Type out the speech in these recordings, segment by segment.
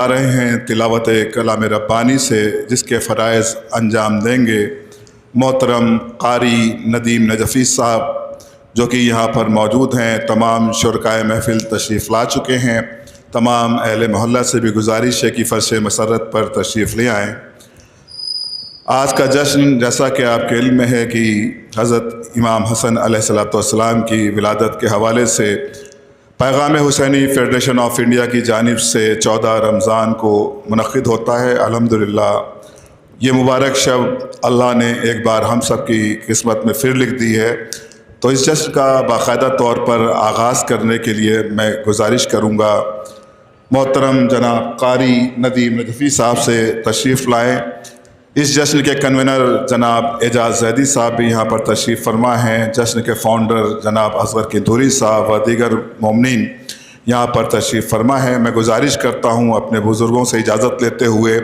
آ رہے ہیں تلاوت کلام ربانی سے، جس کے فرائض انجام دیں گے محترم قاری ندیم نجفی صاحب، جو کہ یہاں پر موجود ہیں۔ تمام شرکائے محفل تشریف لا چکے ہیں۔ تمام اہل محلہ سے بھی گزارش ہے کہ فرش مسرت پر تشریف لے آئیں۔ آج کا جشن، جیسا کہ آپ کے علم میں ہے کہ حضرت امام حسن علیہ السلام کی ولادت کے حوالے سے پیغام حسینی فیڈریشن آف انڈیا کی جانب سے 14 رمضان کو منعقد ہوتا ہے۔ الحمدللہ یہ مبارک شب اللہ نے ایک بار ہم سب کی قسمت میں پھر لکھ دی ہے، تو اس جشن کا باقاعدہ طور پر آغاز کرنے کے لیے میں گزارش کروں گا محترم جناب قاری ندیم نجفی صاحب سے تشریف لائیں۔ اس جشن کے کنوینر جناب اعجاز زیدی صاحب بھی یہاں پر تشریف فرما ہیں۔ جشن کے فاؤنڈر جناب اصغر کنتوری صاحب و دیگر مومنین یہاں پر تشریف فرما ہیں۔ میں گزارش کرتا ہوں اپنے بزرگوں سے اجازت لیتے ہوئے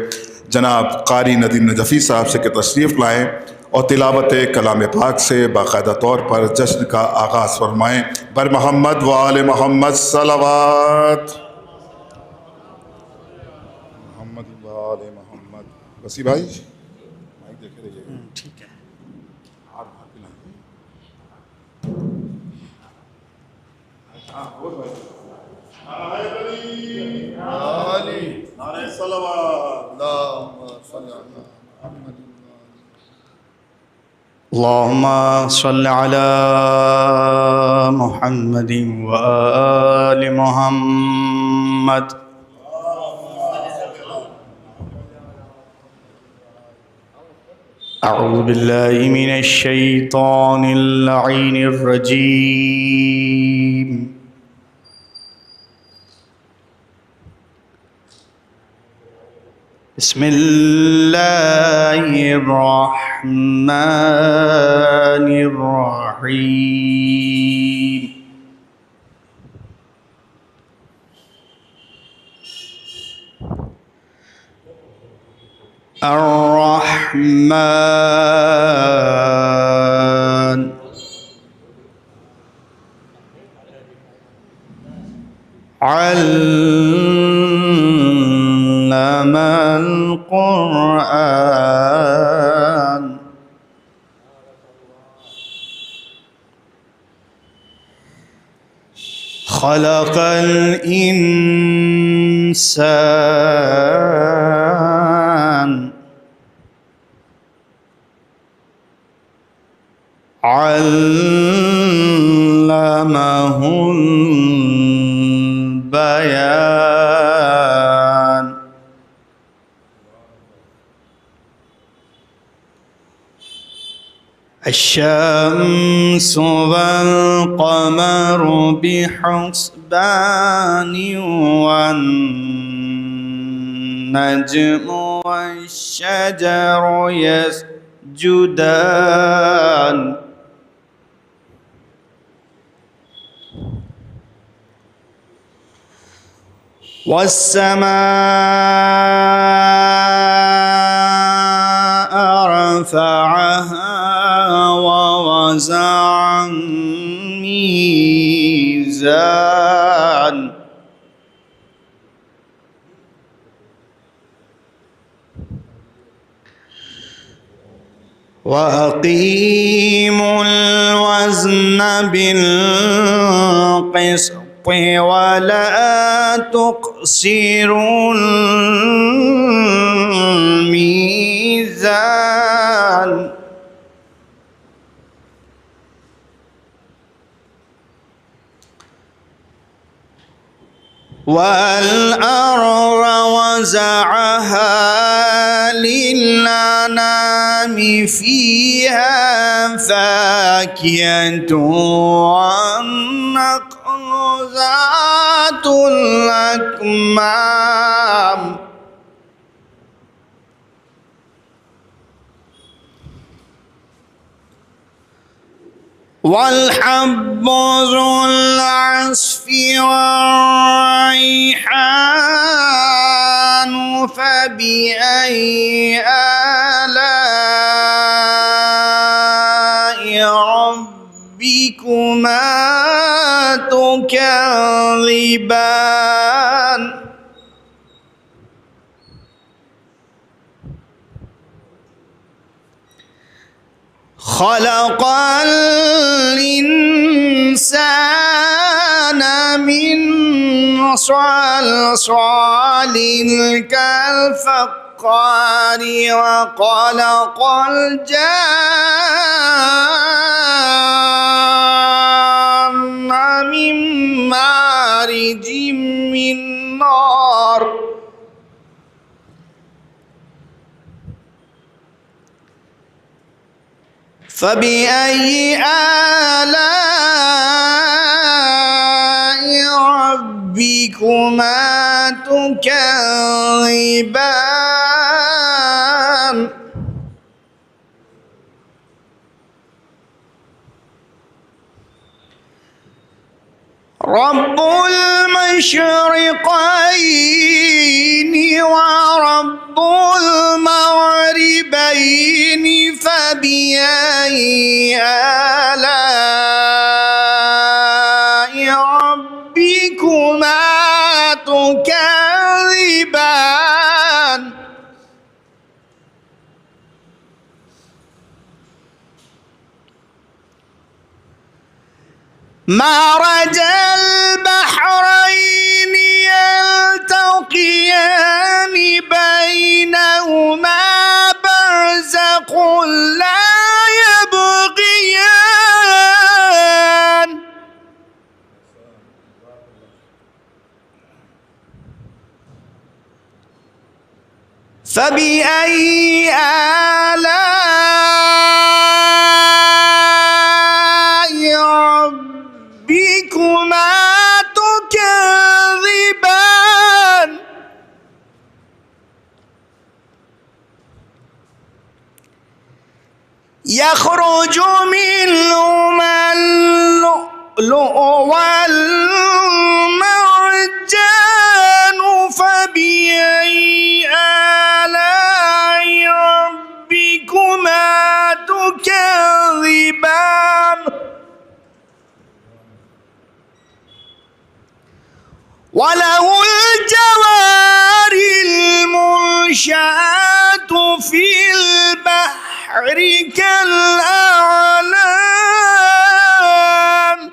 جناب قاری ندیم نجفی صاحب سے کہ تشریف لائیں اور تلاوت کلام پاک سے باقاعدہ طور پر جشن کا آغاز فرمائیں۔ بر محمد و آل محمد صلوات۔ محمد و آل محمد۔ وسیع بھائی دیکھے رہیے، ٹھیک ہے۔ اللہم صل علی محمد و آل محمد۔ اعوذ باللہ من الشیطان اللعین الرجیم۔ بسم اللہ الرحمن الرحیم۔ الرحمن علم القرآن خلق الإنسان علمه البيان الشمس والقمر بحسبان والنجم والشجر يسجدان والسماء رفعها ووضع الميزان وأقيموا الوزن بالقسط ولا تخسروا الميزان والأرض وزعها للأنام فيها فاكهة والنخل ذات الأكمام والحب ذو العصف والريحان فبأي آلاء ربكما تكذبان خلق الإنسان من صلصال كالفخار وخلق الجان من مارج من نار فبأي آلاء ربكما تكذبان رب المشرقين ورب المغربين فبأي آلاء ربكما تكذبان مرج البحرين يلتقيان بينهما برزخ لا يبغيان فبأي آلاء ربكما تكذبان يخرج منهما اللؤلؤ والمرجان فبأي آلاء ربكما تكذبان وله الجوار المنشآت في البحر كالأعلام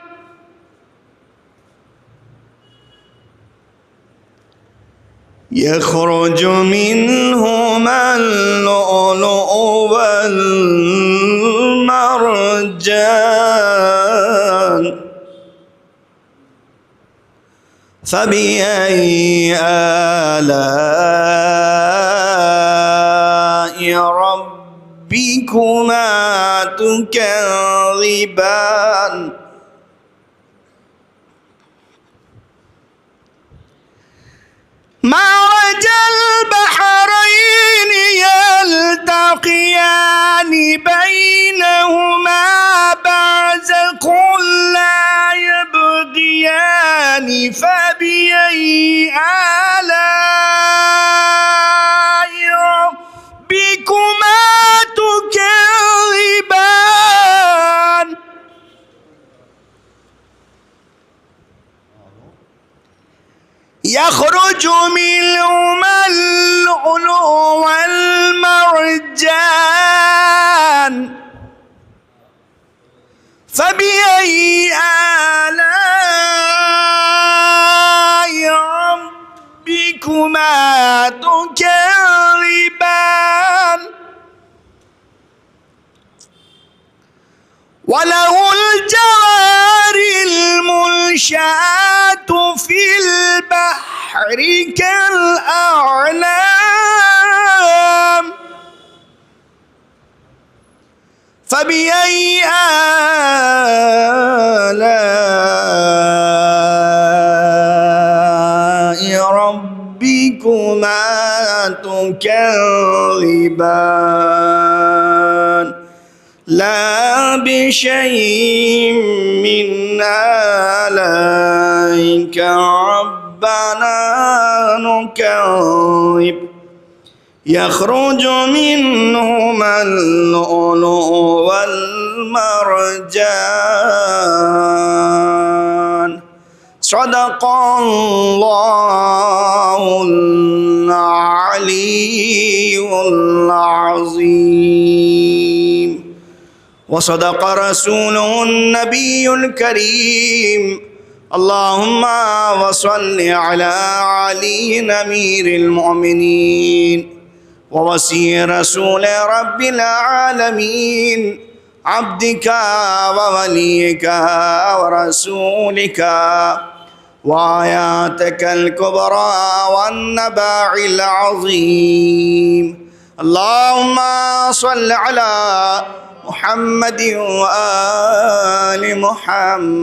يخرج منهما اللؤلؤ والمرجان فبأي آلاء ربكما تكذبان مرج البحرين يلتقيان بينهما برزخ لا يبغيان فبأي آلاء ربكما تكذبان يخرج منهما اللؤلؤ والمرجان فبأي آلاء ربكما تكذبان وله الجوار المنشآت في البحر كالأعلام فبأي آلاء ربكما تكذبان لا بشيء من آلائك ربنا نكذب يخرج منهما اللؤلؤ والمرجان صدق الله العلي العظيم وصدق رسوله النبي الكريم اللهم وصل على علي أمير المؤمنين ووصي رسول رب العالمين عبدك ووليك ورسولك وآياتك الكبرى والنبع العظيم اللهم صل على محمد وآل محمد.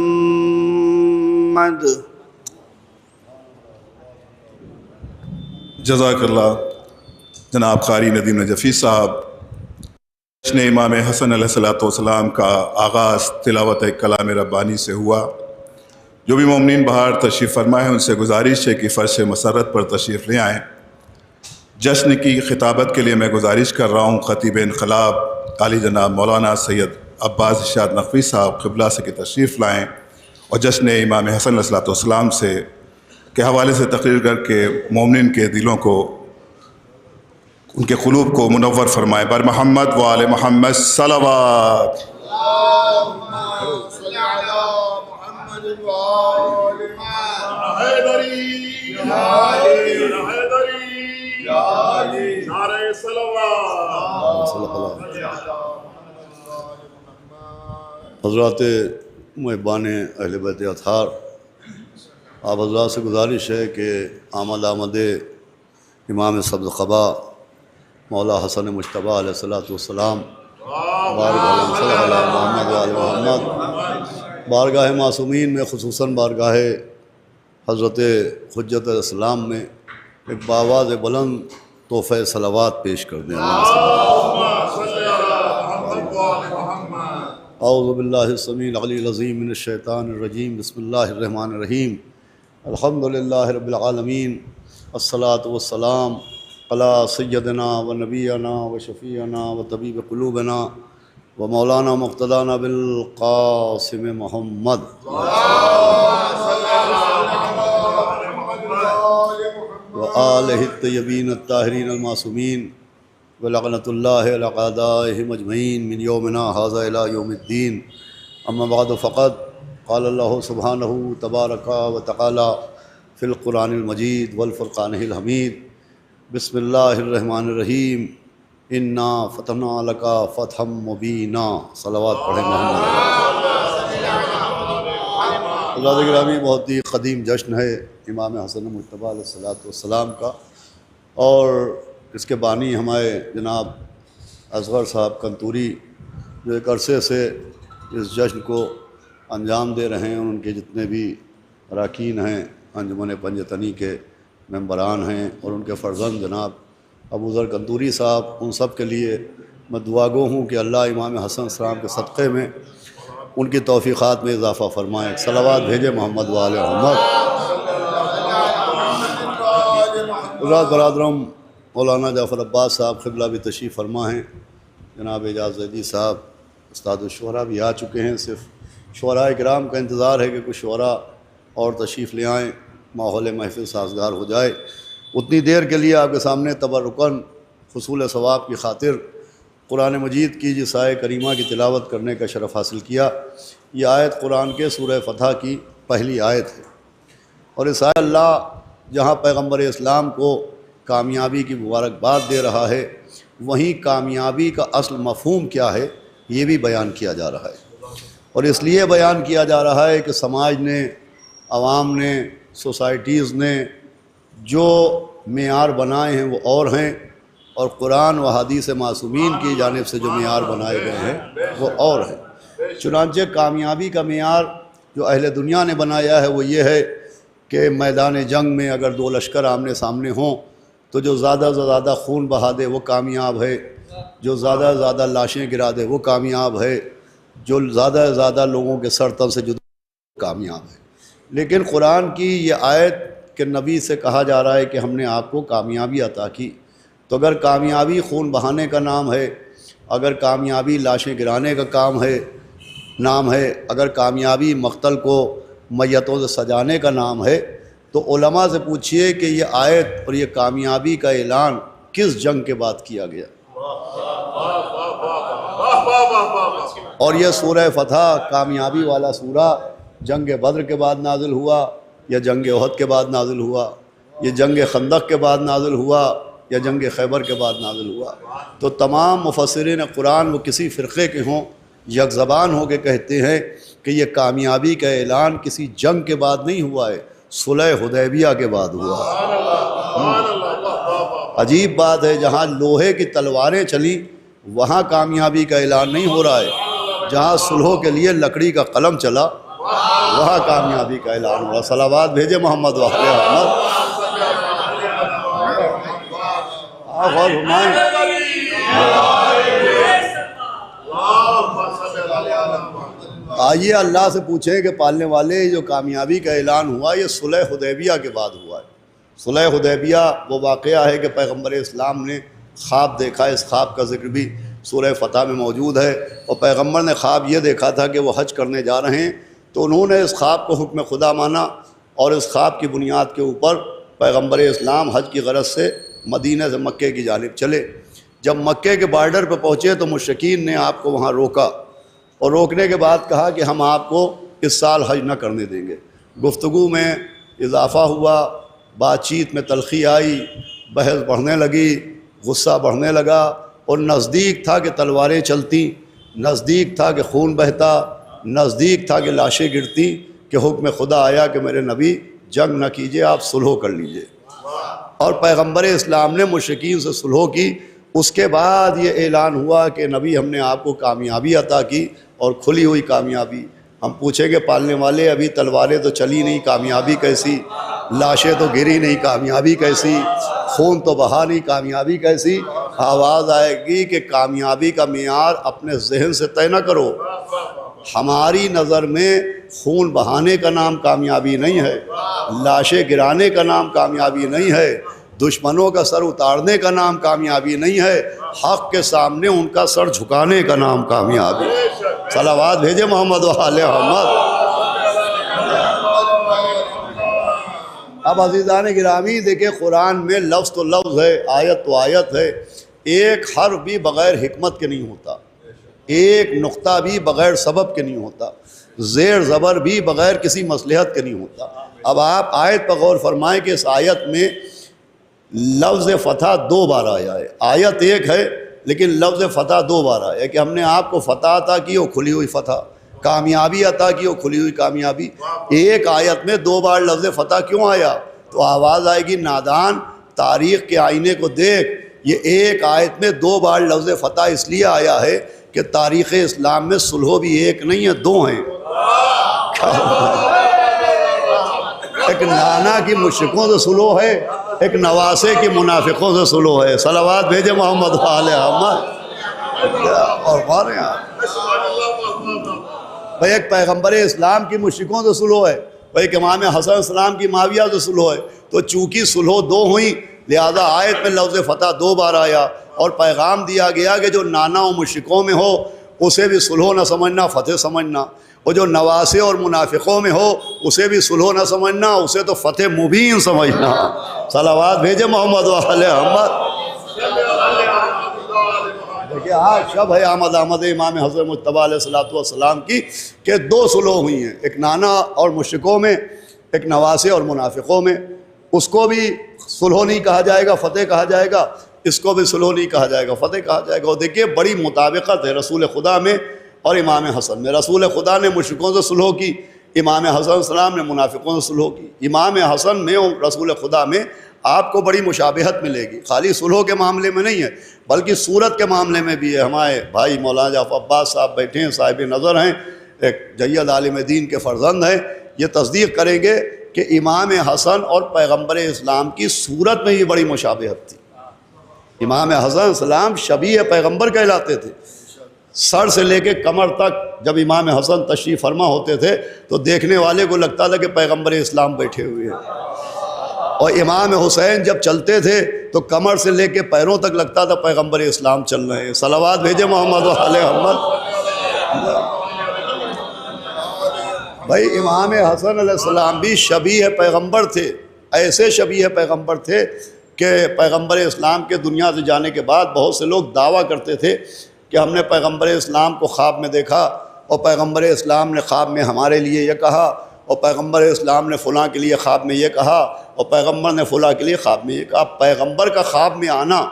جزاک اللہ. جناب قاری ندیم نجفی صاحب، جشن امام حسن علیہ السلام کا آغاز تلاوت کلام ربانی سے ہوا. جو بھی مومنین باہر تشریف فرما ہے ان سے گزارش ہے کہ فرش مسرت پر تشریف لے آئیں. جشن کی خطابت کے لیے میں گزارش کر رہا ہوں خطیب انقلاب عالی جناب مولانا سید عباس ارشاد نقوی صاحب قبلہ سے کہ تشریف لائیں اور جشن امام حسن علیہ السلام سے کے حوالے سے تقریر کر کے مومنین کے دلوں کو، ان کے قلوب کو منور فرمائے. بر محمد و آل محمد صلوات. حضرات محبان اہل بیت اطہار، آپ حضرات سے گزارش ہے کہ آمد امام سبز قبا مولا حسن مجتبیٰ علیہ السلام بارگاہ صلی اللہ محمد و آل محمد، بارگاہ معصومین میں خصوصاً بارگاہ حضرت حجت الاسلام میں ایک بآواز بلند تحفہ صلوات پیش کر دیں. اعوذ باللہ السمیع العلی العظیم من الشیطان الرجیم. بسم اللہ الرحمن الرحیم. الحمدللہ رب العالمین، الصلاۃ والسلام علی سیدنا و نبینا و شفیعنا و طبیب قلوبنا و مولانا مقتدانا بالقاسم محمد و آلہ الطیبین الطاہرین المعصومین ولعنۃ اللہ علی اعدائہم اجمعین من یومنا ھذا الی یوم الدین. اما بعد فقد قال اللہ سبحانہ تبارک و تعالی فی القرآن المجید والفرقان الحمید. بسم اللہ الرحمن الرحیم. انا فتحنا لک فتحا مبینا. صلوات پڑھیں محمد. اللہ گرامی، بہت ہی قدیم جشن ہے امام حسن مجتبیٰ علیہ السلام کا، اور اس کے بانی ہمارے جناب اصغر صاحب کنتوری جو ایک عرصے سے اس جشن کو انجام دے رہے ہیں. ان کے جتنے بھی اراکین ہیں، انجمن پنجتنی کے ممبران ہیں، اور ان کے فرزند جناب ابو ذر کنتوری صاحب، ان سب کے لیے میں دعا گو ہوں کہ اللہ امام حسن السلام کے صدقے میں ان کی توفیقات میں اضافہ فرمائیں. صلوات بھیجے محمد و آل محمد. حضرات برادرم، مولانا جعفر عباس صاحب قبلہ بھی تشریف فرما ہیں. جناب اعجاز زیدی صاحب استاد الشعراء بھی آ چکے ہیں. صرف شعراء کرام کا انتظار ہے کہ کچھ شعراء اور تشریف لے آئیں، ماحول محفل سازگار ہو جائے. اتنی دیر کے لیے آپ کے سامنے تبرکاً حصول ثواب کی خاطر قرآن مجید کی جس آیت کریمہ کی تلاوت کرنے کا شرف حاصل کیا. یہ آیت قرآن کے سورہ فتح کی پہلی آیت ہے، اور اس آیت اللہ جہاں پیغمبر اسلام کو کامیابی کی مبارکباد دے رہا ہے، وہیں کامیابی کا اصل مفہوم کیا ہے یہ بھی بیان کیا جا رہا ہے. اور اس لیے بیان کیا جا رہا ہے کہ سماج نے، عوام نے، سوسائٹیز نے جو معیار بنائے ہیں وہ اور ہیں، اور قرآن و حدیث معصومین کی جانب سے جو معیار بنائے گئے ہیں وہ اور ہیں. چنانچہ کامیابی کا معیار جو اہل دنیا نے بنایا ہے وہ یہ ہے کہ میدان جنگ میں اگر دو لشکر آمنے سامنے ہوں تو جو زیادہ سے زیادہ خون بہا دے وہ کامیاب ہے، جو زیادہ سے زیادہ لاشیں گرا دے وہ کامیاب ہے، جو زیادہ سے زیادہ لوگوں کے سر تن سے جدا کامیاب ہے. لیکن قرآن کی یہ آیت کہ نبی سے کہا جا رہا ہے کہ ہم نے آپ کو کامیابی عطا کی، تو اگر کامیابی خون بہانے کا نام ہے، اگر کامیابی لاشیں گرانے کا نام ہے، اگر کامیابی مقتل کو میتوں سے سجانے کا نام ہے، تو علماء سے پوچھئے کہ یہ آیت اور یہ کامیابی کا اعلان کس جنگ کے بعد کیا گیا؟ اور یہ سورہ فتح کامیابی والا سورہ جنگ بدر کے بعد نازل ہوا یا جنگ احد کے بعد نازل ہوا، یہ جنگ خندق کے بعد نازل ہوا یا جنگ خیبر کے بعد نازل ہوا؟ تو تمام مفسرین قرآن وہ کسی فرقے کے ہوں یک زبان ہو کے کہتے ہیں کہ یہ کامیابی کا اعلان کسی جنگ کے بعد نہیں ہوا ہے، صلح حدیبیہ کے بعد ہوا ہے۔ عجیب بات ہے، جہاں لوہے کی تلواریں چلیں وہاں کامیابی کا اعلان نہیں ہو رہا ہے، جہاں صلحوں کے لیے لکڑی کا قلم چلا وہاں کامیابی کا اعلان ہوا۔ صلوات بھیجے محمد و آل محمد۔ آپ غور فرمائیں، آئیے اللہ سے پوچھیں کہ پالنے والے جو کامیابی کا اعلان ہوا یہ صلح حدیبیہ کے بعد ہوا ہے۔ صلح حدیبیہ وہ واقعہ ہے کہ پیغمبر اسلام نے خواب دیکھا، اس خواب کا ذکر بھی سورہ فتح میں موجود ہے، اور پیغمبر نے خواب یہ دیکھا تھا کہ وہ حج کرنے جا رہے ہیں، تو انہوں نے اس خواب کو حکم خدا مانا، اور اس خواب کی بنیاد کے اوپر پیغمبر اسلام حج کی غرض سے مدینہ سے مکے کی جانب چلے۔ جب مکے کے بارڈر پہ پہنچے تو مشرکین نے آپ کو وہاں روکا، اور روکنے کے بعد کہا کہ ہم آپ کو اس سال حج نہ کرنے دیں گے۔ گفتگو میں اضافہ ہوا، بات چیت میں تلخی آئی، بحث بڑھنے لگی، غصہ بڑھنے لگا، اور نزدیک تھا کہ تلواریں چلتیں، نزدیک تھا کہ خون بہتا، نزدیک تھا کہ لاشیں گرتی، کہ حکم خدا آیا کہ میرے نبی جنگ نہ کیجئے، آپ صلح کر لیجئے۔ اور پیغمبر اسلام نے مشرکین سے صلح کی۔ اس کے بعد یہ اعلان ہوا کہ نبی ہم نے آپ کو کامیابی عطا کی، اور کھلی ہوئی کامیابی۔ ہم پوچھیں گے پالنے والے ابھی تلواریں تو چلی نہیں، کامیابی کیسی؟ لاشیں تو گری نہیں، کامیابی کیسی؟ خون تو بہا نہیں، کامیابی کیسی؟ آواز آئے گی کہ کامیابی کا معیار اپنے ذہن سے طے نہ کرو۔ ہماری نظر میں خون بہانے کا نام کامیابی نہیں ہے، لاشیں گرانے کا نام کامیابی نہیں ہے، دشمنوں کا سر اتارنے کا نام کامیابی نہیں ہے، حق کے سامنے ان کا سر جھکانے کا نام کامیابی۔ صلوات بھیجے محمد و آل محمد۔ اب عزیزان گرامی دیکھیں، قرآن میں لفظ تو لفظ ہے، آیت تو آیت ہے، ایک حرف بھی بغیر حکمت کے نہیں ہوتا، ایک نقطہ بھی بغیر سبب کے نہیں ہوتا، زیر زبر بھی بغیر کسی مصلحت کے نہیں ہوتا۔ اب آپ آیت پر غور فرمائیں کہ اس آیت میں لفظ فتح 2 بار آیا ہے، آیت ایک ہے لیکن لفظ فتح 2 بار آیا ہے، کہ ہم نے آپ کو فتح عطا کی اور کھلی ہوئی فتح، کامیابی عطا کی اور کھلی ہوئی کامیابی۔ ایک آیت میں 2 بار لفظ فتح کیوں آیا؟ تو آواز آئے گی نادان، تاریخ کے آئینے کو دیکھ، یہ ایک آیت میں 2 بار لفظ فتح اس لیے آیا ہے کہ تاریخ اسلام میں صلح بھی ایک نہیں ہے، 2 ہیں۔ ایک نانا کی مشرکوں سے صلح ہے، ایک نواسے کی منافقوں سے صلح ہے۔ صلوات بھیجے محمد و آل محمد۔ اور غور ہیں آپ، بھائی ایک پیغمبر اسلام کی مشرکوں سے صلح ہے، بھائی ایک امام حسن اسلام کی معاویہ سے صلح ہے، تو چونکہ صلح 2 ہوئیں لہذا آیت میں لفظ فتح 2 بار آیا، اور پیغام دیا گیا کہ جو نانا و مشرکوں میں ہو اسے بھی صلح نہ سمجھنا، فتح سمجھنا، اور جو نواسے اور منافقوں میں ہو اسے بھی صلح نہ سمجھنا، اسے تو فتح مبین سمجھنا۔ صلوات بھیجے محمد و آل محمد۔ دیکھیے آج شب ہے آمد امام حضرت مجتبیٰ علیہ السلام کی، کہ 2 صلح ہوئی ہیں، ایک نانا اور مشرکوں میں، ایک نواسے اور منافقوں میں۔ اس کو بھی صلح نہیں کہا جائے گا، فتح کہا جائے گا، اس کو بھی صلح نہیں کہا جائے گا، فتح کہا جائے گا۔ اور دیکھیے بڑی مطابقت ہے رسول خدا میں اور امام حسن میں۔ رسول خدا نے مشرکوں سے صلح کی، امام حسن السلام نے منافقوں سے صلح کی۔ امام حسن میں اور رسول خدا میں آپ کو بڑی مشابہت ملے گی، خالی صلح کے معاملے میں نہیں ہے بلکہ صورت کے معاملے میں بھی ہے۔ ہمارے بھائی مولانا جعفر عباس صاحب بیٹھے ہیں، صاحب نظر ہیں، ایک جید عالم دین کے فرزند ہیں، یہ تصدیق کریں گے کہ امام حسن اور پیغمبر اسلام کی صورت میں بھی بڑی مشابہت تھی۔ امام حسن السلام شبیہ پیغمبر کہلاتے تھے، سر سے لے کے کمر تک جب امام حسن تشریف فرما ہوتے تھے تو دیکھنے والے کو لگتا تھا کہ پیغمبر اسلام بیٹھے ہوئے ہیں، اور امام حسین جب چلتے تھے تو کمر سے لے کے پیروں تک لگتا تھا پیغمبر اسلام چل رہے ہیں۔ صلوات بھیجے محمد و آل محمد۔ بھائی امام حسن علیہ السلام بھی شبیہ پیغمبر تھے، ایسے شبیہ پیغمبر تھے کہ پیغمبر اسلام کے دنیا سے جانے کے بعد بہت سے لوگ دعویٰ کرتے تھے کہ ہم نے پیغمبر اسلام کو خواب میں دیکھا اور پیغمبر اسلام نے خواب میں ہمارے لیے یہ کہا اور پیغمبر اسلام نے فلاں کے لیے خواب میں یہ کہا اور پیغمبر نے فلاں کے لیے خواب میں یہ کہا۔ پیغمبر کا خواب میں آنا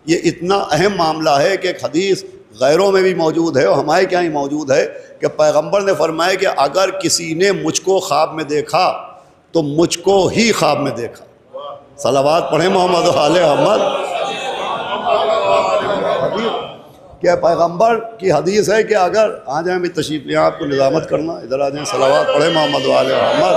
یہ اتنا اہم معاملہ ہے کہ ایک حدیث غیروں میں بھی موجود ہے اور ہمارے کیا ہی موجود ہے کہ پیغمبر نے فرمایا کہ اگر کسی نے مجھ کو خواب میں دیکھا تو مجھ کو ہی خواب میں دیکھا۔ صلوات پڑھیں محمد و آل محمد۔ کہ پیغمبر کی حدیث ہے کہ اگر آ جائیں بھی تشریف لیں، آپ کو نظامت کرنا، ادھر آ جائیں، صلوات پڑھیں محمد و آل محمد۔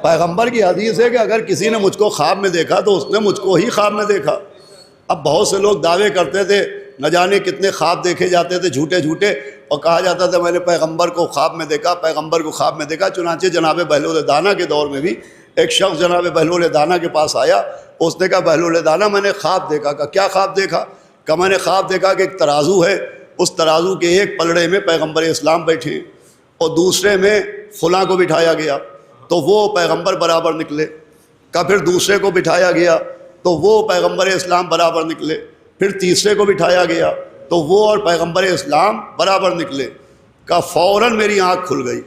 پیغمبر کی حدیث ہے کہ اگر کسی نے مجھ کو خواب میں دیکھا تو اس نے مجھ کو ہی خواب میں دیکھا۔ اب بہت سے لوگ دعوے کرتے تھے، نہ جانے کتنے خواب دیکھے جاتے تھے جھوٹے جھوٹے، اور کہا جاتا تھا میں نے پیغمبر کو خواب میں دیکھا، پیغمبر کو خواب میں دیکھا۔ چنانچہ جناب بہلول دانا کے دور میں بھی ایک شخص جناب بہلول دانا کے پاس آیا، اس نے کہا بہلول دانا میں نے خواب دیکھا۔ کہا کیا خواب دیکھا؟ کہ میں نے خواب دیکھا کہ ایک ترازو ہے، اس ترازو کے ایک پلڑے میں پیغمبر اسلام بیٹھے ہیں اور دوسرے میں فلاں کو بٹھایا گیا تو وہ پیغمبر برابر نکلے۔ کہ پھر دوسرے کو بٹھایا گیا تو وہ پیغمبر اسلام برابر نکلے، پھر تیسرے کو بٹھایا گیا تو وہ اور پیغمبر اسلام برابر نکلے۔ کہ فوراً میری آنکھ کھل گئی،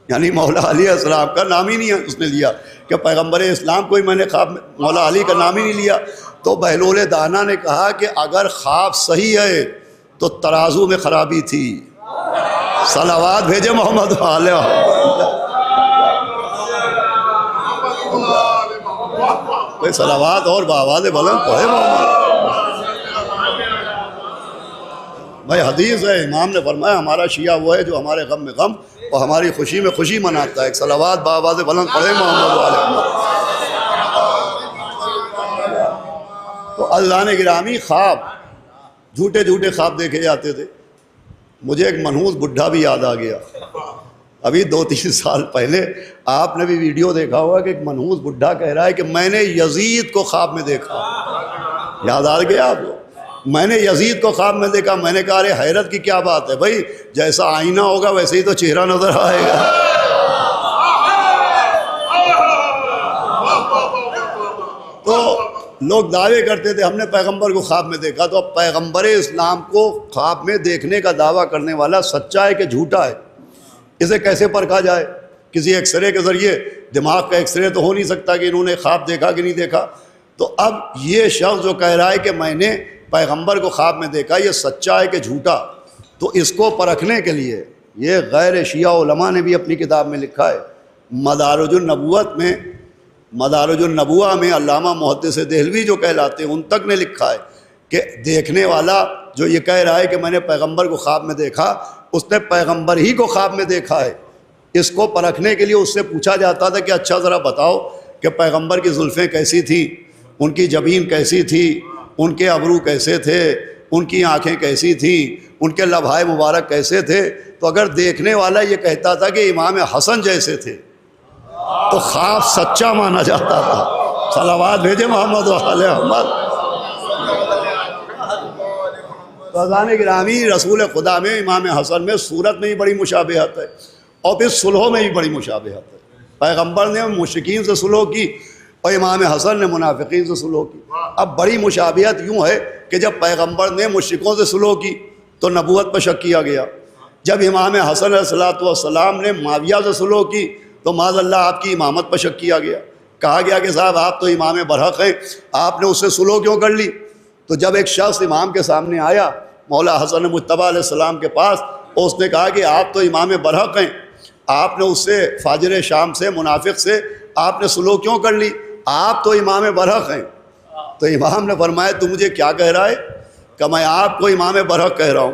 یعنی مولا علی علیہ السلام کا نام ہی نہیں اس نے لیا کہ پیغمبر اسلام کوئی میں نے خواب میں مولا علی کا نام ہی نہیں لیا۔ تو بہلول دانا نے کہا کہ اگر خواب صحیح ہے تو ترازو میں خرابی تھی۔ صلوات بھیجے محمد علیہ کوئی صلوات اور بآواز بلند پڑھے محمد۔ بھائی حدیث ہے، امام نے فرمایا ہمارا شیعہ وہ ہے جو ہمارے غم میں غم اور ہماری خوشی میں خوشی مناتا ہے۔ ایک صلوات بآواز بلند پڑھے محمد علیہ۔ تو اللہ نے گرامی خواب جھوٹے جھوٹے خواب دیکھے جاتے تھے۔ مجھے ایک منحوس بڈھا بھی یاد آ گیا، ابھی 2-3 سال پہلے آپ نے بھی ویڈیو دیکھا ہوگا کہ ایک منحوس بڈھا کہہ رہا ہے کہ میں نے یزید کو خواب میں دیکھا۔ یاد آ گیا آپ کو؟ میں نے یزید کو خواب میں دیکھا۔ میں نے کہا ارے حیرت کی کیا بات ہے بھائی، جیسا آئینہ ہوگا ویسے ہی تو چہرہ نظر آئے گا۔ تو لوگ دعوے کرتے تھے ہم نے پیغمبر کو خواب میں دیکھا، تو اب پیغمبر اسلام کو خواب میں دیکھنے کا دعویٰ کرنے والا سچا ہے کہ جھوٹا ہے، اسے کیسے پرکھا جائے؟ کسی ایکس رے کے ذریعے، دماغ کا ایکس رے تو ہو نہیں سکتا کہ انہوں نے خواب دیکھا کہ نہیں دیکھا۔ تو اب یہ شخص جو کہہ رہا ہے کہ میں نے پیغمبر کو خواب میں دیکھا، یہ سچا ہے کہ جھوٹا؟ تو اس کو پرکھنے کے لیے یہ غیر شیعہ علماء نے بھی اپنی کتاب میں لکھا ہے، مدارج النبوہ میں علامہ محدث دہلوی جو کہلاتے ہیں ان تک نے لکھا ہے کہ دیکھنے والا جو یہ کہہ رہا ہے کہ میں نے پیغمبر کو خواب میں دیکھا، اس نے پیغمبر ہی کو خواب میں دیکھا ہے۔ اس کو پرکھنے کے لیے اس سے پوچھا جاتا تھا کہ اچھا ذرا بتاؤ کہ پیغمبر کی زلفیں کیسی تھیں، ان کی جبین کیسی تھی، ان کے ابرو کیسے تھے، ان کی آنکھیں کیسی تھیں، ان کے لبھائے مبارک کیسے تھے۔ تو اگر دیکھنے والا یہ کہتا تھا کہ امام حسن جیسے تھے تو خواب سچا مانا جاتا تھا۔ صلوات بھیجے محمد و آل محمد۔ تو اذان گرامی رسول خدا میں امام حسن میں صورت میں ہی بڑی مشابہت ہے اور پھر صلحوں میں بھی بڑی مشابہت ہے۔ پیغمبر نے مشرکین سے صلح کی اور امام حسن نے منافقین سے صلح کی۔ اب بڑی مشابہت یوں ہے کہ جب پیغمبر نے مشرکوں سے صلح کی تو نبوت پر شک کیا گیا، جب امام حسن علیہ السلام نے معاویہ سے صلح کی تو معاذ اللہ آپ کی امامت پر شک کیا گیا، کہا گیا کہ صاحب آپ تو امام برحق ہیں، آپ نے اس سے صلح کیوں کر لی؟ تو جب ایک شخص امام کے سامنے آیا مولا حسن مجتبیٰ علیہ السلام کے پاس، اس نے کہا کہ آپ تو امام برحق ہیں، آپ نے اس سے فاجر شام سے منافق سے آپ نے صلح کیوں کر لی؟ آپ تو امام برحق ہیں۔ تو امام نے فرمایا تو مجھے کیا کہہ رہا ہے؟ کہ میں آپ کو امام برحق کہہ رہا ہوں۔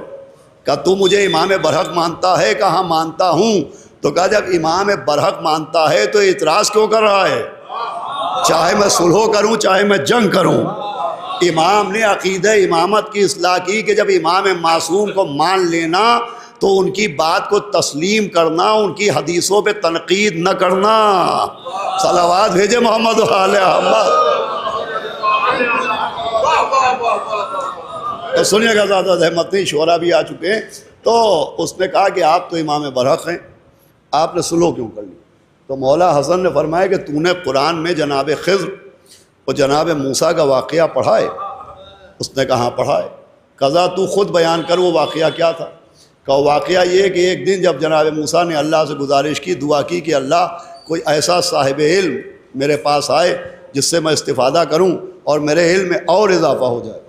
کہ تو مجھے امام برحق مانتا ہے؟ کہ ہاں مانتا ہوں۔ تو کہا جب امام برحق مانتا ہے تو اعتراض کیوں کر رہا ہے؟ چاہے میں صلح کروں چاہے میں جنگ کروں۔ امام نے عقیدہ امامت کی اصلاح کی کہ جب امام معصوم کو مان لینا تو ان کی بات کو تسلیم کرنا، ان کی حدیثوں پہ تنقید نہ کرنا۔ صلوات بھیجے محمد و آل محمد۔ تو سنیے گا زیادہ زحمت نہیں، شعرا بھی آ چکے ہیں۔ تو اس نے کہا کہ آپ تو امام برحق ہیں، آپ نے صلح کیوں کر لی؟ تو مولا حسن نے فرمایا کہ تو نے قرآن میں جناب خضر اور جناب موسیٰ کا واقعہ پڑھا ہے؟ اس نے کہا پڑھا ہے۔ قضا تو خود بیان کر وہ واقعہ کیا تھا؟ کہ واقعہ یہ کہ ایک دن جب جناب موسیٰ نے اللہ سے گزارش کی، دعا کی کہ اللہ کوئی ایسا صاحب علم میرے پاس آئے جس سے میں استفادہ کروں اور میرے علم میں اور اضافہ ہو جائے،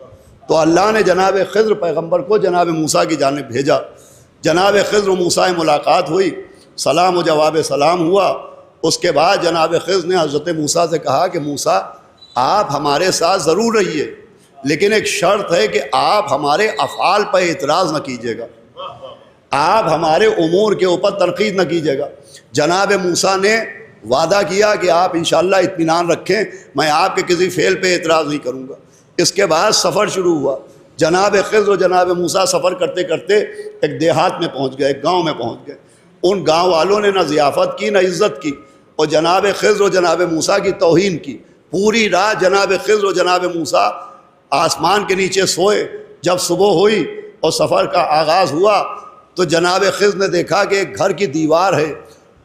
تو اللہ نے جناب خضر پیغمبر کو جناب موسیٰ کی جانب بھیجا۔ جناب خضر و موسیٰ ملاقات ہوئی، سلام و جواب سلام ہوا۔ اس کے بعد جناب خضر نے حضرت موسیٰ سے کہا کہ موسیٰ آپ ہمارے ساتھ ضرور رہیے، لیکن ایک شرط ہے کہ آپ ہمارے افعال پر اعتراض نہ کیجیے گا، آپ ہمارے امور کے اوپر تنقید نہ کیجیے گا۔ جناب موسیٰ نے وعدہ کیا کہ آپ انشاءاللہ اطمینان رکھیں، میں آپ کے کسی فعل پہ اعتراض نہیں کروں گا۔ اس کے بعد سفر شروع ہوا۔ جناب خضر و جناب موسیٰ سفر کرتے کرتے ایک دیہات میں پہنچ گئے، ایک گاؤں میں پہنچ گئے۔ ان گاؤں والوں نے نہ ضیافت کی نہ عزت کی، اور جناب خضر و جناب موسیٰ کی توہین کی۔ پوری رات جناب خضر و جناب موسیٰ آسمان کے نیچے سوئے۔ جب صبح ہوئی اور سفر کا آغاز ہوا تو جناب خضر نے دیکھا کہ ایک گھر کی دیوار ہے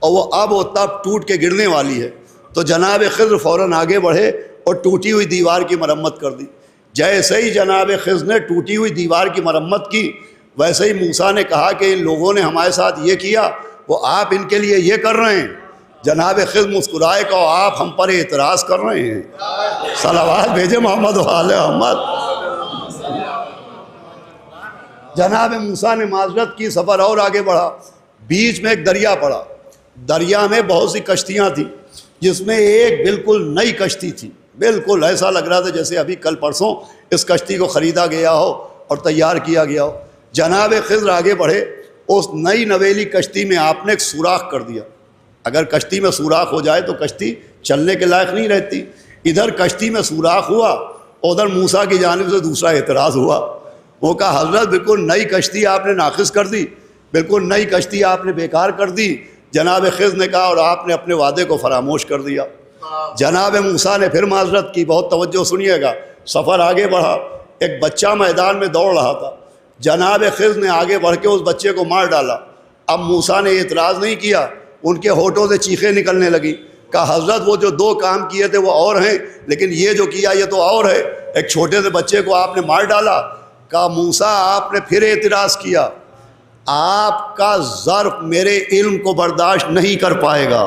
اور وہ اب و تب ٹوٹ کے گرنے والی ہے۔ تو جناب خضر فوراً آگے بڑھے اور ٹوٹی ہوئی دیوار کی مرمت کر دی۔ جیسے ہی جناب خضر نے ٹوٹی ہوئی دیوار کی مرمت کی، ویسے ہی موسیٰ نے کہا کہ ان لوگوں نے ہمارے ساتھ یہ کیا، وہ آپ ان کے لیے یہ کر رہے ہیں۔ جناب خضر مسکرائے کہ آپ ہم پر اعتراض کر رہے ہیں۔ صلوات بھیجے محمد و آل محمد۔ جناب موسیٰ نے معذرت کی، سفر اور آگے بڑھا۔ بیچ میں ایک دریا پڑا، دریا میں بہت سی کشتیاں تھیں، جس میں ایک بالکل نئی کشتی تھی، بالکل ایسا لگ رہا تھا جیسے ابھی کل پرسوں اس کشتی کو خریدا گیا ہو اور تیار کیا گیا ہو۔ جناب خضر آگے بڑھے، اس نئی نویلی کشتی میں آپ نے ایک سوراخ کر دیا۔ اگر کشتی میں سوراخ ہو جائے تو کشتی چلنے کے لائق نہیں رہتی۔ ادھر کشتی میں سوراخ ہوا، ادھر موسیٰ کی جانب سے دوسرا اعتراض ہوا۔ وہ کہا حضرت بالکل نئی کشتی آپ نے ناقص کر دی، بالکل نئی کشتی آپ نے بیکار کر دی۔ جناب خضر نے کہا اور آپ نے اپنے وعدے کو فراموش کر دیا۔ جناب موسیٰ نے پھر معذرت کی، بہت توجہ سنیے گا۔ سفر آگے بڑھا، ایک بچہ میدان میں دوڑ رہا تھا، جناب خضر نے آگے بڑھ کے اس بچے کو مار ڈالا۔ اب موسیٰ نے اعتراض نہیں کیا، ان کے ہونٹوں سے چیخیں نکلنے لگی۔ کہا حضرت وہ جو دو کام کیے تھے وہ اور ہیں، لیکن یہ جو کیا یہ تو اور ہے، ایک چھوٹے سے بچے کو آپ نے مار ڈالا۔ کہا موسیٰ آپ نے پھر اعتراض کیا، آپ کا ظرف میرے علم کو برداشت نہیں کر پائے گا۔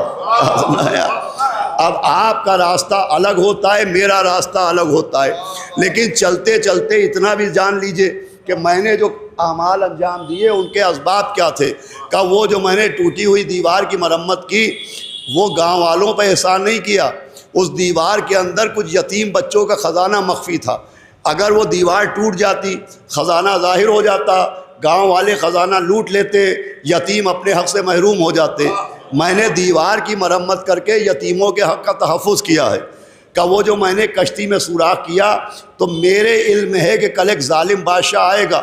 اب آپ کا راستہ الگ ہوتا ہے، میرا راستہ الگ ہوتا ہے، لیکن چلتے چلتے اتنا بھی جان لیجئے کہ میں نے جو اعمال انجام دیے ان کے اسباب کیا تھے۔ کہ وہ جو میں نے ٹوٹی ہوئی دیوار کی مرمت کی، وہ گاؤں والوں پہ احسان نہیں کیا، اس دیوار کے اندر کچھ یتیم بچوں کا خزانہ مخفی تھا۔ اگر وہ دیوار ٹوٹ جاتی، خزانہ ظاہر ہو جاتا، گاؤں والے خزانہ لوٹ لیتے، یتیم اپنے حق سے محروم ہو جاتے۔ میں نے دیوار کی مرمت کر کے یتیموں کے حق کا تحفظ کیا ہے۔ کہ وہ جو میں نے کشتی میں سوراخ کیا تو میرے علم میں ہے کہ کل ایک ظالم بادشاہ آئے گا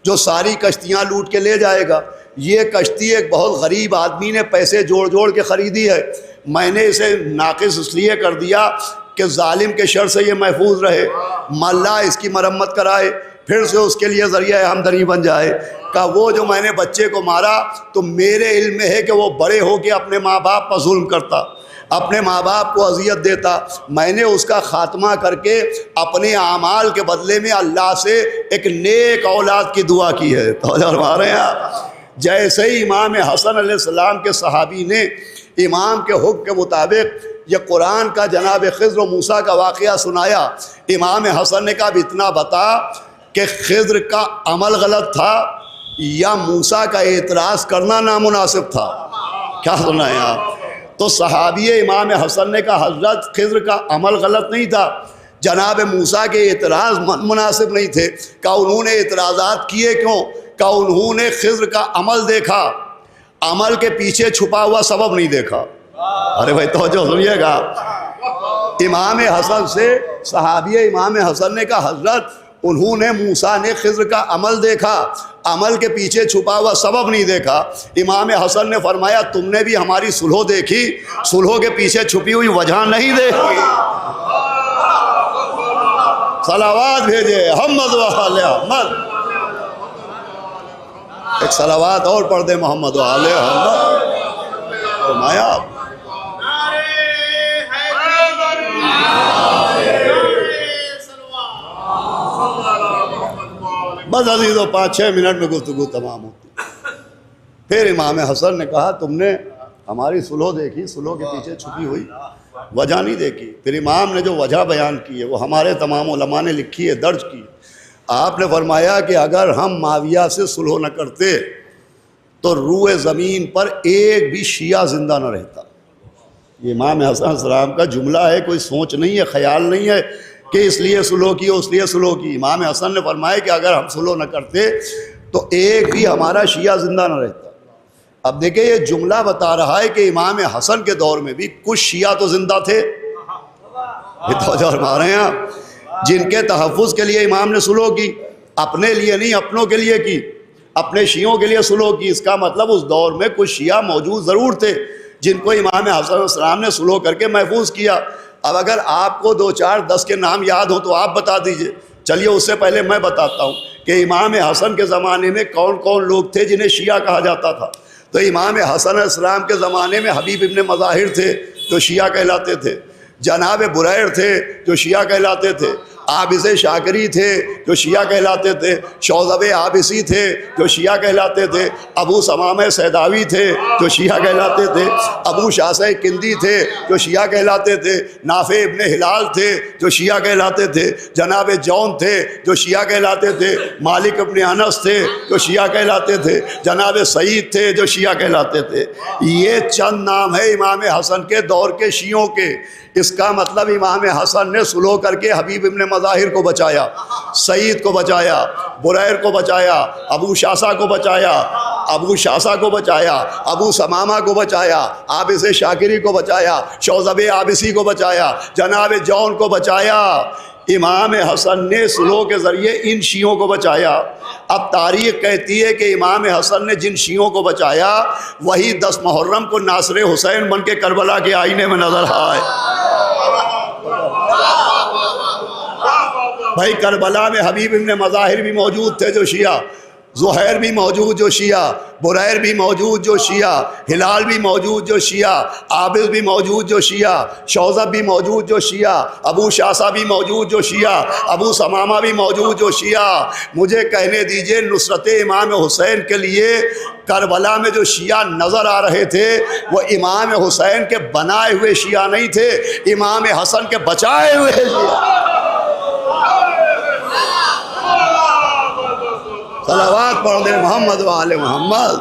جو ساری کشتیاں لوٹ کے لے جائے گا۔ یہ کشتی ایک بہت غریب آدمی نے پیسے جوڑ جوڑ کے خریدی ہے، میں نے اسے ناقص اس لیے کر دیا کہ ظالم کے شر سے یہ محفوظ رہے، ملا اس کی مرمت کرائے، پھر سے اس کے لیے ذریعہ آمدنی بن جائے۔ کہ وہ جو میں نے بچے کو مارا تو میرے علم میں ہے کہ وہ بڑے ہو کے اپنے ماں باپ پر ظلم کرتا، اپنے ماں باپ کو اذیت دیتا، میں نے اس کا خاتمہ کر کے اپنے اعمال کے بدلے میں اللہ سے ایک نیک اولاد کی دعا کی ہے۔ توجہ فرما رہے ہیں آپ؟ جیسے ہی امام حسن علیہ السلام کے صحابی نے امام کے حکم کے مطابق یہ قرآن کا جناب خضر و موسیٰ کا واقعہ سنایا، امام حسن نے کہا اب اتنا بتا کہ خضر کا عمل غلط تھا یا موسیٰ کا اعتراض کرنا نامناسب تھا؟ کیا سنا ہے آپ؟ تو صحابی امام حسن نے کہا حضرت خضر کا عمل غلط نہیں تھا، جناب موسیٰ کے اعتراض مناسب نہیں تھے۔ کہ انہوں نے اعتراضات کیے کیوں؟ کہ انہوں نے خضر کا عمل دیکھا، عمل کے پیچھے چھپا ہوا سبب نہیں دیکھا۔ ارے بھائی توجہ سنیے گا، امام حسن سے صحابی امام حسن نے کہا حضرت انہوں نے موسیٰ نے خضر کا عمل دیکھا، عمل کے پیچھے چھپا ہوا سبب نہیں دیکھا۔ امام حسن نے فرمایا تم نے بھی ہماری صلح دیکھی، صلح کے پیچھے چھپی ہوئی وجہ نہیں دیکھی۔ صلوات بھیجے محمد و آل محمد۔ ایک صلوات اور پڑھ دے محمد و آل محمد۔ فرمایا بس عزیزو 5-6 منٹ میں گفتگو تمام ہوتی. پھر امام حسن نے کہا تم نے ہماری سلو دیکھی, سلو کے پیچھے چھپی ہوئی وجہ نہیں دیکھی. پھر امام نے جو وجہ بیان کی ہے وہ ہمارے تمام علماء نے لکھی ہے, درج کی. آپ نے فرمایا کہ اگر ہم معاویہ سے سلو نہ کرتے تو روئے زمین پر ایک بھی شیعہ زندہ نہ رہتا. یہ امام حسن علیہ السلام کا جملہ ہے, کوئی سوچ نہیں ہے, خیال نہیں ہے کہ اس لیے سلو کی اس لیے سلو کی. امام حسن نے فرمایا کہ اگر ہم سلو نہ کرتے تو ایک بھی ہمارا شیعہ زندہ نہ رہتا. اب دیکھیں یہ جملہ بتا رہا ہے کہ امام حسن کے دور میں بھی کچھ شیعہ تو زندہ تھے, توجہ فرما رہے ہیں آپ, جن کے تحفظ کے لیے امام نے سلو کی, اپنے لیے نہیں اپنوں کے لیے کی, اپنے شیعوں کے لیے سلو کی. اس کا مطلب اس دور میں کچھ شیعہ موجود ضرور تھے جن کو امام حسن علیہ السلام نے سلو کر کے محفوظ کیا. اب اگر آپ کو 2-4-10 کے نام یاد ہوں تو آپ بتا دیجئے. چلیے اس سے پہلے میں بتاتا ہوں کہ امام حسن کے زمانے میں کون کون لوگ تھے جنہیں شیعہ کہا جاتا تھا. تو امام حسن علیہ السلام کے زمانے میں حبیب ابن مظاہر تھے جو شیعہ کہلاتے تھے, جناب بریر تھے جو شیعہ کہلاتے تھے, عابس شاکری تھے جو شیعہ کہلاتے تھے, شوذب عابسی تھے جو شیعہ کہلاتے تھے, ابو ثمامہ سیداوی تھے جو شیعہ کہلاتے تھے, ابو شاسع کندی تھے جو شیعہ کہلاتے تھے, نافع ابن ہلال تھے جو شیعہ کہلاتے تھے, جناب جون تھے جو شیعہ کہلاتے تھے, مالک ابن انس تھے جو شیعہ کہلاتے تھے, جناب سعید تھے جو شیعہ کہلاتے تھے. یہ چند نام ہے امام حسن کے دور کے شیعوں کے. اس کا مطلب امام حسن نے سلو کر کے حبیب ابن مظاہر کو بچایا, سعید کو بچایا, بریر کو بچایا, ابو شاسا کو بچایا, ابو ثمامہ کو بچایا, عابس شاکری کو بچایا, شوذب عابسی کو بچایا, جناب جون کو بچایا. امام حسن نے سلو کے ذریعے ان شیعوں کو بچایا. اب تاریخ کہتی ہے کہ امام حسن نے جن شیعوں کو بچایا وہی 10 محرم کو ناصر حسین بن کے کربلا کے آئینے میں نظر آئے. بھائی کربلا میں حبیب ابن مظاہر بھی موجود تھے جو شیعہ, زہیر بھی موجود جو شیعہ, بریر بھی موجود جو شیعہ, ہلال بھی موجود جو شیعہ, عابس بھی موجود جو شیعہ, شوذب بھی موجود جو شیعہ, ابو شاسا بھی موجود جو شیعہ, ابو ثمامہ بھی موجود جو شیعہ. مجھے کہنے دیجئے نصرت امام حسین کے لیے کربلا میں جو شیعہ نظر آ رہے تھے وہ امام حسین کے بنائے ہوئے شیعہ نہیں تھے, امام حسن کے بچائے ہوئے شیعہ. صلوات پڑھ دیں محمد و آل محمد.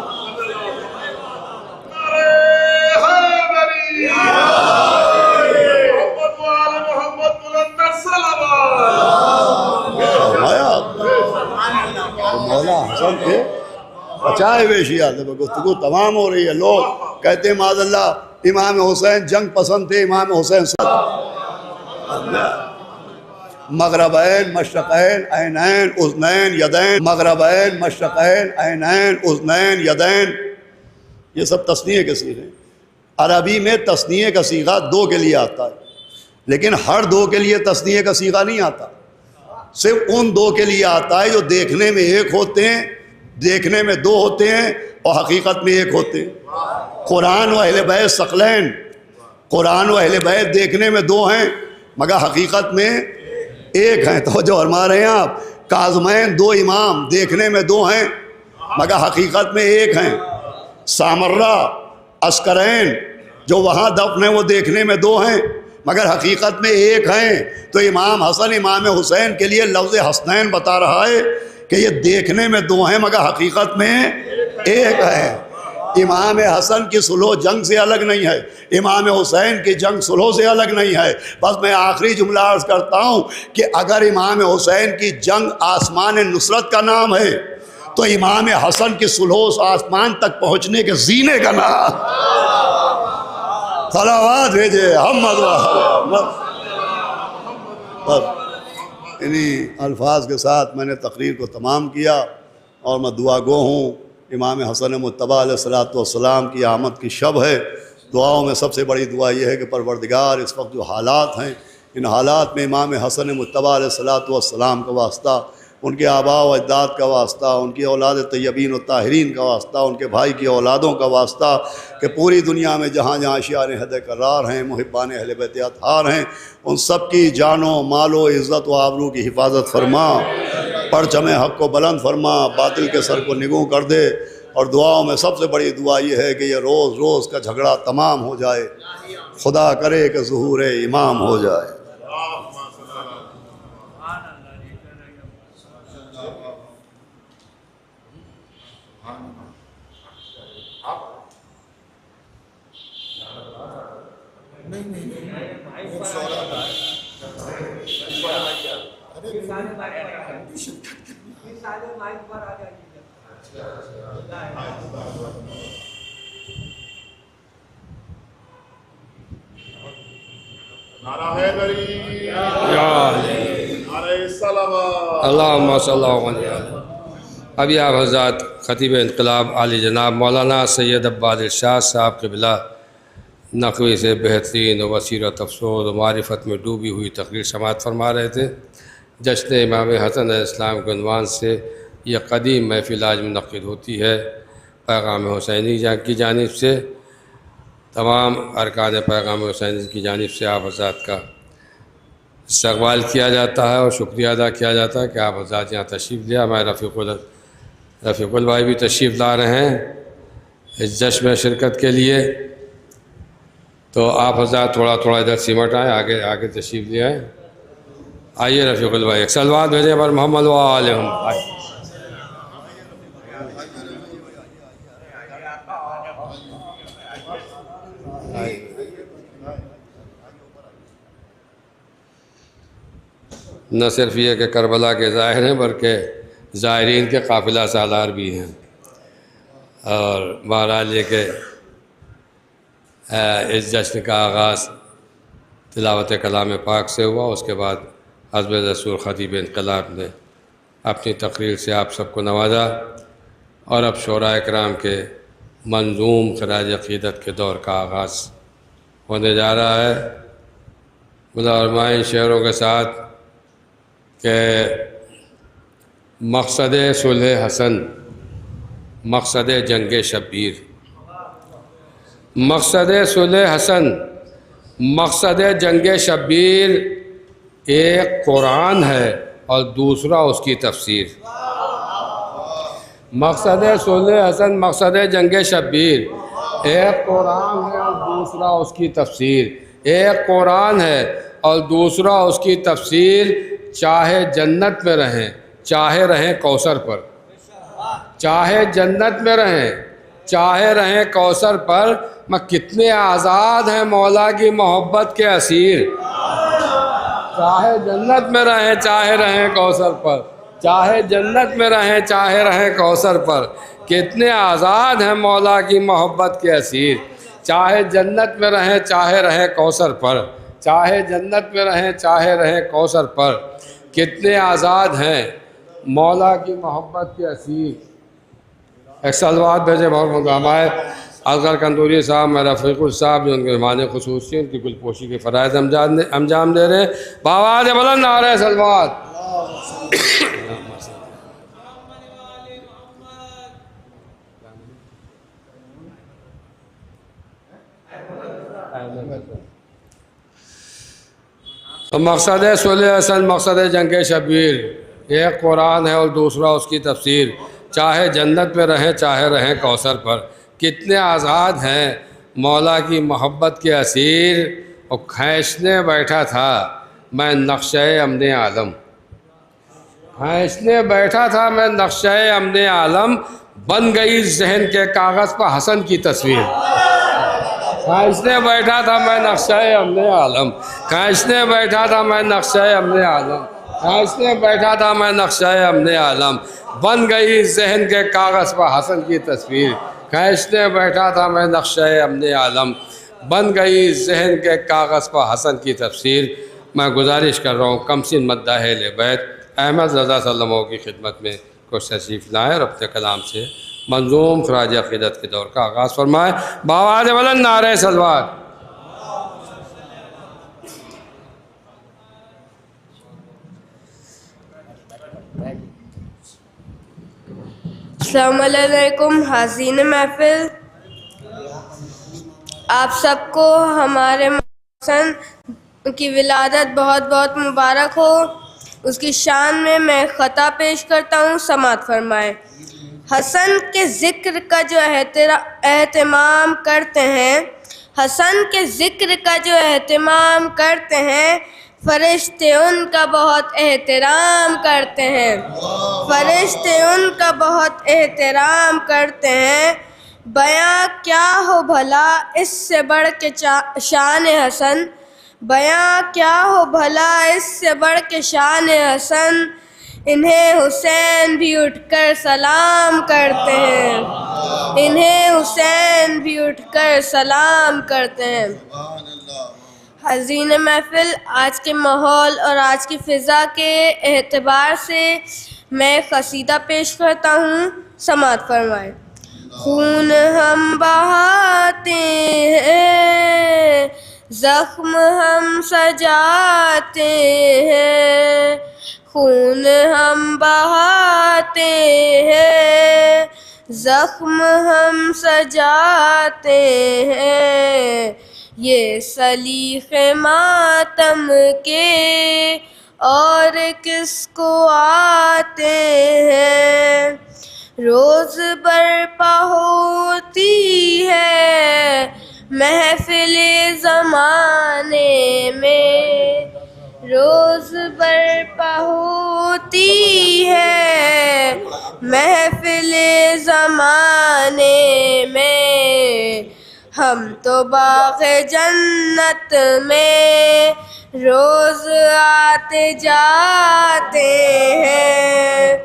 مولا حسن کے بچائے ہوئے شیعہ. گفتگو تمام ہو رہی ہے. لوگ کہتے ہیں معاذ اللہ امام حسین جنگ پسند تھے, امام حسین مغربین مشرقین عینین اذنین یدین, مغربین مشرقین عینین اذنین یدین, یہ سب تثنیے کے صیغے ہیں. عربی میں تثنیے کا صیغہ 2 کے لیے آتا ہے, لیکن ہر 2 کے لیے تثنیے کا صیغہ نہیں آتا. صرف ان 2 کے لیے آتا ہے جو دیکھنے میں ایک ہوتے ہیں, دیکھنے میں 2 ہوتے ہیں اور حقیقت میں ایک ہوتے ہیں. قرآن و اہل بیت ثقلین, قرآن و اہل بیت دیکھنے میں 2 ہیں مگر حقیقت میں ایک ہیں. توجہ فرما رہے ہیں آپ. کاظمین 2 امام دیکھنے میں 2 ہیں مگر حقیقت میں ایک ہیں. سامرہ عسکرین جو وہاں دفن ہیں وہ دیکھنے میں 2 ہیں مگر حقیقت میں ایک ہیں. تو امام حسن امام حسین کے لیے لفظ حسنین بتا رہا ہے کہ یہ دیکھنے میں 2 ہیں مگر حقیقت میں ایک ہے. امام حسن کی صلح جنگ سے الگ نہیں ہے, امام حسین کی جنگ صلح سے الگ نہیں ہے. بس میں آخری جملہ عرض کرتا ہوں کہ اگر امام حسین کی جنگ آسمان نصرت کا نام ہے تو امام حسن کی صلح اس آسمان تک پہنچنے کے زینے کا نام. صلوات بھیجے محمد. انہی الفاظ کے ساتھ میں نے تقریر کو تمام کیا اور میں دعا گو ہوں. امام حسن مجتبی علیہ الصلوۃ والسلام کی آمد کی شب ہے. دعاؤں میں سب سے بڑی دعا یہ ہے کہ پروردگار اس وقت جو حالات ہیں ان حالات میں امام حسن مجتبی علیہ الصلوۃ والسلام کا واسطہ, ان کے آباء و اجداد کا واسطہ, ان کی اولاد طیبین و طاہرین کا واسطہ, ان کے بھائی کی اولادوں کا واسطہ کہ پوری دنیا میں جہاں جہاں شیعہ حد قرار ہیں, محبان اہل بیت اطہار ہیں, ان سب کی جان و مال و عزت و آبرو کی حفاظت فرما. پرچم حق کو بلند فرما، باطل کے سر کو نگوں کر دے، اور دعاؤں میں سب سے بڑی دعا یہ ہے کہ یہ روز روز کا جھگڑا تمام ہو جائے، خدا کرے کہ ظہور امام ہو جائے۔ نعرہ حیدری، نعرہ صلوات، اللہم صلی اللہ علیہ وسلم۔ ابھی آپ حضرات خطیب انقلاب عالی جناب مولانا سید عباد ارشاد صاحب قبلہ نقوی سے بہترین و بصیرت افسوس و معرفت میں ڈوبی ہوئی تقریر سماعت فرما رہے تھے۔ جشن امام حسن علیہ السلام کے عنوان سے یہ قدیم محفل آج منعقد ہوتی ہے۔ پیغام حسینی کی جانب سے تمام ارکان پیغام حسینی کی جانب سے آپ حضرات کا استقبال کیا جاتا ہے اور شکریہ ادا کیا جاتا ہے کہ آپ حضرات یہاں تشریف لیا۔ ہمارے رفیق البھائی بھی تشریف لا رہے ہیں اس جشن میں شرکت کے لیے، تو آپ حضرات تھوڑا ادھر سمٹ آئیں، آگے تشریف لے آئیں۔ آئیے رفیق البھائی، ایک صلوات بھیجیں پر محمد و آلہ محمد۔ نہ صرف یہ کہ کربلا کے ظاہر ہیں بلکہ زائرین کے قافلہ سالار بھی ہیں، اور بہرحال یہ کہ اس جشن کا آغاز تلاوت کلام پاک سے ہوا، اس کے بعد حضرت رسول خطیب انقلاب نے اپنی تقریر سے آپ سب کو نوازا، اور اب شعراء اکرام کے منظوم خراج عقیدت کے دور کا آغاز ہونے جا رہا ہے۔ فرمائیں شعروں کے ساتھ کہ مقصد صلح حسن، مقصد جنگ شبیر، مقصد صلح حسن، مقصد جنگ شبیر ایک قرآن ہے اور دوسرا اس کی تفسیر۔ مقصد صلح حسن، مقصد جنگ شبیر ایک قرآن ہے اور دوسرا اس کی تفسیر، ایک قرآن ہے اور دوسرا اس کی تفسیر۔ چاہے جنت میں رہیں چاہے رہیں کوثر پر، چاہے جنت میں رہیں چاہے رہیں کوثر پر، میں کتنے آزاد ہیں مولا کی محبت کے اسیر۔ چاہے جنت میں رہیں چاہے رہیں کوثر پر، چاہے جنت میں رہیں چاہے رہیں کوثر پر، کتنے آزاد ہیں مولا کی محبت کے اسیر۔ چاہے جنت میں رہیں چاہے رہیں کوثر پر، چاہے جنت میں رہیں چاہے رہیں کوثر پر، کتنے آزاد ہیں مولا کی محبت کے اسیر۔ ایک صلوات بھیجے محمد ہمارے اصغر کندوری صاحب، میرا رفیق صاحب جو ان کے مہمان خصوصی، ان کی گل پوشی کے فرائض انجام دے رہے ہیں۔ بآواز بلند نعرہ صلوات۔ مقصد صلح حسن، مقصد جنگ شبیر ایک قرآن ہے اور دوسرا اس کی تفسیر۔ چاہے جنت میں رہیں چاہے رہیں کوثر پر، کتنے آزاد ہیں مولا کی محبت کے اسیر۔ اور کھینچنے بیٹھا تھا میں نقشہ امن عالم، کھینچنے بیٹھا تھا میں نقشہ امن عالم، بن گئی ذہن کے کاغذ پر حسن کی تصویر۔ کھینچنے بیٹھا تھا میں نقشہ امن عالم، کھینچنے بیٹھا تھا میں نقشہ امن عالم، کھینچنے بیٹھا تھا میں نقشہ امن عالم، بن گئی ذہن کے کاغذ پر حسن کی تصویر۔ کھینچنے بیٹھا تھا میں نقشہ امن عالم، بن گئی ذہن کے کاغذ پر حسن کی تفسیر۔ میں گزارش کر رہا ہوں کمسن مداح اہل بیت احمد رضا صلی اللہ علیہ وسلم کی خدمت میں کچھ تشریف لائیں اور اپنے کلام سے منظوم خراج عقیدت کے دور کا آغاز فرمائیں۔ بآواز بلند نعرہ صلوات۔ السلام علیکم حاضرین محفل، آپ سب کو ہمارے حسن کی ولادت بہت بہت مبارک ہو۔ اس کی شان میں خطا پیش کرتا ہوں، سماعت فرمائیں۔ حسن کے ذکر کا جو اہتمام کرتے ہیں، حسن کے ذکر کا جو اہتمام کرتے ہیں، فرشتے ان کا بہت احترام کرتے ہیں، فرشتے ان کا بہت احترام کرتے ہیں۔ بیاں کیا ہو بھلا اس سے بڑھ کے شان حسن، بیاں کیا ہو بھلا اس سے بڑھ کے شان حسن، انہیں حسین بھی اٹھ کر سلام کرتے ہیں، انہیں حسین بھی اٹھ کر سلام کرتے ہیں۔ حزین محفل، آج کے ماحول اور آج کی فضا کے اعتبار سے میں قصیدہ پیش کرتا ہوں، سماعت فرمائیں۔ خون ہم بہاتے ہیں، زخم ہم سجاتے ہیں، خون ہم بہاتے ہیں، زخم ہم سجاتے ہیں، یہ سلیخ ماتم کے اور کس کو آتے ہیں، روز برپا ہوتی ہے محفل زمانے میں، روز برپا ہوتی ہے محفل زمانے میں، ہم تو باغ جنت میں روز آتے جاتے ہیں،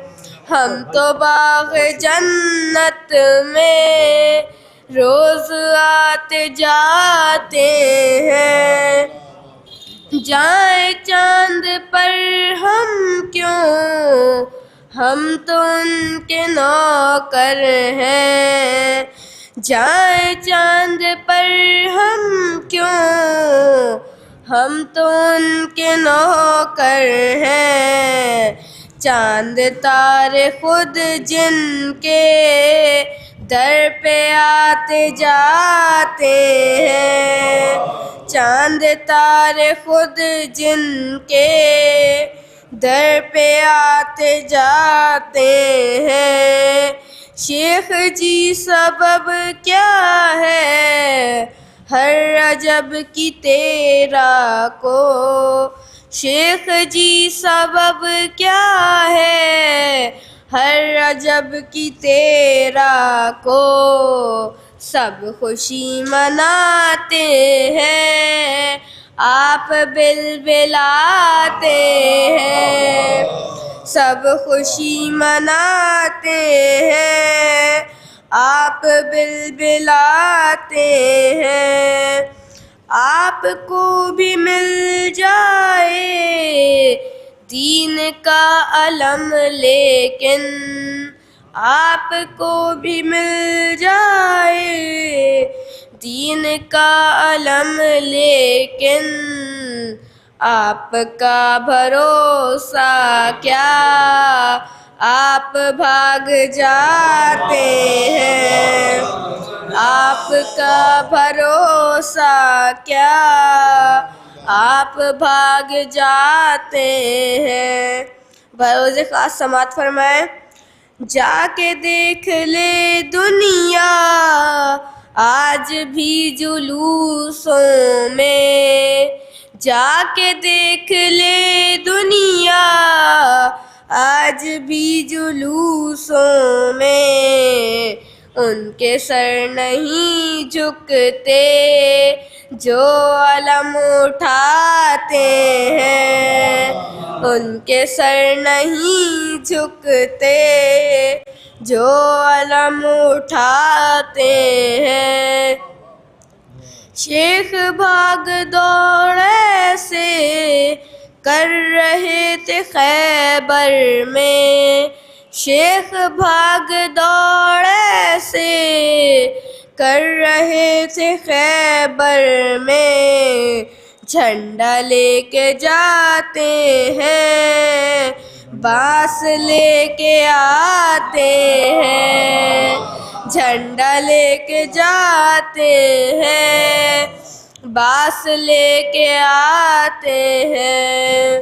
ہم تو باغ جنت میں روز آتے جاتے ہیں، جائیں چاند پر ہم کیوں، ہم تو ان کے نوکر ہیں، جائیں چاند پر ہم کیوں، ہم تو ان کے نوکر ہیں، چاند تارے خود جن کے در پہ آتے جاتے ہیں، چاند تارے خود جن کے در پہ آتے جاتے ہیں، شیخ جی سبب کیا ہے ہر رجب کی تیرا کو، شیخ جی سبب کیا ہے ہر رجب کی تیرا کو، سب خوشی مناتے ہیں آپ بلبلاتے ہیں، سب خوشی مناتے ہیں آپ بلبلاتے ہیں، آپ کو بھی مل جائے دین کا علم لیکن، آپ کو بھی مل جائے دین کا علم لیکن، آپ کا بھروسہ کیا آپ بھاگ جاتے ہیں، آپ کا بھروسہ کیا آپ بھاگ جاتے ہیں۔ بروز خاص سماعت فرمائیں۔ جا کے دیکھ لے دنیا آج بھی جلوسوں میں، جا کے دیکھ لے دنیا آج بھی جلوسوں میں، ان کے سر نہیں جھکتے جو علم اٹھاتے ہیں، ان کے سر نہیں جھکتے جو علم اٹھاتے ہیں، شیخ بھاگ دوڑ ایسے کر رہے تھے خیبر میں، شیخ بھاگ دوڑ ایسے کر رہے تھے خیبر میں، جھنڈا لے کے جاتے ہیں بانس لے کے آتے ہیں، جھنڈا لے کے جاتے ہیں بانس لے کے آتے ہیں،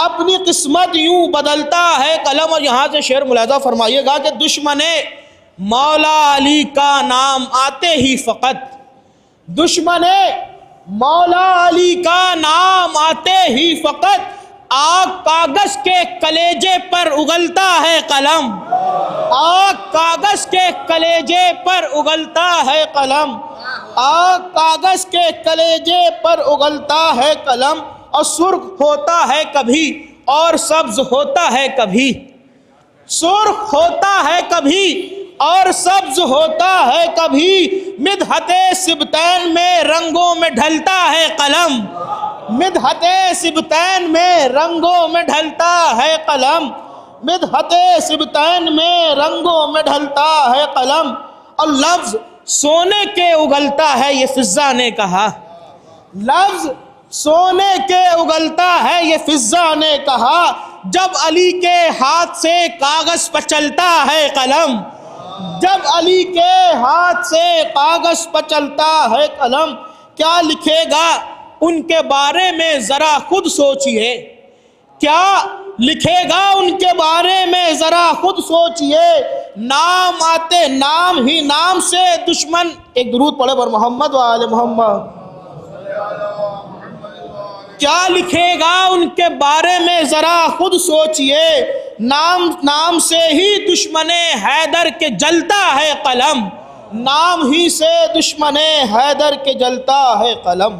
اپنی قسمت یوں بدلتا ہے قلم. اور یہاں سے شعر ملاحظہ فرمائیے گا کہ دشمن مولا علی کا نام آتے ہی فقط، دشمن مولا علی کا نام آتے ہی فقط آگ کاغذ کے کلیجے پر اگلتا ہے قلم، آگ کاغذ کے کلیجے پر اگلتا ہے قلم، آگ کاغذ کے کلیجے پر اگلتا ہے قلم. اور سرخ ہوتا ہے کبھی اور سبز ہوتا ہے کبھی، سرخ ہوتا ہے کبھی اور سبز ہوتا ہے کبھی، مدحت سبطین میں رنگوں میں ڈھلتا ہے قلم، مدحت سبطین میں رنگوں میں ڈھلتا ہے قلم، مدحت سبطین میں رنگوں میں ڈھلتا ہے قلم. اور لفظ سونے کے اگلتا ہے یہ فضا نے کہا، لفظ سونے کے اگلتا ہے یہ فضا نے کہا، جب علی کے ہاتھ سے کاغذ پر چلتا ہے قلم، جب علی کے ہاتھ سے کاغذ پر چلتا ہے قلم. کیا لکھے گا ان کے بارے میں ذرا خود سوچئے، کیا لکھے گا ان کے بارے میں ذرا خود سوچئے، نام آتے نام ہی نام سے دشمن. ایک درود پڑھے پر محمد و آل محمد. کیا لکھے گا ان کے بارے میں ذرا خود سوچئے، نام نام سے ہی دشمن حیدر کے جلتا ہے قلم، نام ہی سے دشمن حیدر کے جلتا ہے قلم.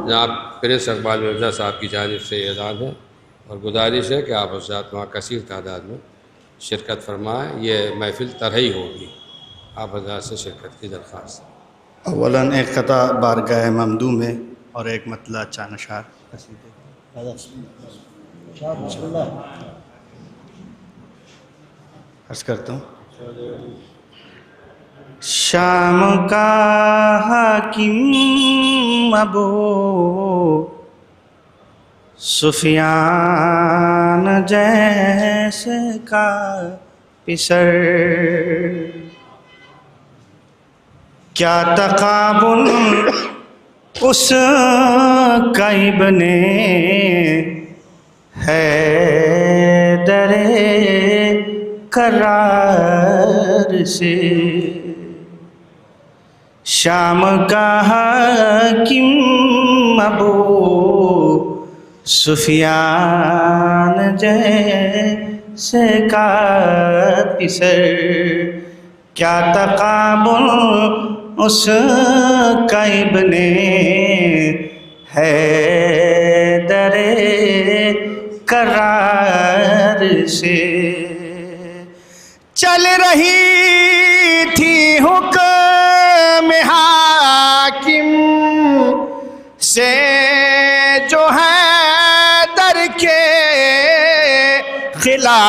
جناب پرنس اقبال مرزا صاحب کی جانب سے یہ اعلان ہے اور گزارش ہے کہ آپ حضرات وہاں کثیر تعداد میں شرکت فرمائیں. یہ محفل طرحی ہوگی، آپ حضرات سے شرکت کی درخواست. اولاً ایک قطع بارگاہ ممدوح میں اور ایک مطلع چند اشعار عرض کرتا ہوں. شام کا حاکم ابو سفیان جیسے کا پسر، کیا تقابل اس کا ابن حیدر کرار سے، شام کا حاکم ابو سفیان جیسے کا پسر، کیا تقابل اس کا ابن حیدر کرار سے، چل رہی تھی حکم حاکم سے جو ہے در کے خلاف،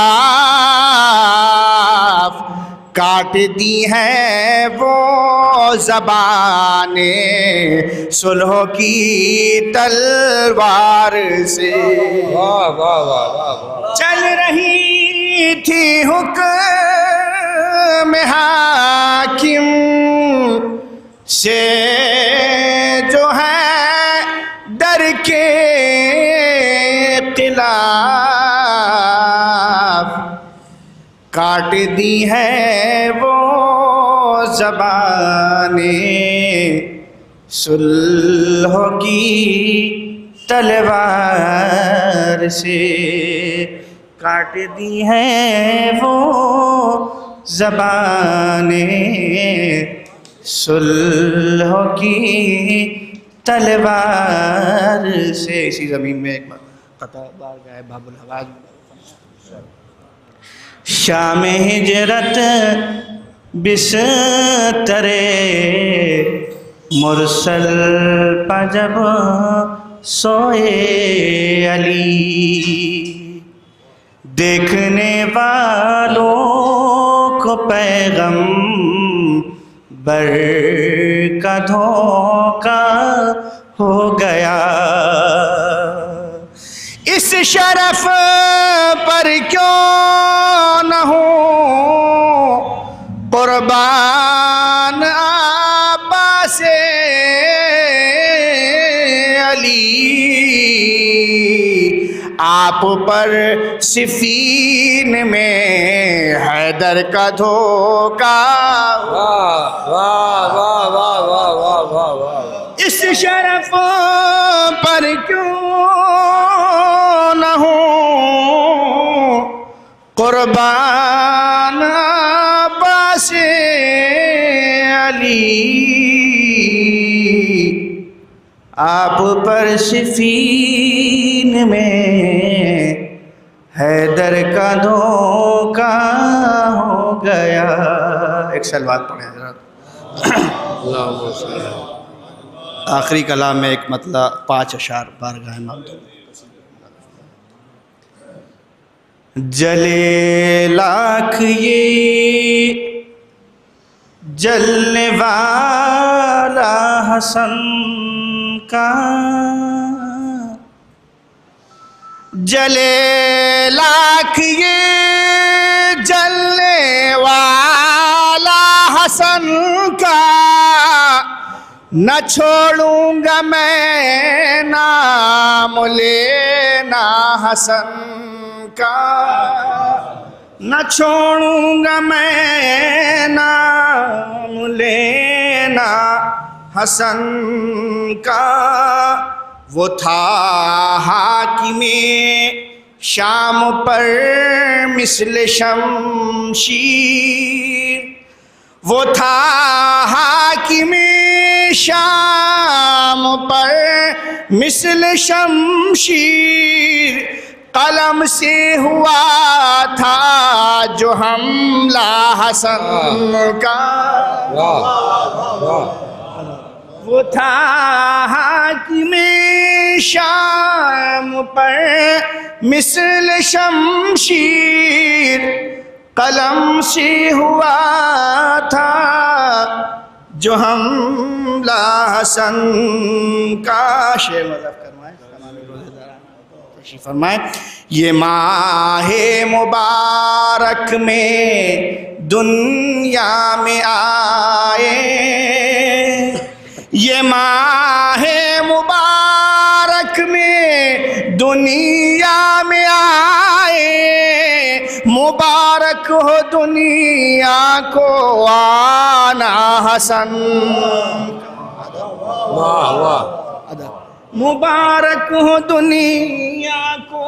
کاٹ دی ہیں وہ زبانیں صلح کی تلوار سے، واہ واہ واہ واہ واہ، چل رہی تھی حکم حاکم سے جو ہے ڈر کے خلاف، کاٹ دی ہیں وہ زبانیں صلح کی تلوار سے، کاٹ دی ہیں وہ زبانیں صلح کی تلوار سے۔ اسی زمین میں ایک قطع بارگاہ باب الحواز، شام ہجرت بستر مرسل پا جب سوئے علی، دیکھنے والوں کو پیغمبر کا دھوکہ ہو گیا، اس شرف پر کیوں نہ ہوں قربان عباس علی، آپ پر صفین میں حیدر کا دھوکہ، واہ واہ واہ واہ واہ واہ واہ واہ، اس شرف پر کیوں نہ ہوں قربان عباس علی، آپ پر صفین میں حیدر کا دھوکہ ہو گیا۔ ایک سلوات پڑھیں حضرات۔ اللہم صلی اللہ۔ آخری کلام میں ایک مطلع 5 اشعار بارگاہ ممدوح۔ جلے لاکھ یہ جلنے والا حسن کا، جلے لاکھ یہ جلنے والا حسن کا، نہ چھوڑوں گا میں نام لینا حسن کا، نہ چھوڑوں گا میں نام لینا حسن کا، وہ تھا حاکم شام پر مثل شمشیر، وہ تھا حاکم شام پر مثل شمشیر، قلم سے ہوا تھا جو حملہ حسن کا، واہ واہ، وہ تھا حاکم شام پر مثل شمشیر، قلم سے ہوا تھا جو حملہ حسن کا۔ شعر مذہب کرمائے تشریف فرمائے۔ یہ ماہ مبارک میں دنیا میں آئے، یہ ماہ مبارک میں دنیا میں آئے، مبارک ہو دنیا کو آنا حسن، واہ واہ، مبارک ہو دنیا کو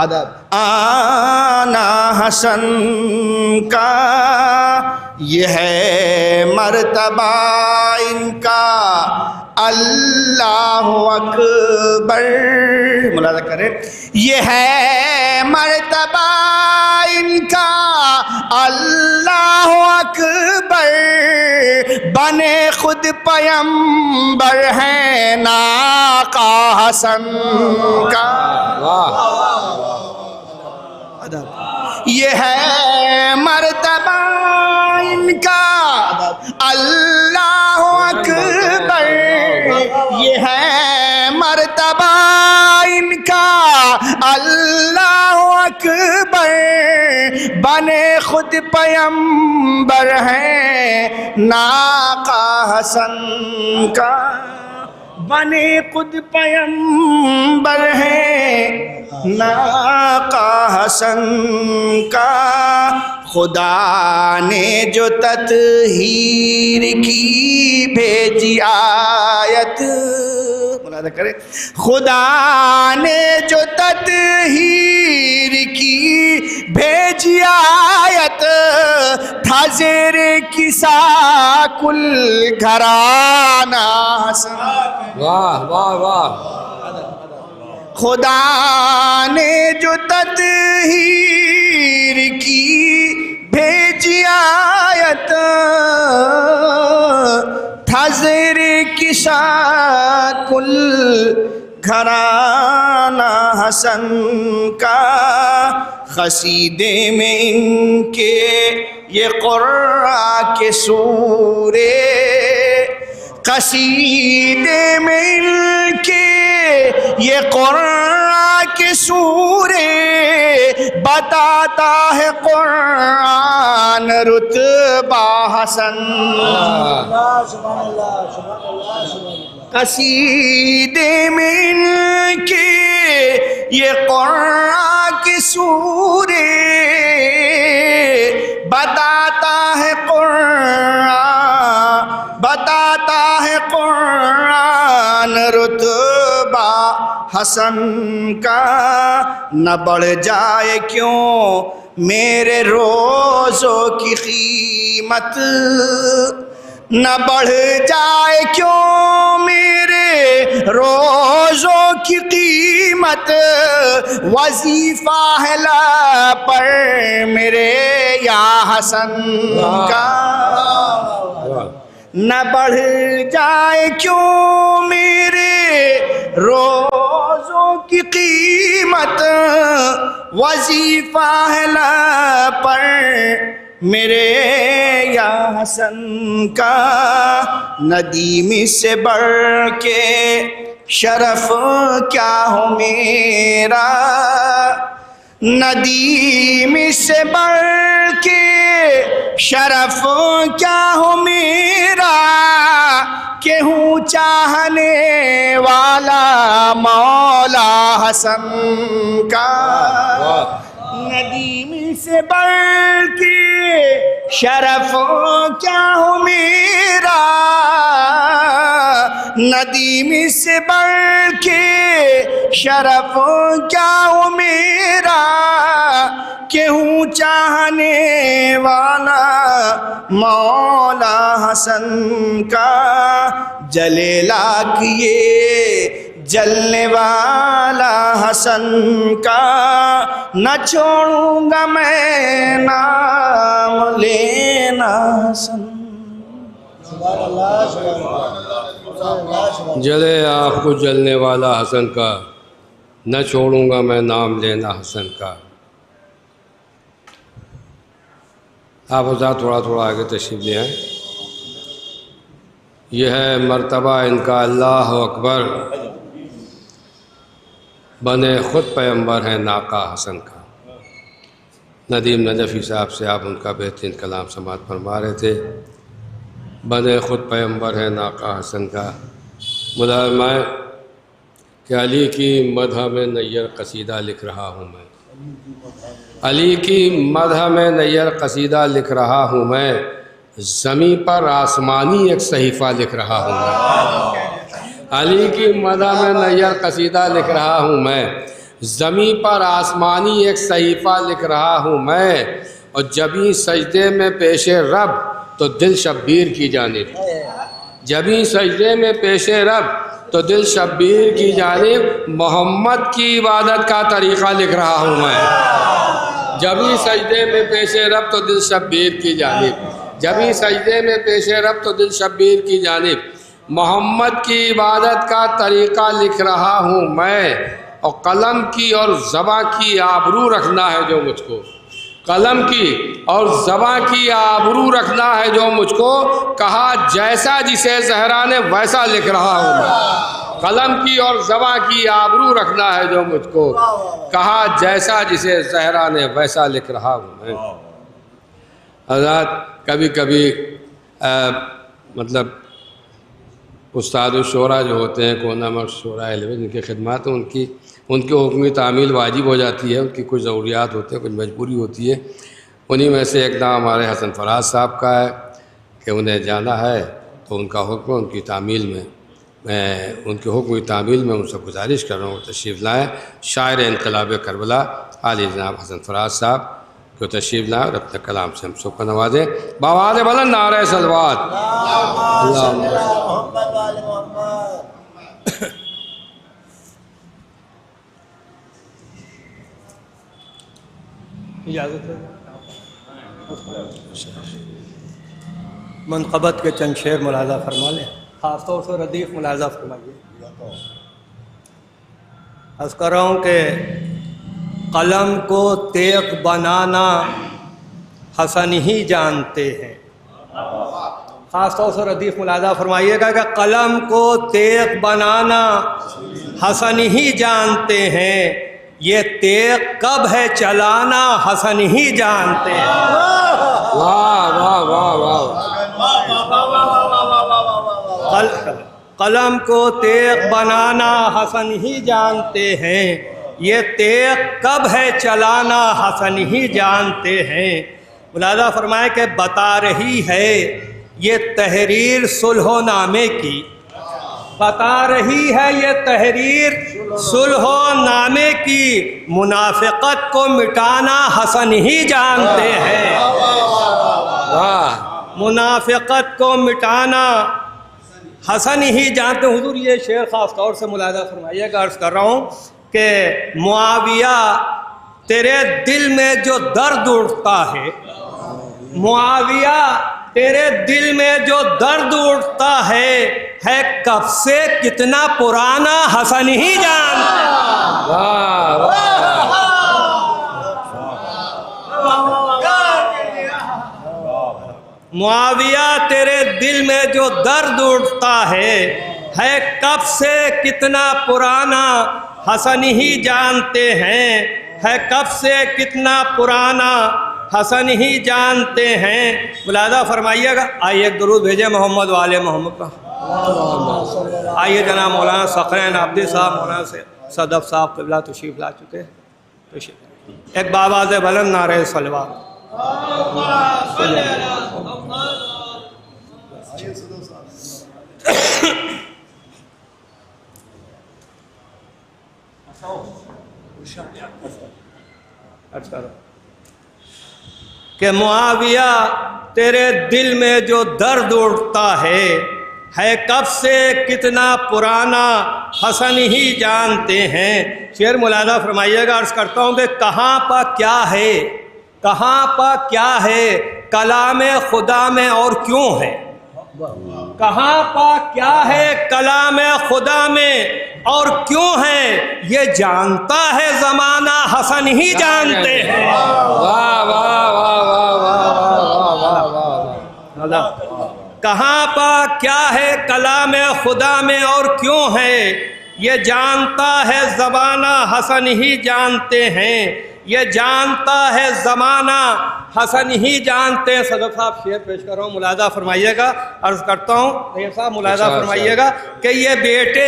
ادب آنا حسن کا، یہ ہے مرتبہ ان کا اللہ اکبر۔ ملاحظہ کریں، یہ ہے مرتبہ ان کا اللہ اکبر، بنے خود پیمبر ہیں ناقہ حسن کا۔ واہ، ادب یہ ہے مرتبہ ان کا اللہ اکبر، یہ ہے مرتبہ ان کا اللہ اکبر، بنے خود پیمبر ہیں ناقہ حسن کا، بنے خود پیمبر ہیں ناقہ حسن کا، خدا نے جو تطہیر کی بھیجی آیت، ملاحظہ کریں، خدا نے جو تطہیر کی بھیجی آیت، تھا زیر کسا کل گھرانہ حسن، واہ واہ واہ، خدا نے جو تطہیر کی بھیجی آیت، تھا زیر کسا کل گھرانہ حسن کا، قصیدے میں ان کے یہ قرآن کے سورے، قصیدے میں ان کے یہ قرآن کے سورے، بتاتا ہے قرآن رتبہ حسن، قصیدے میں ان کے یہ قرآن کے سورے، بتاتا ہے قرآن، بتاتا ہے قرآن رتبہ حسن کا، نہ بڑھ جائے کیوں میرے روزوں کی قیمت، نہ بڑھ جائے کیوں میرے روزوں کی قیمت، وظیفہ ہے لا پر میرے یا حسن کا، نہ بڑھ جائے کیوں میرے روزوں کی قیمت، وظیفہ ہے لا پر میرے یا حسن کا، ندیم سے بڑھ کے شرف کیا ہو میرا، ندیم سے بڑھ کے شرف کیا ہو میرا، کہ ہوں چاہنے والا مولا حسن کا، ندیم سے بڑھ کے شرف کیا ہو میرا، ندیم سے بڑھ کے شرف کیا ہو میرا، کہ ہوں چاہنے والا مولا حسن کا، جلے لاکھ یہ جلنے والا حسن کا، نہ چھوڑوں گا میں نام لینا حسن، جلے آپ کو جلنے والا حسن کا، نہ چھوڑوں گا میں نام لینا حسن کا۔ آپ حضرات تھوڑا تھوڑا آگے تشریف لے آئیں۔ یہ ہے مرتبہ ان کا اللہ اکبر، بنے خود پیمبر ہیں ناقہ حسن کا۔ ندیم نجفی صاحب سے آپ ان کا بہترین کلام سماعت فرما رہے تھے، بنے خود پیمبر ہیں ناقہ حسن کا۔ ملازمائے کہ علی کی مدح میں نیر قصیدہ لکھ رہا ہوں میں، علی کی مدح میں نیر قصیدہ لکھ رہا ہوں میں، زمین پر آسمانی ایک صحیفہ لکھ رہا ہوں میں، علی کی مدح میں نیر قصیدہ لکھ رہا ہوں میں، زمین پر آسمانی ایک صحیفہ لکھ رہا ہوں میں، اور جبیں سجدے میں پیش رب تو دل شبیر کی جانب، جبیں سجدے میں پیش رب تو دل شبیر کی جانب، محمد کی عبادت کا طریقہ لکھ رہا ہوں میں، جبیں سجدے میں پیش رب تو دل شبیر کی جانب، جبیں سجدے میں پیش رب تو دل شبیر کی جانب، محمد کی عبادت کا طریقہ لکھ رہا ہوں میں، اور قلم کی اور زباں کی آبرو رکھنا ہے جو مجھ کو، قلم کی اور زباں کی آبرو رکھنا ہے جو مجھ کو، کہا جیسا جسے زہرا نے ویسا لکھ رہا ہوں میں۔ قلم کی اور زباں کی آبرو رکھنا ہے جو مجھ کو، کہا جیسا جسے زہرا نے ویسا لکھ رہا ہوں میں۔ حضرات کبھی کبھی مطلب استاد الشورا جو ہوتے ہیں، کونا مخصوص شورا اہل بیت، جن کی خدمات ہیں، ان کی حکمی تعمیل واجب ہو جاتی ہے، ان کی کچھ ضروریات ہوتے ہیں، کچھ مجبوری ہوتی ہے۔ انہی میں سے ایک نام ہمارے حسن فراز صاحب کا ہے کہ انہیں جانا ہے، تو ان کا حکم، ان کی تعمیل میں ان کے حکم کی تعمیل میں ان سے گزارش کر رہا ہوں تشریف لائیں۔ شاعر انقلاب کربلا عالی جناب حسن فراز صاحب کو تشریف لائیں اور اپنے کلام سے ہم سب کو نوازیں۔ بآواز بلند نعرہ صلوات۔ اجازت ہے منقبت کے چند شعر ملاحظہ فرما لیں، خاص طور سے ردیف ملاحظہ فرمائیے۔ عرض کر رہا ہوں کہ قلم کو تیغ بنانا حسن ہی جانتے ہیں، خاص طور سے ردیف ملاحظہ فرمائیے گا کہ قلم کو تیغ بنانا حسن ہی جانتے ہیں، یہ تیغ کب ہے چلانا حسن ہی جانتے ہیں۔ واہ واہ واہ واہ۔ قلم کو تیغ بنانا حسن ہی جانتے ہیں، یہ تیغ کب ہے چلانا حسن ہی جانتے ہیں۔ ملاحظہ فرمائے کہ بتا رہی ہے یہ تحریر صلح و نامے کی، بتا رہی ہے یہ تحریر صلح و نامے کی، منافقت کو مٹانا حسن ہی جانتے ہیں۔ منافقت کو مٹانا حسن ہی جانتے ہیں۔ حضور یہ شعر خاص طور سے ملاحظہ فرمائیے گا، عرض کر رہا ہوں کہ معاویہ تیرے دل میں جو درد اٹھتا ہے، معاویہ تیرے دل میں جو درد اٹھتا ہے کب سے کتنا پرانا حسن ہی جانتے ہیں۔ معاویہ تیرے دل میں جو درد اٹھتا ہے کب سے کتنا پرانا حسن ہی جانتے ہیں، ہے کب سے کتنا پرانا حسن ہی جانتے ہیں۔ ملاحظہ فرمائیے گا، آئیے ایک درود بھیجیں محمد والے محمد کا۔ آئیے جناب مولانا سقرین عبدی صاحب، مولانا صدف صاحب قبلہ تشریف لا چکے ہیں۔ ایک بآواز بلند نعرہ صلوات۔ کہ معاویہ تیرے دل میں جو درد اٹھتا ہے کب سے کتنا پرانا حسن ہی جانتے ہیں۔ شعر ملاحظہ فرمائیے گا، عرض کرتا ہوں کہ کہاں پا کیا ہے، کہاں پا کیا ہے کلام خدا میں اور کیوں ہے، کہاں پا کیا ہے کلام خدا میں اور کیوں ہے، یہ جانتا ہے زمانہ حسن ہی جانتے ہیں۔ واہ واہ واہ واہ واہ واہ واہ۔ کہاں پا کیا ہے کلام خدا میں اور کیوں ہے، یہ جانتا ہے زمانہ حسن ہی جانتے ہیں، یہ جانتا ہے زمانہ حسن ہی جانتے ہیں۔ صدف صاحب شعر پیش کر رہا ہوں، ملاحظہ فرمائیے گا، عرض کرتا ہوں طاہر صاحب ملاحظہ فرمائیے گا کہ یہ بیٹے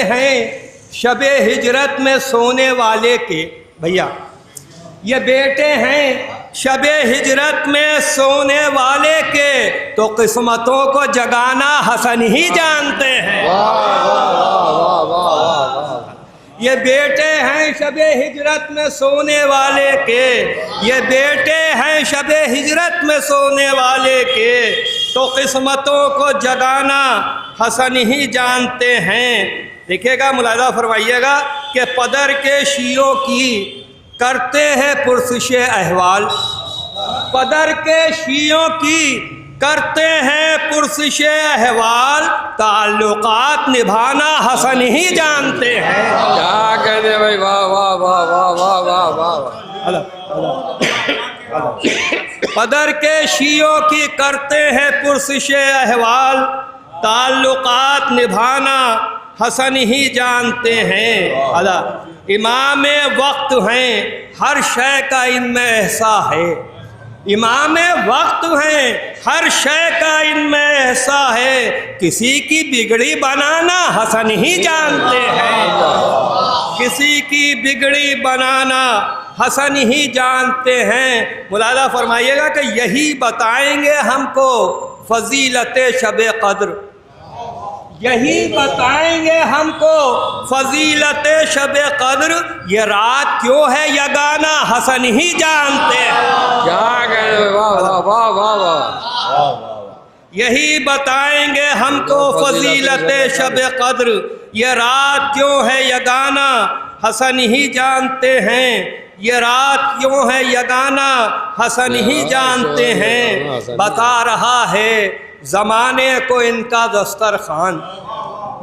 ہیں شب ہجرت میں سونے والے کے، بھیا یہ بیٹے ہیں شب ہجرت میں سونے والے کے، تو قسمتوں کو جگانا حسن ہی جانتے ہیں۔ یہ بیٹے ہیں شب ہجرت میں سونے والے کے، یہ بیٹے ہیں شب ہجرت میں سونے والے کے، تو قسمتوں کو جگانا حسن ہی جانتے ہیں۔ دیکھیے گا، ملاحظہ فرمائیے گا کہ پدر کے شیعوں کی کرتے ہیں پرسش احوال، پدر کے شیعوں کی کرتے ہیں پرسش احوال، تعلقات نبھانا حسن ہی جانتے ہیں۔ کیا کہنے بھائی، واہ واہ واہ واہ واہ واہ واہ۔ قدر کے شیعوں کی کرتے ہیں پرسش احوال، تعلقات نبھانا حسن ہی جانتے ہیں۔ امام وقت ہیں، ہر شے کا ان میں احسا ہے، امام وقت ہیں، ہر شے کا ان میں احسا ہے، کسی کی بگڑی بنانا حسن ہی جانتے ہیں، کسی کی بگڑی بنانا حسن ہی جانتے ہیں۔ ملاحظہ فرمائیے گا کہ یہی بتائیں گے ہم کو فضیلت شب قدر، یہی بتائیں گے ہم کو فضیلت شب قدر، یہ رات کیوں ہے یگانہ حسن ہی جانتے ہیں۔ کیا کہنے، واہ واہ واہ واہ واہ۔ یہی بتائیں گے ہم کو فضیلت شب قدر، یہ رات کیوں ہے یگانہ حسن ہی جانتے ہیں، یہ رات کیوں ہے یگانہ حسن ہی جانتے ہیں۔ بتا رہا ہے زمانے کو ان کا دسترخوان،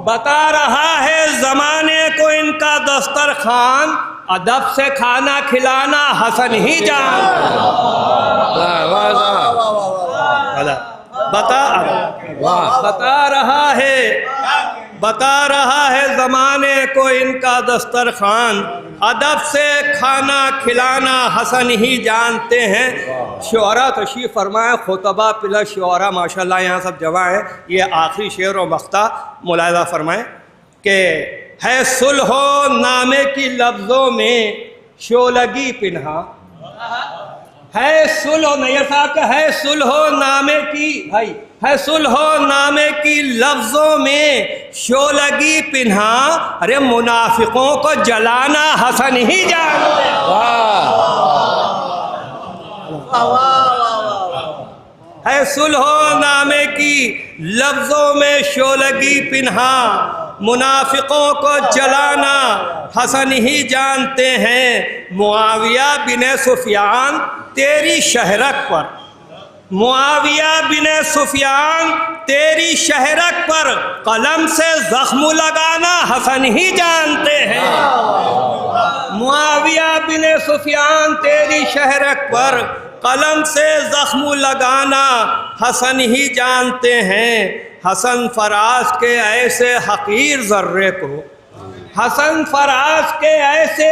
بتا رہا ہے زمانے کو ان کا دسترخوان، ادب سے کھانا کھلانا حسن ہی جانتے ہیں۔ بتا رہا ہے زمانے کو ان کا دسترخوان، ادب سے کھانا کھلانا حسن ہی جانتے ہیں۔ شعراء تشریف فرمائیں، خطبہ پلس شعراء ماشاءاللہ یہاں سب جمع ہیں۔ یہ آخری شعر و مقطع ملاحظہ فرمائیں کہ ہے صلح و نامے کی لفظوں میں شولگی پنہا، ہے صلح میاں صاحب کا، ہے صلح و نامے کی، بھائی ہے صلح و نامے کی لفظوں میں شولگی پنہا، ارے منافقوں کو جلانا حسن ہی جانتے ہیں۔ ہے صلح و نامے کی لفظوں میں شولگی پنہا، منافقوں کو جلانا حسن ہی جانتے ہیں۔ معاویہ بن سفیان تیری شہرک پر، معاویہ بن سفیان تیری شہرک پر قلم سے زخم لگانا حسن ہی جانتے ہیں۔ معاویہ بن سفیان تیری شہرک پر قلم سے زخم لگانا حسن ہی جانتے ہیں۔ حسن فراز کے ایسے حقیر ذرے کو، حسن فراز کے ایسے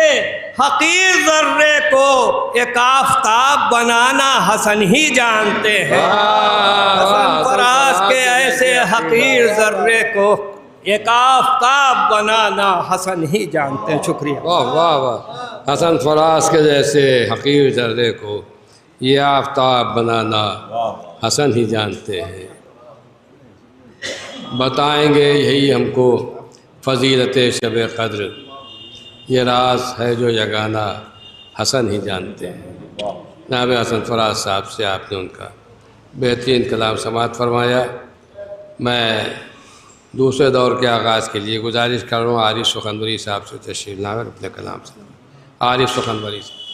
حقیر ذرے کو ایک آفتاب بنانا حسن ہی جانتے ہیں۔ حسن فراز کے ایسے حقیر ذرے کو ایک آفتاب بنانا حسن ہی جانتے ہیں۔ شکریہ۔ واہ واہ واہ۔ حسن فراز کے جیسے حقیر ذرے کو یہ آفتاب بنانا حسن ہی جانتے ہیں۔ بتائیں گے یہی ہم کو فضیلت شب قدر، یہ راز ہے جو یگانہ حسن ہی جانتے ہیں۔ جناب حسن فراز صاحب سے آپ نے ان کا بہترین کلام سماعت فرمایا۔ میں دوسرے دور کے آغاز کے لیے گزارش کر رہا ہوں عارف سخنوری صاحب سے تشریف لاور اپنے کلام سے۔ عارف سخنوری صاحب۔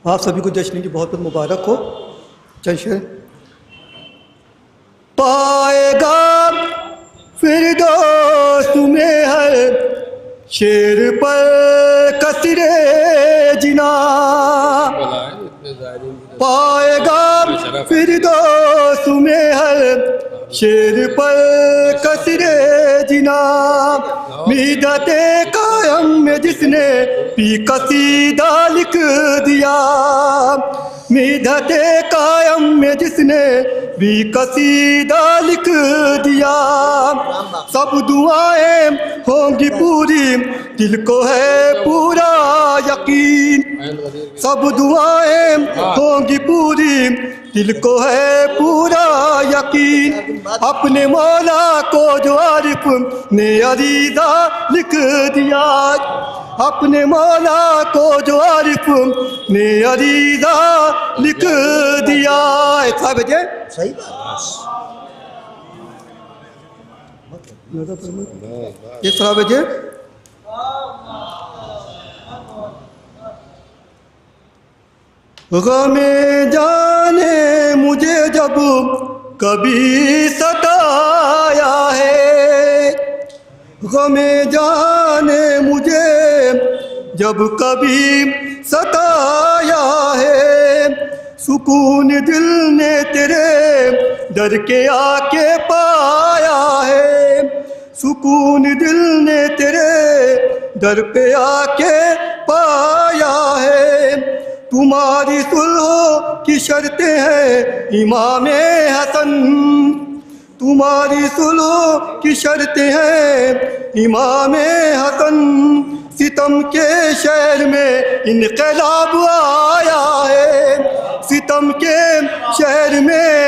آپ سبھی کو جشن کی بہت بہت مبارک ہو۔ چند شعر۔ پائے گا فردوس میں ہر شیر پر کثر جنا، پائے گا فردوس میں ہر شیر پر کثر جنا، میدت قائم میں جس نے پی قصیدہ لکھ دیا، میدت قائم میں جس نے بھی قصیدہ لکھ دیا، سب دعائیں ہوں گی پوری دل کو ہے پورا یقین، سب دعائیں ہوں گی پوری دل کو ہے پورا یقین، اپنے مولا کو جو عارف نے عریضہ لکھ دیا، اپنے مولا کو جو عارف نے عریضہ لکھ دیا۔ صحیح بات۔ ایک طرح بھیجے. غم جانے مجھے جب کبھی ستایا ہے، غم جانے مجھے جب کبھی ستایا ہے، سکون دل نے تیرے در کے آ کے پایا ہے، سکون دل نے تیرے در پہ آ کے پایا ہے. تمہاری صلح کی شرطیں ہیں امام حسن، تمہاری صلح کی شرطیں ہیں امام حسن، ستم کے شہر میں انقلاب آیا ہے، ستم کے شہر میں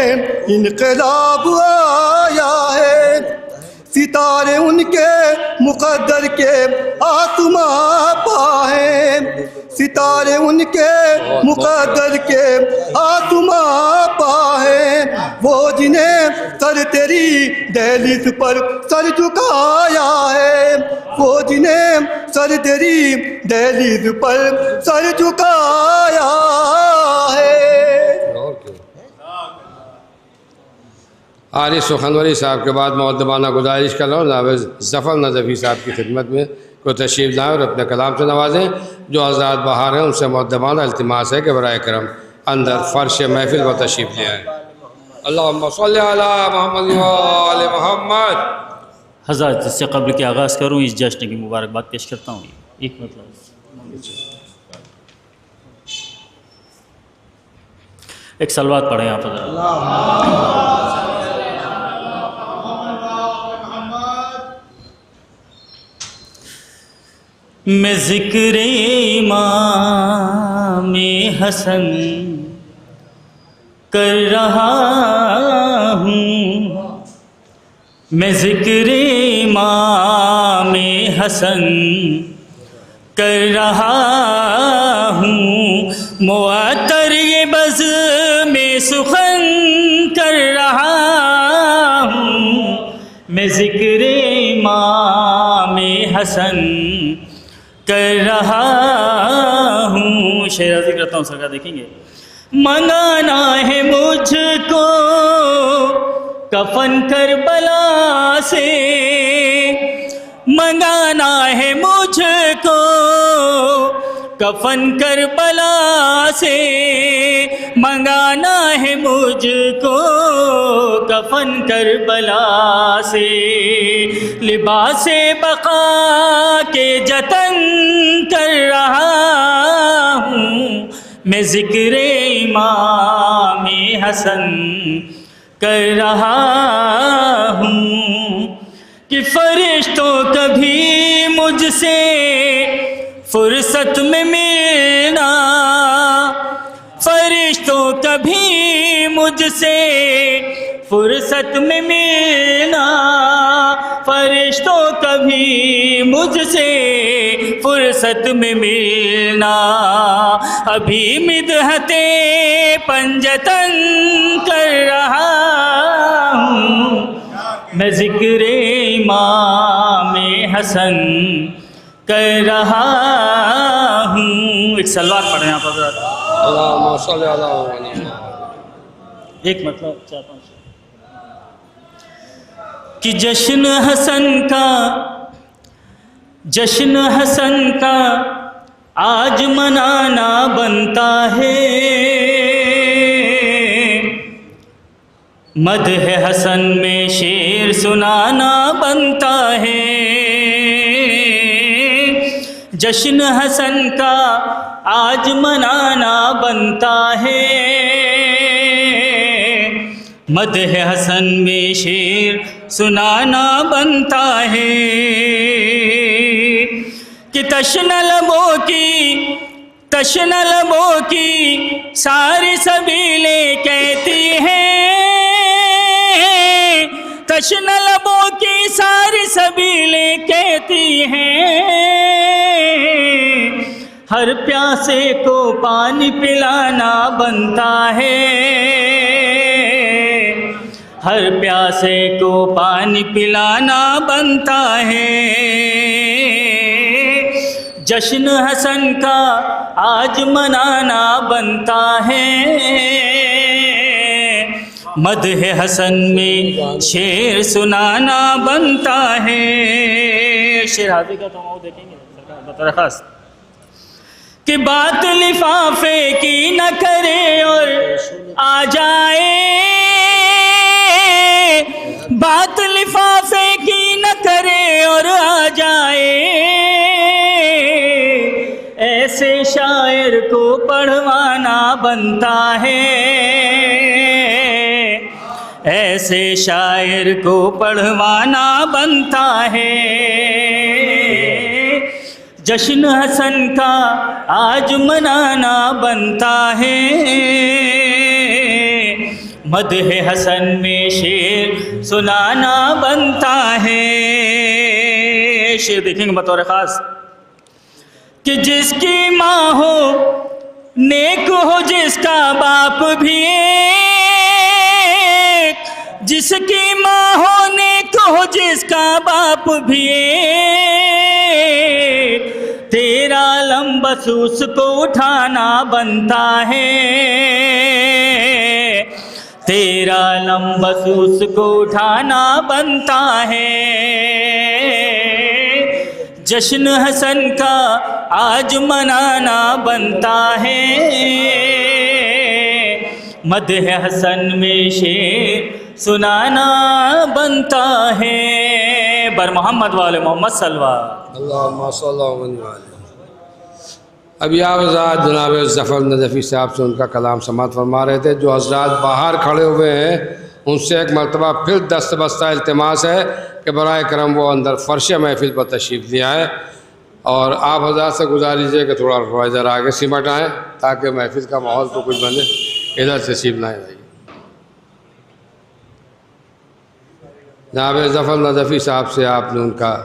انقلاب آیا ہے، ستارے ان کے مقدر کے آسماں پا ہیں، ستارے ان کے مقدر کے آسماں پا ہیں، وہ جنہیں سر تیری دہلیز پر سر جھکایا ہے، وہ جنہیں سر تیری دہلیز پر سر جھکایا ہے. عارف سخنوری صاحب کے بعد مؤدبانہ گزارش کر رہا ہوں ناوز ظفر نظفی صاحب کی خدمت میں کو تشریف لائیں اور اپنے کلام سے نوازیں. جو حضرات باہر ہیں ان سے مؤدبانہ التماس ہے کہ برائے کرم اندر فرش محفل و تشریف لے آئیں. اللہم صلی علی محمد و آل محمد. حضرات اس سے قبل کے آغاز کروں اس جشن کی مبارکباد پیش کرتا ہوں. ایک مطلب ایک صلوات پڑھیں آپ حضرات. میں ذکر امام حسن کر رہا ہوں، میں ذکر امام حسن کر رہا ہوں، معطر یہ بزم سخن کر رہا ہوں، میں ذکر امام حسن کر رہا ہوں. شعر عرض کرتا ہوں سرکار دیکھیں گے. منگانا ہے مجھ کو کفن کربلا سے، منگانا ہے مجھ کو کفن کربلا سے، منگانا ہے مجھ کو کفن کربلا سے، لباس بقا کے جتن کر رہا ہوں، میں ذکر امام حسن کر رہا ہوں، کہ فرشتوں کبھی مجھ سے فرصت میں ملنا، فرشتوں کبھی مجھ سے فرصت میں ملنا، فرشتوں کبھی مجھ سے فرصت میں ملنا، ابھی مدحت پنجتن کر رہا ہوں، میں ذکر امام حسن کر رہا ہوں. ایک صلوات پڑھیں آپ حضرات. اللہم صلی علی محمد. ایک مطلب چاہتا ہوں کہ جشن حسن کا آج منانا بنتا ہے، مدح حسن میں شعر سنانا بنتا ہے، جشن حسن کا آج منانا بنتا ہے، مدح حسن میں شعر سنانا بنتا ہے، کہ تشنہ لبوں کی ساری سبیلیں کہتی ہیں، تشنہ لبوں کی ساری سبیلیں کہتی ہیں، ہر پیاسے کو پانی پلانا بنتا ہے، ہر پیاسے کو پانی پلانا بنتا ہے، جشن حسن کا آج منانا بنتا ہے، مدح حسن میں شعر سنانا بنتا ہے۔ شعر حاضری کا تو ہم دیکھیں گے بطور خاص کہ بات لفافے کی نہ کرے اور آ جائے، بات لفافے کی نہ کرے اور آ جائے، ایسے شاعر کو پڑھوانا بنتا ہے، ایسے شاعر کو پڑھوانا بنتا ہے، جشن حسن کا آج منانا بنتا ہے، مدح حسن میں شعر سنانا بنتا ہے۔ شعر دیکھیں گے بطور خاص کہ جس کی ماں ہو نیک ہو جس کا باپ بھی ایک، جس کی ماں ہو نیک ہو جس کا باپ بھی ایک، تیرا علم بس اس کو اٹھانا بنتا ہے، تیرا علم بس اس کو اٹھانا بنتا ہے، جشن حسن کا آج منانا بنتا ہے، مدح حسن میں شعر سنانا بنتا ہے۔ بر محمد والے محمد صلی اللہ اللہم صلی اللہ علیہ وسلم۔ ابھی آپ حضرات جناب ظفر نجفی صاحب سے ان کا کلام سماعت فرما رہے تھے۔ جو حضرات باہر کھڑے ہوئے ہیں ان سے ایک مرتبہ پھر دست بستہ التماس ہے کہ برائے کرم وہ اندر فرش محفل پر تشریف لے آئیں، اور آپ حضرات سے گزارش ہے کہ تھوڑا ادھر آگے سمٹ آئیں تاکہ محفل کا ماحول تو کچھ بنے، ادھر تشریف نہ آئیے۔ جناب ظفر نجفی صاحب سے آپ نے ان کا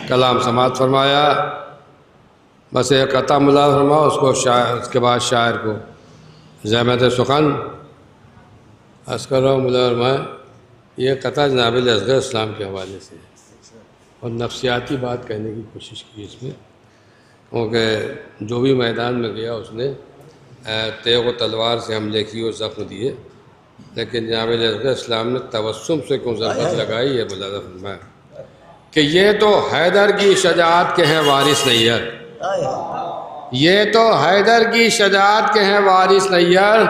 کلام سماعت فرمایا، بس ایک قطع ملا فرما، اس کو شاعر، اس کے بعد شاعر کو زحمت سخن عرض کر رہا ہوں ملا فرمائے۔ یہ قطع جناب اصغر اسلام کے حوالے سے اور نفسیاتی بات کہنے کی کوشش کی اس میں، کیونکہ جو بھی میدان میں گیا اس نے تیغ و تلوار سے حملے کی اور زخم دیے، لیکن جناب اصغر اسلام نے تبسم سے کیوں ضربت لگائی ہے ملاحظہ فرمایا کہ یہ تو حیدر کی شجاعت کے ہیں وارث نیر، یہ تو حیدر کی شجاعت کے ہیں وارث نیر،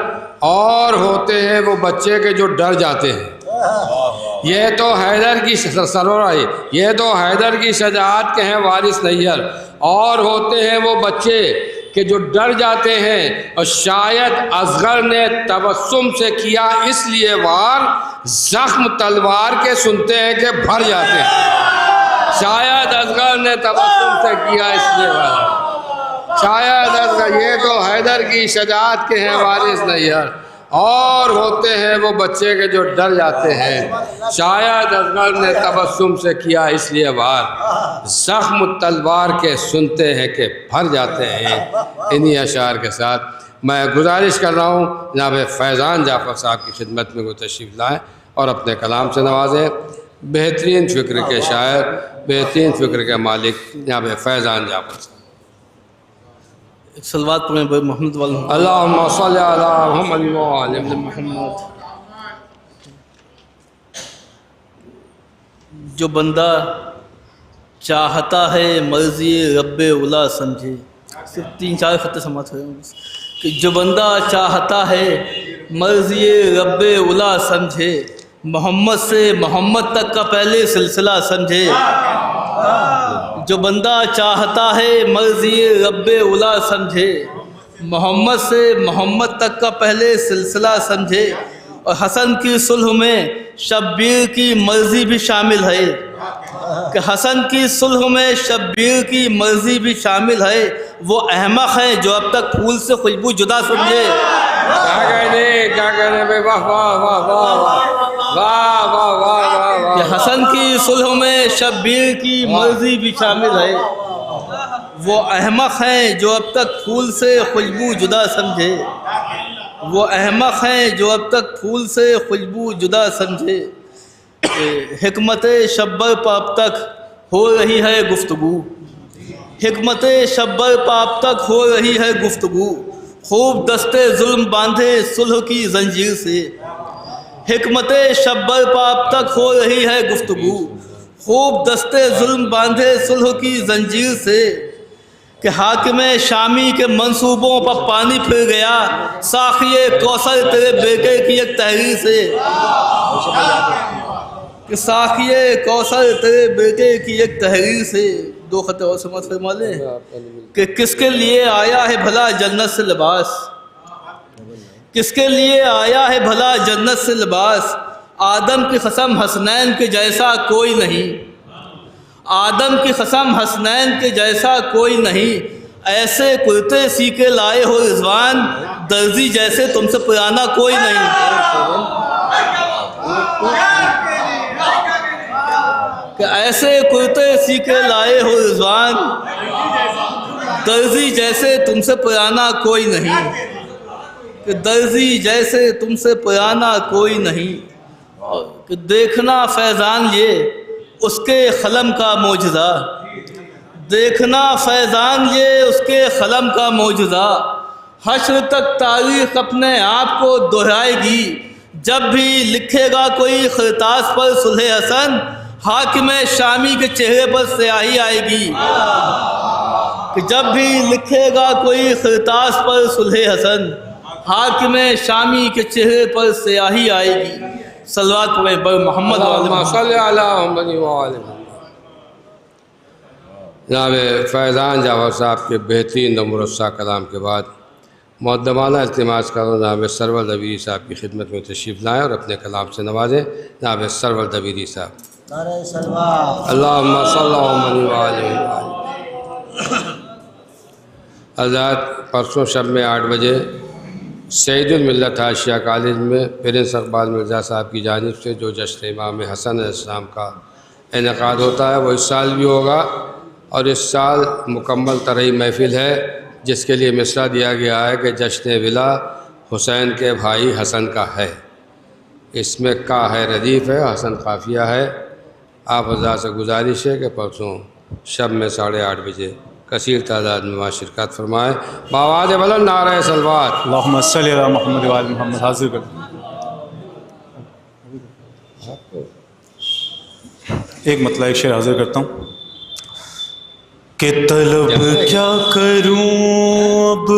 اور ہوتے ہیں وہ بچے کے جو ڈر جاتے ہیں، یہ تو حیدر کی سرور آئی، یہ تو حیدر کی شجاعت کے ہیں وارث نیر، اور ہوتے ہیں وہ بچے کہ جو ڈر جاتے ہیں، اور شاید اصغر نے تبسم سے کیا اس لیے وار، زخم تلوار کے سنتے ہیں کہ بھر جاتے ہیں، شاید اصغر نے تبسم سے کیا اس لیے وار، شاید اصغر، یہ تو حیدر کی شجاعت کے ہیں وارث نیر، اور ہوتے ہیں وہ بچے کے جو ڈر جاتے ہیں، شاید اصغر نے تبسم سے کیا اس لیے وار، زخم تلوار کے سنتے ہیں کہ بھر جاتے ہیں۔ انہی اشعار کے ساتھ میں گزارش کر رہا ہوں جناب فیضان جعفر صاحب کی خدمت میں وہ تشریف لائیں اور اپنے کلام سے نوازیں۔ بہترین فکر کے شاعر، بہترین فکر کے مالک جناب فیضان جعفر صاحب۔ صلوات پڑھیں محمد والے اللہم صلی علی محمد وعلی محمد۔ جو بندہ چاہتا ہے مرضی رب اولا سمجھے، صرف 3-4 خطے سماعت ہوئے ہیں کہ جو بندہ چاہتا ہے مرضی رب اولا سمجھے، محمد سے محمد تک کا پہلے سلسلہ سمجھے، جو بندہ چاہتا ہے مرضی رب اولا سمجھے، محمد سے محمد تک کا پہلے سلسلہ سمجھے، اور حسن کی صلح میں شبیر کی مرضی بھی شامل ہے، کہ حسن کی صلح میں شبیر کی مرضی بھی شامل ہے، وہ احمق ہیں جو اب تک پھول سے خوشبو جدا سمجھے۔ کیا کہنے بے، واہ واہ واہ واہ واہ واہ واہ واہ، کہ حسن کی صلح میں شبیر کی مرضی بھی شامل ہے، وہ احمق ہیں جو اب تک پھول سے خوشبو جدا سمجھے، وہ احمق ہیں جو اب تک پھول سے خوشبو جدا سمجھے، حکمت شبر پہ اب تک ہو رہی ہے گفتگو، حکمت شبر پہ اب تک ہو رہی ہے گفتگو، خوب دستے ظلم باندھے صلح کی زنجیر سے، حکمت شبر پہ اب تک ہو رہی ہے گفتگو، خوب دستے ظلم باندھے صلح کی زنجیر سے، کہ حاکم شامی کے منصوبوں پر پانی پھر گیا، ساقی کوثر تیرے بیٹے کی ایک تحریر سے، کہ ساقی کوثر تیرے بیٹے کی ایک تحریر سے۔ دو خط اور سمجھ فرما لیں کہ کس کے لیے آیا ہے بھلا جنت سے لباس، کس کے لیے آیا ہے بھلا جنت سے لباس، آدم کی قسم حسنین کے جیسا کوئی نہیں، آدم کی قسم حسنین کے جیسا کوئی نہیں، ایسے کرتے سی کے لائے ہو رضوان، درزی جیسے تم سے پرانا کوئی نہیں، کہ ایسے کرتے سی کے لائے ہو رضوان، درزی جیسے تم سے پرانا کوئی نہیں، کہ درزی جیسے تم سے پرانا کوئی نہیں، کہ دیکھنا فیضان یہ اس کے قلم کا معجزہ، دیکھنا فیضان یہ اس کے قلم کا معجزہ، حشر تک تاریخ اپنے آپ کو دہرائے گی، جب بھی لکھے گا کوئی خرطاس پر صلح حسن، حاکم شامی کے چہرے پر سیاہی آئے گی، کہ جب بھی لکھے گا کوئی خرطاس پر صلح حسن، حاکم شامی کے چہرے پر سیاہی آئے گی۔ صلوات پڑھیں بر محمد اللہم صلی علی محمد وآل محمد۔ جناب فیضان جعفر صاحب کے بہترین و مرصع کلام کے بعد مؤدبانہ التماس کروں جناب سرور دبیری صاحب کی خدمت میں تشریف لائیں اور اپنے کلام سے نوازیں۔ جناب سرور دبیری صاحب۔ اللہم صلی علی محمد۔ حضرات پرسوں شب میں 8 بجے سعید الملت عائشہ کالج میں پرنس اقبال مرزا صاحب کی جانب سے جو جشن امام حسن علیہ السلام کا انعقاد ہوتا ہے وہ اس سال بھی ہوگا، اور اس سال مکمل طرحی محفل ہے جس کے لیے مصرع دیا گیا ہے کہ جشن ولا حسین کے بھائی حسن کا ہے، اس میں کا ہے ردیف ہے، حسن قافیہ ہے۔ آپ حضرات سے گزارش ہے کہ پرسوں شب میں 8:30 بجے کثیر تعداد میں وہاں شرکت فرمائے۔ بآواز بلند نعرہ صلوات۔ اللہم صلی علی محمد وآل محمد۔ حاضر کر ایک مطلع ایک شعر حاضر کرتا ہوں کہ طلب کیا کروں اب،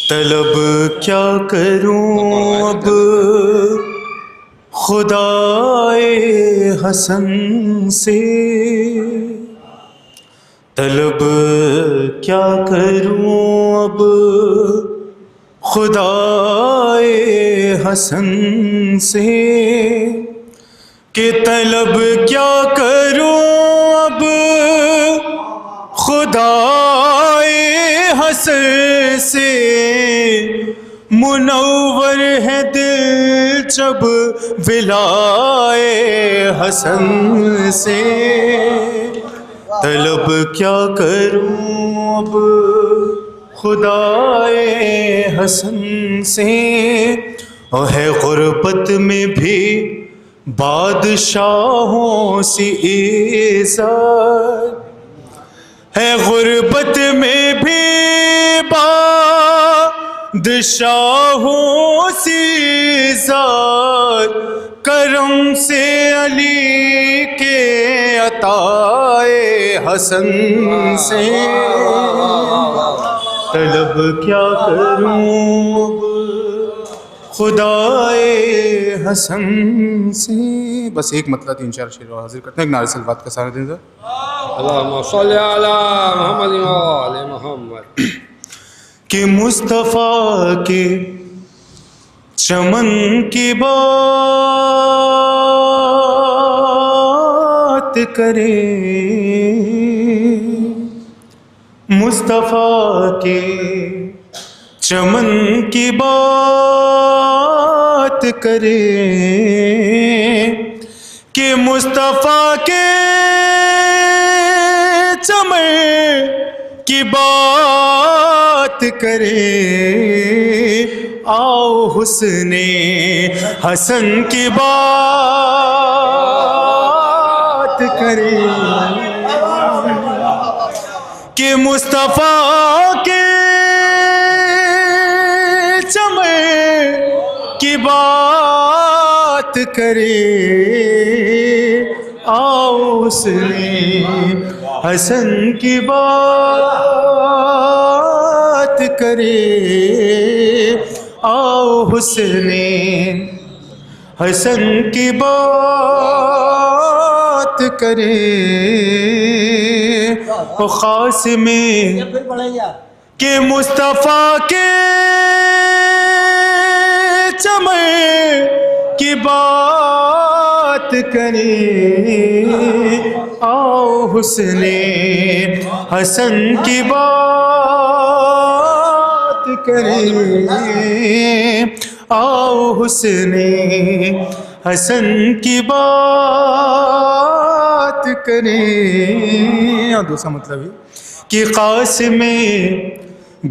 طلب کیا کروں اب خدائے حسن سے، طلب کیا کروں اب خدائے حسن سے، کہ طلب کیا کروں اب خدائے حسن سے، منور ہے دل جب ولائے حسن سے، طلب کیا کروں اب خدائے حسن سے، اور ہے غربت میں بھی بادشاہوں سی عزت، ہے غربت میں بھی بادشاہوں سی عزت، کرم سے علی کے عطائے حسن سے، طلب کیا کروں خدائے حسن سے۔ بس ایک مطلب 3-4 شعر حاضر کرتے ہیں، ایک نعرہ صلوات کا سارا دن سر۔ اللہم صلی علی محمد وآل محمد۔ کہ مصطفیٰ کے چمن کی بات کریں، مصطفیٰ کے چمن کی بات کریں، کہ مصطفیٰ کے چمن کی بات کرے آؤ حسن حسن کی بات کرے کہ مصطفیٰ کے چمن کی بات کرے آؤ حسن حسن کی بات کرے آؤ حسن حسن کی بات کرے او خاص میں کہ مصطفیٰ کے چمن کی بات کرے آؤ حسن حسن کی بات کرے آؤ حسن حسن کی بات کرے. اور دوسرا مطلب ہے کہ قاسم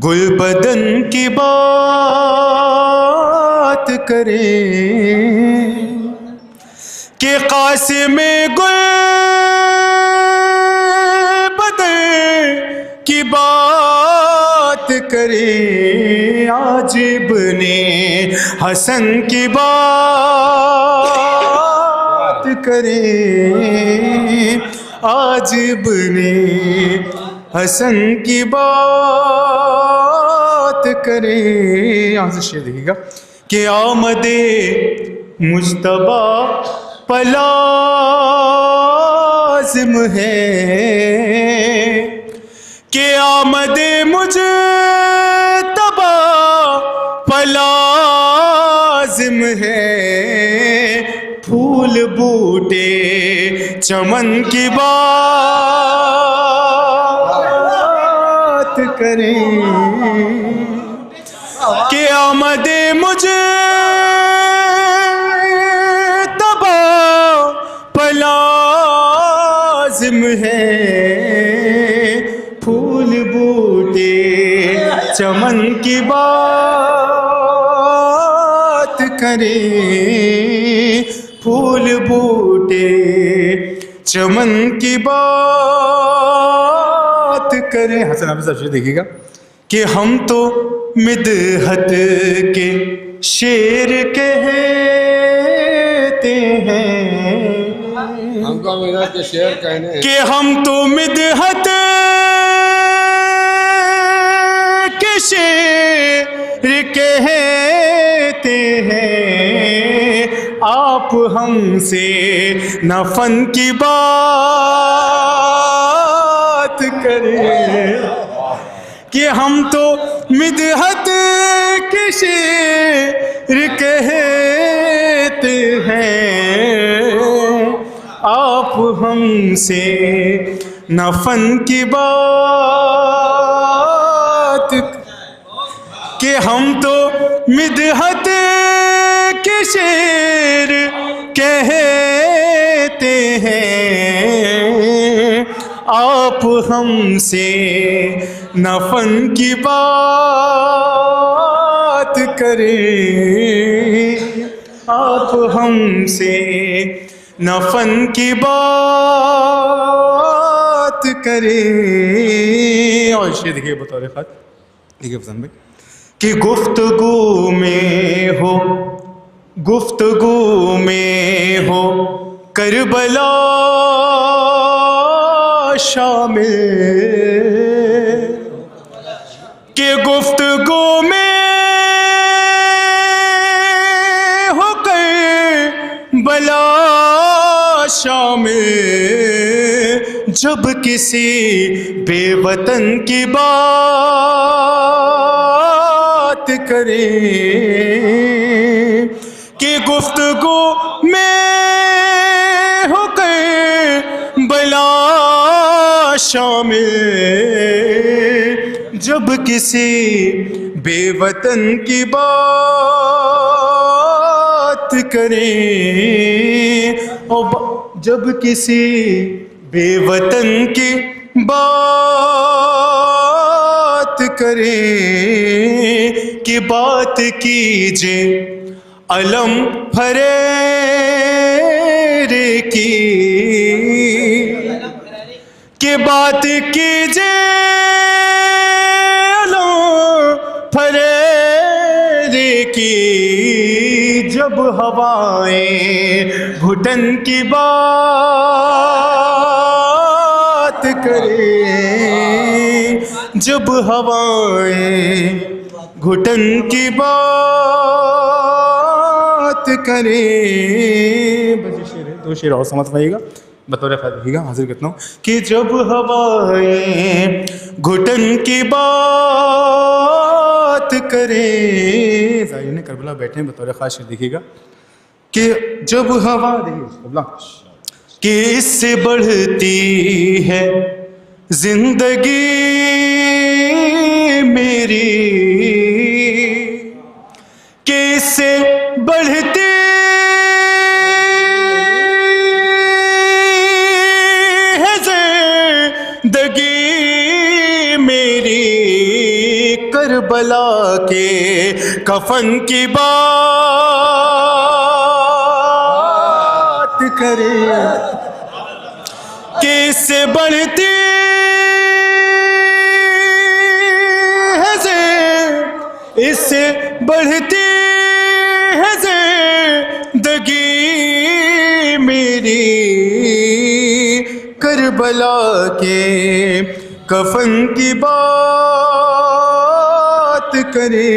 گل بدن کی بات کرے کہ قاسم گل بدن کی بات کرے آج ابن حسن کی بات کرے آج ابن حسن کی بات کرے. یہاں سے شعر دیکھیے گا کہ آمد مجتبیٰ پلازم ہے کہ آمد مجتبیٰ پلازم ہے پھول بوٹے چمن کی بات کریں کہ آمد مجتبیٰ پلازم ہے پھول بوٹے چمن کی بات کریں پھول بوٹے چمن کی بات کریں. حسن حافظ صاحب شعر دیکھیے گا کہ ہم تو مدحت کے شعر کہتے ہیں ہم کو مدحت کے شعر کہنے کہ ہم تو مدحت کے شعر کہتے ہیں آپ ہم سے نہ فن کی بات کریں کہ ہم تو مدحت کے شعر کہتے ہیں آپ ہم سے نہ فن کی بات کہ ہم تو مدحت کے شعر کہتے ہیں آپ ہم سے نہ فن کی بات کریں آپ ہم سے نہ فن کی بات کریں. اور یہ دیکھیے بطور خط دیکھیے پسند بھائی کہ گفتگو میں ہو کربلا شامل کہ گفتگو میں ہو کربلا شامل جب کسی بے وطن کی بات کریں کہ گفتگو میں ہو کربلا شامل جب کسی بے وطن کی بات کریں اور جب کسی بے وطن کی بات کریں کریں کہ بات کیجے علم پھریرے کی، کہ بات کیجے علم پھریرے کی، جب ہوائیں گھٹن کی بات کریں، جب ہوائیں گھٹن کی بات کریں. بس یہ شعر ہے، دو شعر اور سمجھ پائیے گا بطور خطیب کا حاضر کرتا ہوں کہ جب ہوائیں گھٹن کی بات کریں. زائرین کربلا بیٹھے ہیں، بطور خاص شعر دیکھیے گا کہ جب ہوا کہ اس سے بڑھتی ہے زندگی میری، کہ اس سے بڑھتی ہے زندگی میری، کربلا کے کفن کی بات کرے، کہ اس سے بڑھتی ہے اس سے بڑھتی ہے زندگی میری، کربلا کے کفن کی بات کرے.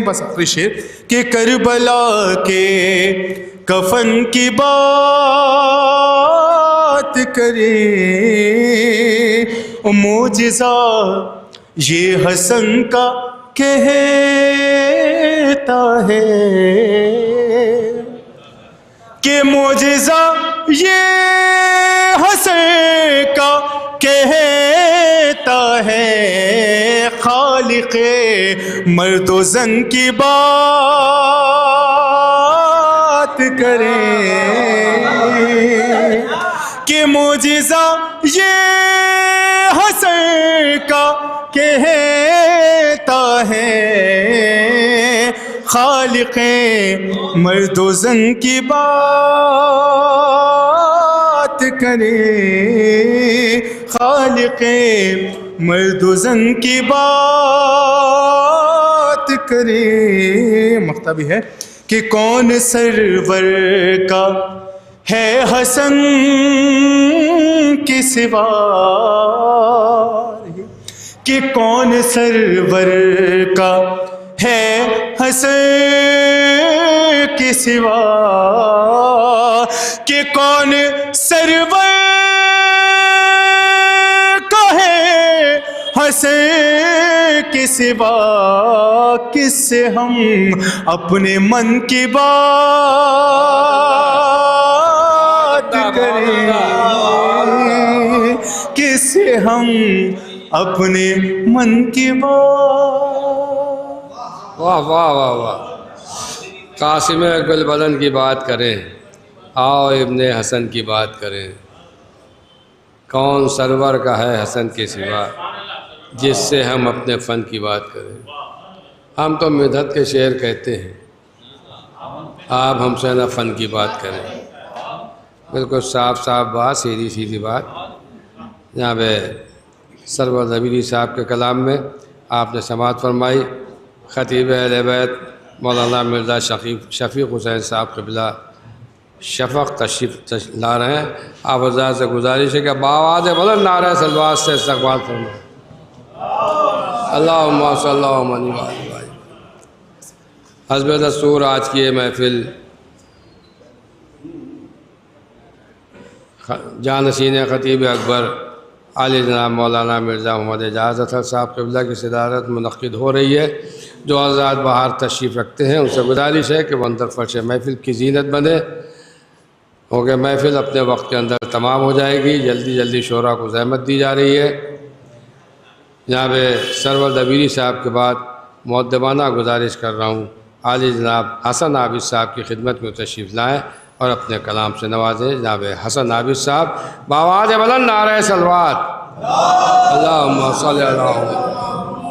بس آخری شعر کہ کربلا کے کفن کی بات کرے. معجزہ یہ حسن کا کہتا ہے، کہ معجزہ یہ حسن کا کہتا ہے، خالق مرد و زن کی بات کریں، کہ معجزہ یہ حسن کا کہتا ہے، خالق مرد و زن کی بات کریں، خالق مرد و زن کی بات کریں. مقطع بھی ہے کہ کون سرور کا ہے حسن کے سوا، کہ کون سرور کا ہے حسن کے سوا، کہ کون سرور کا ہے حسن کے سوا، کس سے ہم اپنے من کی بات کریں، کس سے ہم اپنے من کی بات. واہ واہ واہ واہ. قاسم گلبدن کی بات کریں، آؤ ابن حسن کی بات کریں، کون سرور کا ہے حسن کے سوا، جس سے ہم اپنے فن کی بات کریں. ہم تو مدحت کے شعر کہتے ہیں، آپ ہم سے نہ فن کی بات کریں. بالکل صاف صاف بات، سیدھی سیدھی بات. یہاں پہ سرور ضبیری صاحب کے کلام میں آپ نے سماعت فرمائی. خطیب اہل بیت مولانا مرزا شفیق حسین صاحب قبلہ شفق تشریف لا رہے ہیں. آپ حضرات سے گزارش ہے کہ بآواز بلند نعرہ صلوات سے استقبال فرمائیں. اللہم صلی اللہ علیہ وسلم. حسب دستور آج کی یہ محفل جانشین خطیب اکبر عالی جناب مولانا مرزا محمد اعجاز اطہر صاحب قبلہ کی صدارت منعقد ہو رہی ہے. جو حضرات باہر تشریف رکھتے ہیں ان سے گزارش ہے کہ وہ اندر فرش محفل کی زینت بنے، کیونکہ محفل اپنے وقت کے اندر تمام ہو جائے گی. جلدی جلدی شعراء کو زحمت دی جا رہی ہے. جناب سرور ضبیری صاحب کے بعد مؤدبانہ گزارش کر رہا ہوں عالی جناب حسن عابد صاحب کی خدمت میں تشریف لائیں اور اپنے کلام سے نوازیں. جناب حسن عابد صاحب بآواز بلند نعرہ صلوات. اللہم صلی اللہ علیہ وسلم.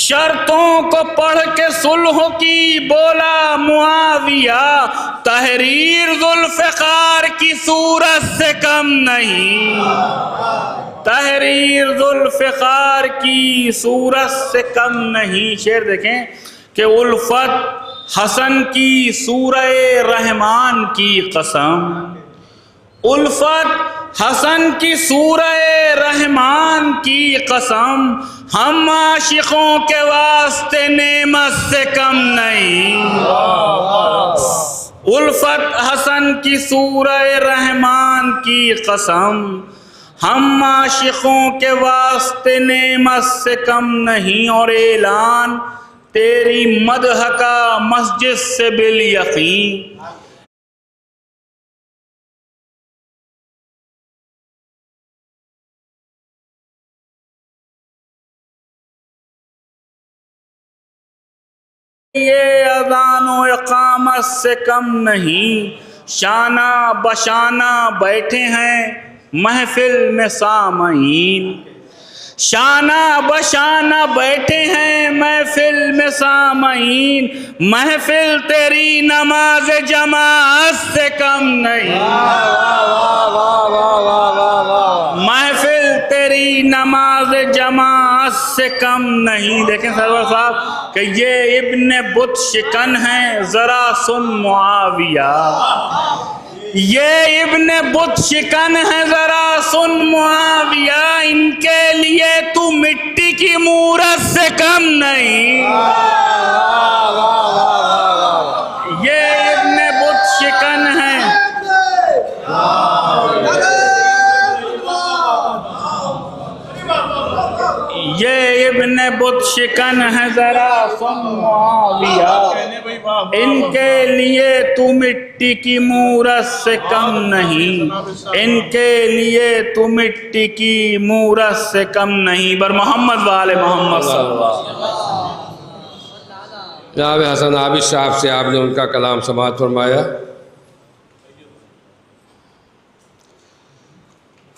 شرطوں کو پڑھ کے صلح کی بولا معاویہ، تحریر ذوالفقار کی صورت سے کم نہیں، تحریر ذوالفقار کی صورت سے کم نہیں۔ شعر دیکھیں کہ الفت حسن کی سورہ رحمان کی قسم، الفت حسن کی سورہ رحمان کی قسم، ہم عاشقوں کے واسطے نعمت سے کم نہیں، الفت حسن کی سورہ رحمان کی قسم، ہم عاشقوں کے واسطے نعمت سے کم نہیں۔ اور اعلان تیری مدح کا مسجد سے بالیقین، یہ اذان و اقامت سے کم نہیں۔ شانہ بشانہ بیٹھے ہیں محفل میں سامعین، شانہ بشانہ بیٹھے ہیں محفل میں سامعین، محفل تیری نماز جماعت سے کم نہیں، محفل تیری نماز جماعت سے کم نہیں۔ دیکھیں سرور صاحب کہ یہ ابن بت شکن ہیں، ذرا سن معاویہ، یہ ابن بت شکن ہے ذرا سن معاویہ، ان کے لیے تو مٹی کی مورت سے کم نہیں، یہ ابن بت شکن ہے، یہ ابن بت شکن ہے ذرا سن معاویہ، ان کے لیے تو مٹی کی مورت سے کم نہیں، ان کے لیے تو مٹی کی مورت سے کم نہیں۔ بر محمد وآل محمد صلی اللہ علیہ وسلم۔ جناب حسن عابد صاحب سے آپ نے ان کا کلام سماعت فرمایا۔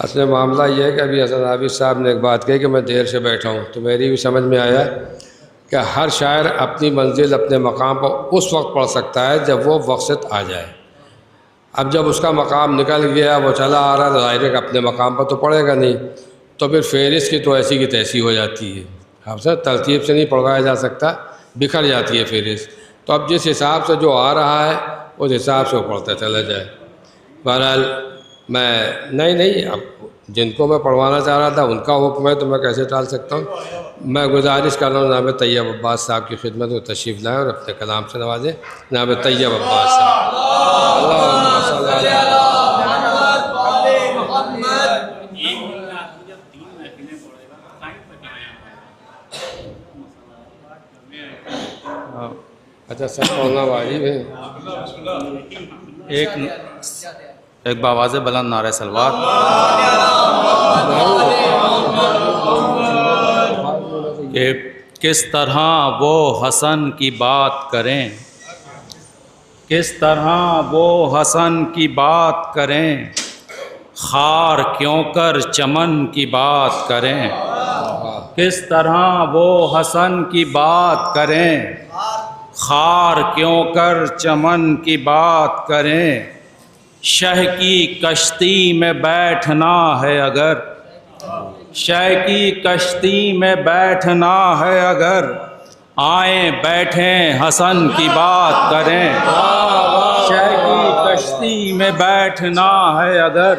اصل معاملہ یہ ہے کہ ابھی حسن عابد صاحب نے ایک بات کہی کہ میں دیر سے بیٹھا ہوں، تو میری بھی سمجھ میں آیا کہ ہر شاعر اپنی منزل اپنے مقام پر اس وقت پڑھ سکتا ہے جب وہ وقت آ جائے۔ اب جب اس کا مقام نکل گیا، وہ چلا آ رہا، ظاہر ہے کہ اپنے مقام پر تو پڑھے گا نہیں، تو پھر فہرست کی تو ایسی کی تیسی ہو جاتی ہے، اب سر ترتیب سے نہیں پڑھوایا جا سکتا، بکھر جاتی ہے فہرست۔ تو اب جس حساب سے جو آ رہا ہے اس حساب سے وہ پڑھتا چلا جائے۔ بہرحال میں نہیں اب جن کو میں پڑھوانا چاہ رہا تھا ان کا حکم ہے تو میں کیسے ٹال سکتا ہوں۔ میں گزارش کر رہا ہوں جناب طیب عباس صاحب کی خدمت میں تشریف لائیں اور اپنے کلام سے نوازیں۔ جناب طیب عباس صاحب، اللہم صلی علی اچھا سب پڑھنا واجب ہے۔ ایک باواز بلند نعرہ سلوات۔ کہ کس طرح وہ حسن کی بات کریں، کس طرح وہ حسن کی بات کریں، خار کیوں کر چمن کی بات کریں، کس طرح وہ حسن کی بات کریں، خار کیوں کر چمن کی بات کریں، شہ کی کشتی میں بیٹھنا ہے اگر، شہ کی کشتی میں بیٹھنا ہے اگر، آئیں بیٹھیں حسن کی بات کریں، شہ کی کشتی میں بیٹھنا ہے اگر،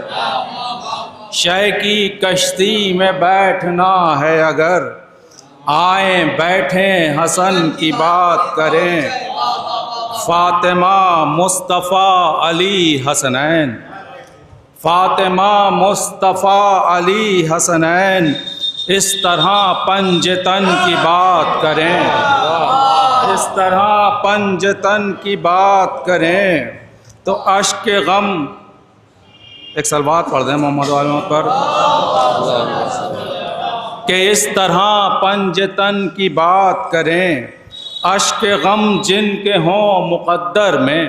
شہ کی کشتی میں بیٹھنا ہے اگر، آئیں بیٹھیں حسن کی بات کریں، فاطمہ مصطفیٰ علی حسنین، فاطمہ مصطفیٰ علی حسنین، اس طرح پنجتن کی بات کریں، اس طرح پنجتن کی بات کریں، تو اشک غم، ایک صلوات پڑھ دیں محمد والوں پر، کہ اس طرح پنجتن کی بات کریں، اشک غم جن کے ہوں مقدر میں،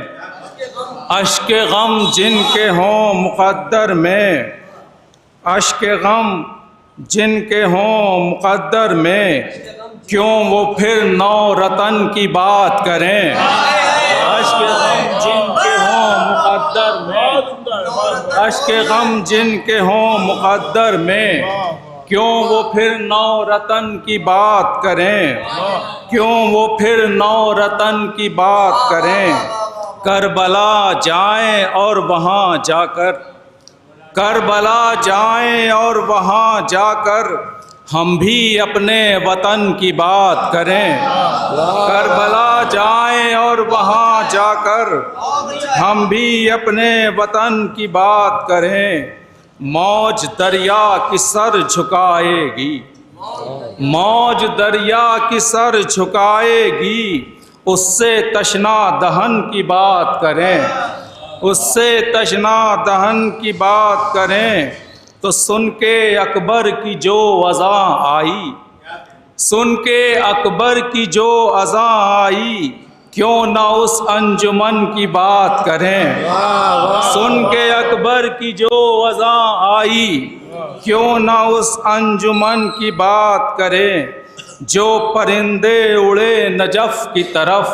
اشک غم جن کے ہوں مقدر میں، اشک غم جن کے ہوں مقدر میں، کیوں وہ پھر نو رتن کی بات کریں. اشک غم جن کے ہوں مقدر میں، اشک غم جن کے ہوں مقدر میں، کیوں وہ پھر نو رتن کی بات کریں، کیوں وہ پھر نو رتن کی بات کریں. کربلا جائیں اور وہاں جا کر، کربلا جائیں اور وہاں جا کر ہم بھی اپنے وطن کی بات کریں. کربلا جائیں اور وہاں جا کر ہم بھی اپنے وطن کی بات کریں. موج دریا کی سر جھکائے گی، موج دریا کی سر جھکائے گی، اس سے تشنا دہن کی بات کریں، اس سے تشنا دہن کی بات کریں. تو سن کے اکبر کی جو اذاں آئی، سن کے اکبر کی جو اذاں آئی، کیوں نہ اس انجمن کی بات کریں. سن کے اکبر کی جو اذاں آئی، کیوں نہ اس انجمن کی بات کریں. جو پرندے اڑے نجف کی طرف،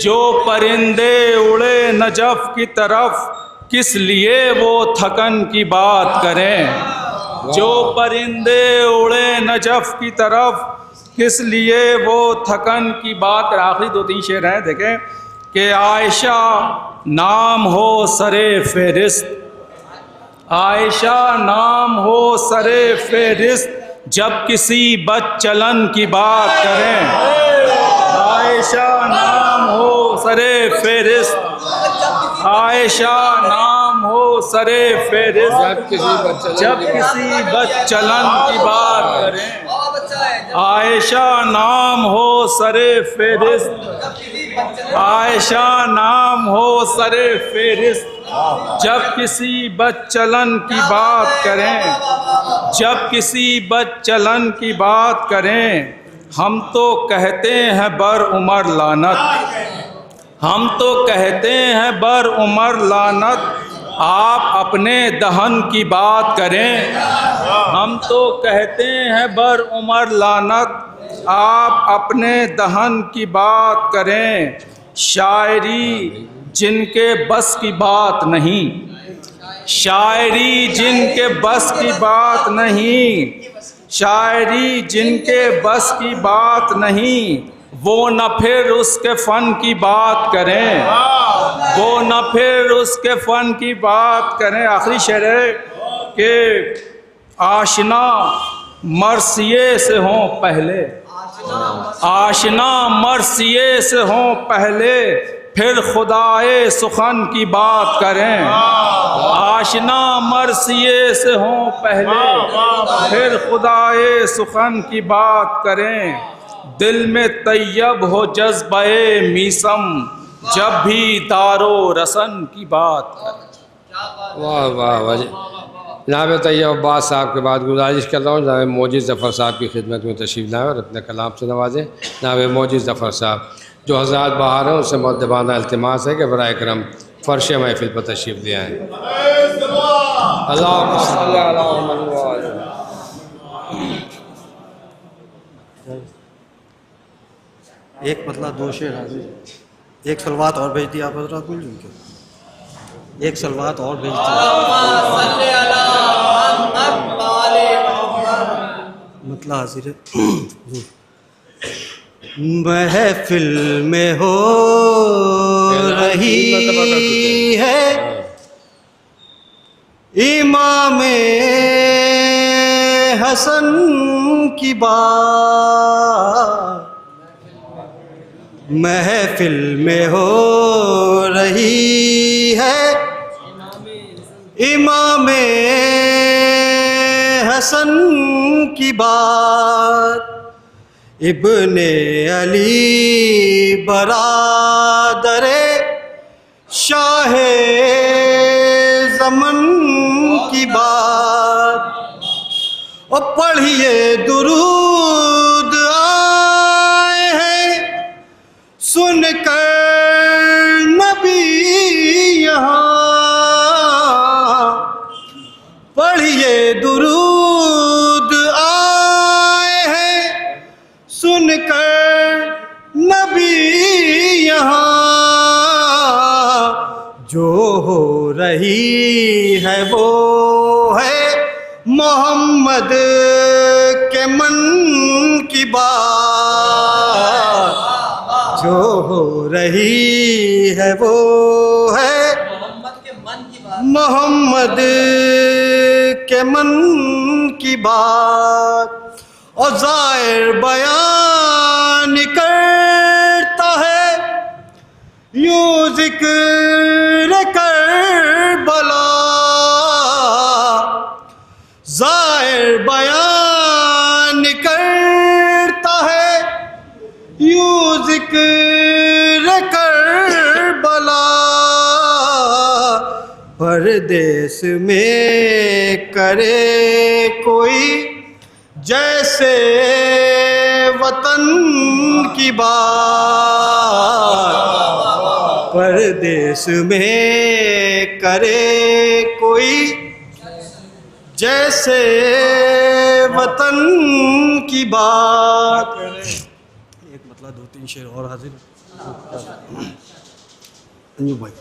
جو پرندے اڑے نجف کی طرف، کس لیے وہ تھکن کی بات کریں. جو پرندے اڑے نجف کی طرف، کس لیے وہ تھکن کی بات. آخری 2-3 شعر ہیں دیکھیں کہ عائشہ نام ہو سرے فہرست، عائشہ نام ہو سرے فہرست، جب کسی بد چلن کی بات کریں. عائشہ نام ہو سرے فہرست، عائشہ نام ہو سرے فہرست، جب کسی بد چلن کی بات کریں. عائشہ نام ہو سرے فہرست، عائشہ نام ہو سرے فہرست، جب کسی بد چلن کی بات کریں، جب کسی بد چلن کی بات کریں. ہم تو کہتے ہیں بر عمر لعنت، ہم تو کہتے ہیں بر عمر لعنت، آپ اپنے دہن کی بات کریں. ہم تو کہتے ہیں بر عمر لعنت، آپ اپنے دہن کی بات کریں. شاعری جن کے بس کی بات نہیں، شاعری جن کے بس کی بات نہیں، شاعری جن کے بس کی بات نہیں، وہ نہ پھر اس کے فن کی بات کریں، وہ نہ پھر اس کے فن کی بات کریں. آخری شعر ہے کہ آشنا مرثیے سے ہوں پہلے، آشنا مرثیے سے ہوں پہلے، پھر خدائے سخن کی بات کریں. آشنا مرثیے سے ہوں پہلے، پھر خدائے سخن کی بات کریں. دل میں طیب ہو جذبہ میسم، جب بھی دار و رسن کی بات کریں. واہ واہ واہ. جناب طیب عباس صاحب کے بعد گزارش کر رہا ہوں جناب موجز ظفر صاحب کی خدمت میں تشریف لائیں اور اپنے کلام سے نوازیں. جناب موجز ظفر صاحب جو حضرات باہر ہیں ان سے مؤدبانہ التماس ہے کہ برائے کرم فرش محفل پر تشریف لے آئیں. اللہم صلی علی محمد و علی. ایک مطلب 2 شعر حاضر. ایک سلوات اور بھیج دی آپ حضرات مل جن کے. ایک سلوات اور بھیج دی. مطلب حاضر ہے. محفل میں ہو رہی ہے امام حسن کی بات، محفل میں ہو رہی ہے امام حسن کی بات. ابن علی برادر شاہ زمن کی بات. اور پڑھیے درود آئے ہیں سن کر نبی یہاں، پڑھیے درود آئے ہیں سن دیگر نبی یہاں جو ہو رہی ہے وہ ہے محمد کے من کی بات، جو ہو رہی ہے وہ ہے محمد کے من کی بات، اور ظاہر بیان کرتا ہے یوں ذکر کربلا، ظاہر بیان کرتا ہے یوں ذکر کربلا، پردیس میں کرے کوئی جیسے وطن کی بات، پردیس میں کرے کوئی جیسے وطن کی بات۔ ایک مطلب 2-3 شعر اور حاضر انجو بھائی،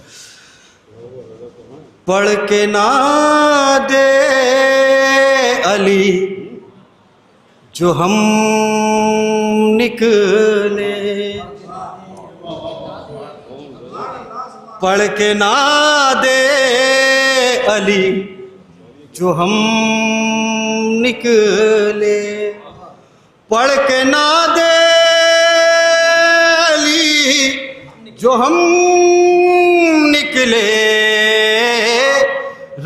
پڑھ کے نہ دے علی جو ہم نکلے، پڑھ کے نہ دے علی جو ہم نکلے، پڑھ کے نہ دے علی جو ہم نکلے،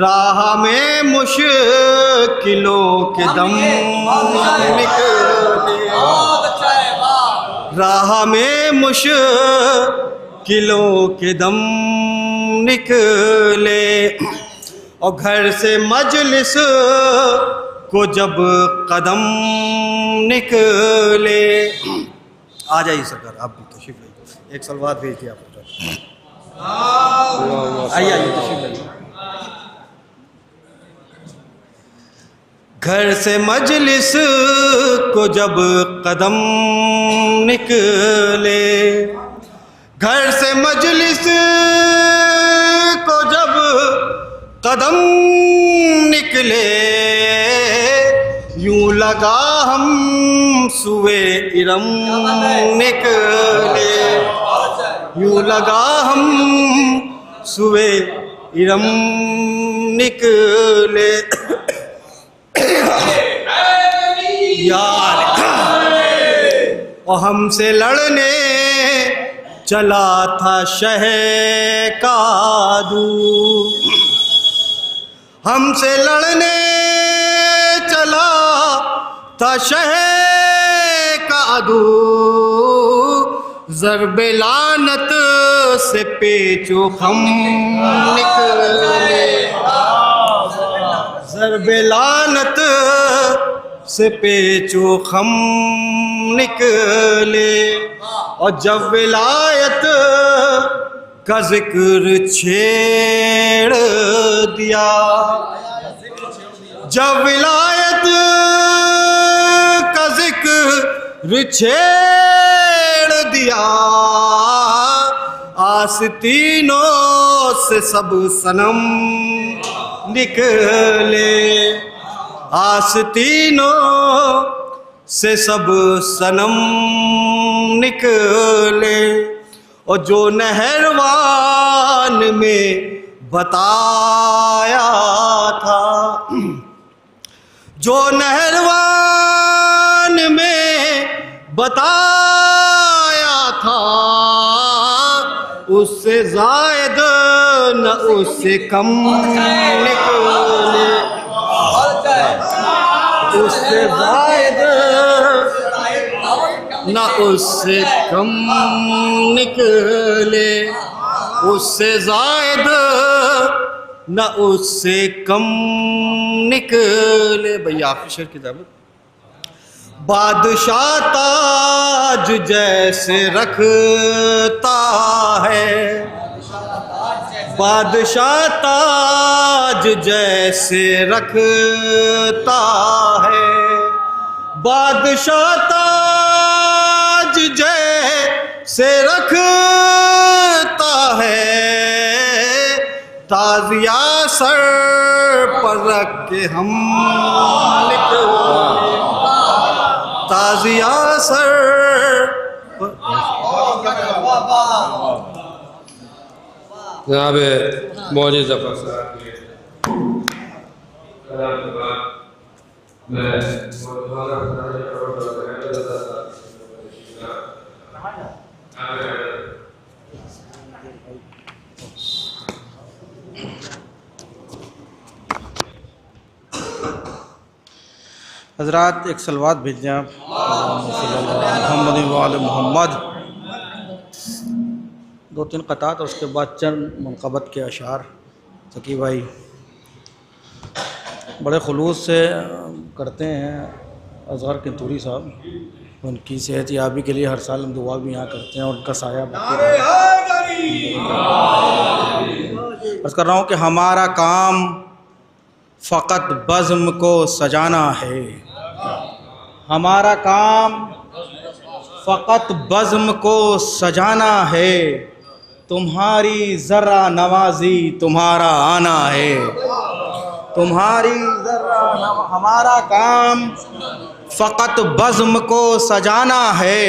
راہ میں مشکلوں کے دم نکلے، راہ میں مشکلوں کے دم نکلے، اور گھر سے مجلس کو جب قدم نکلے۔ آ جائیے سرکار، آپ بھی تشریف لائیے، ایک سلوات بھیج دی آپ کو، آئیے تشریف لائیے۔ گھر سے مجلس کو جب قدم نکلے، گھر سے مجلس کو جب قدم نکلے، یوں لگا ہم سوئے ارم نکلے، یوں لگا ہم سوئے ارم نکلے، یار اور ہم سے لڑنے چلا تھا شہ کا عدو، ہم سے لڑنے چلا تھا شہ کا عدو، ضرب لعنت سے پیچ و خم نکلے، ضرب لعنت سے پیچ و خم نکلے، اور جب ولایت کا ذکر چھیڑ دیا، جب ولایت کا ذکر چھیڑ دیا، آستینوں سے سب صنم نکلے، آستینوں سے سب صنم نکلے، اور جو نہروان میں بتایا تھا، جو نہروان میں بتایا تھا، اس سے زائد نہ اس سے کم نکلے، اس سے زائد نہ اس سے کم نکلے، اس سے زائد نہ اس سے کم نکلے۔ بھئی آخری شعر کی طرف، بادشاہ تاج جیسے رکھتا ہے، بادشاہ تاج جیسے رکھتا ہے، بادشاہ تاج تاج جیسے رکھتا ہے، تازیہ سر پر رکھ کے ہم تازیہ سر جناب معجز ظفر صاحب حضرات ایک صلوات بھیج دیں آپ محمد وآل محمد. 2-3 قطعات اور اس کے بعد چند منقبت کے اشعار. ذکی بھائی بڑے خلوص سے کرتے ہیں، اصغر کنتوری صاحب، ان کی صحت یابی کے لیے ہر سال ہم دعا بھی یہاں کرتے ہیں اور ان کا سایہ باقی رہے. عرض کر رہا ہوں کہ ہمارا کام فقط بزم کو سجانا ہے، ہمارا کام فقط بزم کو سجانا ہے، تمہاری ذرہ نوازی تمہارا آنا ہے، تمہاری ذرہ ہمارا کام فقط بزم کو سجانا ہے،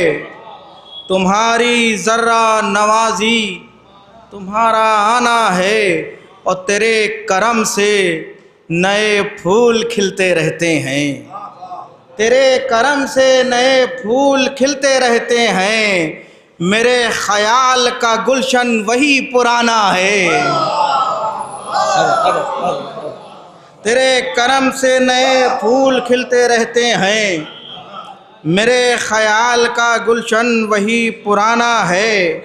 تمہاری ذرہ نوازی تمہارا آنا ہے، اور تیرے کرم سے نئے پھول کھلتے رہتے ہیں، تیرے کرم سے نئے پھول کھلتے رہتے ہیں، میرے خیال کا گلشن وہی پرانا ہے، تیرے کرم سے نئے پھول کھلتے رہتے ہیں، میرے خیال کا گلشن وہی پرانا ہے،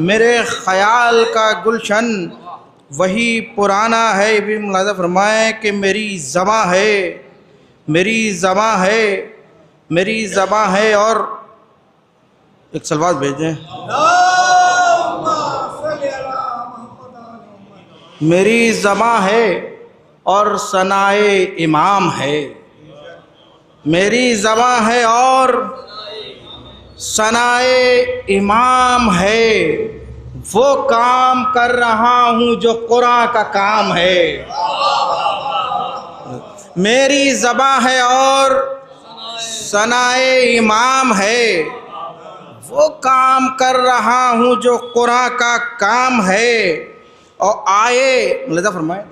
میرے خیال کا گلشن وہی پرانا ہے. یہ بھی ملاحظہ فرمائیں کہ میری زباں ہے، میری زباں ہے، میری زباں ہے. اور ایک صلوات بھیجیں. میری زباں ہے اور ثنائے امام ہے، میری زباں ہے اور ثنائے امام ہے، وہ کام کر رہا ہوں جو قرآن کا کام ہے. میری زباں ہے اور ثنائے امام ہے، وہ کام کر رہا ہوں جو قرآن کا کام ہے. اور آئے ملاحظہ فرمائیں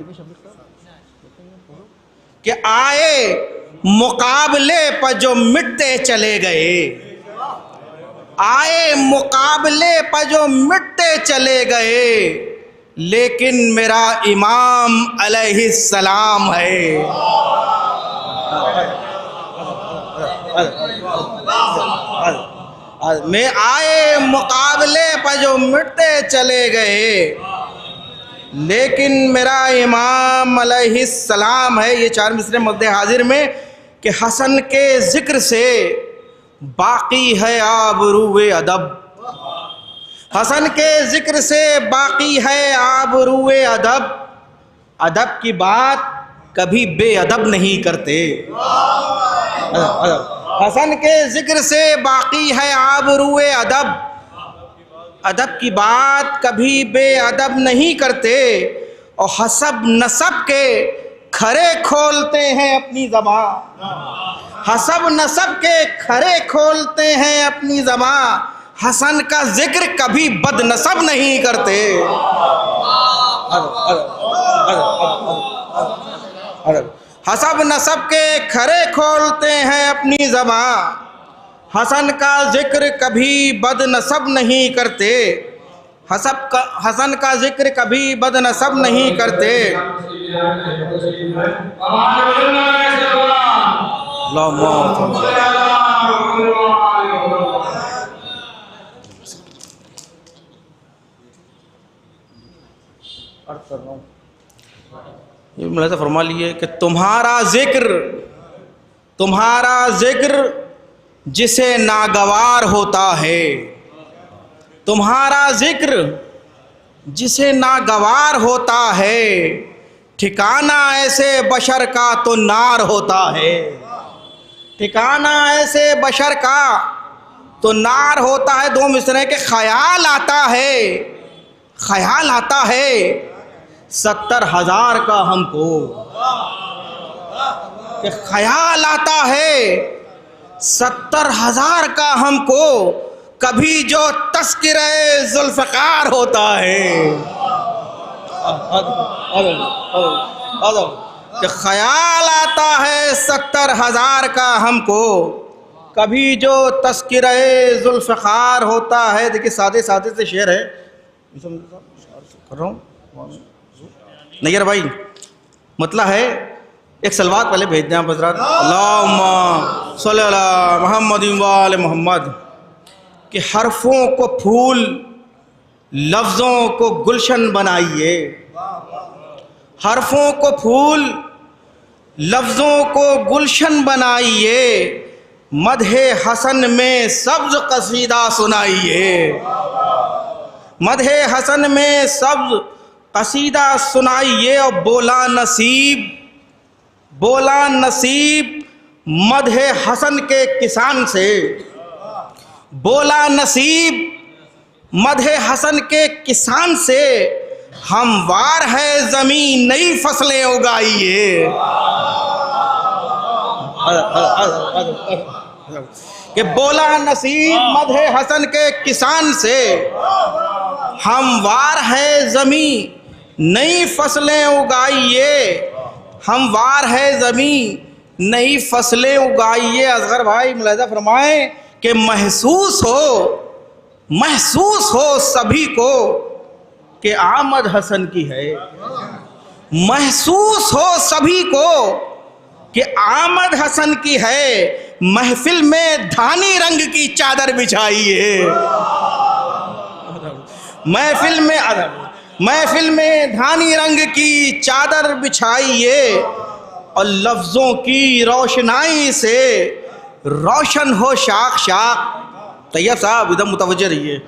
کہ آئے مقابلے پر جو مٹتے چلے گئے، آئے مقابلے پر جو مٹتے چلے گئے، لیکن میرا امام علیہ السلام ہے. میں آئے مقابلے پر جو مٹتے چلے گئے، لیکن میرا امام علیہ السلام ہے. یہ 4 مصرے مد حاضر میں کہ حسن کے ذکر سے باقی ہے آبروئے ادب، حسن کے ذکر سے باقی ہے آبروئے ادب، ادب کی بات کبھی بے ادب نہیں کرتے. حسن کے ذکر سے باقی ہے آبروئے ادب، ادب کی بات کبھی بے ادب نہیں کرتے. اور حسب نسب کے کھرے کھولتے ہیں اپنی زبان، حسب نسب کے کھرے کھولتے ہیں اپنی زبان، حسن کا ذکر کبھی بد نسب نہیں کرتے. حسب نسب کے کھرے کھولتے ہیں اپنی زبان، حسن کا ذکر کبھی بد نسب نہیں کرتے، حسن کا ذکر کبھی بد نسب نہیں کرتے. یہ ملاحظہ فرما لیے کہ تمہارا ذکر جسے ناگوار ہوتا ہے، تمہارا ذکر جسے ناگوار ہوتا ہے، ٹھکانہ ایسے بشر کا تو نار ہوتا ہے، ٹھکانہ ایسے بشر کا تو نار ہوتا ہے دو مصرے کے خیال آتا ہے، خیال آتا ہے 70,000 کا ہم کو، کہ خیال آتا ہے 70,000 کا ہم کو، کبھی جو تذکرہ ذوالفقار ہوتا ہے، کہ خیال آتا ہے 70,000 کا ہم کو، کبھی جو تذکرہ ذوالفقار ہوتا ہے۔ دیکھیے سادے سادے سے شعر ہے کر رہا ہوں نیر بھائی، مطلب ہے ایک سلوات پہلے بھیج دیں آپ حضرات، اللہم صلی علی محمد و آل محمد، کہ حرفوں کو پھول لفظوں کو گلشن بنائیے، حرفوں کو پھول لفظوں کو گلشن بنائیے، مدح حسن میں سبز قصیدہ سنائیے، مدح حسن میں سبز قصیدہ سنائیے، اور بولا نصیب مدح حسن کے کسان سے، بولا نصیب مدح حسن کے کسان سے، ہموار ہے زمین نئی فصلیں اگائیے، کہ بولا نصیب مدح حسن کے کسان سے، ہموار ہے زمین نئی فصلیں اگائیے، ہموار ہے زمین نئی فصلیں اگائیے۔ اصغر بھائی ملاحظہ فرمائیں کہ محسوس ہو سبھی کو کہ آمد حسن کی ہے، محسوس ہو سبھی کو کہ آمد حسن کی ہے، محفل میں دھانی رنگ کی چادر بچھائیے، محفل میں دھانی رنگ کی چادر بچھائیے، اور لفظوں کی روشنائی سے روشن ہو شاخ شاخ۔ طیب صاحب ادھر متوجہ رہیے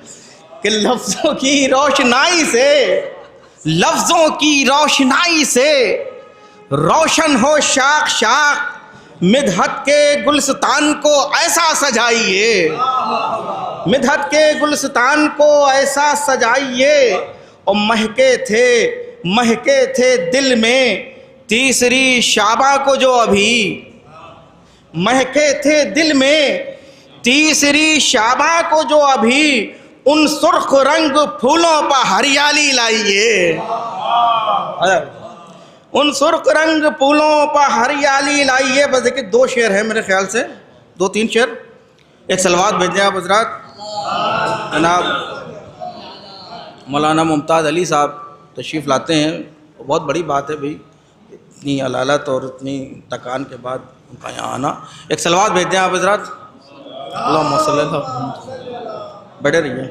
کہ لفظوں کی روشنائی سے روشن ہو شاخ شاخ، مدحت کے گلستان کو ایسا سجائیے، مدحت کے گلستان کو ایسا سجائیے، اور مہکے تھے دل میں تیسری شعبہ کو جو ابھی، مہکے تھے دل میں تیسری شعبہ کو جو ابھی، ان سرخ رنگ پھولوں پر ہریالی لائیے، ان سرخ رنگ پھولوں پر ہریالی لائیے۔ بس دیکھیں 2 شعر ہیں میرے خیال سے، 2-3 شعر، ایک سلوات بھیج دیں آپ حضرات۔ جناب مولانا ممتاز علی صاحب تشریف لاتے ہیں، بہت بڑی بات ہے بھائی، اتنی علالت اور اتنی تکان کے بعد ان کا یہاں آنا۔ ایک سلوات بھیج دیں آپ حضرات، اللہم صلی اللہ علیہ وسلم، بیٹھے رہیے۔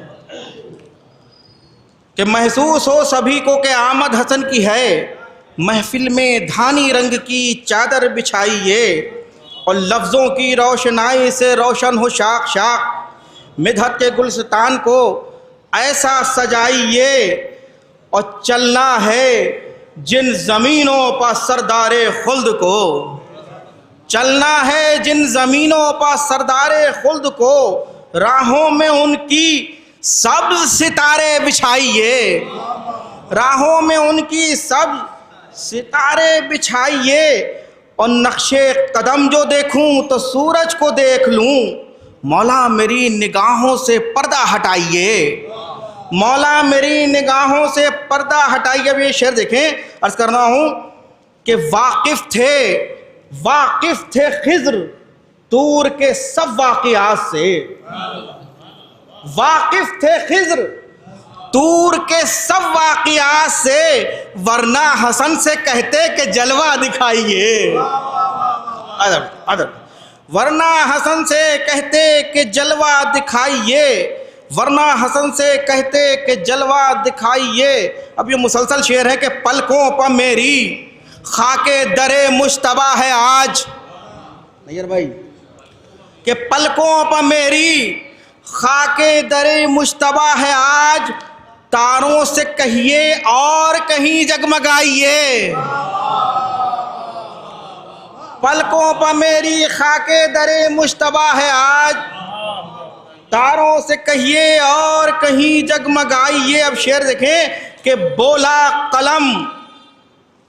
کہ محسوس ہو سبھی کو کہ آمد حسن کی ہے، محفل میں دھانی رنگ کی چادر بچھائیے، اور لفظوں کی روشنائی سے روشن ہو شاخ شاخ، مدحت کے گلستان کو ایسا سجائیے، اور چلنا ہے جن زمینوں پر سردار خلد کو، چلنا ہے جن زمینوں پر سردار خلد کو، راہوں میں ان کی سبز ستارے بچھائیے، راہوں میں ان کی سبز ستارے بچھائیے، اور نقش قدم جو دیکھوں تو سورج کو دیکھ لوں، مولا میری نگاہوں سے پردہ ہٹائیے، مولا میری نگاہوں سے پردہ ہٹائیے۔ اب یہ شعر دیکھیں، عرض کرنا ہوں کہ واقف تھے خضر طور کے سب واقعات سے، واقف تھے خضر طور کے سب واقعات سے، ورنہ حسن سے کہتے کہ جلوہ دکھائیے، ورنہ حسن سے کہتے کہ جلوہ دکھائیے، ورنہ حسن سے کہتے کہ جلوہ دکھائیے۔ اب یہ مسلسل شعر ہے کہ پلکوں پر میری خاک در مجتبیٰ ہے آج، نیر بھائی، کہ پلکوں پر میری خاک در مجتبیٰ ہے آج، تاروں سے کہیے اور کہیں جگمگائیے، پلکوں پر میری خاک در مجتبیٰ ہے آج، تاروں سے کہیے اور کہیں جگمگائیے. اب شعر دیکھیں کہ بولا قلم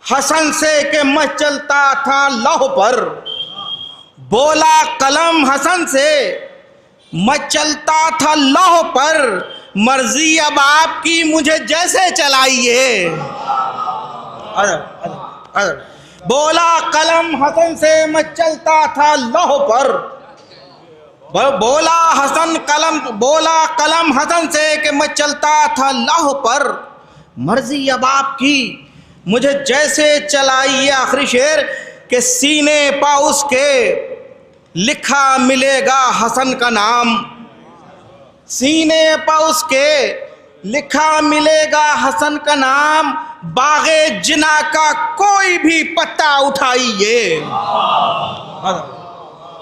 حسن سے کہ میں چلتا تھا لوح پر. بولا قلم حسن سے میں چلتا تھا لوح پر. مرضی اب آپ کی مجھے جیسے چلائیے. بولا قلم حسن سے میں چلتا تھا لوح پر. بولا قلم حسن سے کہ میں چلتا تھا لوح پر. مرضی اب آپ کی مجھے جیسے چلائیے. آخری شعر کہ سینے پا اس کے لکھا ملے گا حسن کا نام. سینے پا اس کے لکھا ملے گا حسن کا نام. باغ جنا کا کوئی بھی پتا اٹھائیے.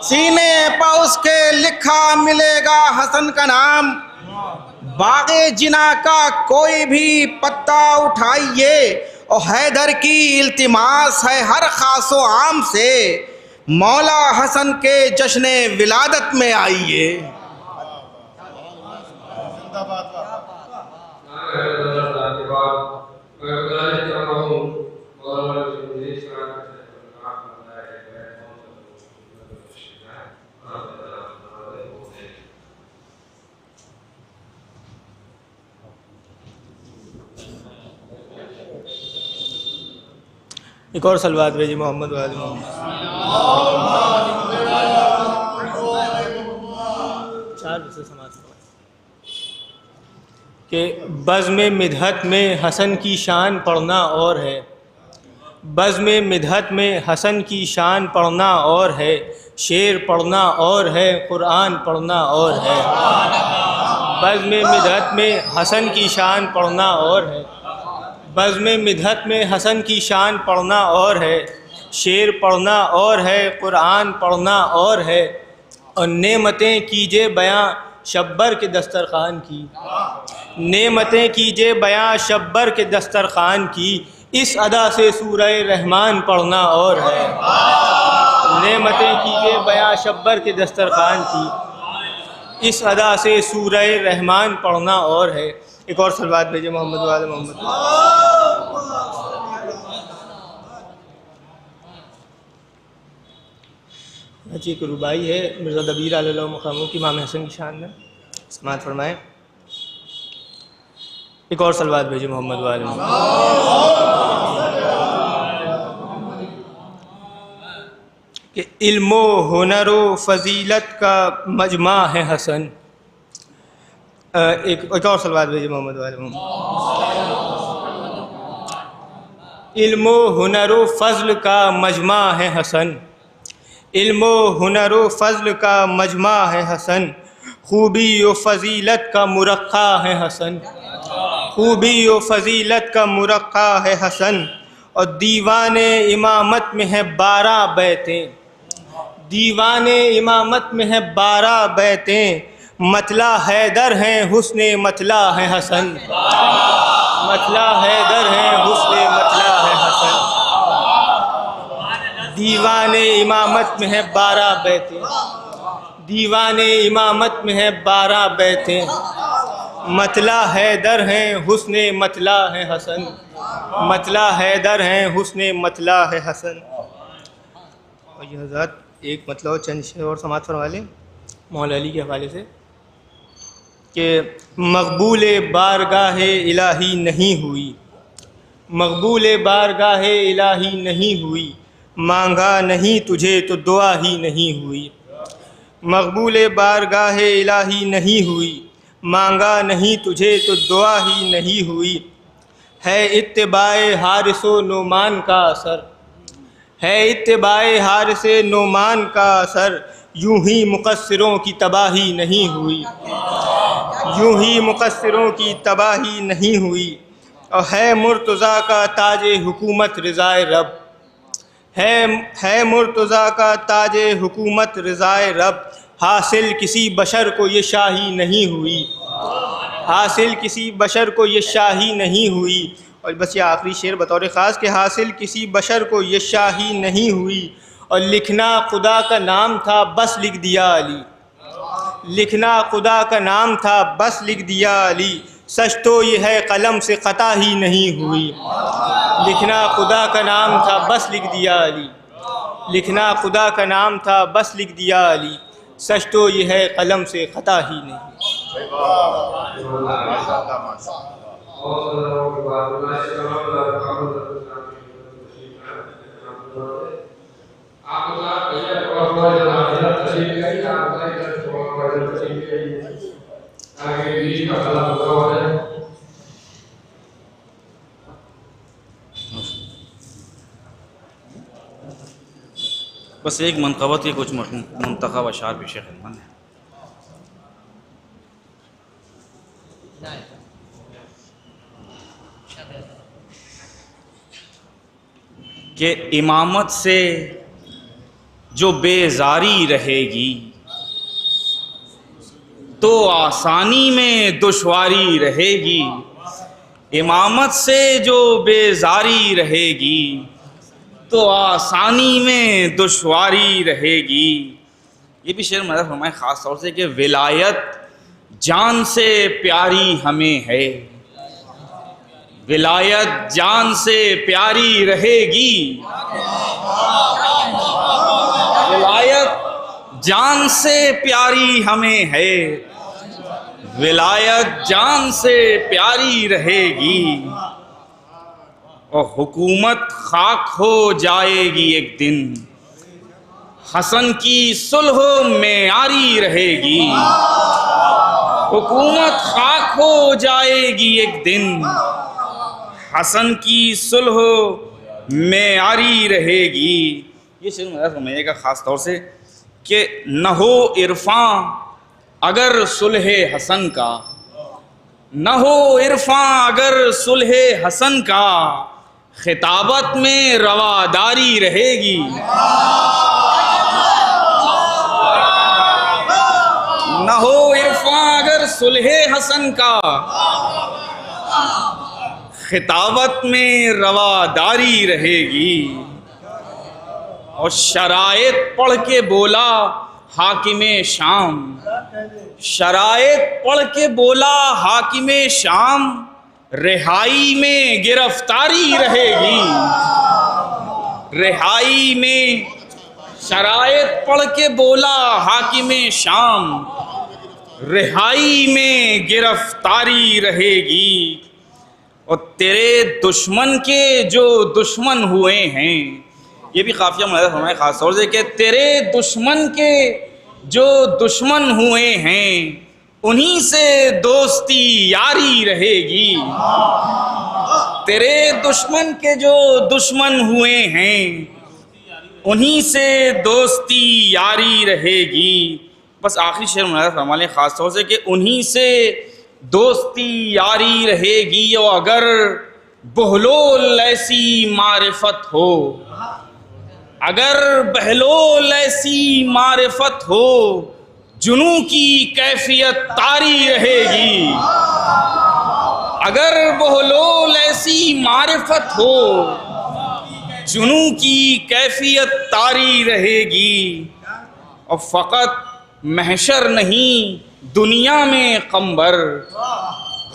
سینے پا اس کے لکھا ملے گا حسن کا نام. باغ جنا کا کوئی بھی پتا اٹھائیے. اور حیدر کی التماس ہے ہر خاص و عام سے. مولا حسن کے جشن ولادت میں آئیے. ایک اور صلوات بھیجی محمد و آل محمد. کہ بزم مدحت میں حسن کی شان پڑھنا اور ہے. بزم مدحت میں حسن کی شان پڑھنا اور ہے. شعر پڑھنا اور ہے قرآن پڑھنا اور ہے. بزم مدحت میں حسن کی شان پڑھنا اور ہے. بزم مدحت میں حسن کی شان پڑھنا اور ہے. شعر پڑھنا اور ہے قرآن پڑھنا اور ہے. اور نعمتیں کیجے بیاں شبر کے دسترخوان کی. نعمتیں کیجے بیاں شبر کے دسترخوان کی. اس ادا سے سورہ رحمان پڑھنا اور ہے. نعمتیں کیجے بیاں شبر کے دسترخوان کی. اس ادا سے سورہ رحمان پڑھنا اور ہے. ایک اور صلوات بھیجے محمد و آل محمد. ایک ربائی ہے مرزا دبیر علیہ اللہ مقاموں کی امام حسن کی شان میں. سماعت فرمائیں. ایک اور صلوات بھیجے محمد و آل محمد. کہ علم و ہنر و فضیلت کا مجمع ہے حسن. ایک اور صلوات بھیجے محمد و آل محمد. علم و ہنر و فضل کا مجمع ہے حسن. علم و ہنر و فضل کا مجمع ہے حسن. خوبی و فضیلت کا مرقع ہے حسن. خوبی و فضیلت کا مرقع ہے حسن. اور دیوان امامت میں ہے 12 بیتیں. دیوان امامت میں ہے 12 بیتیں. مطلع حیدر ہیں حسن مطلع ہے حسن. مطلع حیدر ہیں حسن مطلع ہے حسن. دیوان امامت میں ہے 12 بیتیں. دیوان امامت میں ہے 12 بیتیں. مطلع حیدر ہیں حسن مطلع ہے حسن. مطلع حیدر ہیں حسن مطلع ہے حسن. اور یہ حضرات ایک مطلع چند شعر اور سماعت فرما لیں مولا علی کے حوالے سے. کہ مقبول بارگاہ الہی نہیں ہوئی. مقبول بارگاہ الہی نہیں ہوئی. مانگا نہیں تجھے تو دعا ہی نہیں ہوئی. مقبول بارگاہ الہی نہیں ہوئی. مانگا نہیں تجھے تو دعا ہی نہیں ہوئی. ہے اتباع حارث و نعمان کا اثر. ہے اتباع حارث نعمان کا اثر. یوں ہی مقصروں کی تباہی نہیں ہوئی. یوں ہی مقصروں کی تباہی نہیں ہوئی. اور ہے مرتضیٰ کا تاج حکومت رضائے رب. ہے مرتضیٰ کا تاج حکومت رضائے رب. حاصل کسی بشر کو یہ شاہی نہیں ہوئی. حاصل کسی بشر کو یہ شاہی نہیں ہوئی. اور بس یہ آخری شعر بطور خاص کہ حاصل کسی بشر کو یہ شاہی نہیں ہوئی. اور لکھنا خدا کا نام تھا بس لکھ دیا علی. لکھنا خدا کا نام تھا بس لکھ دیا علی، سچ تو یہ ہے قلم سے خطا ہی نہیں ہوئی۔ لکھنا خدا کا نام تھا بس لکھ دیا علی، لکھنا خدا کا نام تھا بس لکھ دیا علی، سچ تو یہ ہے قلم سے خطا ہی نہیں۔ بس ایک منقبت کے کچھ منتخب اشعار پیش خدمت ہے۔ کہ امامت سے جو بیزاری رہے گی تو آسانی میں دشواری رہے گی، امامت سے جو بیزاری رہے گی تو آسانی میں دشواری رہے گی۔ یہ بھی شعر میں فرمائے خاص طور سے کہ ولایت جان سے پیاری ہمیں ہے، ولایت جان سے پیاری رہے گی، ولایت جان سے پیاری ہمیں ہے، ولایت جان سے پیاری رہے گی، اور حکومت خاک ہو جائے گی ایک دن، حسن کی صلح معیاری رہے گی، حکومت خاک ہو جائے گی ایک دن، حسن کی صلح معیاری رہے گی۔ یہ شعر مجھے سمجھے گا خاص طور سے کہ نہ ہو عرفاں اگر صلح حسن کا، نہ ہو عرفاں اگر صلح حسن کا، خطابت میں رواداری رہے گی، نہ ہو عرفاں اگر صلح حسن کا، خطابت میں رواداری رہے گی۔ اور شرائط پڑھ کے بولا حاکم شام، شرائط پڑھ کے بولا حاکم شام، رہائی میں گرفتاری رہے گی، رہائی میں شرائط پڑھ کے بولا حاکم شام، رہائی میں گرفتاری رہے گی۔ اور تیرے دشمن کے جو دشمن ہوئے ہیں، یہ بھی قافیہ ملاحظہ فرمائے خاص طور سے کہ تیرے دشمن کے جو دشمن ہوئے ہیں انہی سے دوستی یاری رہے گی، تیرے دشمن کے جو دشمن ہوئے ہیں انہی سے دوستی یاری رہے گی۔ بس آخری شعر ملاحظہ فرمائے خاص طور سے کہ انہی سے دوستی یاری رہے گی، اور اگر بہلول ایسی معرفت ہو، اگر بہلول ایسی معرفت ہو، جنوں کی کیفیت طاری رہے گی، اگر بہلول ایسی معرفت ہو، جنوں کی کیفیت طاری رہے گی۔ اور فقط محشر نہیں دنیا میں قمبر،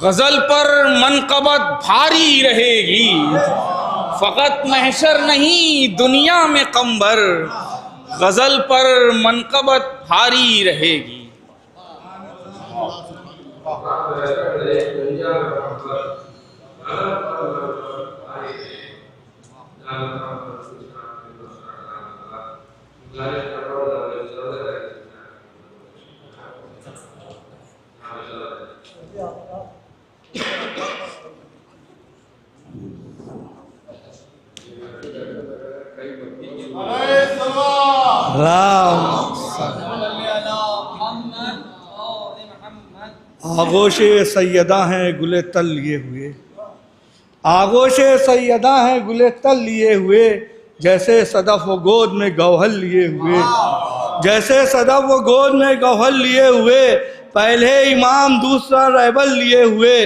غزل پر منقبت بھاری رہے گی، فقط محشر نہیں دنیا میں قمبر، غزل پر منقبت بھاری رہے گی۔ آغوش سیدہ ہیں گلے تل لیے ہوئے، آغوش سیدہ ہیں گلے تل لیے ہوئے، جیسے صدف و گود میں گوہر لیے ہوئے، جیسے صدف و گود میں گوہر لیے ہوئے، پہلے امام دوسرا رہبر لیے ہوئے،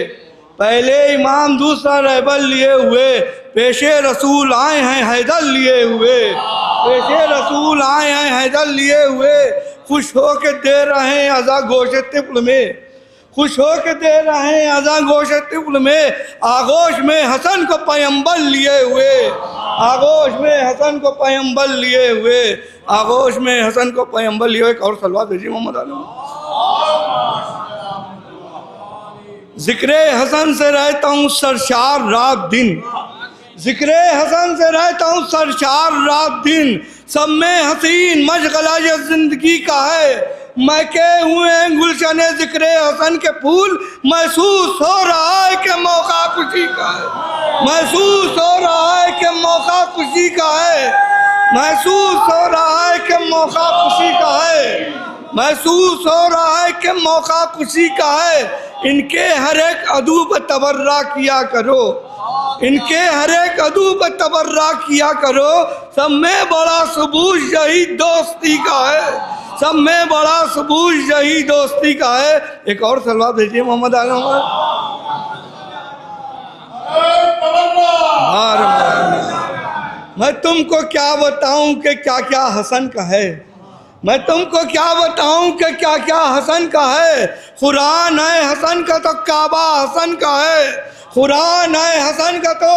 پہلے امام دوسرا رہبر لیے ہوئے، پیش رسول آئے ہیں حیدر لیے ہوئے، پیش رسول آئے ہیں حیدر لیے ہوئے، خوش ہو کے دے رہے ہیں ازاں گوشِ طفل میں، خوش ہو کے دے رہے ہیں ازاں گوشِ طفل میں، آغوش میں حسن کو پیمبر لیے ہوئے، آغوش میں حسن کو پیمبر لیے ہوئے، آغوش میں حسن کو پیمبر لیے ہوئے۔ ایک اور صلوات بھیجیے محمد علیہ۔ ذکر حسن سے رہتا ہوں سرشار رات دن، ذکر حسن سے رہتا ہوں سرشار رات دن، سب میں حسین مشغلہ یہ زندگی کا ہے، مہکے ہوئے ہیں گلشن ذکر حسن کے پھول، محسوس ہو رہا ہے کہ موقع خوشی کا ہے، محسوس ہو رہا ہے کہ موقع خوشی کا ہے، محسوس ہو رہا ہے کہ موقع خوشی کا ہے، محسوس ہو رہا ہے کہ موقع خوشی کا ہے۔ ان کے ہر ایک عدو پہ تبرہ کیا کرو، ان کے ہر ایک عدو پہ تبرہ کیا کرو، سب میں بڑا ثبوت یہی دوستی کا ہے، سب میں بڑا ثبوت یہی دوستی کا ہے۔ ایک اور صلوات بھیجیے محمد علیہ وسلم۔ میں تم کو کیا بتاؤں کہ کیا کیا حسن کا ہے، میں تم کو کیا بتاؤں کہ کیا کیا حسن کا ہے، قرآن ہے حسن کا تو کعبہ حسن کا ہے، قرآن ہے حسن کا تو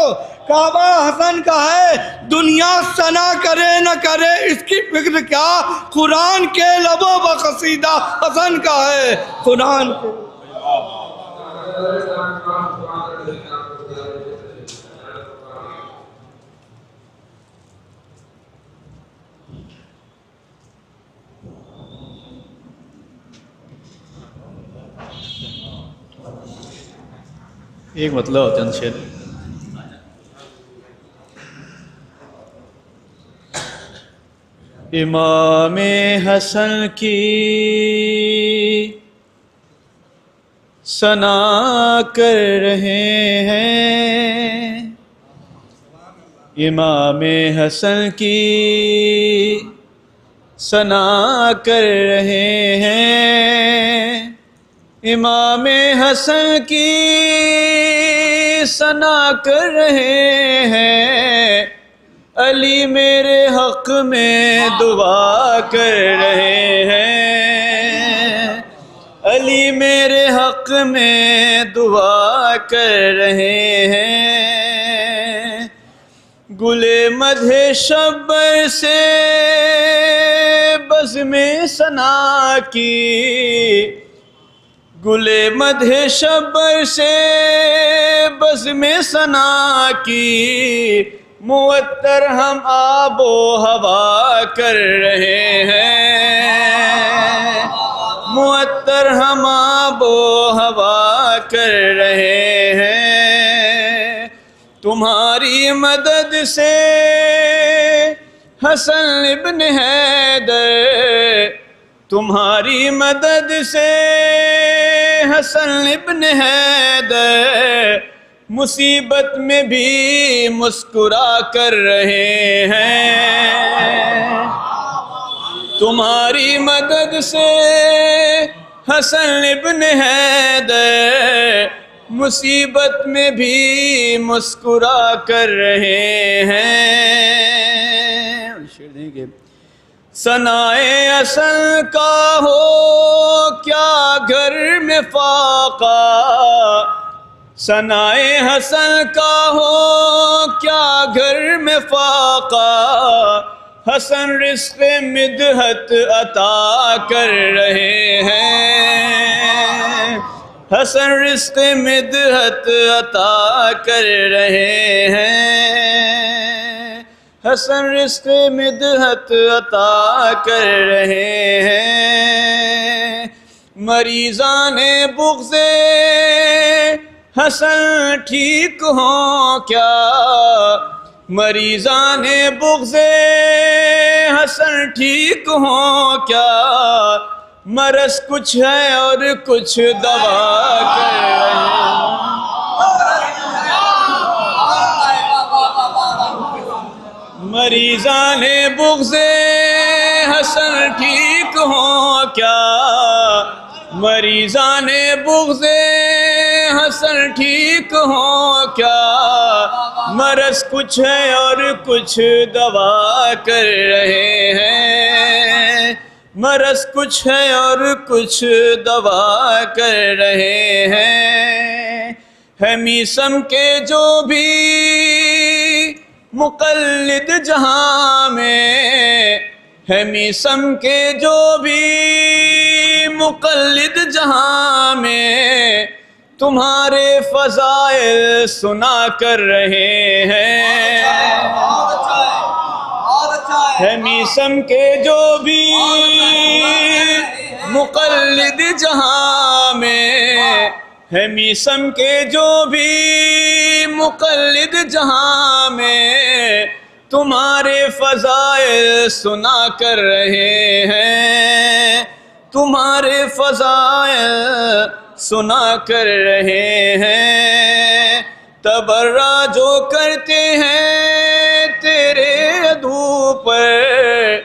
کعبہ حسن کا ہے، دنیا ثنا کرے نہ کرے اس کی فکر کیا، قرآن کے لبوں پر قصیدہ حسن کا ہے، قرآن کے ایک مطلب چند شعر۔ امام حسن کی ثنا کر رہے ہیں، امام حسن کی ثنا کر رہے ہیں، امام حسن کی ثنا کر رہے ہیں، علی میرے حق میں دعا کر رہے ہیں، علی میرے حق میں دعا کر رہے ہیں، گلے مدح شبر سے بزم ثنا کی، گلے مدح شبر سے بزم ثنا کی، معطر ہم آب و ہوا کر رہے ہیں، معطر ہم آب و ہوا کر رہے ہیں، تمہاری مدد سے حسن ابن حیدر، تمہاری مدد سے حسن ابن حیدر، مصیبت میں بھی مسکرا کر رہے ہیں، تمہاری مدد سے حسن ابن حیدر، مصیبت میں بھی مسکرا کر رہے ہیں۔ ثنائے حسن کا ہو کیا گھر میں فاقہ، ثنائے حسن کا ہو کیا گھر میں فاقہ، حسن رزق مدحت عطا کر رہے ہیں، حسن رزق مدحت عطا کر رہے ہیں، حسن رزق مدحت عطا کر رہے ہیں، مریضان بغض حسن ٹھیک ہوں کیا، مریضان بغض حسن ٹھیک ہوں کیا، مرض کچھ ہے اور کچھ دوا کر رہے ہیں، مریضان بغض حسن ٹھیک ہوں کیا، مریضان بغض حسن ٹھیک ہوں کیا، مرض کچھ ہے اور کچھ دوا کر رہے ہیں، مرض کچھ ہے اور کچھ دوا کر رہے ہیں، ہے میسم کے جو بھی مقلد جہاں میں، ہے میسم کے جو بھی مقلد جہاں میں، تمہارے فضائل سنا کر رہے ہیں، ہے میسم کے جو بھی مقلد جہاں میں، ہے میسم کے جو بھی مقلد جہاں میں، تمہارے فضائل سنا کر رہے ہیں، تمہارے فضائل سنا کر رہے ہیں، تبرہ جو کرتے ہیں تیرے عدو پر،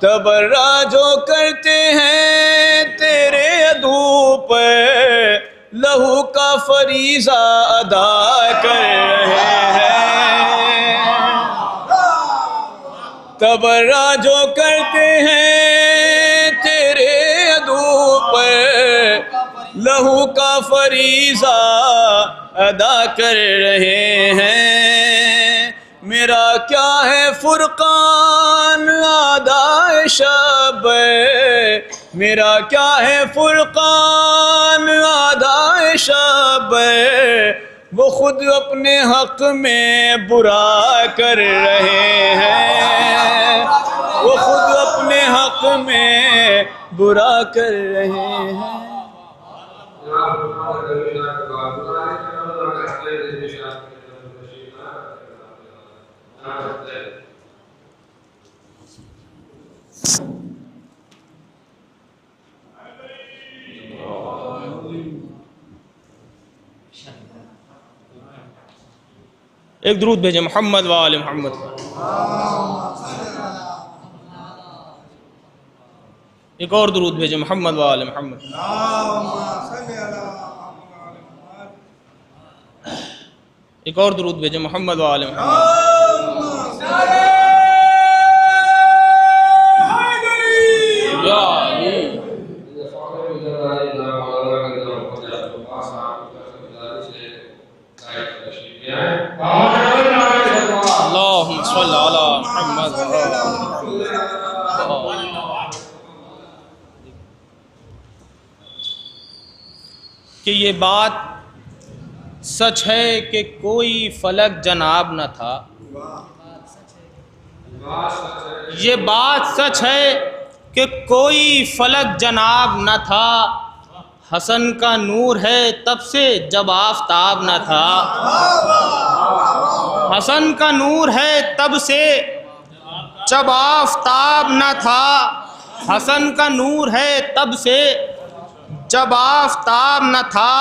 تبرہ جو کرتے ہیں تیرے عدو پر، لہو کا فریضہ ادا کر رہے ہیں، تبرہ جو کرتے ہیں تیرے عدو پر، لہو کا فریضہ ادا کر رہے ہیں، میرا کیا ہے فرقان آدھا شب، میرا کیا ہے فرقان آدھا شب، وہ خود اپنے حق میں برا کر رہے ہیں، وہ خود اپنے حق میں برا کر رہے ہیں۔ ایک درود بھیجیں محمد و آل محمد۔ ایک اور درود بھیجیں محمد و آل محمد۔ ایک اور درود بھیجیں محمد و آل محمد۔ اللہم صلی علی محمد کہ یہ بات سچ ہے کہ کوئی فلک جناب نہ تھا، یہ بات سچ ہے کہ کوئی فلک جناب نہ تھا، حسن کا نور ہے تب سے جب آفتاب نہ تھا، حسن کا نور ہے تب سے جب آفتاب نہ تھا، حسن کا نور ہے تب سے جب آفتاب نہ تھا،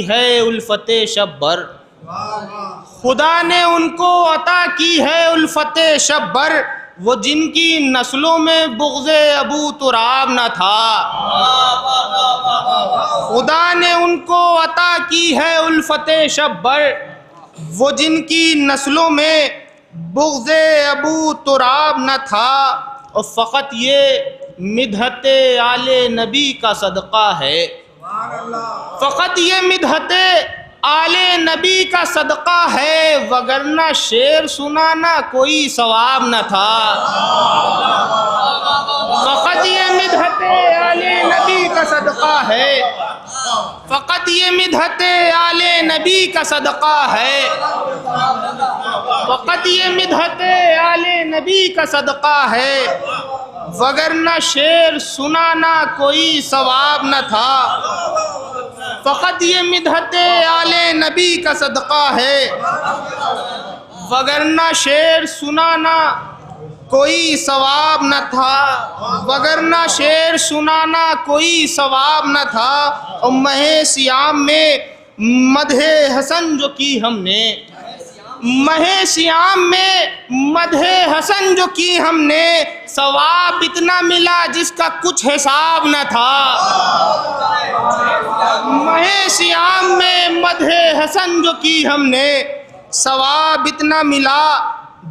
ہے الفت شبر، خدا نے ان کو عطا کی ہے الفت شبر، وہ جن کی نسلوں میں بغض ابو تراب نہ تھا، خدا نے ان کو عطا کی ہے الفت شبر، وہ جن کی نسلوں میں بغض ابو تراب نہ تھا، اور فقط یہ مدحت آل نبی کا صدقہ ہے، فقط یہ مدحت آل نبی کا صدقہ ہے، وگرنہ شعر سنانا کوئی ثواب نہ تھا، فقط یہ مدحت آل نبی کا صدقہ ہے، فقط یہ مدحت آل نبی کا صدقہ ہے، فقط یہ مدحت آل نبی کا صدقہ ہے، وگرنہ شعر سنانا کوئی ثواب نہ تھا، فقط یہ مدحت آل نبی کا صدقہ ہے، وگرنہ شعر سنانا کوئی ثواب نہ تھا، وگرنہ شعر سنانا کوئی ثواب نہ تھا، اور مہ سیام میں مدح حسن جو کی ہم نے، مہ سیام میں مدح حسن جو کی ہم نے، ثواب اتنا ملا جس کا کچھ حساب نہ تھا، مہ سیام میں مدح حسن جو کی ہم نے، ثواب اتنا ملا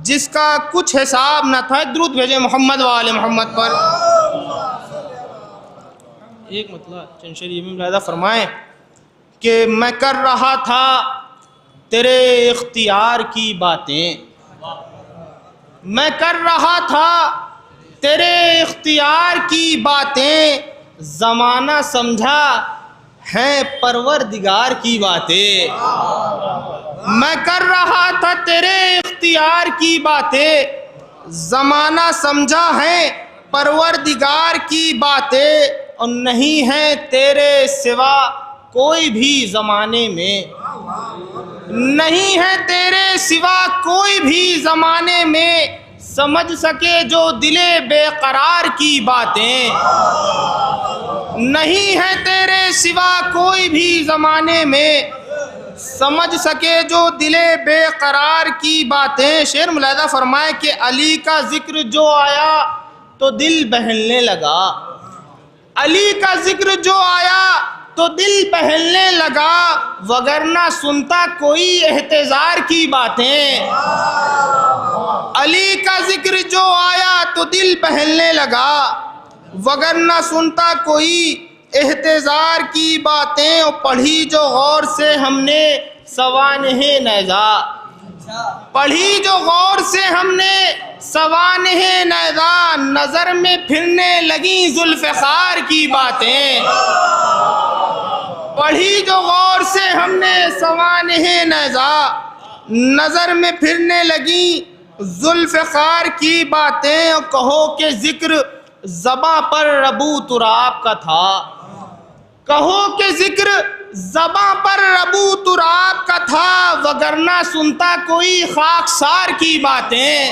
جس کا کچھ حساب نہ تھا. درود بھیجے محمد و آل محمد پر. ایک مطلب چند شعر یہ بھی ملاحظہ فرمائیں کہ میں کر رہا تھا تیرے اختیار کی باتیں، میں کر رہا تھا تیرے اختیار کی باتیں، زمانہ سمجھا ہیں پروردگار کی باتیں. میں کر رہا تھا تیرے اختیار کی باتیں، زمانہ سمجھا ہے پروردگار کی باتیں، اور نہیں ہے تیرے سوا کوئی بھی زمانے میں، نہیں ہے تیرے سوا کوئی بھی زمانے میں، سمجھ سکے جو دل بے قرار کی باتیں. نہیں ہے تیرے سوا کوئی بھی زمانے میں، سمجھ سکے جو دل بے قرار کی باتیں. شعر ملاحظہ فرمائے کہ علی کا ذکر جو آیا تو دل بہلنے لگا، علی کا ذکر جو آیا تو دل بہلنے لگا، وگرنہ سنتا کوئی احتضار کی باتیں. علی کا ذکر جو آیا تو دل بہلنے لگا، وگرنہ سنتا کوئی احتضار کی باتیں. اور پڑھی جو غور سے ہم نے سوانح نیزہ، پڑھی جو غور سے ہم نے سوانح نیزہ، نظر میں پھرنے لگیں ذوالفقار کی باتیں. پڑھی جو غور سے ہم نے سوانح نیزہ، نظر میں پھرنے لگیں ذوالفقار کی باتیں. اور کہو کہ ذکر زباں پر ربو تراب کا تھا، کہو کہ ذکر زباں پر ربو تراب کا تھا، وگرنہ سنتا کوئی خاکسار کی باتیں.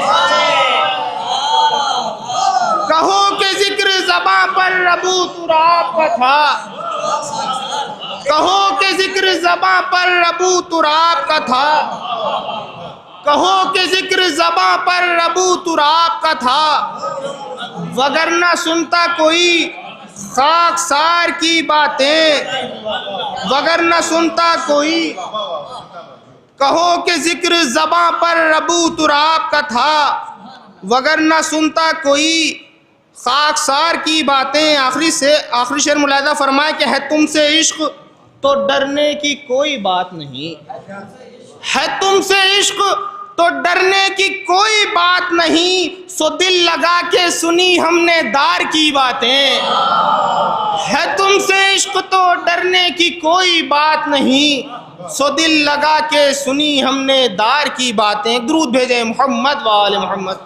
کہو کہ ذکر زباں پر ربو تراب کا تھا، کہو کہ ذکر زباں پر ربو تراب کا تھا، کہو کہ ذکر زباں پر ربو تراب کا تھا، وگرنہ سنتا کوئی خاکسار کی باتیں، وگرنہ سنتا کوئی. کہو کہ ذکر زباں پر ربو تراب کا تھا، وگرنہ سنتا کوئی خاکسار کی باتیں. آخری شعر ملاحظہ فرمائے کہ ہے تم سے عشق تو ڈرنے کی کوئی بات نہیں، ہے تم سے عشق تو ڈرنے کی کوئی بات نہیں، سو دل لگا کے سنی ہم نے دار کی باتیں. ہے تم سے عشق تو ڈرنے کی کوئی بات نہیں، سو دل لگا کے سنی ہم نے دار کی باتیں. درود بھیجیں محمد و آل محمد.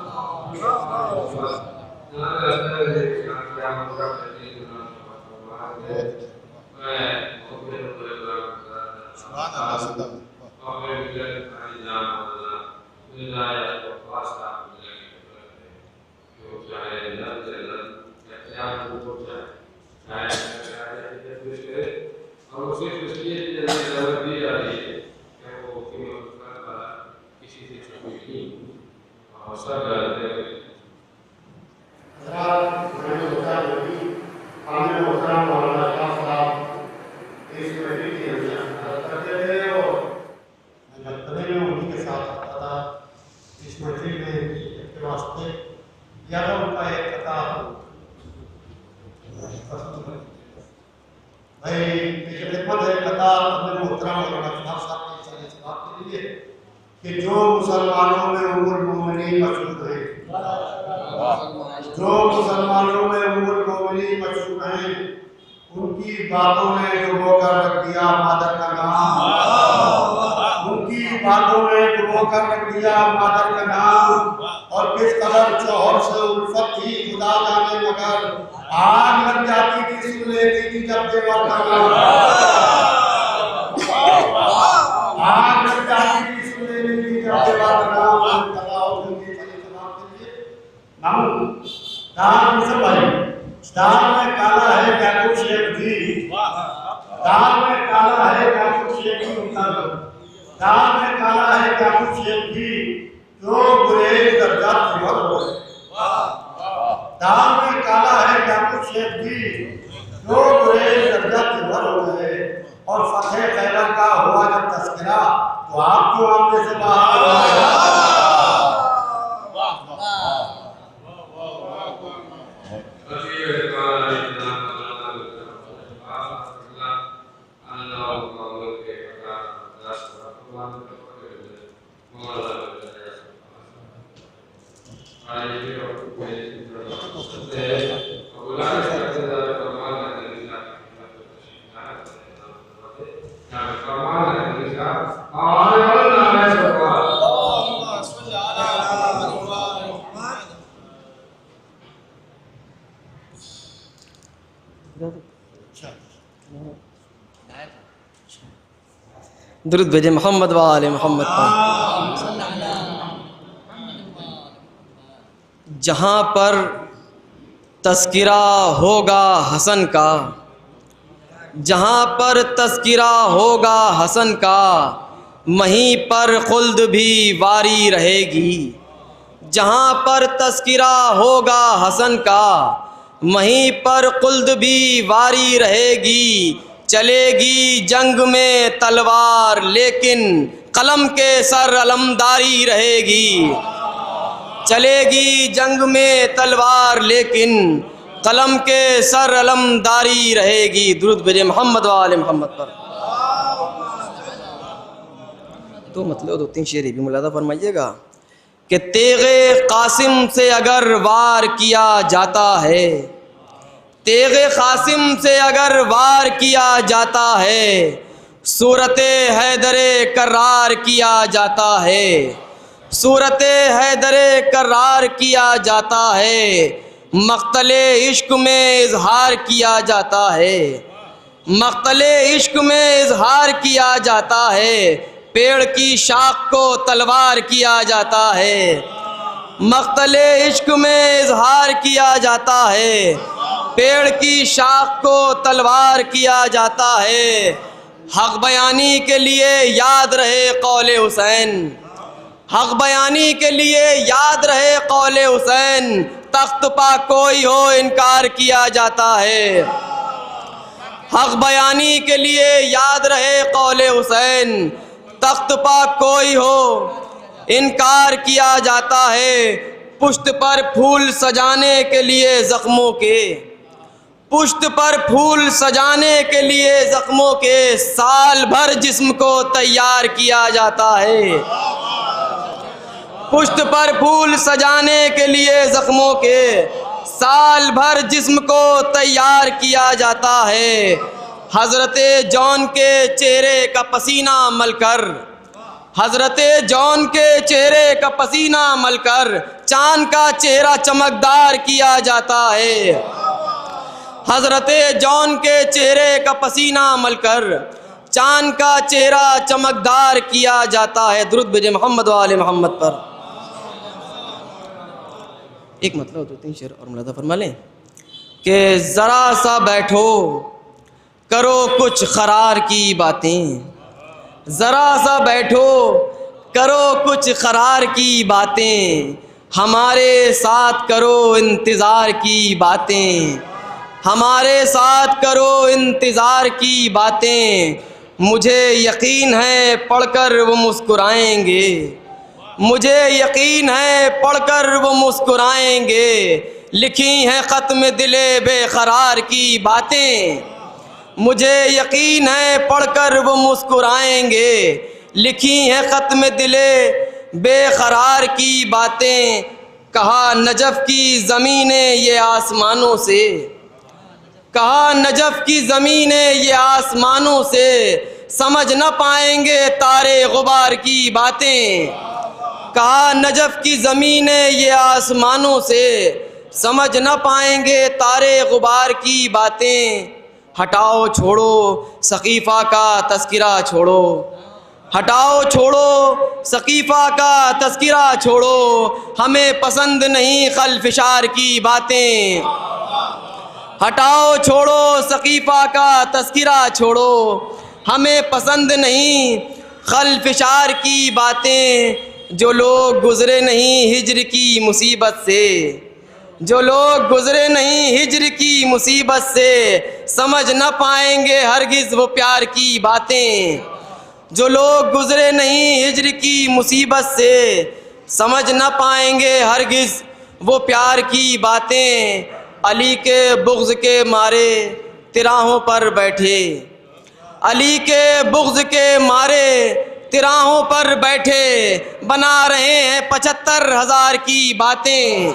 کہ جو مسلمانوں میں ام المومنین مشہور ہیں، جو مسلمانوں میں ام المومنین مشہور ہیں، ان کی باتوں نے ڈبو کر رکھ دیا مادر کا نام، ان کی باتوں نے ڈبو کر رکھ دیا مادر کا نام. اور کس قدر شوہر سے الفت تھی خدا جانے، مگر آگ لگ جاتی تھی سن لیتی تھی جب دیور کا نام، آگ لگ جاتی تھی سن لیتی تھی جب دیور کا نام. دار مصر بھائی، دار میں کالا ہے یعقوب شیخ جی، دار میں کالا ہے یعقوب شیخ کی مطابق، دار میں کالا ہے یعقوب شیخ جی جو گریز درجات سے بھر ہوئے. دار میں کالا ہے یعقوب شیخ جی جو گریز درجات سے بھر ہوئے. اور فتح خیبر کا ہوا جب تذکرہ تو آپ جو آمنے سے باہر درود بھیجے محمد و آل محمد پر۔ جہاں پر تذکرہ ہوگا حسن کا، جہاں پر تذکرہ ہوگا حسن کا، وہیں پر خلد بھی واری رہے گی۔ جہاں پر تذکرہ ہوگا حسن کا، وہیں پر خلد بھی واری رہے گی۔ چلے گی جنگ میں تلوار لیکن قلم کے سر علمداری رہے گی۔ چلے گی جنگ میں تلوار لیکن قلم کے سر علمداری رہے گی۔ درود بھیجے محمد و آل محمد پر۔ تو مطلب دو تین شعر بھی ملاحظہ فرمائیے گا کہ تیغ قاسم سے اگر وار کیا جاتا ہے، تیغ قاسم سے اگر وار کیا جاتا ہے، صورت حیدر کرار کیا جاتا ہے، صورت حیدر کرار کیا جاتا ہے، مقتل عشق میں اظہار کیا جاتا ہے، مقتل عشق میں اظہار کیا جاتا ہے، پیڑ کی شاخ کو تلوار کیا جاتا ہے، مقتل عشق میں اظہار کیا جاتا ہے، پیڑ کی شاخ کو تلوار کیا جاتا ہے۔ حق بیانی کے لیے یاد رہے قول حسین، حق بیانی کے لیے یاد رہے قول حسین، تخت پا کوئی ہو انکار کیا جاتا ہے۔ حق بیانی کے لیے یاد رہے قول حسین، تخت پا کوئی ہو انکار کیا جاتا ہے۔ پشت پر پھول سجانے کے لیے زخموں کے، پشت پر پھول سجانے کے لیے زخموں کے، سال بھر جسم کو تیار کیا جاتا ہے۔ پشت پر پھول سجانے کے لیے زخموں کے، سال بھر جسم کو تیار کیا جاتا ہے۔ حضرت جون کے چہرے کا پسینہ مل کر، حضرت جون کے چہرے کا پسینہ مل کر، چاند کا چہرہ چمکدار کیا جاتا ہے۔ حضرت جون کے چہرے کا پسینہ مل کر، چاند کا چہرہ چمکدار کیا جاتا ہے۔ درود بھیجے محمد و آل محمد پر۔ ایک مطلب دو تین شعر اور ملاحظہ فرما لیں کہ ذرا سا بیٹھو کرو کچھ قرار کی باتیں، ذرا سا بیٹھو کرو کچھ قرار کی باتیں، ہمارے ساتھ کرو انتظار کی باتیں، ہمارے ساتھ کرو انتظار کی باتیں، مجھے یقین ہے پڑھ کر وہ مسکرائیں گے، مجھے یقین ہے پڑھ کر وہ مسکرائیں گے، لکھی ہیں خط میں دل بے قرار کی باتیں، مجھے یقین ہے پڑھ کر وہ مسکرائیں گے، لکھی ہیں خط میں دل بے قرار کی باتیں۔ کہا نجف کی زمینیں یہ آسمانوں سے، کہا نجف کی زمینیں یہ آسمانوں سے، سمجھ نہ پائیں گے تارے غبار کی باتیں، کہا نجف کی زمینیں یہ آسمانوں سے، سمجھ نہ پائیں گے تارے غبار کی باتیں۔ ہٹاؤ چھوڑو سقیفہ کا تذکرہ چھوڑو، ہٹاؤ چھوڑو سقیفہ کا تذکرہ چھوڑو، ہمیں پسند نہیں خلفشار کی باتیں، ہٹاؤ چھوڑو سقیفہ کا تذکرہ چھوڑو، ہمیں پسند نہیں خلفشار کی باتیں۔ جو لوگ گزرے نہیں ہجر کی مصیبت سے، جو لوگ گزرے نہیں ہجر کی مصیبت سے، سمجھ نہ پائیں گے ہرگز وہ پیار کی باتیں، جو لوگ گزرے نہیں ہجر کی مصیبت سے، سمجھ نہ پائیں گے ہرگز وہ پیار کی باتیں۔ علی کے بغض کے مارے تراہوں پر بیٹھے، علی کے بغض کے مارے تراہوں پر بیٹھے، بنا رہے ہیں 75,000 کی باتیں،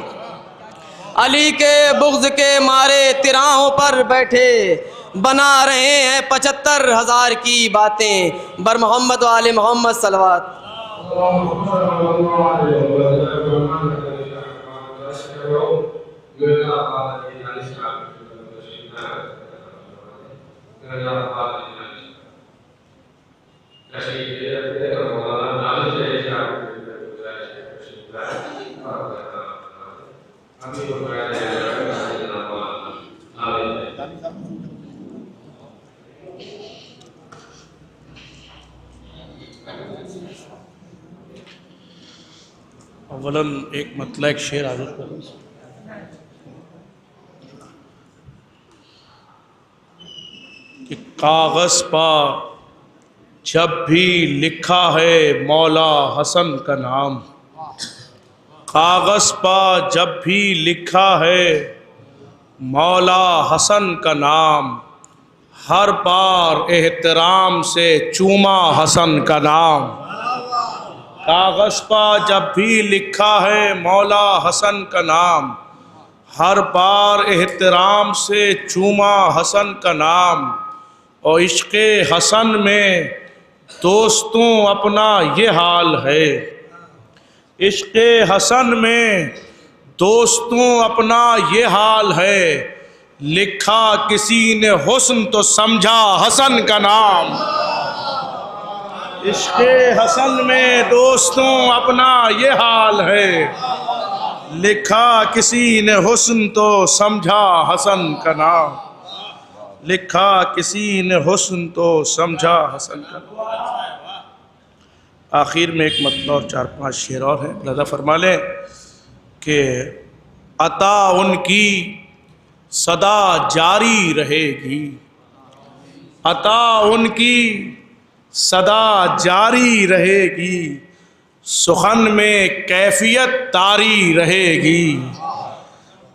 علی کے بغض کے مارے تراہوں پر بیٹھے، بنا رہے ہیں 75,000 کی باتیں، بر محمد و آل محمد صلوات۔ اولاً ایک مطلع ایک شعر حاضر کروں۔ کہ کاغذ پا جب بھی لکھا ہے مولا حسن کا نام، کاغذ پا جب بھی لکھا ہے مولا حسن کا نام، ہر بار احترام سے چوما حسن کا نام۔ کاغذ پا جب بھی لکھا ہے مولا حسن کا نام، ہر بار احترام سے چوما حسن کا نام۔ اور عشق حسن میں دوستوں اپنا یہ حال ہے، عشق حسن میں دوستوں اپنا یہ حال ہے، لکھا کسی نے حسن تو سمجھا حسن کا نام۔ عشق حسن میں دوستوں اپنا یہ حال ہے، لکھا کسی نے حسن تو سمجھا حسن کا نام، لکھا کسی نے حسن تو سمجھا حسن کا نام۔ آخر میں ایک مطلع اور 4-5 شعر اور ہیں، لہذا فرما لیں کہ عطا ان کی صدا جاری رہے گی، عطا ان کی صدا جاری رہے گی، سخن میں کیفیت طاری رہے گی،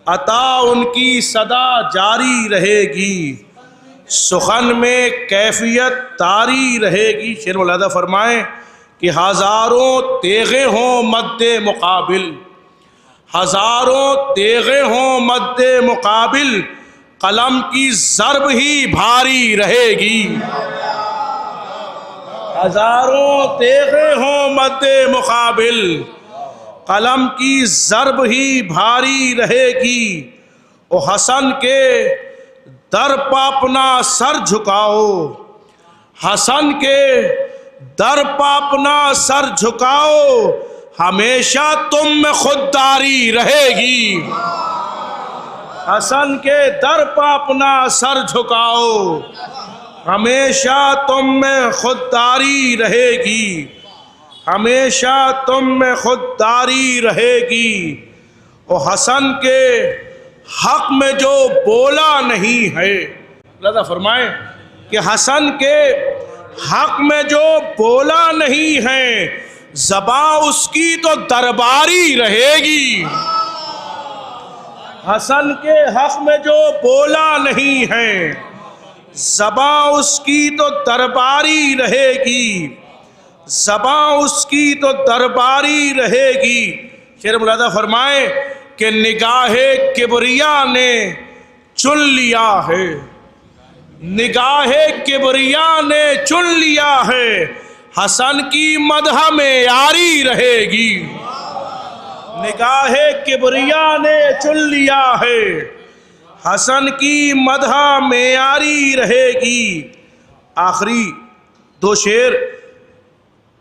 عطا ان کی صدا جاری رہے گی، سخن میں کیفیت طاری رہے گی۔ شعر ملاحظہ فرمائیں کہ ہزاروں تیغیں ہوں مد مقابل، ہزاروں تیغیں ہوں مد مقابل، قلم کی ضرب ہی بھاری رہے گی، ہزاروں تیغیں ہوں مد مقابل، قلم کی ضرب ہی بھاری رہے گی۔ او حسن کے در پہ اپنا سر جھکاؤ، حسن کے در پہ اپنا سر جھکاؤ، ہمیشہ تم میں خودداری رہے گی، حسن کے در پہ اپنا سر جھکاؤ، ہمیشہ تم میں خودداری رہے گی، ہمیشہ تم میں خودداری رہے گی۔ او حسن کے حق میں جو بولا نہیں ہے، لہذا فرمائیں کہ حسن کے حق میں جو بولا نہیں ہے، زبان اس کی تو درباری رہے گی، حسن کے حق میں جو بولا نہیں ہے، زبان اس کی تو درباری رہے گی، زبان اس کی تو درباری رہے گی۔ شعر ملاحظہ فرمائیں کہ نگاہ کبریا نے چن لیا ہے، نگاہ کبریا نے چن لیا ہے، حسن کی مدح میں یاری رہے گی، نگاہ کبریا نے چن لیا ہے، حسن کی مدح معیاری رہے گی۔ آخری 2 شعر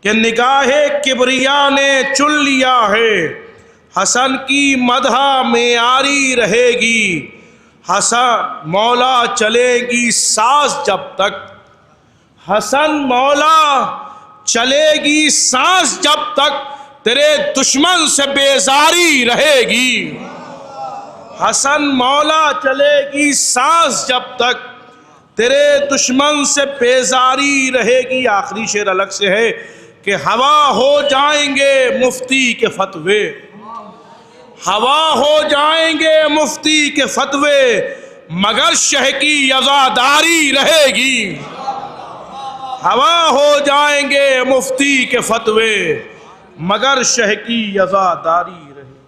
کہ نگاہ کبریا نے چن لیا ہے، حسن کی مدح معیاری رہے گی، حسن مولا چلے گی ساز جب تک، حسن مولا چلے گی ساز جب تک، تیرے دشمن سے بیزاری رہے گی، حسن مولا چلے گی سانس جب تک، تیرے دشمن سے بیزاری رہے گی۔ آخری شعر الگ سے ہے کہ ہوا ہو جائیں گے مفتی کے فتوے، ہوا ہو جائیں گے مفتی کے فتوے، مگر شہ کی عزاداری رہے گی، ہوا ہو جائیں گے مفتی کے فتوے، مگر شہ کی عزاداری رہے گی۔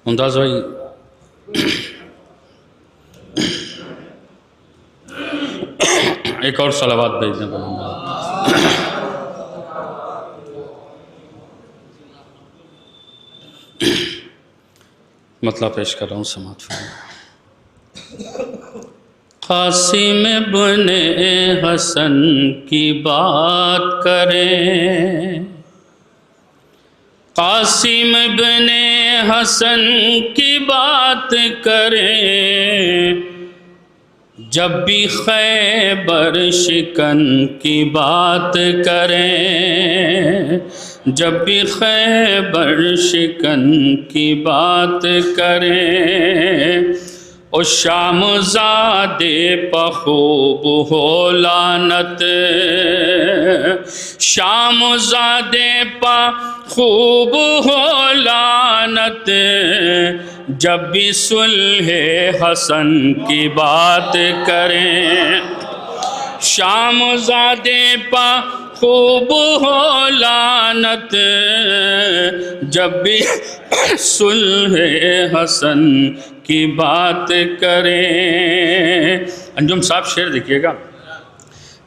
ممتاز بھائی ایک اور صلوات بھیج دیں مطلب پیش کر رہا ہوں، سماعت فرمائیں۔ قاسم ابن حسن کی بات کریں، قاسم ابن حسن کی بات کریں، جب بھی خیبر شکن کی بات کریں، جب بھی خیبر شکن کی بات کریں، او شام زادے پہ خوب ہو لعنت، شام زادے پہ خوب ہو لعنت، جب بھی صلح حسن کی بات کریں، شام زادے پہ خوب ہو لعنت، جب بھی صلح حسن کی بات کریں۔ انجم صاحب شعر دیکھیے گا۔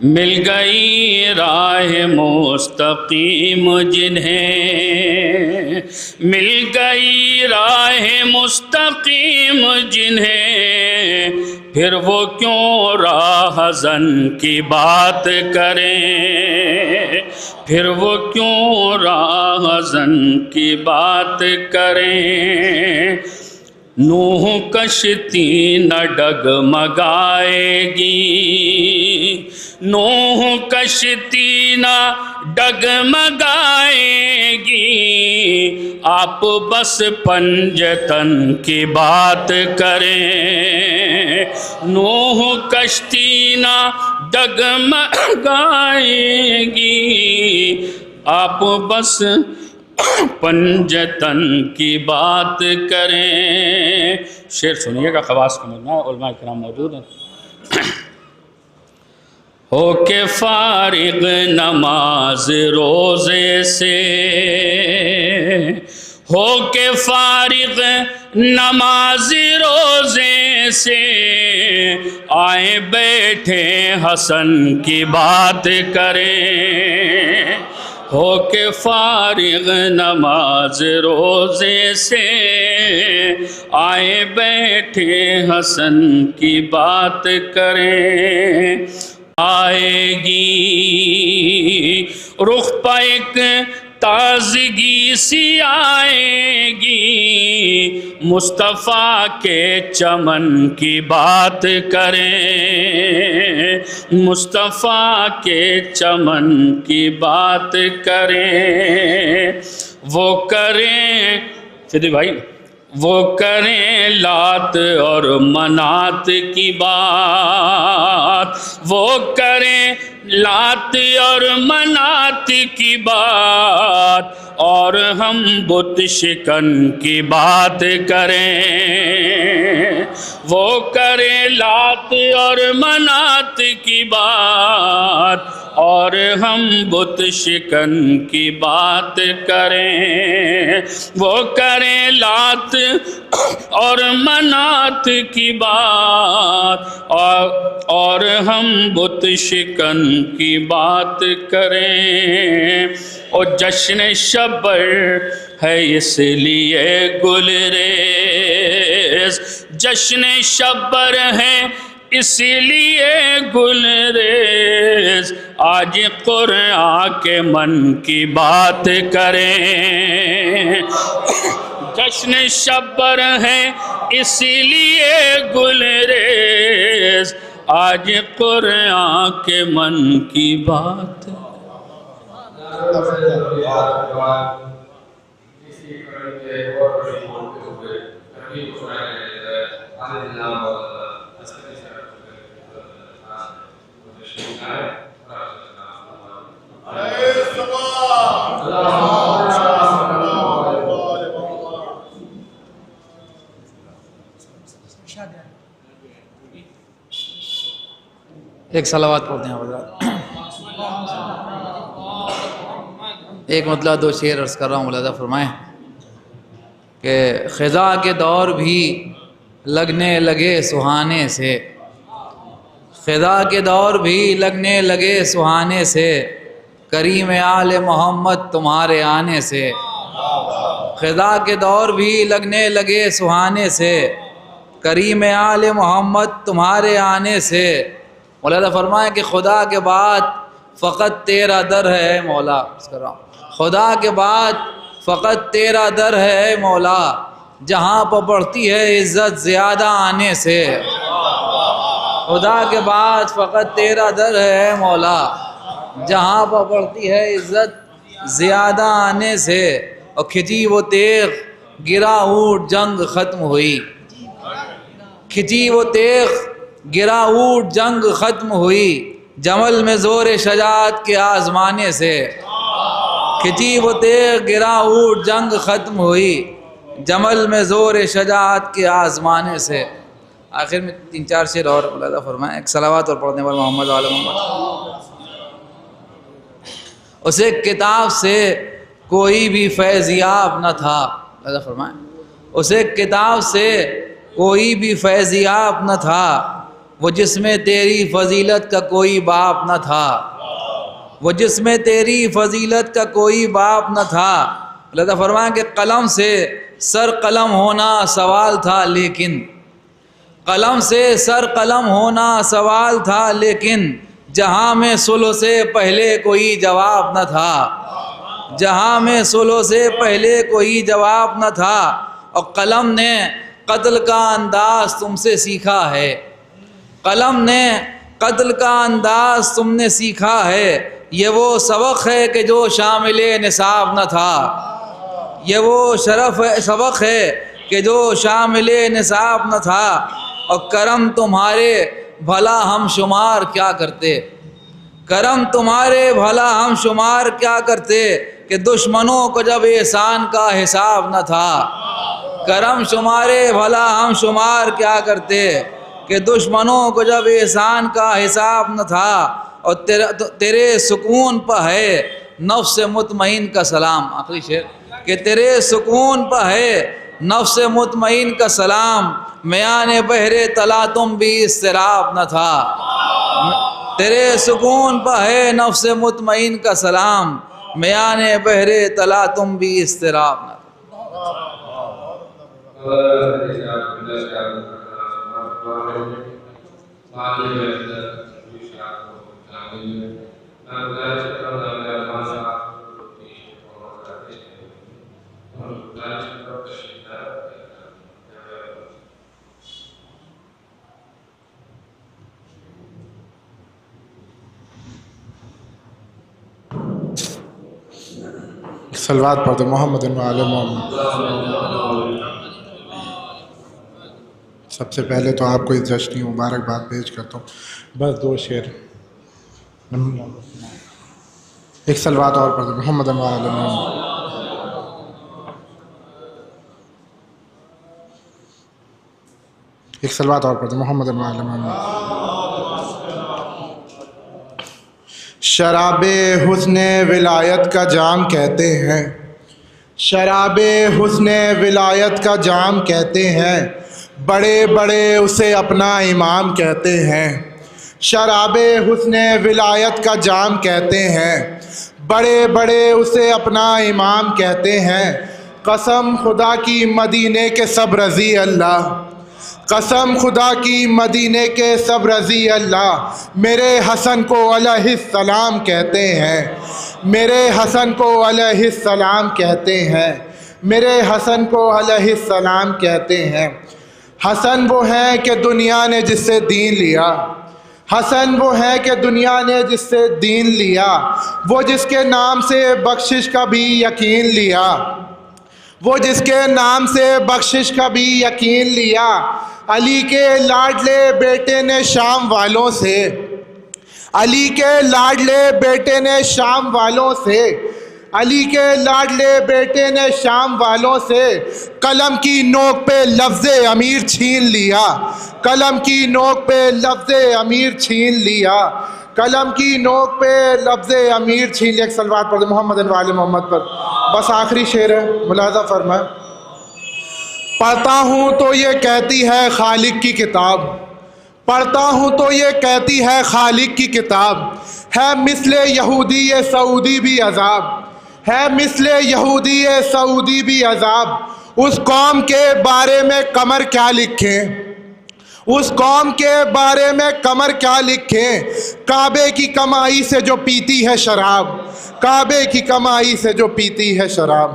مل گئی راہ مستقیم جنہیں، مل گئی راہ مستقیم جنہیں، پھر وہ کیوں راہزن کی بات کریں، پھر وہ کیوں راہزن کی بات کریں۔ نوح کشتی نہ ڈگمگائے گی، نوح کشتی نہ ڈگمگائے گی، آپ بس پنجتن کی بات کریں، نوح کشتی نہ ڈگمگائے گی، آپ بس پنجتن کی بات کریں۔ شعر سنیے گا، خواص کا مجموعہ، علماء کرام موجود ہیں۔ ہو کے فارغ نماز روزے سے، ہو کے فارغ نماز روزے سے، آئے بیٹھے حسن کی بات کریں، ہو کے فارغ نماز روزے سے، آئے بیٹھے حسن کی بات کریں۔ آئے گی رخ پہ ایک تازگی سی آئے گی، مصطفیٰ کے چمن کی بات کریں، مصطفیٰ کے چمن کی بات کریں۔ وہ کریں فدی بھائی، وہ کریں لات اور منات کی بات، وہ کریں لات اور منات کی بات، اور ہم بت شکن کی بات کریں۔ وہ کریں لات اور منات کی بات، اور ہم بت شکن کی بات کریں۔ وہ کریں لات اور منات کی بات، اور ہم بت شکن کی بات کریں۔ اور جشن شبر ہے اس لیے گلریز، جشن شبر ہے اس لیے گلریز، آج قرآن کے من کی بات کریں۔ جشن شبر ہے اس لیے گلریز، آج قرآن کے من کی بات۔ ایک صلوات پڑھتے ہیں حضرات. ایک مطلع دو شعر عرض کر رہا ہوں، ملاحظہ فرمائیں کہ خزاں کے دور بھی لگنے لگے سہانے سے، خزاں کے دور بھی لگنے لگے سہانے سے، کریم آل محمد تمہارے آنے سے. خزاں کے دور بھی لگنے لگے سہانے سے، کریم آل محمد تمہارے آنے سے. مولانا فرمائیں کہ خدا کے بعد فقط تیرا در ہے مولا، خدا کے بعد فقط تیرا در ہے مولا، جہاں پہ بڑھتی ہے عزت زیادہ آنے سے. خدا کے بعد فقط تیرا در ہے مولا، جہاں پہ بڑھتی ہے عزت زیادہ آنے سے. اور کھچی وہ تیغ گرا اونٹ جنگ ختم ہوئی، کھچی وہ تیغ گرا اونٹ جنگ ختم ہوئی، جمل میں زور شجاعت کے آزمانے سے. کھچی وہ تیغ گرا اونٹ جنگ ختم ہوئی، جمل میں زور شجاعت کے آزمانے سے. آخر میں 3-4 شعر اور ملاحظہ فرمائیں. ایک صلوات اور پڑھنے والے محمد وعلی محمد. اسے کتاب سے کوئی بھی فیض یاب نہ تھا، ملاحظہ فرمائیں. اسے کتاب سے کوئی بھی فیض یاب نہ تھا، وہ جس میں تیری فضیلت کا کوئی باپ نہ تھا، وہ جس میں تیری فضیلت کا کوئی باپ نہ تھا. اللہ فرمائیں کہ قلم سے سر قلم ہونا سوال تھا، لیکن قلم سے سر قلم ہونا سوال تھا، لیکن جہاں میں صلح سے پہلے کوئی جواب نہ تھا، جہاں میں صلح سے پہلے کوئی جواب نہ تھا. اور قلم نے قتل کا انداز تم سے سیکھا ہے، قلم نے قتل کا انداز تم نے سیکھا ہے، یہ وہ سبق ہے کہ جو شامل نصاب نہ تھا، یہ وہ سبق ہے کہ جو شامل نصاب نہ تھا. اور کرم تمہارے بھلا ہم شمار کیا کرتے، کرم تمہارے بھلا ہم شمار کیا کرتے، کہ دشمنوں کو جب احسان کا حساب نہ تھا. کرم شمارے بھلا ہم شمار کیا کرتے، کہ دشمنوں کو جب احسان کا حساب نہ تھا. اور تیرے سکون پہ ہے نفس مطمئن کا سلام. آخری شعر کہ تیرے سکون پہ ہے نفس مطمئن کا سلام، میان بحر تلا تم بھی اضطراب نہ تھا. تیرے سکون پہ ہے نفس مطمئن کا سلام، میان بحر تلا تم بھی اضطراب نہ تھا. صلوات پڑھتے محمد وعلی محمد. سب سے پہلے تو آپ کو اس جشنی مبارکباد پیش کرتا ہوں. بس 2 شعر. ایک صلوات اور پڑھتے محمد وعلی محمد. ایک صلوات اور پڑھتے محمد وعلی محمد. شراب حسن ولایت کا جام کہتے ہیں، شراب حسن ولایت کا جام کہتے ہیں، بڑے بڑے اسے اپنا امام کہتے ہیں. شراب حسن ولایت کا جام کہتے ہیں، بڑے بڑے اسے اپنا امام کہتے ہیں. قسم خدا کی مدینے کے سب رضی اللہ، قسم خدا کی مدینے کے سب رضی اللہ، میرے حسن کو علیہ السلام کہتے ہیں، میرے حسن کو علیہ السلام کہتے ہیں، میرے حسن کو علیہ السلام کہتے ہیں. حسن وہ ہے کہ دنیا نے جس سے دین لیا، حسن وہ ہے کہ دنیا نے جس سے دین لیا، وہ جس کے نام سے بخشش کا بھی یقین لیا، وہ جس کے نام سے بخشش کا بھی یقین لیا. علی کے لاڈلے بیٹے نے شام والوں سے، علی کے لاڈلے بیٹے نے شام والوں سے علی کے لاڈلے بیٹے نے شام والوں سے قلم کی نوک پہ لفظ امیر چھین لیا، قلم کی نوک پہ لفظ امیر چھین لیا، قلم کی نوک پہ لفظ امیر چھین لیا۔ ایک صلوات پڑھ دیں محمد وآل محمد پر، بس آخری شعر ہے، ملاحظہ فرمائیں۔ پڑھتا ہوں تو یہ کہتی ہے خالق کی کتاب، پڑھتا ہوں تو یہ کہتی ہے خالق کی کتاب، ہے مثل یہودی سعودی بھی عذاب، ہے مثل یہودی سعودی بھی عذاب، اس قوم کے بارے میں قمر کیا لکھیں، اس قوم کے بارے میں قمر کیا لکھیں، کعبے کی کمائی سے جو پیتی ہے شراب، کعبے کی کمائی سے جو پیتی ہے شراب۔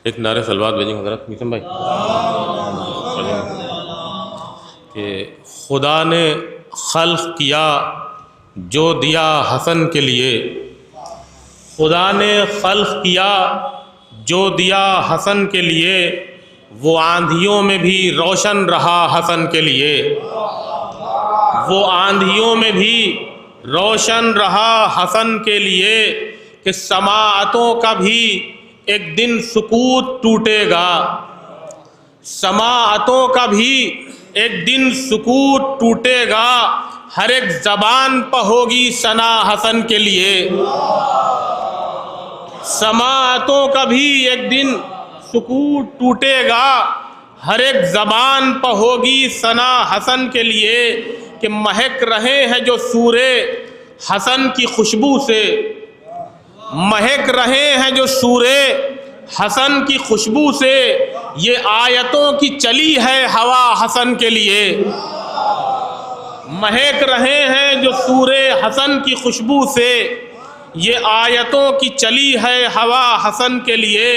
ایک نعرہ صلوات بھیجیں حضرت میثم بھائی کہ خدا نے خلق کیا جو دیا حسن کے لیے، خدا نے خلق کیا جو دیا حسن کے لیے، وہ آندھیوں میں بھی روشن رہا حسن کے لیے، وہ آندھیوں میں بھی روشن رہا حسن کے لیے، کہ سماعتوں کا بھی ایک دن سکوت ٹوٹے گا، سماعتوں کا بھی ایک دن سکوت ٹوٹے گا، ہر ایک زبان پہ ہوگی ثنا حسن کے لیے، سماعتوں کا بھی ایک دن سکوت ٹوٹے گا، ہر ایک زبان پہ ہوگی ثنا حسن کے لیے، کہ مہک رہے ہیں جو سورے حسن کی خوشبو سے، مہک رہے ہیں جو سورے حسن کی خوشبو سے، یہ آیتوں کی چلی ہے ہوا حسن کے لیے، مہک رہے ہیں جو سورے حسن کی خوشبو سے، یہ آیتوں کی چلی ہے ہوا حسن کے لیے۔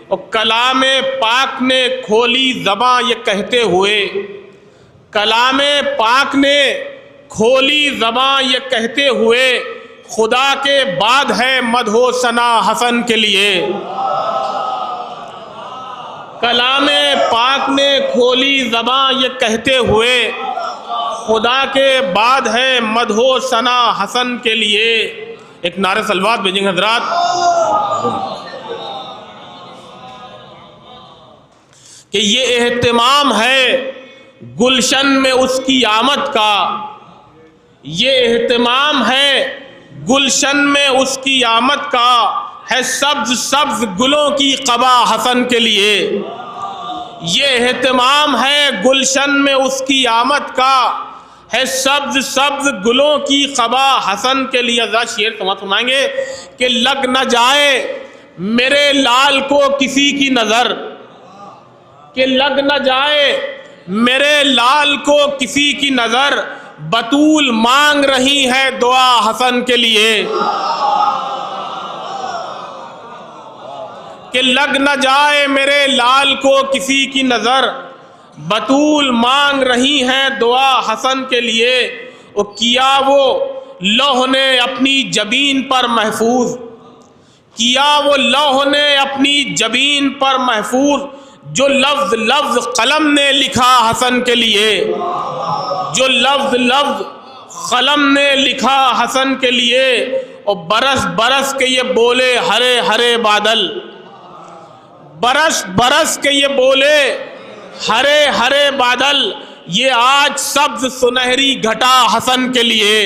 اور کلام پاک نے کھولی زباں یہ کہتے ہوئے، کلام پاک نے کھولی زباں یہ کہتے ہوئے، خدا کے بعد ہے مدح و ثنا حسن کے لیے، کلام پاک نے کھولی زباں یہ کہتے ہوئے، خدا کے بعد ہے مدح و ثنا حسن کے لیے۔ ایک نعرہ صلوات بھیجیں گے حضرات۔ کہ یہ اہتمام ہے گلشن میں اس کی آمد کا، یہ اہتمام ہے گلشن میں اس کی آمد کا، ہے سبز سبز گلوں کی قبا حسن کے لیے، یہ اہتمام ہے گلشن میں اس کی آمد کا، ہے سبز سبز گلوں کی قبا حسن کے لیے۔ ذرا شعر سمائیں گے کہ لگ نہ جائے میرے لال کو کسی کی نظر، کہ لگ نہ جائے میرے لال کو کسی کی نظر، بطول مانگ رہی ہے دعا حسن کے لیے، کہ لگ نہ جائے میرے لال کو کسی کی نظر، بطول مانگ رہی ہیں دعا حسن کے لیے۔ اور کیا وہ لوح نے اپنی جبین پر محفوظ، کیا وہ لوح نے اپنی جبین پر محفوظ، جو لفظ لفظ قلم نے لکھا حسن کے لیے، جو لفظ لفظ قلم نے لکھا حسن کے لیے۔ اور برس برس کے یہ بولے ہرے ہرے بادل، برس برس کے یہ بولے ہرے ہرے بادل، یہ آج سبز سنہری گھٹا حسن کے لیے،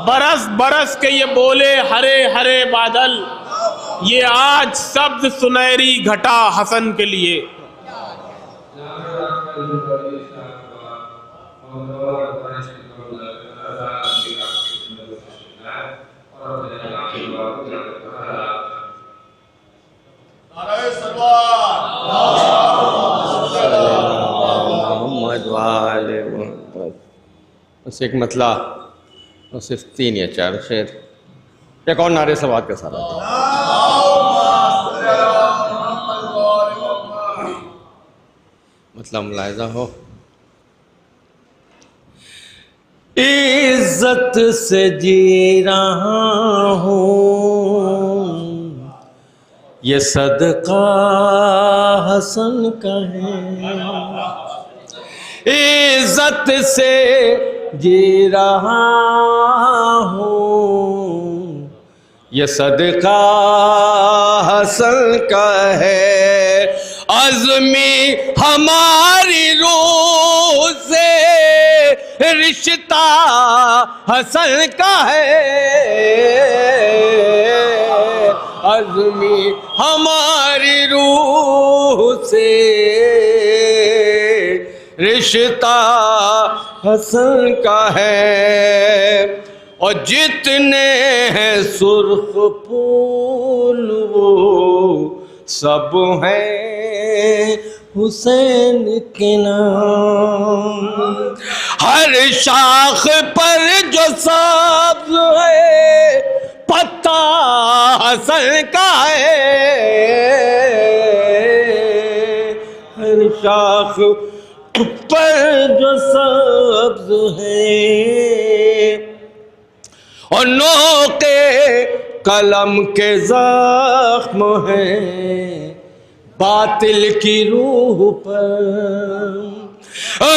برس برس کے یہ بولے ہرے ہرے بادل، یہ آج سبز سنہری گھٹا حسن کے لیے۔ بس ایک مطلع اور صرف 3 یا 4 شعر۔ ایک اور نعرے سواد کے ساتھ مطلب ملاحظہ ہو. عزت سے جی رہا ہوں یہ صدقہ حسن کا ہے. عزت سے جی رہا ہوں یہ صدقہ حسن کا ہے. عزمی ہماری روح سے رشتہ حسن کا ہے. عزمی ہماری روح سے رشتہ حسن کا ہے. اور جتنے ہیں سرخ پھول وہ سب ہیں حسین کے نام. ہر شاخ پر جو سبز ہے پتا حسن کا ہے. ہر شاخ پر جو سبز ہے اور نوکے قلم کے زخم ہیں باطل کی روح پر.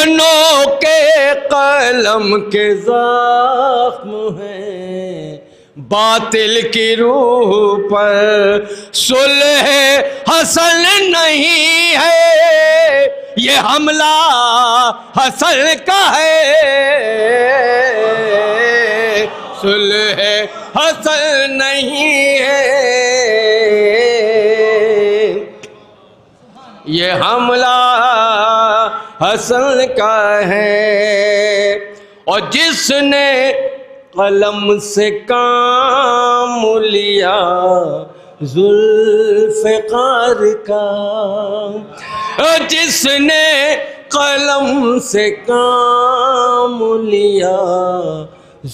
نوکے قلم کے زخم ہیں باطل کی روح پر. صلح حسن نہیں ہے یہ حملہ حسن کا ہے. صلح حسن نہیں ہے یہ حملہ حسن کا ہے. اور جس نے قلم سے کام لیا ذوالفقار کا. جس نے قلم سے کام لیا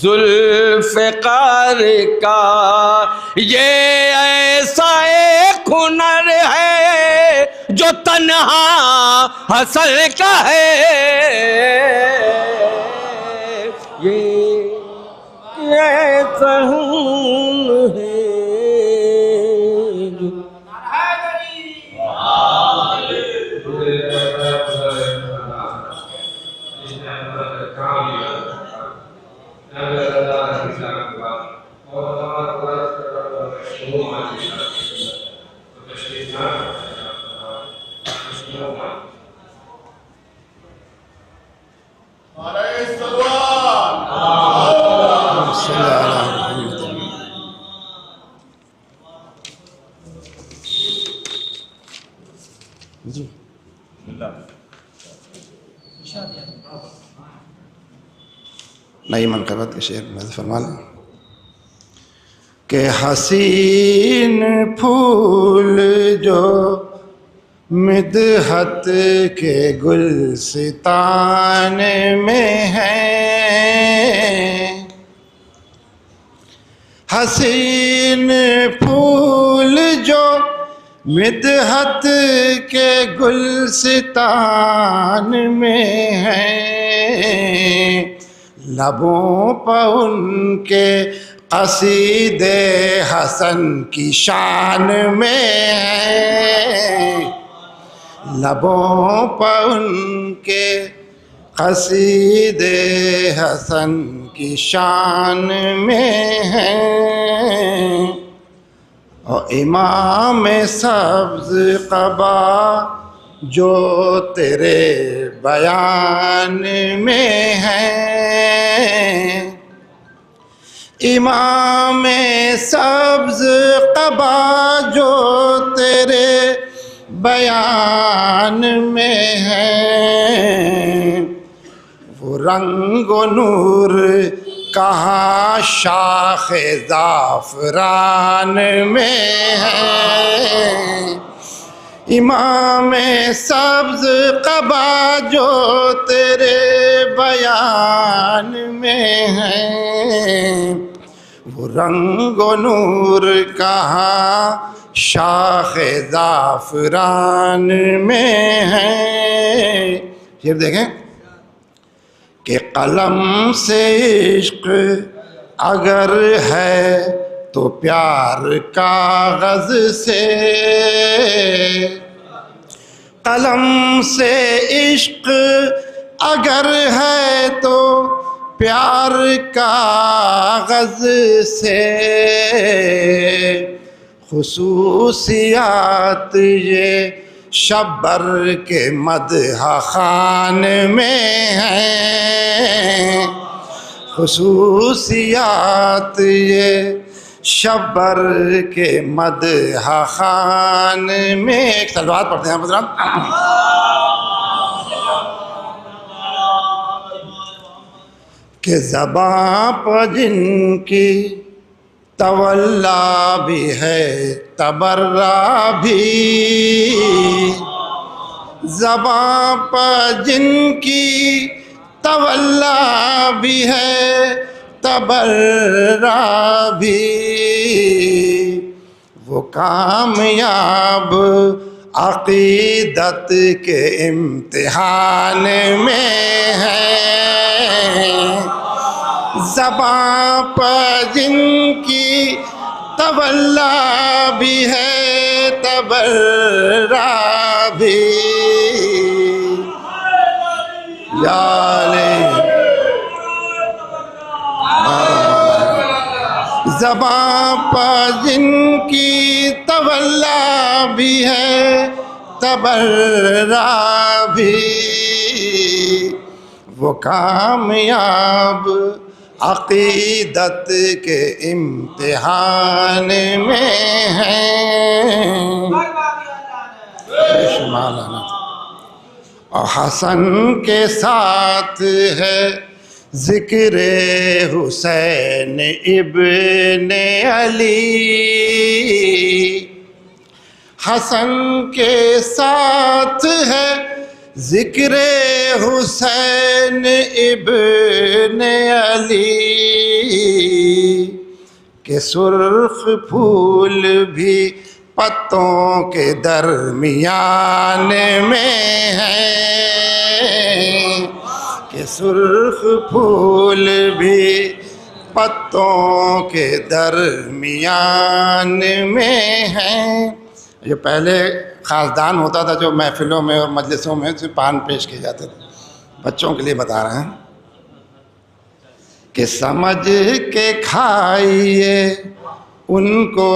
ذوالفقار کا. یہ ایسا ایک ہنر ہے جو تنہا حسن کا ہے. یہ ایسا ہنر ہے جو نئی منقبت کے شعر میں فرما لیں کہ حسین پھول جو مدحت کے گلستان میں ہیں. حسین پھول جو مدحت کے گلستان میں ہیں. لبوں پر ان کے قصیدے حسن کی شان میں ہیں. لبوں پر ان کے قصیدے حسن کی شان میں ہیں. اور امام سبز قبا جو تیرے بیان میں ہیں. امام سبز قبا جو تیرے بیان میں ہیں. وہ رنگ و نور کہاں شاخ زعفران میں ہے. امام سبز قبا جو تیرے بیان میں ہے. وہ رنگ و نور کہاں شاخ زعفران میں ہے. پھر دیکھیں کہ قلم سے عشق اگر ہے تو پیار کاغذ سے، قلم سے عشق اگر ہے تو پیار کاغذ سے. خصوصیات یہ شبر کے مدح خان میں ہیں، خصوصیات یہ شبر کے مدح خان میں. ایک صلوات پڑھتے ہیں حضرات. کہ زباں پر جن کی تولا بھی ہے تبرا بھی، زباں پر جن کی تولا بھی ہے تبرا بھی، وہ کامیاب عقیدت کے امتحان میں ہے. زباں پر جن کی تولا بھی ہے تبرا بھی. زباں پر جن کی تولا بھی ہے تبرا بھی، وہ کامیاب عقیدت کے امتحان میں ہیں. اور حسن کے ساتھ ہے ذکر حسین ابن علی، حسن کے ساتھ ہے ذکر حسین ابن علی. کہ سرخ پھول بھی پتوں کے درمیان میں ہے، کہ سرخ پھول بھی پتوں کے درمیان میں ہیں. جو پہلے خاصدان ہوتا تھا جو محفلوں میں اور مجلسوں میں سے پان پیش کیے جاتے تھے، بچوں کے لیے بتا رہے ہیں کہ سمجھ کے کھائیے ان کو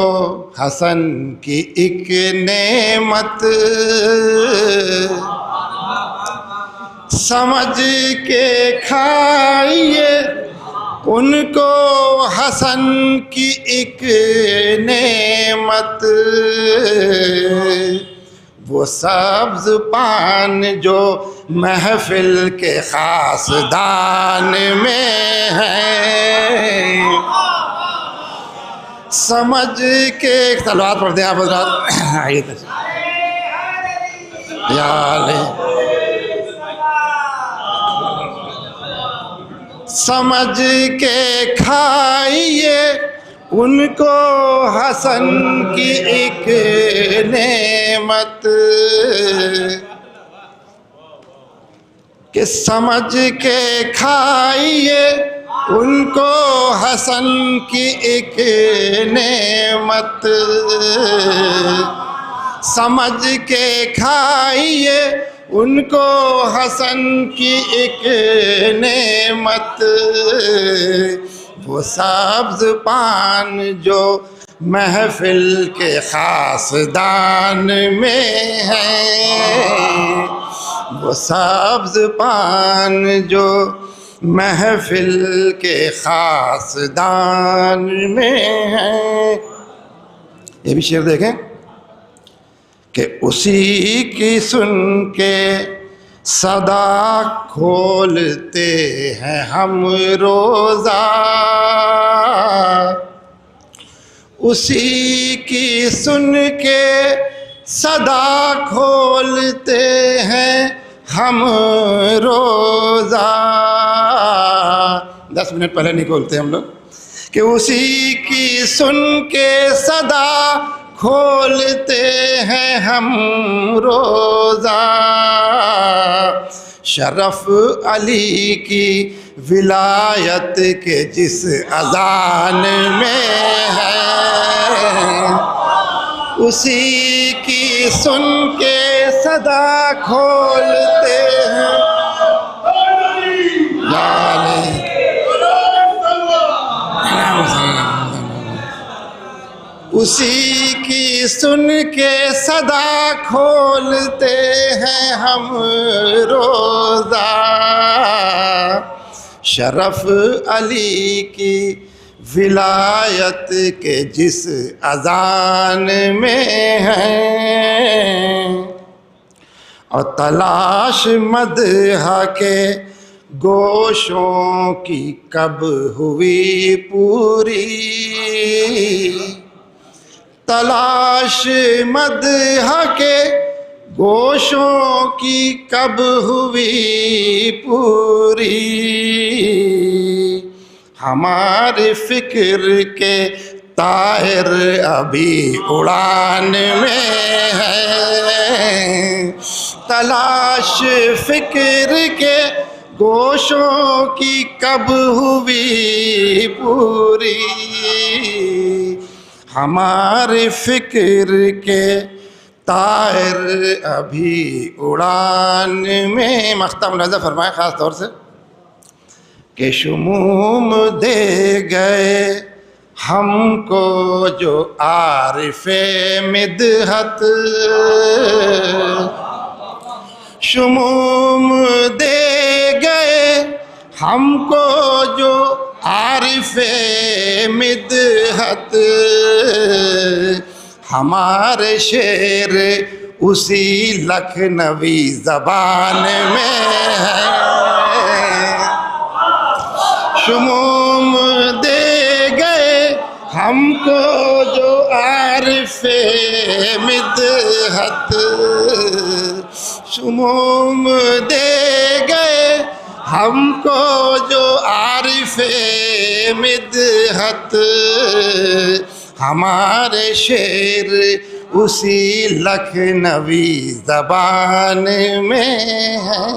حسن کی ایک نعمت، سمجھ کے کھائیے ان کو حسن کی ایک نعمت. وہ سبز پان جو محفل کے خاص دان میں ہے، سمجھ کے. ایک صلوات پڑھتے ہیں آپ حضرات. آئیے یا علیہ. سمجھ کے کھائیے ان کو حسن کی ایک نعمت، کہ سمجھ کے کھائیے ان کو حسن کی ایک نعمت، سمجھ کے کھائیے ان کو حسن کی ایک نعمت. وہ سبز پان جو محفل کے خاص دان میں ہے، وہ سبز پان جو محفل کے خاص دان میں ہے. یہ بھی شعر دیکھیں کہ اسی کی سن کے صدا کھولتے ہیں ہم روزہ، اسی کی سن کے صدا کھولتے ہیں ہم روزہ. 10 منٹ پہلے نہیں کھولتے ہم لوگ. کہ اسی کی سن کے صدا کھولتے ہیں ہم روزہ، شرف علی کی ولایت کے جس اذان میں ہے، اسی کی سن کے صدا کھولتے ہیں، اسی کی سن کے صدا کھولتے ہیں ہم روزہ، شرف علی کی ولایت کے جس اذان میں ہے، اور تلاش مدح کے گوشوں کی کب ہوئی پوری، تلاش مدح کے گوشوں کی کب ہوئی پوری، ہماری فکر کے طائر ابھی اڑان میں ہے، تلاش فکر کے گوشوں کی کب ہوئی پوری، ہمارے فکر کے طائر ابھی اڑان میں۔ مختم ملاحظہ فرمائیں خاص طور سے کہ شموم دے گئے ہم کو جو عارف مدحت، شموم دے گئے ہم کو جو عارف مدحت، ہمارے شعر اسی لکھنوی زبان میں ہے، شموم دے گئے ہم کو جو عارف مدحت، شموم دے گئے ہم کو جو عارف مدحت، ہمارے شعر اسی لکھنوی زبان میں ہے۔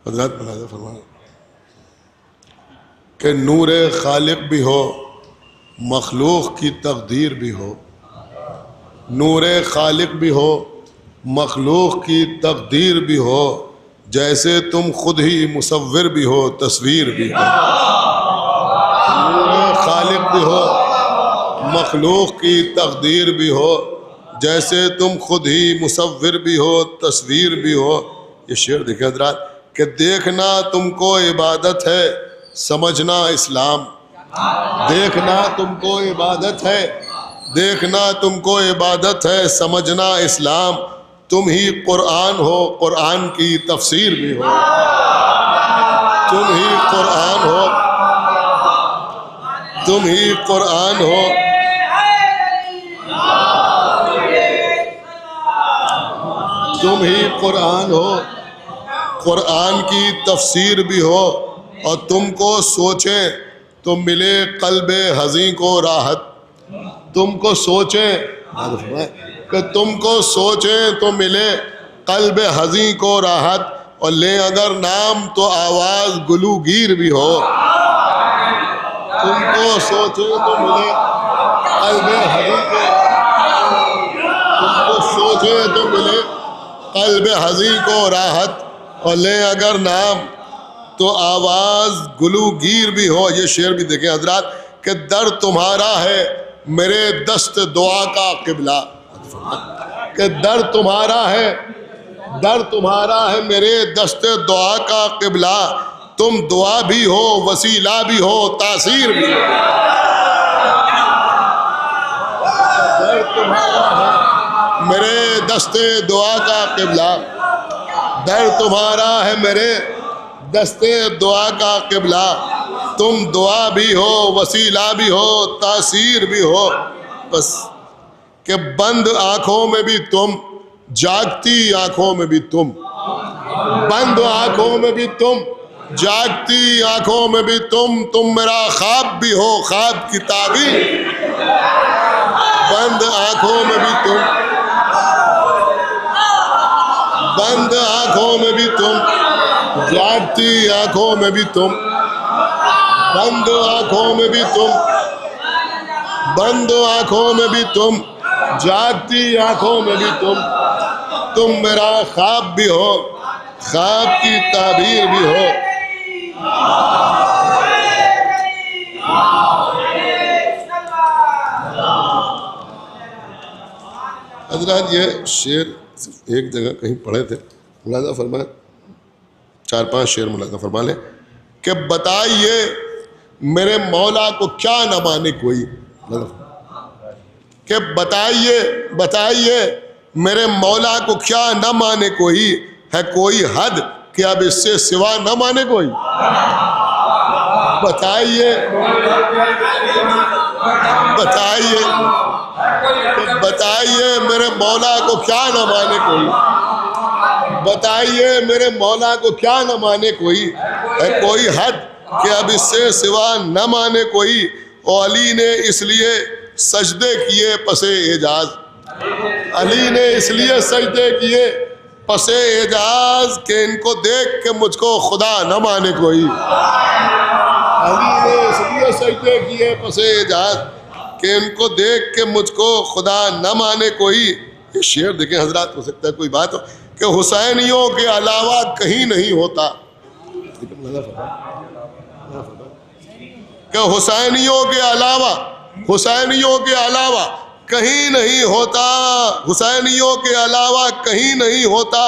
حضرات ملاحظہ فرمائیں کہ نور خالق بھی ہو، مخلوق کی تقدیر بھی ہو، نور خالق بھی ہو، مخلوق کی تقدیر بھی ہو، جیسے تم خود ہی مصور بھی ہو، تصویر بھی ہو، نور خالق بھی ہو، مخلوق کی تقدیر بھی ہو، جیسے تم خود ہی مصور بھی ہو، تصویر بھی ہو۔ یہ شعر دیکھیں حضرات کہ دیکھنا تم کو عبادت ہے، سمجھنا اسلام، دیکھنا تم کو عبادت ہے، دیکھنا تم کو عبادت ہے، سمجھنا اسلام، تم ہی قرآن ہو، قرآن کی تفسیر بھی ہو، تم ہی قرآن ہو، تم ہی قرآن ہو، تم ہی قرآن ہو، قرآن کی تفسیر بھی ہو، اور تم کو سوچیں تو ملے قلب حزین کو راحت، تم کو سوچیں کہ تم کو سوچیں تو ملے قلب حزین کو راحت، اور لیں اگر نام تو آواز گلوگیر بھی ہو، تم کو سوچیں تو ملے قلب حزین کو، تم کو سوچیں تو ملے قلب حزین کو راحت، اور لیں اگر نام تو آواز گلوگیر بھی ہو۔ یہ شعر بھی دیکھیں حضرات کہ در تمہارا ہے میرے دست دعا کا قبلہ، کہ در تمہارا ہے، در تمہارا ہے میرے دست دعا کا قبلہ، تم دعا بھی ہو، وسیلہ بھی ہو، تاثیر بھی ہو۔ در تمہارا ہے میرے دست دعا کا قبلہ، در تمہارا ہے میرے دست دعا کا قبلہ، تم دعا بھی ہو، وسیلہ بھی ہو، تاثیر بھی ہو۔ بس کہ بند آنکھوں میں بھی تم، جاگتی آنکھوں میں بھی تم، بند آنکھوں میں بھی تم، جاگتی آنکھوں میں بھی تم میرا خواب بھی ہو، خواب کی تعبیر۔ بند آنکھوں میں بھی تم، بند آنکھوں میں بھی تم، جاگتی آنکھوں میں بھی تم، بند آنکھوں میں بھی تم، بند آنکھوں میں بھی تم، جاگتی آنکھوں میں بھی تم میرا خواب بھی ہو، خواب کی تعبیر بھی ہو۔ حضرات یہ شعر ایک جگہ کہیں پڑھے تھے، ملاحظہ فرمائیں، 4-5 شعر ملاحظہ فرما لیں کہ بتائیے میرے مولا کو کیا نہ مانے کوئی، کہ بتائیے میرے مولا کو کیا نہ مانے کوئی، ہے کوئی حد کہ اب اس سے سوا نہ مانے کوئی۔ بتائیے میرے مولا کو کیا نہ مانے کوئی، بتائیے میرے مولا کو کیا نہ مانے کوئی، ہے کوئی حد کہ اب اس سے سوا نہ مانے کوئی۔ اور علی نے اس لیے سجدے کیے پس اعجاز، علی نے اس لیے سجدے کیے پس اعجاز کہ ان کو دیکھ کے مجھ کو خدا نہ مانے کوئی۔ علی نے اس لیے سجدے کیے پس اعجاز کہ ان کو دیکھ کے مجھ کو خدا نہ مانے کوئی۔ یہ شعر دیکھیں حضرات، ہو سکتا ہے کوئی بات ہو کہ حسینیوں کے علاوہ کہیں نہیں ہوتا، کہ حسینیوں کے علاوہ کہیں نہیں ہوتا، حسینیوں کے علاوہ کہیں نہیں ہوتا،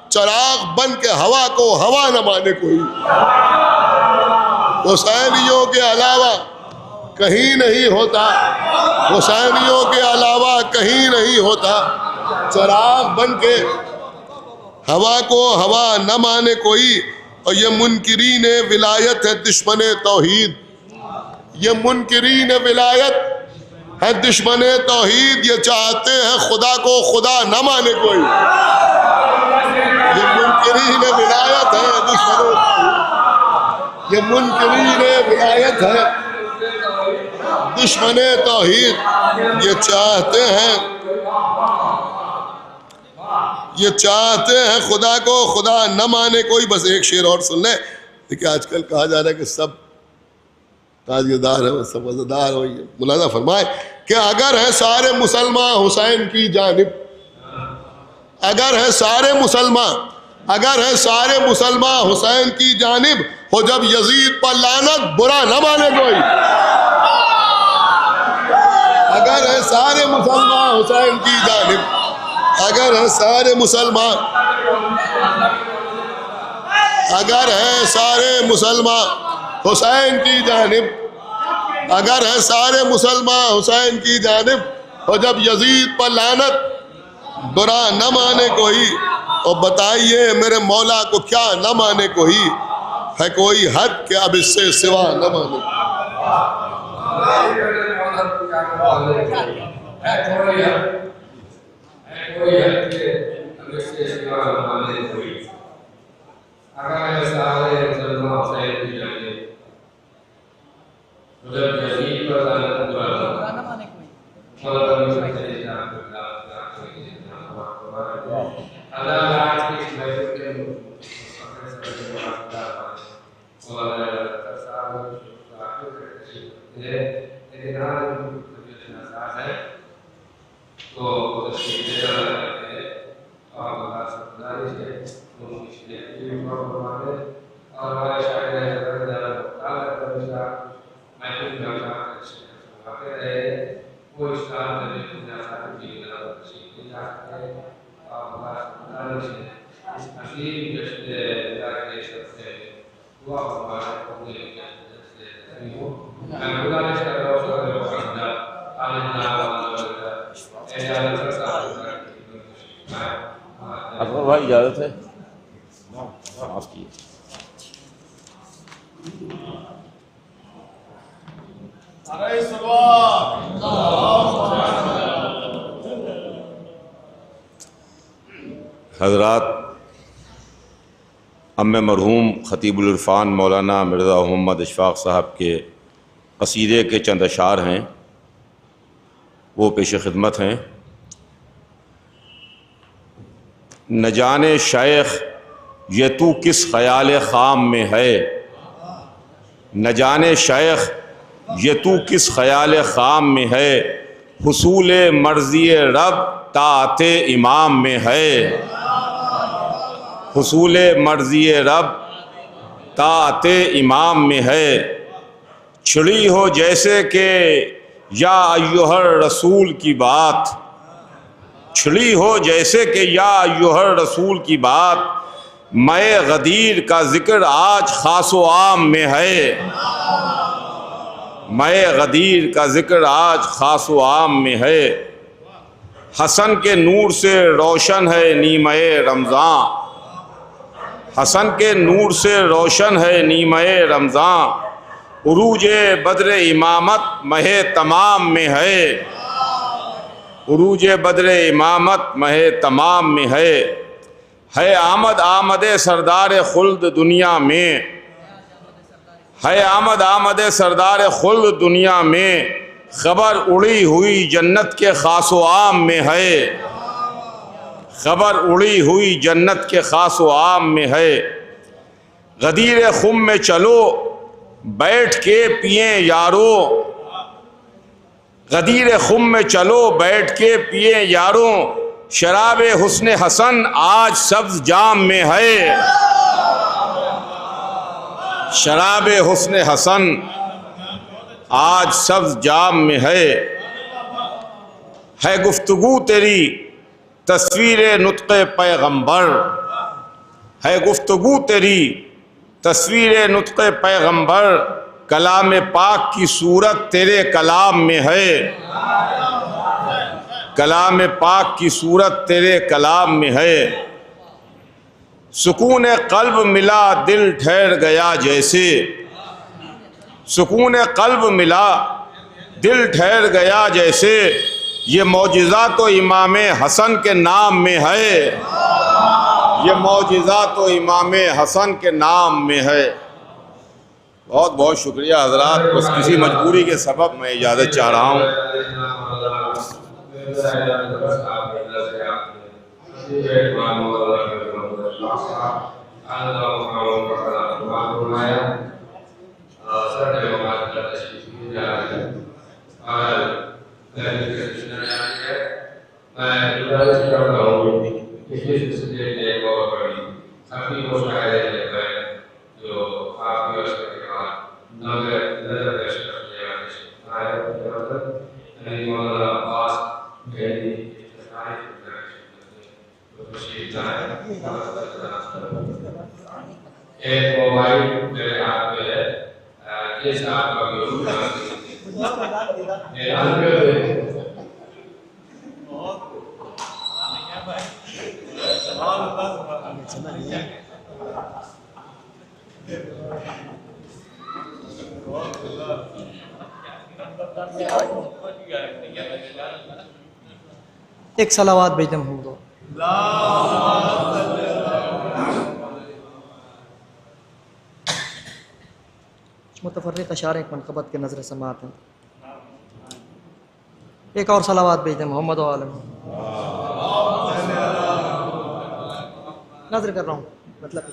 چراغ بن کے ہوا کو ہوا نہ مانے کوئی۔ حسینیوں کے علاوہ کہیں نہیں ہوتا، حسینیوں کے علاوہ کہیں نہیں ہوتا، چراغ بن کے ہوا کو ہوا نہ مانے کوئی۔ اور یہ منکرین ولایت ہے دشمن توحید، یہ منکرین ولایت ہے دشمن توحید، یہ چاہتے ہیں خدا کو خدا نہ مانے کوئی۔ یہ منکرین ولایت ہے دشمن توحید، یہ منکرین ولایت ہے دشمن توحید، یہ چاہتے ہیں خدا کو خدا نہ مانے کوئی۔ بس ایک شعر اور سن لیں، دیکھیں آج کل کہا جا رہا ہے کہ سب تاجدار ہے، سب عزادار ہو۔ ملاحظہ فرمائے کہ اگر ہیں سارے مسلمان حسین کی جانب، اگر ہیں سارے مسلمان حسین کی جانب، ہو جب یزید پر لعنت برا نہ مانے کوئی۔ اگر ہیں سارے مسلمان حسین کی جانب، اگر ہیں سارے مسلمان، اگر ہیں سارے مسلمان حسین کی جانب، اگر ہیں سارے مسلمان حسین کی جانب، اور جب یزید پر لعنت برا نہ مانے کوئی۔ اور بتائیے میرے مولا کو کیا نہ مانے کوئی، ہے کوئی حد کہ اب اس سے سوا نہ مانے۔ اکبر بھائی اجازت ہے معاف کیے. حضرات، ام مرحوم خطیب العرفان مولانا مرزا محمد اشفاق صاحب کے قصیدے کے چند اشعار ہیں، وہ پیش خدمت ہیں. نہ جانے شیخ یہ تو کس خیال خام میں ہے، نہ جانے شیخ یہ تو کس خیال خام میں ہے، حصول مرضی رب طاعت امام میں ہے، حصول مرضی رب طاعت امام میں ہے. چھڑی ہو جیسے کہ یا ایھا الرسول کی بات، چھڑی ہو جیسے کہ یا ایھا الرسول کی بات، میں غدیر کا ذکر آج خاص و عام میں ہے، میں غدیر کا ذکر آج خاص و عام میں ہے. حسن کے نور سے روشن ہے نیمہ رمضان، حسن کے نور سے روشن ہے نیمہ رمضان، عروج بدر امامت مہ تمام میں ہے، عروج بدر امامت مہ تمام میں ہے آمد آمد سردار خلد دنیا میں، ہے آمد آمد سردار خلد دنیا میں، خبر اڑی ہوئی جنت کے خاص و عام میں ہے، خبر اڑی ہوئی جنت کے خاص و عام میں ہے. غدیر خم میں چلو بیٹھ کے پئیں یارو، غدیر خم میں چلو بیٹھ کے پئیں یاروں، شراب حسن حسن آج سبز جام میں ہے، شراب حسن حسن آج سبز جام میں ہے گفتگو تیری تصویر نطق پیغمبر، ہے گفتگو تیری تصویر نطق پیغمبر، کلام پاک کی صورت تیرے کلام میں ہے، کلام پاک کی صورت تیرے کلام میں ہے. سکون قلب ملا دل ٹھہر گیا جیسے، سکون قلب ملا دل ٹھہر گیا جیسے، یہ معجزہ تو امام حسن کے نام میں ہے، یہ معجزہ تو امام حسن کے نام میں ہے. بہت بہت شکریہ حضرات، بس کسی مجبوری کے سبب میں اجازت چاہ رہا ہوں. ایک موبائل میرے ہاتھ میں ہے، جس آپ کا ایک صلوات بھیجنا ہوں دو. متفرق اشعار ایک منقبت کے نظر سماعت ہیں. ایک اور صلوات بھیجنا محمد و عالم. نظر کر رہا ہوں مطلب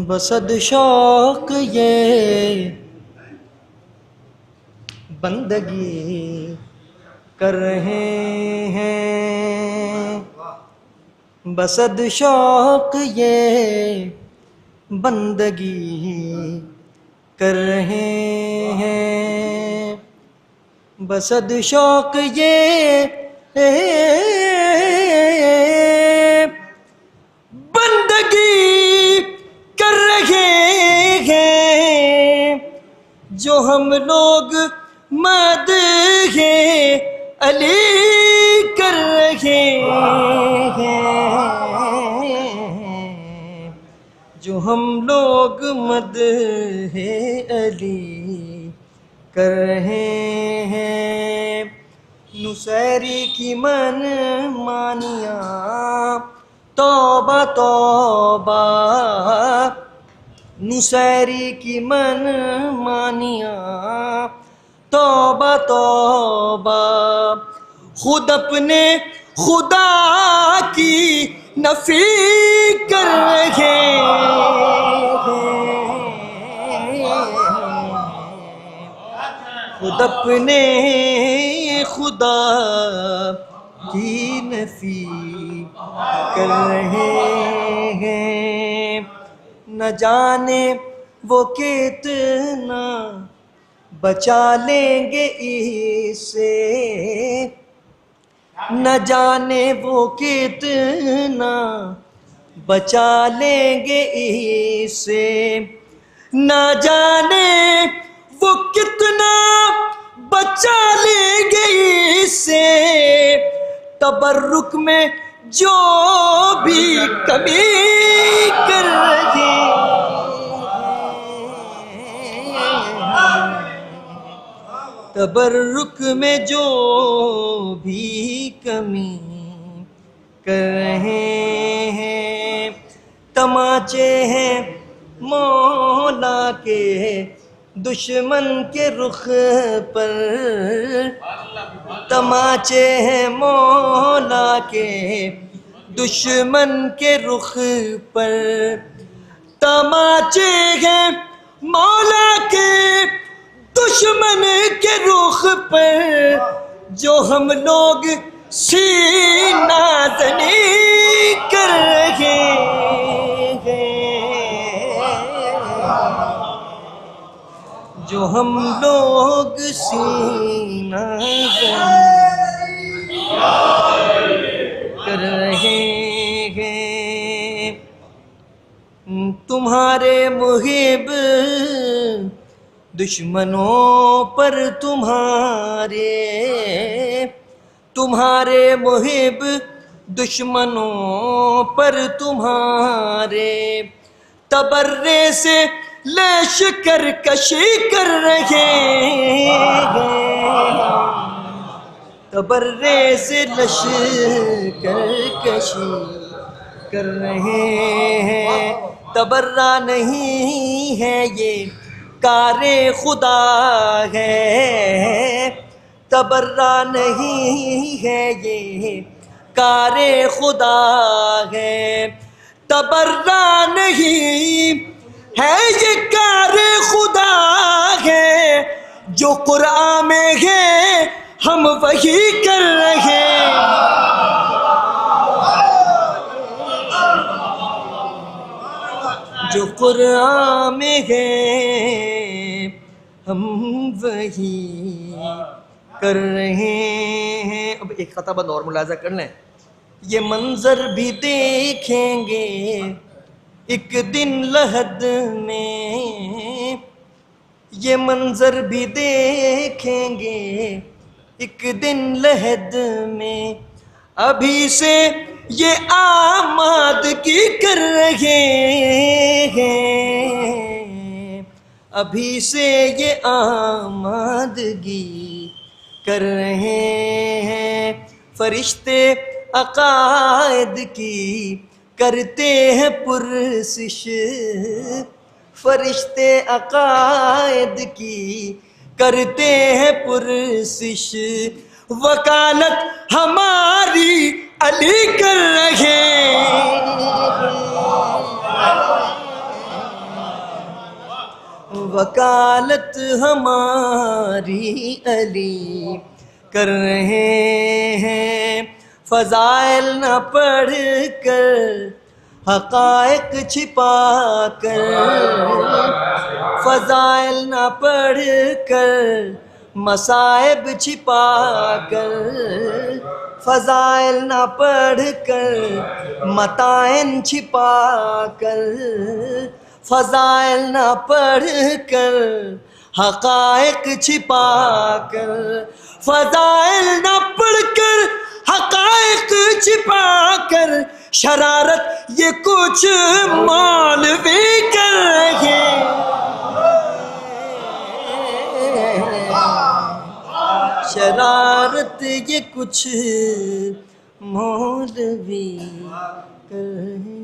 بسد شوق یہ بندگی کر رہے ہیں، بسد شوق یہ بندگی کر رہے ہیں، بسد شوق یہ بندگی کر رہے ہیں جو ہم لوگ مدح علی کر رہے ہیں، جو ہم لوگ مدح علی کر رہے ہیں۔ نصیری کی من مانیاں توبہ توبہ، نصیری کی من مانیاں توبہ توبہ، خود اپنے خدا کی نفی کر رہے ہیں، خود اپنے خدا کی نفی کر رہے ہیں۔ نہ جانے وہ کتنا بچا لیں گے اس سے، نہ جانے وہ کتنا بچا لیں گے اس سے، نہ جانے وہ کتنا بچا لیں گے اس سے، تبرک میں جو بھی کمی کر رہے ہیں، تبرک میں جو بھی کمی کر رہے ہیں۔ تماچے ہیں مولا کے دشمن کے رخ پر، تماچے ہیں مولا کے دشمن کے رخ پر، تماچے ہیں مولا کے دشمن کے رخ پر، جو ہم لوگ سینہ زنی کر رہے ہیں، جو ہم لوگ سینہ زنی کر رہے ہیں۔ تمہارے محب دشمنوں پر تمہارے، تمہارے محب دشمنوں پر تمہارے، تبرے سے لشکر کشی کر رہے ہیں، تبرے سے لشکر کشی کر رہے ہیں۔ تبرہ نہیں ہے یہ کار خدا ہے، تبرہ نہیں ہے یہ کار خدا ہے، تبرہ نہیں ہے یہ کار خدا ہے، جو قرآن میں ہے ہم وہی کر رہے جو قرآن میں ہے ہم وہی کر رہے ہیں۔ اب ایک خطا بند اور ملاحظہ کر لیں، یہ منظر بھی دیکھیں گے ایک دن لحد میں، یہ منظر بھی دیکھیں گے ایک دن لحد میں، ابھی سے یہ آمادگی کر رہے ہیں، ابھی سے یہ آمادگی کر رہے ہیں۔ فرشتے عقائد کی کرتے ہیں پرسش، فرشتے عقائد کی کرتے ہیں پرسش، وکالت ہماری علی کر رہے وکالت ہماری علی کر رہے ہیں۔ فضائل نہ پڑھ کر حقائق چھپا کر، فضائل نہ پڑھ کر مصائب چھپا کر فضائل نہ پڑھ کر متائن چھپا کر فضائل نہ پڑھ کر حقائق چھپا کر فضائل نہ پڑھ کر حقائق چھپا کر شرارت یہ کچھ مولوی کر رہے شرارت یہ کچھ مولوی کر رہے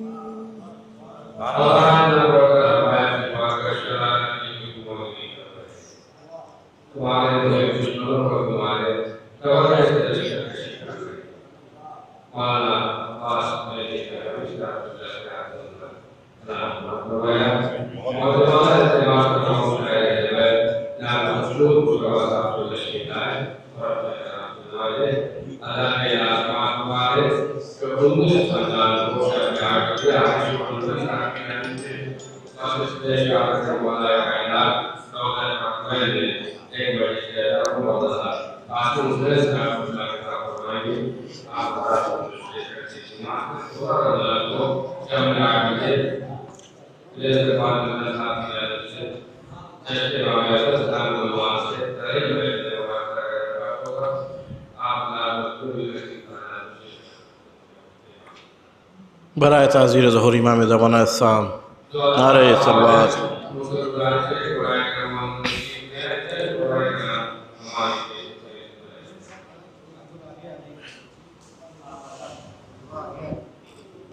برائے تعزیر ظہور امام زمانہ السلام نعرہ صلوات.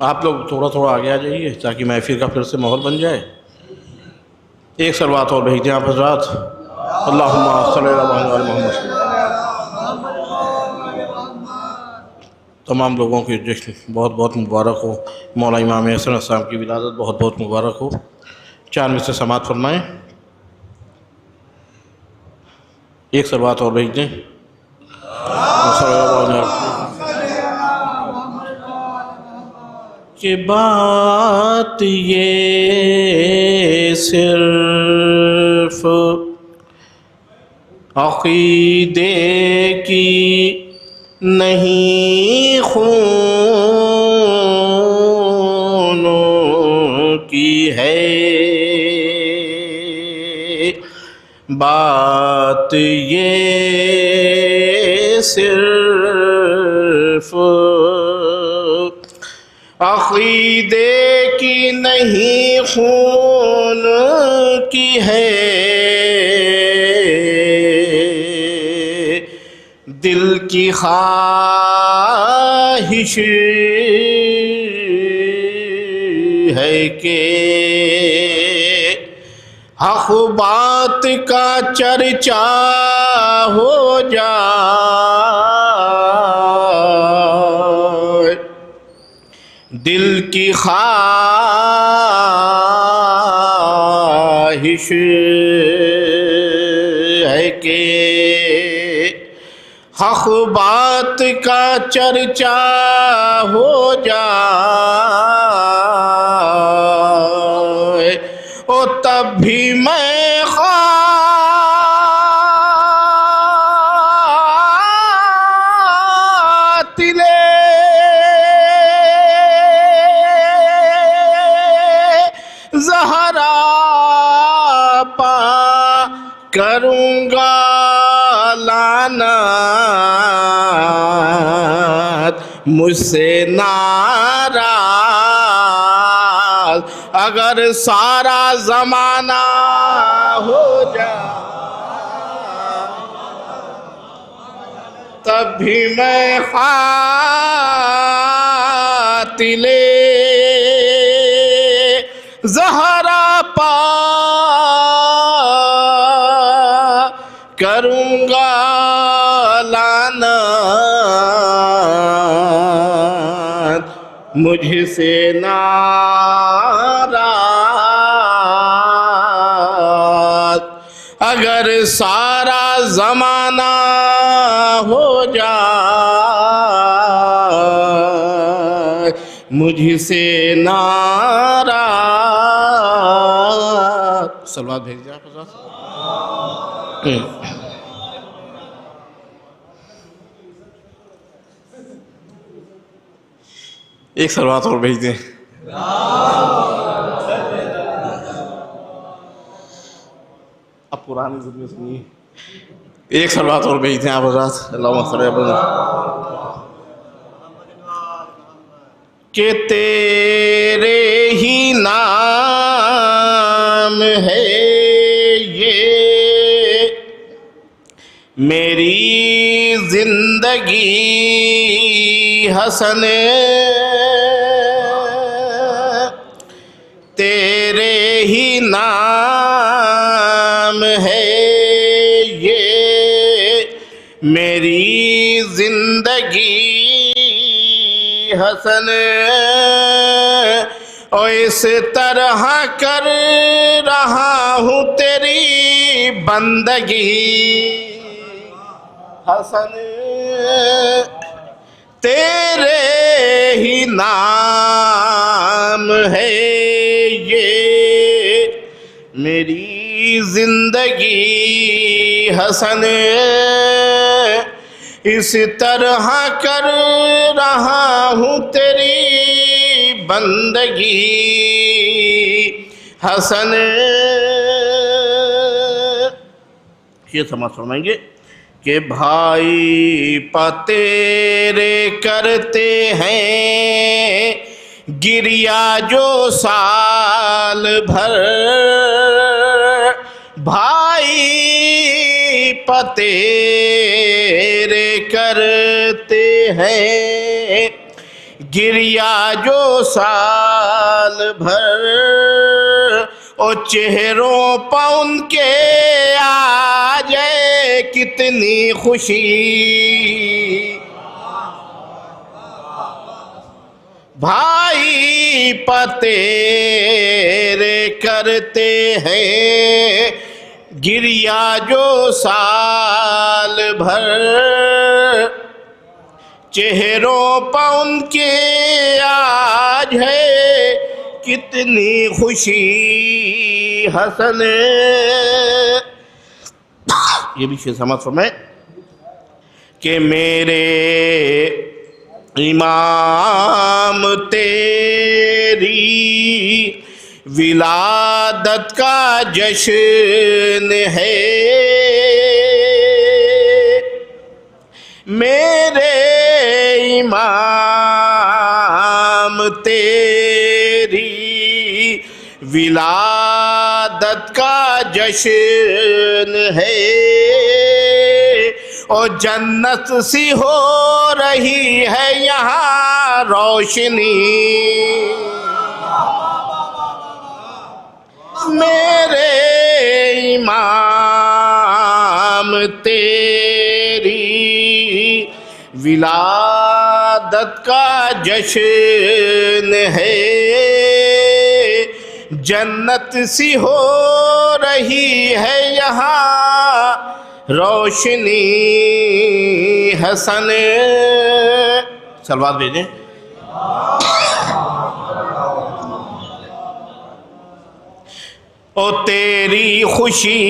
آپ لوگ تھوڑا تھوڑا آگے آ جائیے تاکہ محفل کا پھر سے ماحول بن جائے. ایک صلوات اور بھیج دیں آپ حضرات. اللہم صلی اللہ علیہ محمد. تمام لوگوں کی جشن بہت بہت مبارک ہو. مولا امام حسن السلام کی ولادت بہت بہت مبارک ہو. 4 میں سے سماعت فرمائیں. ایک صلوات اور بھیج دیں. کہ بات یہ صرف عقیدے کی نہیں خونوں کی ہے. بات یہ صرف عقیدے کی نہیں خون کی ہے. دل کی خواہش ہے کہ حق بات کا چرچا ہو جائے. دل کی خواہش ہے کہ حق بات کا چرچا ہو جائے. اور تب بھی میں کروں گا لعنت مجھ سے ناراض اگر سارا زمانہ ہو جائے. تب بھی میں قاتل زہرا پا کروں گا لعنت مجھ سے ناراض اگر سارا زمانہ ہو جائے مجھ سے ناراض. صلوات بھیج دیں آپ حضرات. ایک سلوات اور بھیج دیں. اب پرانی ضد میں سنیے. ایک سلوات اور بھیج دیں آپ حضرات. اللہم صلی علی محمد. کہ تیرے ہی نام ہے یہ میری زندگی حسن، تیرے ہی نام ہے یہ میری زندگی حسن، اور اس طرح کر رہا ہوں تیری بندگی حسن، تیرے ہی نام ہے یہ میری زندگی حسن، اس طرح کر رہا ہوں تیری بندگی حسن. یہ سمجھ فرمائیں گے کہ بھائی تیرے کرتے ہیں گریا جو سال بھر، بھائی تیرے کرتے ہیں گریا جو سال بھر، اور چہروں پہ ان کے آ جائے کتنی خوشی، بھائی تیرے کرتے ہیں گریا جو سال بھر، چہروں پہ ان کے آج ہے کتنی خوشی حسن. یہ بھی شیخ سمجھ فرمائے کہ میرے امام تیری ولادت کا جشن ہے، میرے امام تیری ولادت کا جشن ہے، اور جنت سی ہو رہی ہے یہاں روشنی، میرے امام تیری ولادت کا جشن ہے، جنت سی ہو رہی ہے یہاں روشنی حسن. سلوات بھیجیں. او تیری خوشی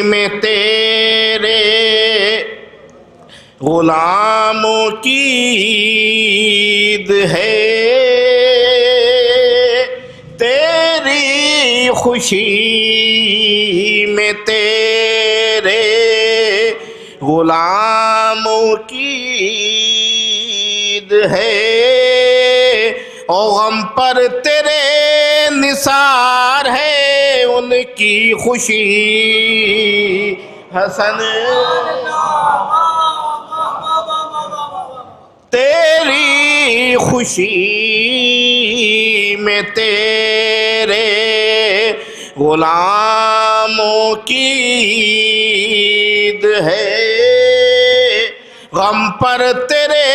میں تیرے غلاموں کی عید ہے، تیری خوشی میں تیرے غلاموں کی عید ہے، اور غم پر تیرے نثار ہے ان کی خوشی حسن، تیری خوشی میں تیرے غلاموں کی عید ہے، غم پر تیرے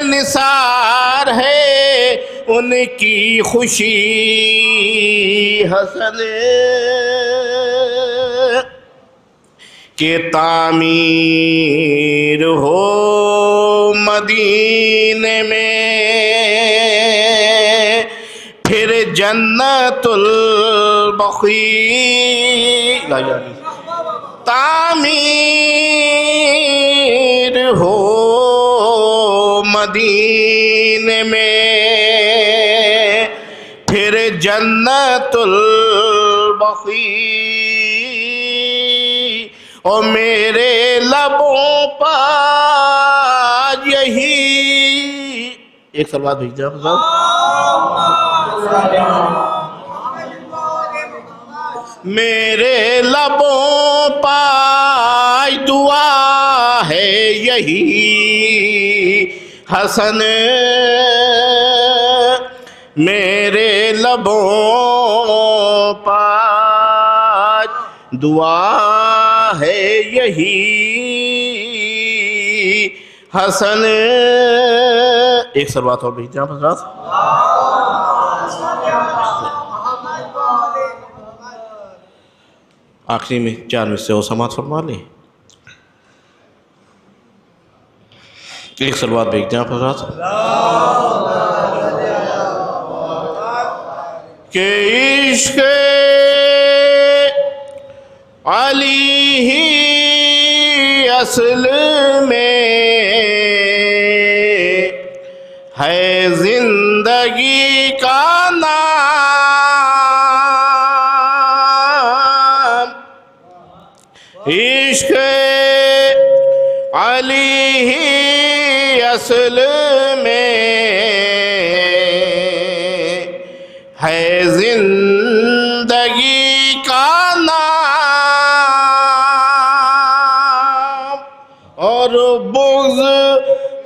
نثار ہے ان کی خوشی حسن، کہ تعمیر ہو مدینے میں پھر جنت البقیع، تعمیر ہو مدینے میں پھر جنت البقیع اور میرے لبوں پر یہی ایک سلوات بھیج دیں میرے لبوں پر دعا ہے یہی حسن میرے لبوں پر دعا ہے یہی حسن ایک سلوات اور بھیج دیں حضرات آخری میں 4 میں سے وہ سماعت فرما لیں ایک سلوات بھیج دیں آپ حضرات کہ عشق علی ہی اصل میں ہے زندگی کا نام عشق علی ہی اصل میں ہے زندگی کا نام اور بغض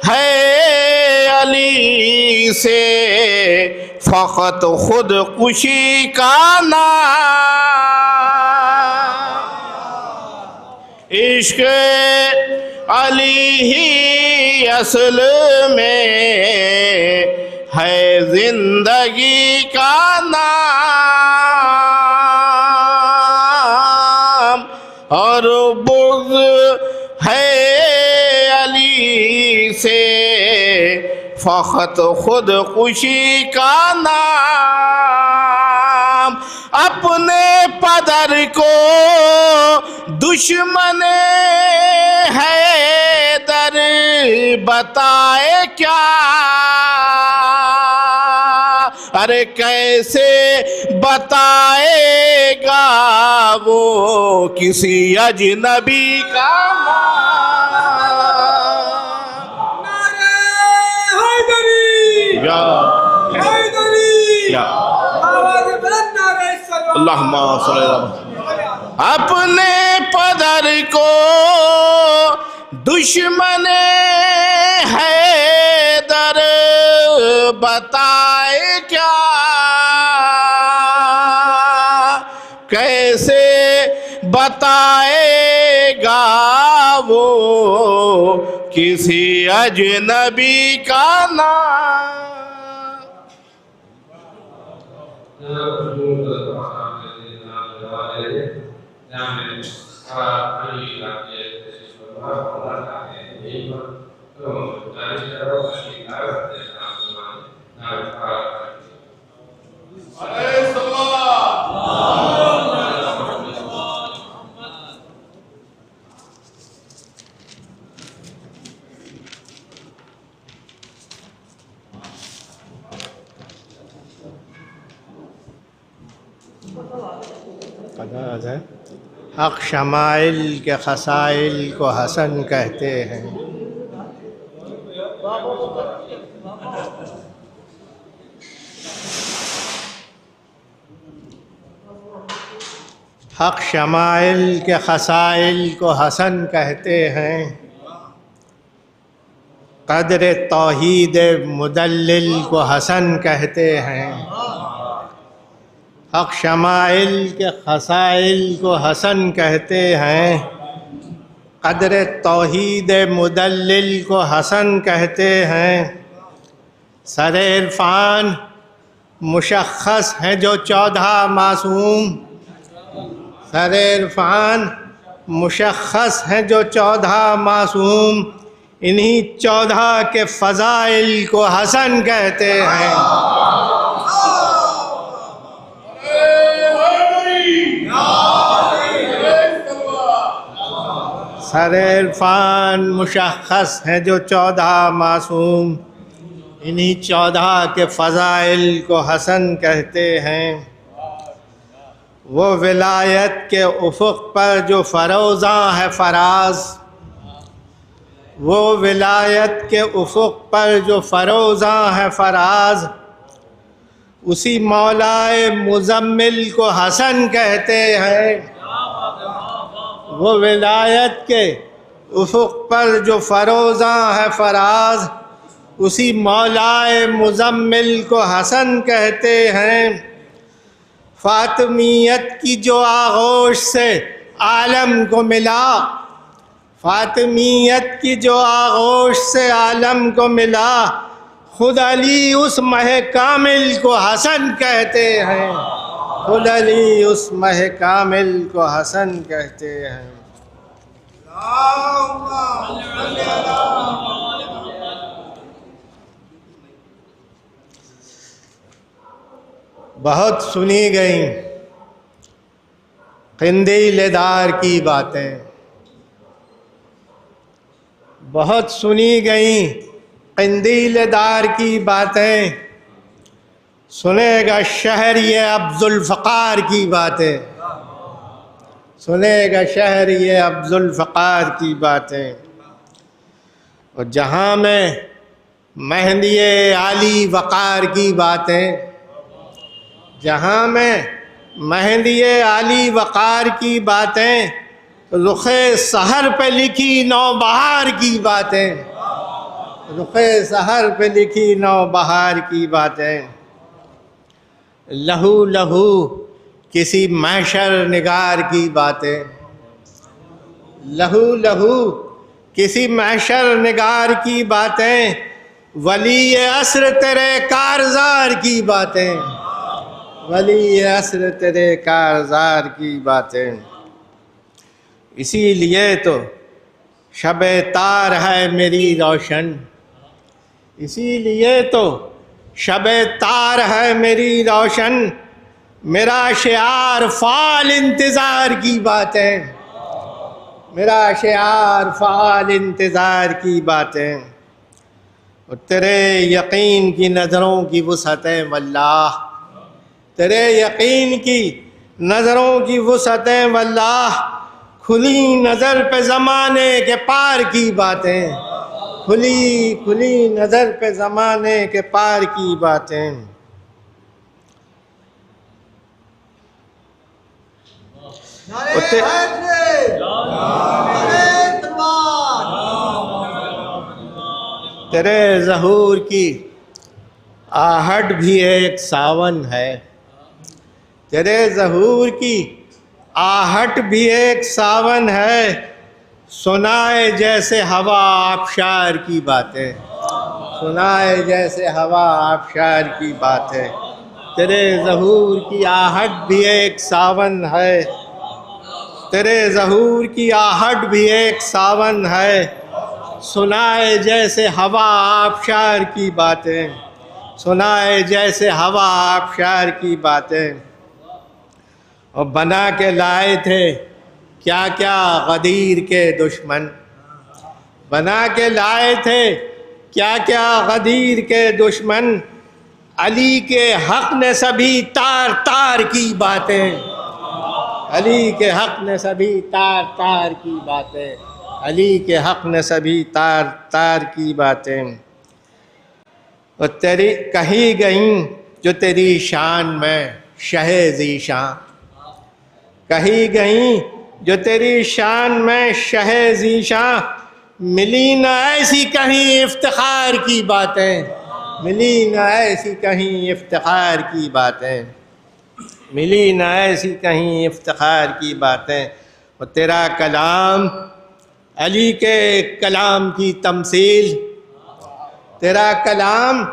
ہے علی سے فقط خود کشی کا نام عشق علی ہی اصل میں ہے زندگی کا نام اور بغض ہے علی سے فقط خود کشی کا نام اپنے پدر کو دشمن حیدر بتائے کیا ارے کیسے بتائے گا وہ کسی اجنبی کا اللہم صلی اللہ اپنے پدر کو دشمن حیدر بتائے کیا کیسے بتائے گا وہ کسی اجنبی کا نام حق شمائل کے خصائل کو حسن کہتے ہیں حق شمائل کے خصائل کو حسن کہتے ہیں قدر توحید مدلل کو حسن کہتے ہیں حق شمائل کے خصائل کو حسن کہتے ہیں قدر توحید مدلل کو حسن کہتے ہیں سر عرفان مشخص ہیں جو 14 معصوم سر عرفان مشخص ہیں جو 14 معصوم انہی 14 کے فضائل کو حسن کہتے ہیں سر عرفان مشخص ہیں جو 14 معصوم، انہی 14 کے فضائل کو حسن کہتے ہیں۔ وہ ولایت کے افق پر جو فروزاں ہے فراز، وہ ولایت کے افق پر جو فروزاں ہے فراز، اسی مولائے مزمل کو حسن کہتے ہیں۔ وہ ولایت کے افق پر جو فروزاں ہے فراز، اسی مولائے مزمل کو حسن کہتے ہیں۔ فاطمیت کی جو آغوش سے عالم کو ملا، فاطمیت کی جو آغوش سے عالم کو ملا، خود علی اس مہ کامل کو حسن کہتے ہیں، خود علی اس مہ کامل کو حسن کہتے ہیں۔ بہت سنی گئیں قندیل دار کی باتیں، بہت سنی گئیں قندیل دار کی باتیں، سنے گا شہر یہ عبدالفقار کی باتیں، سنے گا شہر یہ عبدالفقار کی باتیں۔ اور جہاں میں مہندی عالی وقار کی باتیں، جہاں میں مہندی عالی وقار کی باتیں، رخ سحر پہ لکھی نوبہار کی باتیں، رخ سحر پہ لکھی نوبہار کی باتیں۔ لہو لہو کسی محشر نگار کی باتیں، لہو لہو کسی محشر نگار کی باتیں، ولی عصر تیرے کارزار کی باتیں، ولی عصر تیرے کارزار کی باتیں۔ اسی لیے تو شب تار ہے میری روشن، اسی لیے تو شب تار ہے میری روشن، میرا شعار فعال انتظار کی باتیں، میرا شعار فعال انتظار کی باتیں۔ اور تیرے یقین کی نظروں کی وسعتیں واللہ، تیرے یقین کی نظروں کی وسعتیں واللہ، کھلی نظر پہ زمانے کے پار کی باتیں، کھلی نظر پہ زمانے کے پار کی باتیں۔ تیرے ظہور کی آہٹ بھی ایک ساون ہے، تیرے ظہور کی آہٹ بھی ایک ساون ہے، سنائے جیسے ہوا آبشار کی باتیں، سنائے جیسے ہوا آبشار کی باتیں۔ تیرے ظہور کی آہٹ بھی ایک ساون ہے، تیرے ظہور کی آہٹ بھی ایک ساون ہے، سنائے جیسے ہوا آبشار کی باتیں، سنائے جیسے ہوا آبشار کی باتیں۔ اور بنا کے لائے تھے کیا کیا غدیر کے دشمن، بنا کے لائے تھے کیا کیا غدیر کے دشمن، علی کے حق نے سبھی تار تار کی باتیں، علی کے حق نے سبھی تار تار کی باتیں، علی کے حق نے سبھی تار تار کی باتیں۔ اور تیری کہی گئیں جو تیری شان میں شہ ذیشاں، کہی گئیں جو تیری شان میں شہ ذیشاں، ملی نہ ایسی کہیں افتخار کی باتیں، ملی نہ ایسی کہیں افتخار کی باتیں، ملی نہ ایسی کہیں افتخار کی باتیں۔ اور تیرا کلام علی کے کلام کی تمثیل، تیرا کلام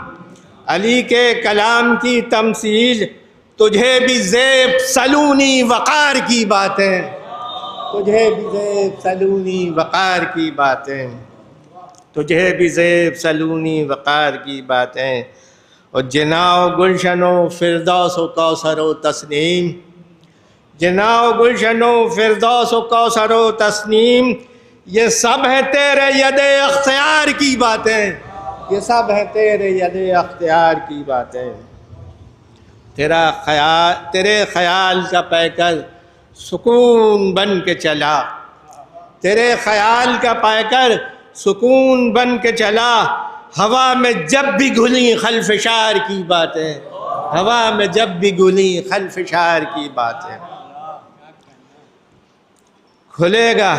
علی کے کلام کی تمثیل، تجھے بھی زیب سلونی وقار کی باتیں، تجھے بھی زیب سلونی وقار کی باتیں، تجھے بھی زیب سلونی وقار کی باتیں۔ اور جناؤ گلشن و فردوس و کوثر و تسنیم، جناؤ گلشن و فردوس و کوثر و تسنیم، یہ سب ہے تیرے ید اختیار کی باتیں، یہ سب ہے تیرے ید اختیار کی باتیں۔ تیرے خیال کا پیکر سکون بن کے چلا، تیرے خیال کا پیکر سکون بن کے چلا، ہوا میں جب بھی گھلی خلفشار کی باتیں، ہوا میں جب بھی گھلی خلفشار کی باتیں۔ کھلے گا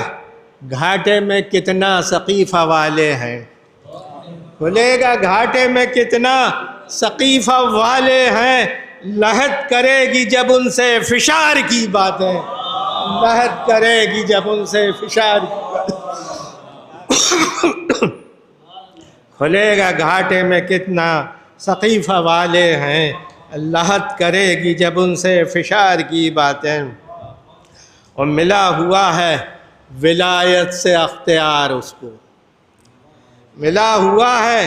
گھاٹے میں کتنا سقیفہ والے ہیں، کھلے گا گھاٹے میں کتنا سقیفہ والے ہیں، لحد کرے گی جب ان سے فشار کی باتیں، لحد کرے گی جب ان سے فشار کی باتیں۔ کھلے گا گھاٹے میں کتنا سقیفہ والے ہیں، لحد کرے گی جب ان سے فشار کی باتیں۔ اور ملا ہوا ہے ولایت سے اختیار اس کو، ملا ہوا ہے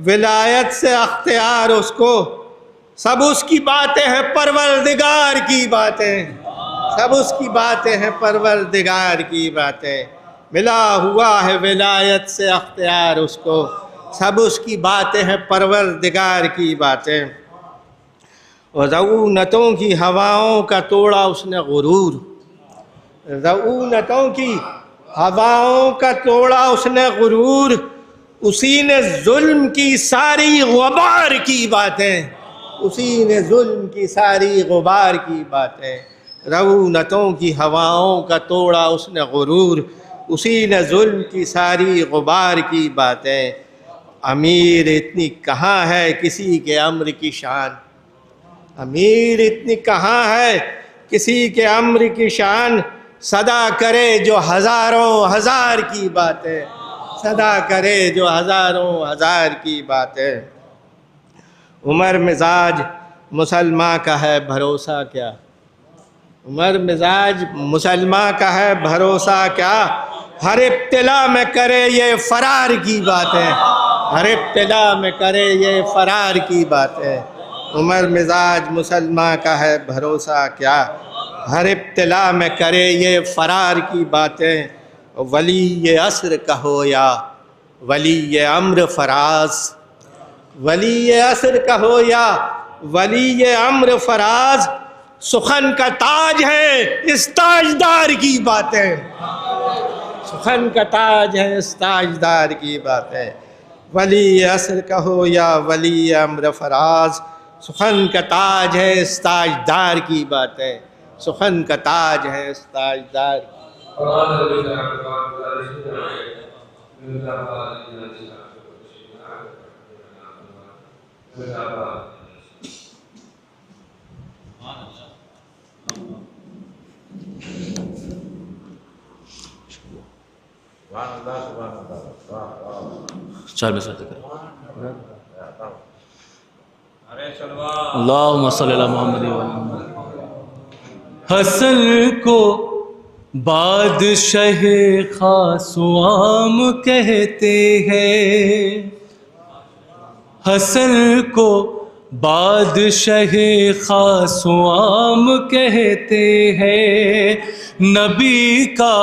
ولایت سے اختیار اس کو، سب اس کی باتیں ہیں پروردگار کی باتیں، سب اس کی باتیں ہیں پروردگار کی باتیں۔ ملا ہوا ہے ولایت سے اختیار اس کو، سب اس کی باتیں ہیں پروردگار کی باتیں۔ اور رعونتوں کی ہواؤں کا توڑا اس نے غرور، رعونتوں کی ہواؤں کا توڑا اس نے غرور، اسی نے ظلم کی ساری غبار کی باتیں، اسی نے ظلم کی ساری غبار کی باتیں۔ رعونتوں کی ہواؤں کا توڑا اس نے غرور، اسی نے ظلم کی ساری غبار کی باتیں۔ امیر اتنی کہاں ہے کسی کے امر کی شان، امیر اتنی کہاں ہے کسی کے امر کی شان، صدا کرے جو ہزاروں ہزار کی باتیں، صدا کرے جو ہزاروں ہزار کی باتیں۔ عمر مزاج مسلمان کا ہے بھروسہ کیا، عمر مزاج مسلمان کا ہے بھروسہ کیا، ہر ابتلا میں کرے یہ فرار کی باتیں، ہر ابتلا میں کرے یہ فرار کی باتیں۔ عمر مزاج مسلمان کا ہے بھروسہ کیا، ہر ابتلا میں کرے یہ فرار کی باتیں۔ ولی عصر کہو یا ولی امر فراز، ولی عصر کہو یا ولی امر فراز، سخن کا تاج ہے اس تاجدار کی باتیں، سخن کا تاج ہے اس تاجدار کی باتیں۔ ولی عصر کہو یا ولی امر فراز، سخن کا تاج ہے اس تاجدار کی باتیں، سخن کا تاج ہے اس تاجدار کی۔ چار میں ساتھ اللہم صلی اللہ محمد۔ حسن کو بادشاہ خاص و عام کہتے ہیں، حسن کو بادشاہ خاص و عام کہتے ہیں، نبی کا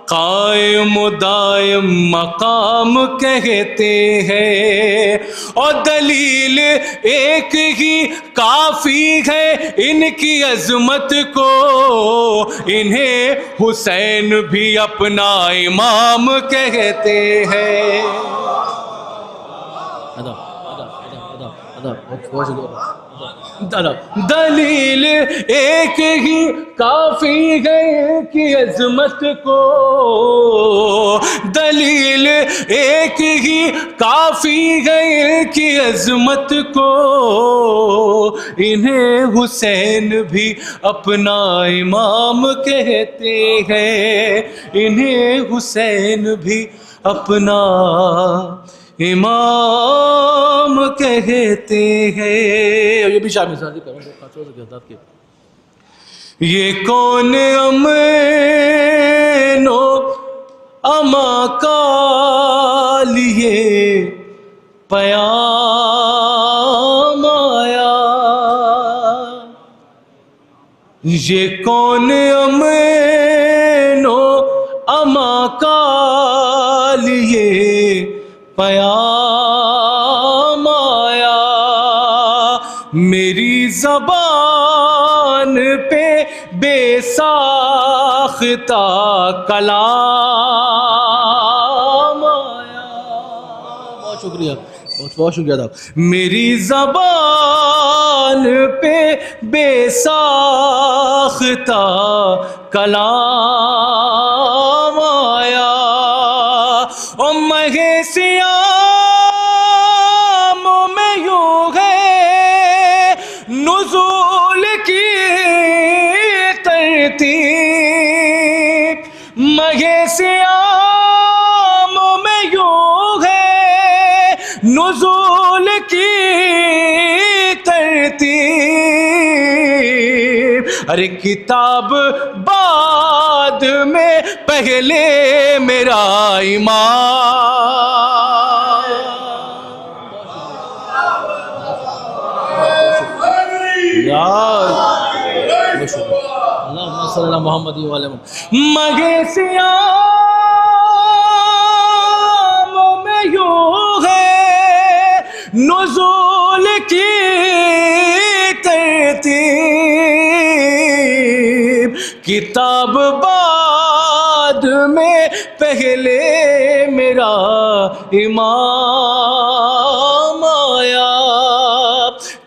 قائم و دائم مقام کہتے ہیں، اور دلیل ایک ہی کافی ہے ان کی عظمت کو، انہیں حسین بھی اپنا امام کہتے ہیں۔ دلیل ایک ہی کافی ہے کہ عظمت کو، دلیل ایک ہی کافی ہے کہ عظمت کو، انہیں حسین بھی اپنا امام کہتے ہیں، انہیں حسین بھی اپنا امام کہتے ہیں۔ یہ بھی شامل سازی کریں گے۔ یہ کون امین و اما کا لیے پیام آیا، یہ کون امین و اما کا یہ پیام آیا، میری زبان پہ بے ساختہ کلام آیا. بہت شکریہ، بہت شکریہ صاحب. میری زبان پہ بے ساختہ کلام آیا، اور مہے سیام میں یوں ہے نزول کی ترتیب، مہے سیام میں یوں ہے نزول کی ترتیب. ارے کتاب بعد میں پہلے میرا ایمان. اللہم صلی اللہ محمد وعلی محمد. مگے سیام میں یوں ہے نزول کی ترتیب، کتاب بعد میں پہلے میرا امام آیا،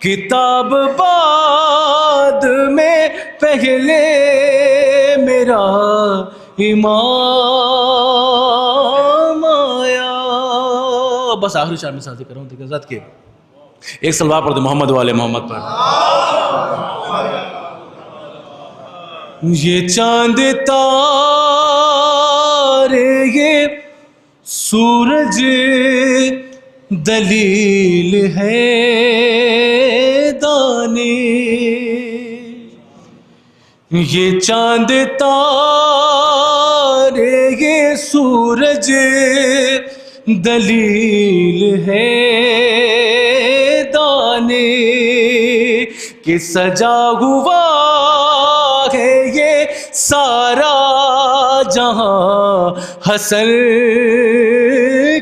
کتاب بعد میں پہلے میرا امام آیا. بس آخری شعر میں ساتھی کر رہا ہوں دیکھیں ذات کے ایک سلوات پڑھ دے محمد والے محمد پر. یہ چاند تارے یہ سورج دلیل ہے دانے، یہ چاند تارے یہ سورج دلیل ہے دانے، کہ سجا ہوا ہے یہ سارا جہاں حسن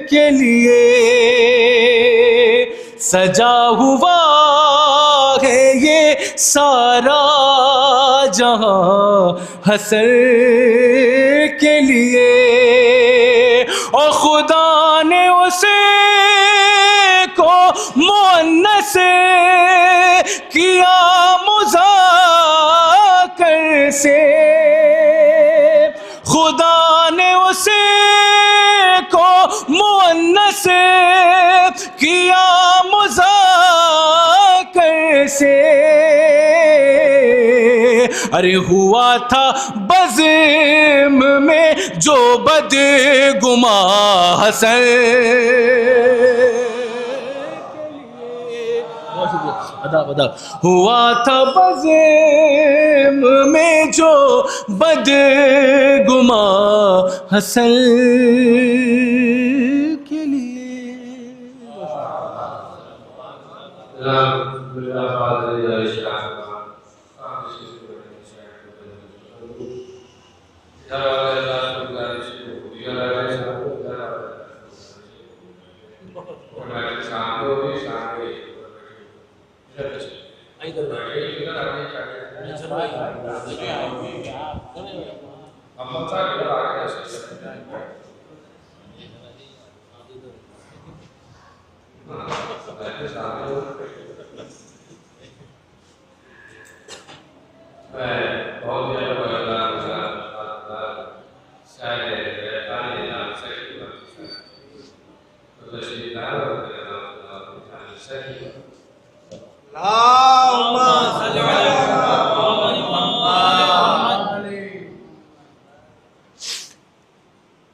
کے لیے، سجا ہوا ہے یہ سارا جہاں حسن کے لیے، اور خدا نے اسے کو مؤنث کیا مذکر سے، خدا نے اسے کو مؤنث کیا مذکر سے. ارے ہوا تھا بزم میں جو بدگماں حسن، ہوا تھا بزم میں جو بدگماں حسن کے لیے.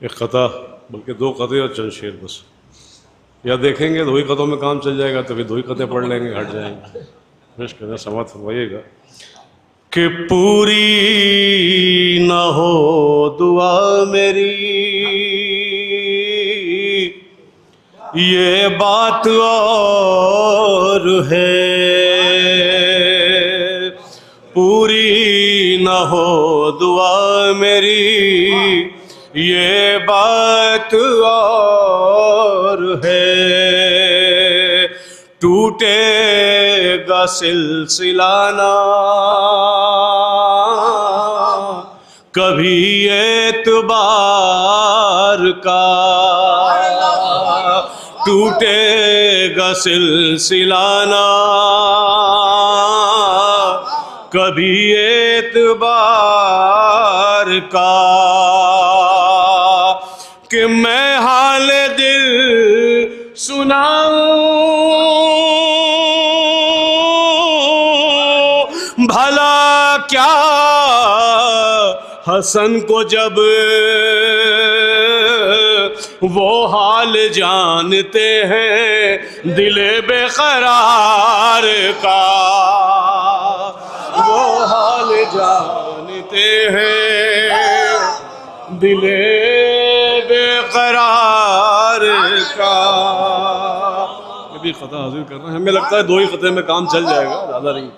ایک قطع بلکہ دو قطعے اور چند شعر بس، یا دیکھیں گے دو ہی قطعوں میں کام چل جائے گا تو پھر دو ہی قطعے پڑھ لیں گے، ہٹ جائیں گے. سماعت فرمائیے گا کہ پوری نہ ہو دعا میری یہ بات اور ہے، پوری نہ ہو دعا میری یہ بات اور اور ہے ٹوٹے گا سلسلہ نہ کبھی اعتبار کا ٹوٹے گا سلسلہ نہ کبھی اعتبار کا کہ میں حال دل سناؤں بھلا کیا حسن کو جب وہ حال جانتے ہیں دل بے قرار کا وہ حال جانتے ہیں دل بے قرار کا. یہ بھی خطا حاضر کر رہے ہیں, ہمیں لگتا ہے 2 ہی خطے میں کام چل جائے گا, زیادہ نہیں.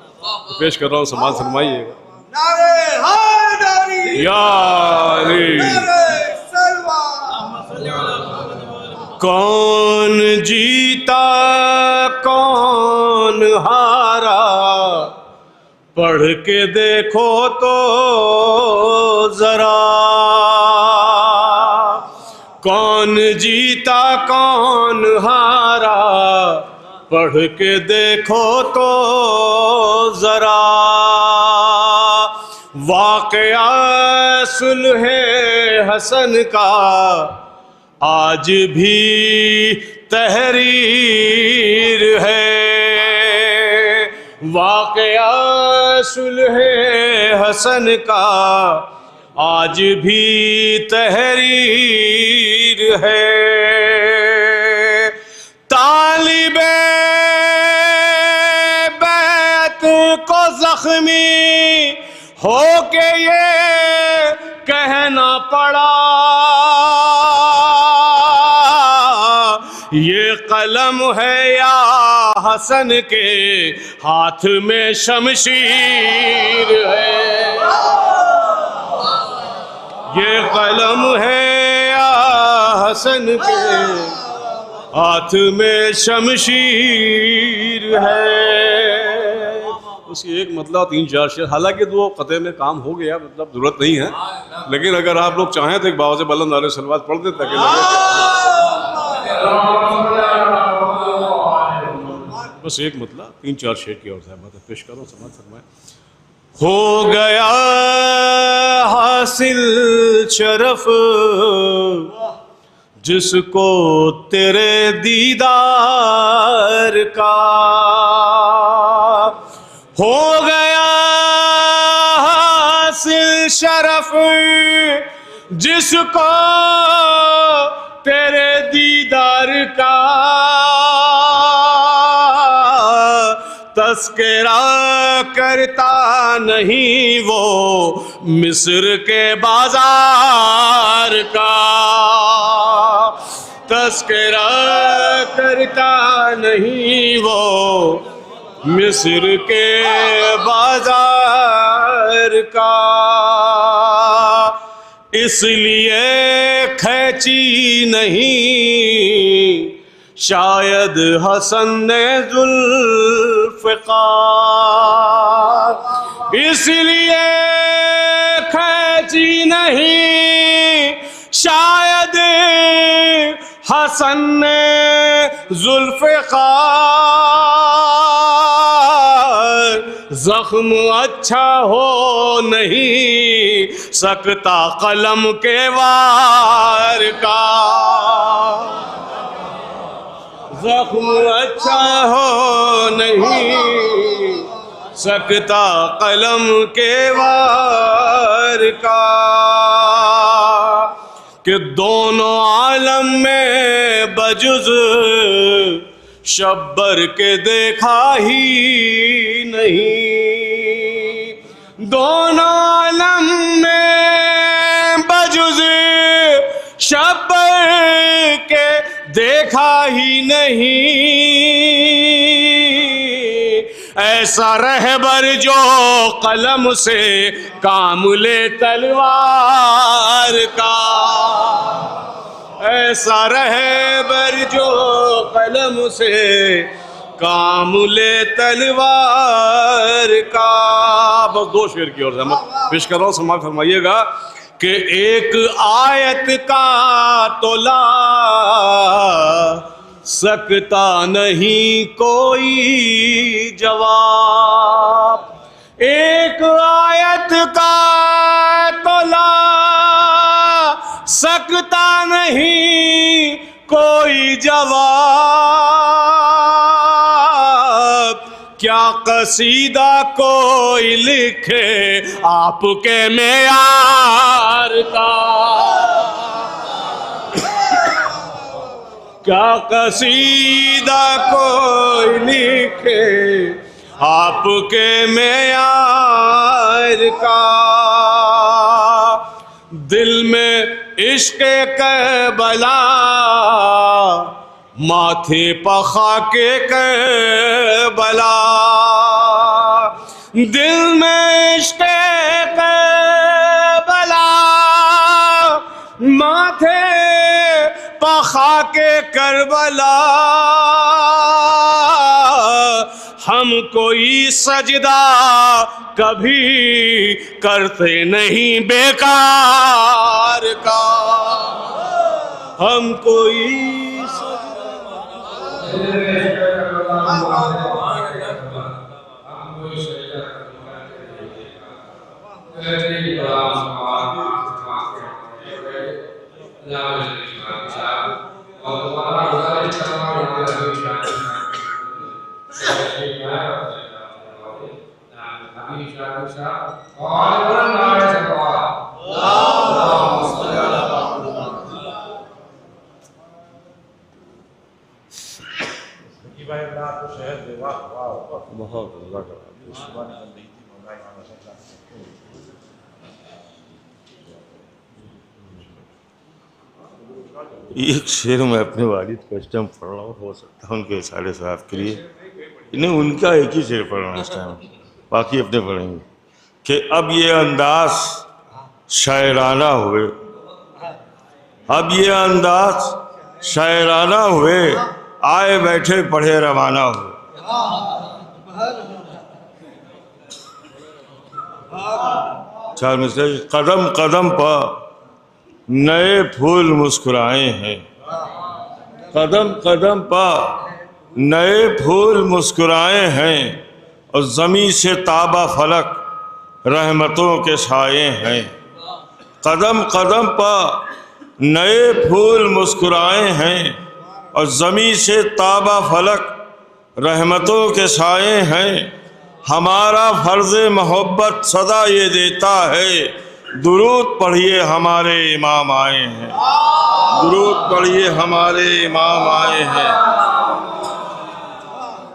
پیش کر رہا ہوں, سماعت فرمائیے گا. یا علی کون جیتا کون ہارا پڑھ کے دیکھو تو ذرا کون جیتا کون ہارا پڑھ کے دیکھو تو ذرا واقعہ صلح حسن کا آج بھی تحریر ہے واقعہ صلح حسن کا آج بھی تحریر ہے طالب بیت کو زخمی ہو کے یہ کہنا پڑا یہ قلم ہے یا حسن کے ہاتھ میں شمشیر ہے یہ قلم ہے یا حسن کے ہاتھ میں شمشیر ہے. اس کی ایک مطلب 3-4 شعر, حالانکہ 2 قطعے میں کام ہو گیا, مطلب ضرورت نہیں ہے, لیکن اگر آپ لوگ چاہیں تو ایک باوز بلند علیہ صلوات پڑھ دیں تاکہ بس ایک مطلب 3-4 شعر کی اور بات پیش کرو, سماعت فرمائیں. ہو گیا حاصل شرف جس کو تیرے دیدار کا ہو گیا حاصل شرف جس کو تیرے دیدار کا تذکرہ کرتا نہیں وہ مصر کے بازار کا تذکرہ کرتا نہیں وہ مصر کے بازار کا اس لیے کھینچی نہیں شاید حسن نے ذوالفقار اس لیے کھینچی نہیں شاید حسن نے ذوالفقار زخم اچھا ہو نہیں سکتا قلم کے وار کا زخم اچھا ہو نہیں سکتا قلم کے وار کا کہ دونوں عالم میں بجز شبر کے دیکھا ہی نہیں دونوں عالم میں بجز شبر کے دیکھا ہی نہیں ایسا رہبر جو قلم سے کام لے تلوار کا ایسا رہے بر جو قلم سے کام لے تلوار کا. بس 2 شعر کی اور زحمت پیش کر رہا ہوں, سماعت فرمائیے گا کہ ایک آیت کا تو لا سکتا نہیں کوئی جواب, ایک آیت کا تو لا سکتا نہیں کوئی جواب, کیا قصیدہ کوئی لکھے آپ کے معیار کا, کیا قصیدہ کوئی لکھے آپ کے معیار کا. دل میں عشق کربلا ماتھے پہ خاک کربلا, دل میں عشق کربلا ماتھے پہ خاک کربلا, ہم کوئی سجدہ کبھی کرتے نہیں بیکار کا, ہم کوئی ایک شعر میں اپنے والد کو اس ٹائم پڑھ رہا ہوں, ہو سکتا ہے ان کے سارے صاحب کے لیے انہیں ان کا ایک ہی شعر پڑھ رہا ہوں اس ٹائم, باقی اپنے پڑھیں گے کہ اب یہ انداز شاعرانہ ہوئے, اب یہ انداز شاعرانہ ہوئے, آئے بیٹھے پڑھے روانہ ہوئے. چار مثال. قدم قدم پر نئے پھول مسکرائے ہیں, قدم قدم پر نئے پھول مسکرائے ہیں, اور زمین سے تابہ فلک رحمتوں کے سائے ہیں. قدم قدم پر نئے پھول مسکرائے ہیں, اور زمین سے تابہ فلک رحمتوں کے سائے ہیں. ہمارا فرض محبت صدا یہ دیتا ہے, درود پڑھیے ہمارے امام آئے ہیں, درود پڑھیے ہمارے امام آئے ہیں.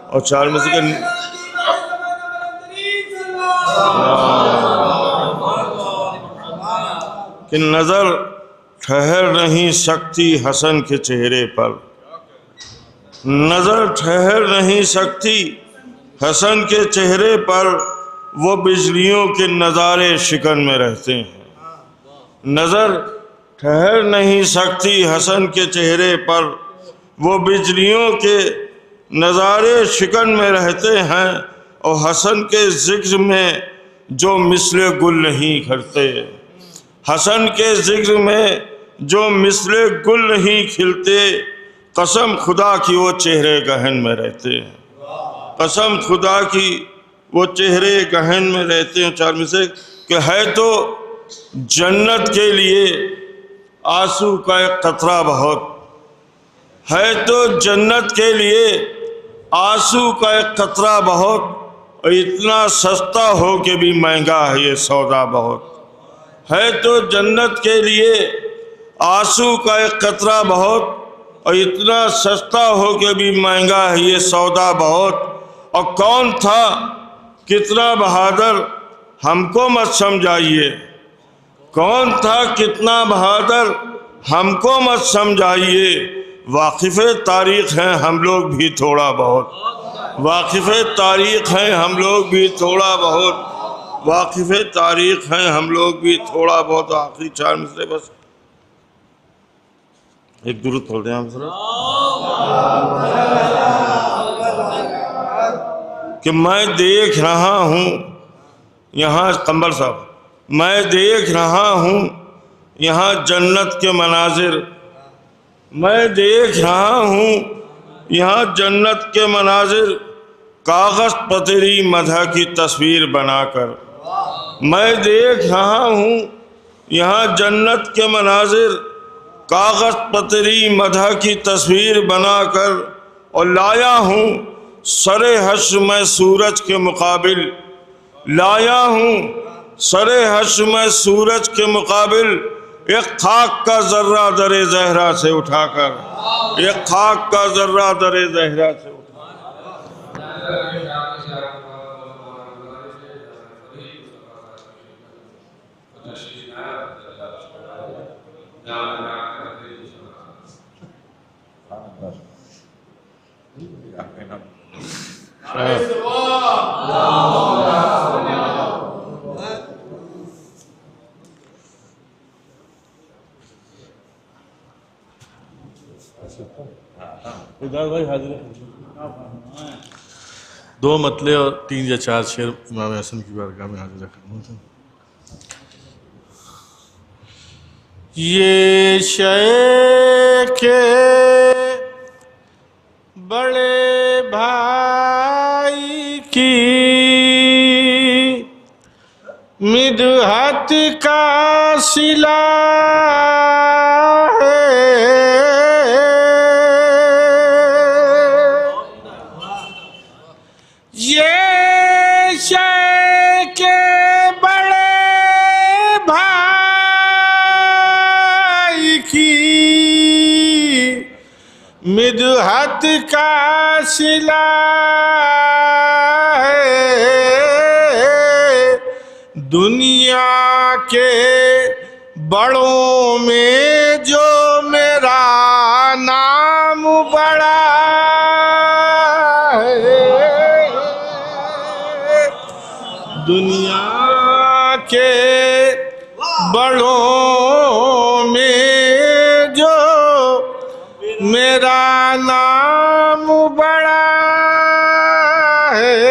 اور 4 میں سے کہ نظر ٹھہر نہیں سکتی حسن کے چہرے پر, نظر ٹھہر نہیں سکتی حسن کے چہرے پر, وہ بجلیوں کے نظارے شکن میں رہتے ہیں. نظر ٹھہر نہیں سکتی حسن کے چہرے پر, وہ بجلیوں کے نظارے شکن میں رہتے ہیں. اور حسن کے ذکر میں جو مثل گل نہیں کھلتے, حسن کے ذکر میں جو مثل گل نہیں کھلتے, قسم خدا کی وہ چہرے گہن میں رہتے ہیں, قسم خدا کی وہ چہرے گہن میں رہتے ہیں. 4 میں سے کہ ہے تو جنت کے لیے آنسو کا ایک قطرہ بہت, ہے تو جنت کے لیے آنسو کا ایک قطرہ بہت, اور اتنا سستا ہو کہ بھی مہنگا ہے یہ سودا بہت. ہے تو جنت کے لیے آنسو کا ایک قطرہ بہت, اور اتنا سستا ہو کہ بھی مہنگا ہے یہ سودا بہت. اور کون تھا کتنا بہادر ہم کو مت سمجھائیے, کون تھا کتنا بہادر ہم کو مت سمجھائیے. واقف تاریخ ہیں ہم لوگ بھی تھوڑا بہت, واقف تاریخ ہیں ہم لوگ بھی تھوڑا بہت, واقف تاریخ ہیں ہم لوگ بھی تھوڑا بہت. آخری 4 مصرے بس. ایک درود پڑھ دیں آپ ذرا کہ میں دیکھ رہا ہوں یہاں قمبر صاحب میں دیکھ رہا ہوں یہاں جنت کے مناظر میں دیکھ رہا ہوں یہاں جنت کے مناظر کاغذ پر تیری مدح کی تصویر بنا کر میں دیکھ رہا ہوں یہاں جنت کے مناظر کاغذ پر تیری مدح کی تصویر بنا کر اور لایا ہوں سر حشر میں سورج کے مقابل لایا ہوں سر حشر میں سورج کے مقابل ایک خاک کا ذرہ در زہرا سے اٹھا کر ایک خاک کا ذرہ در زہرا سے دو مطلع اور 3 یا 4 شعر امام حسن کی بارگاہ میں حاضر کرنا تھا. یہ شیخ کے بڑے بھائی کی مدحت کا صلہ مدحت کا صلہ ہے دنیا کے بڑوں میں جو میرا نام بڑا ہے دنیا کے بڑوں میں جو میرا نام بڑا ہے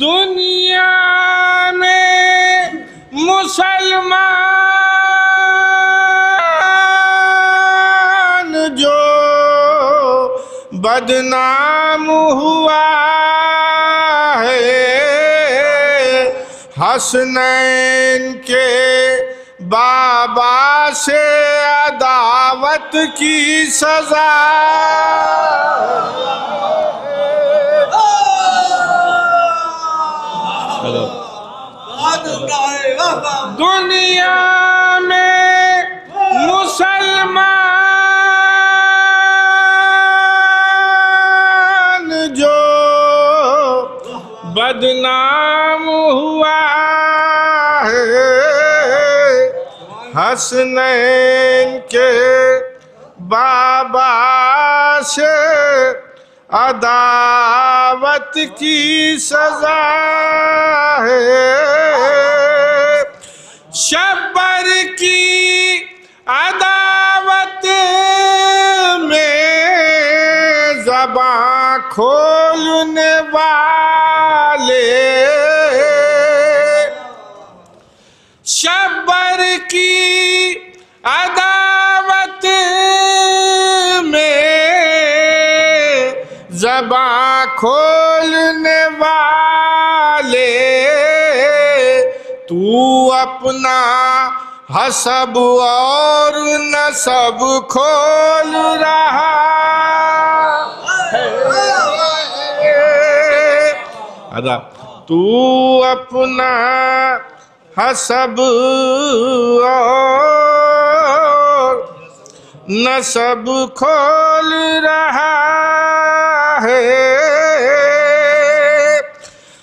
دنیا میں مسلمان جو بدنام ہوا ہے حسنین کے بابا سے عداوت کی سزا دنیا میں مسلمان جو بدنام ہوا ہے حسنین کے بابا سے عداوت کی سزا ہے شبر کی عداوت میں زباں کھولنے والے شبر کی عداوت میں زباں کھولنے والے تو اپنا حسب اور نسب کھول رہا ہے تو اپنا حسب اور نسب کھول رہا ہے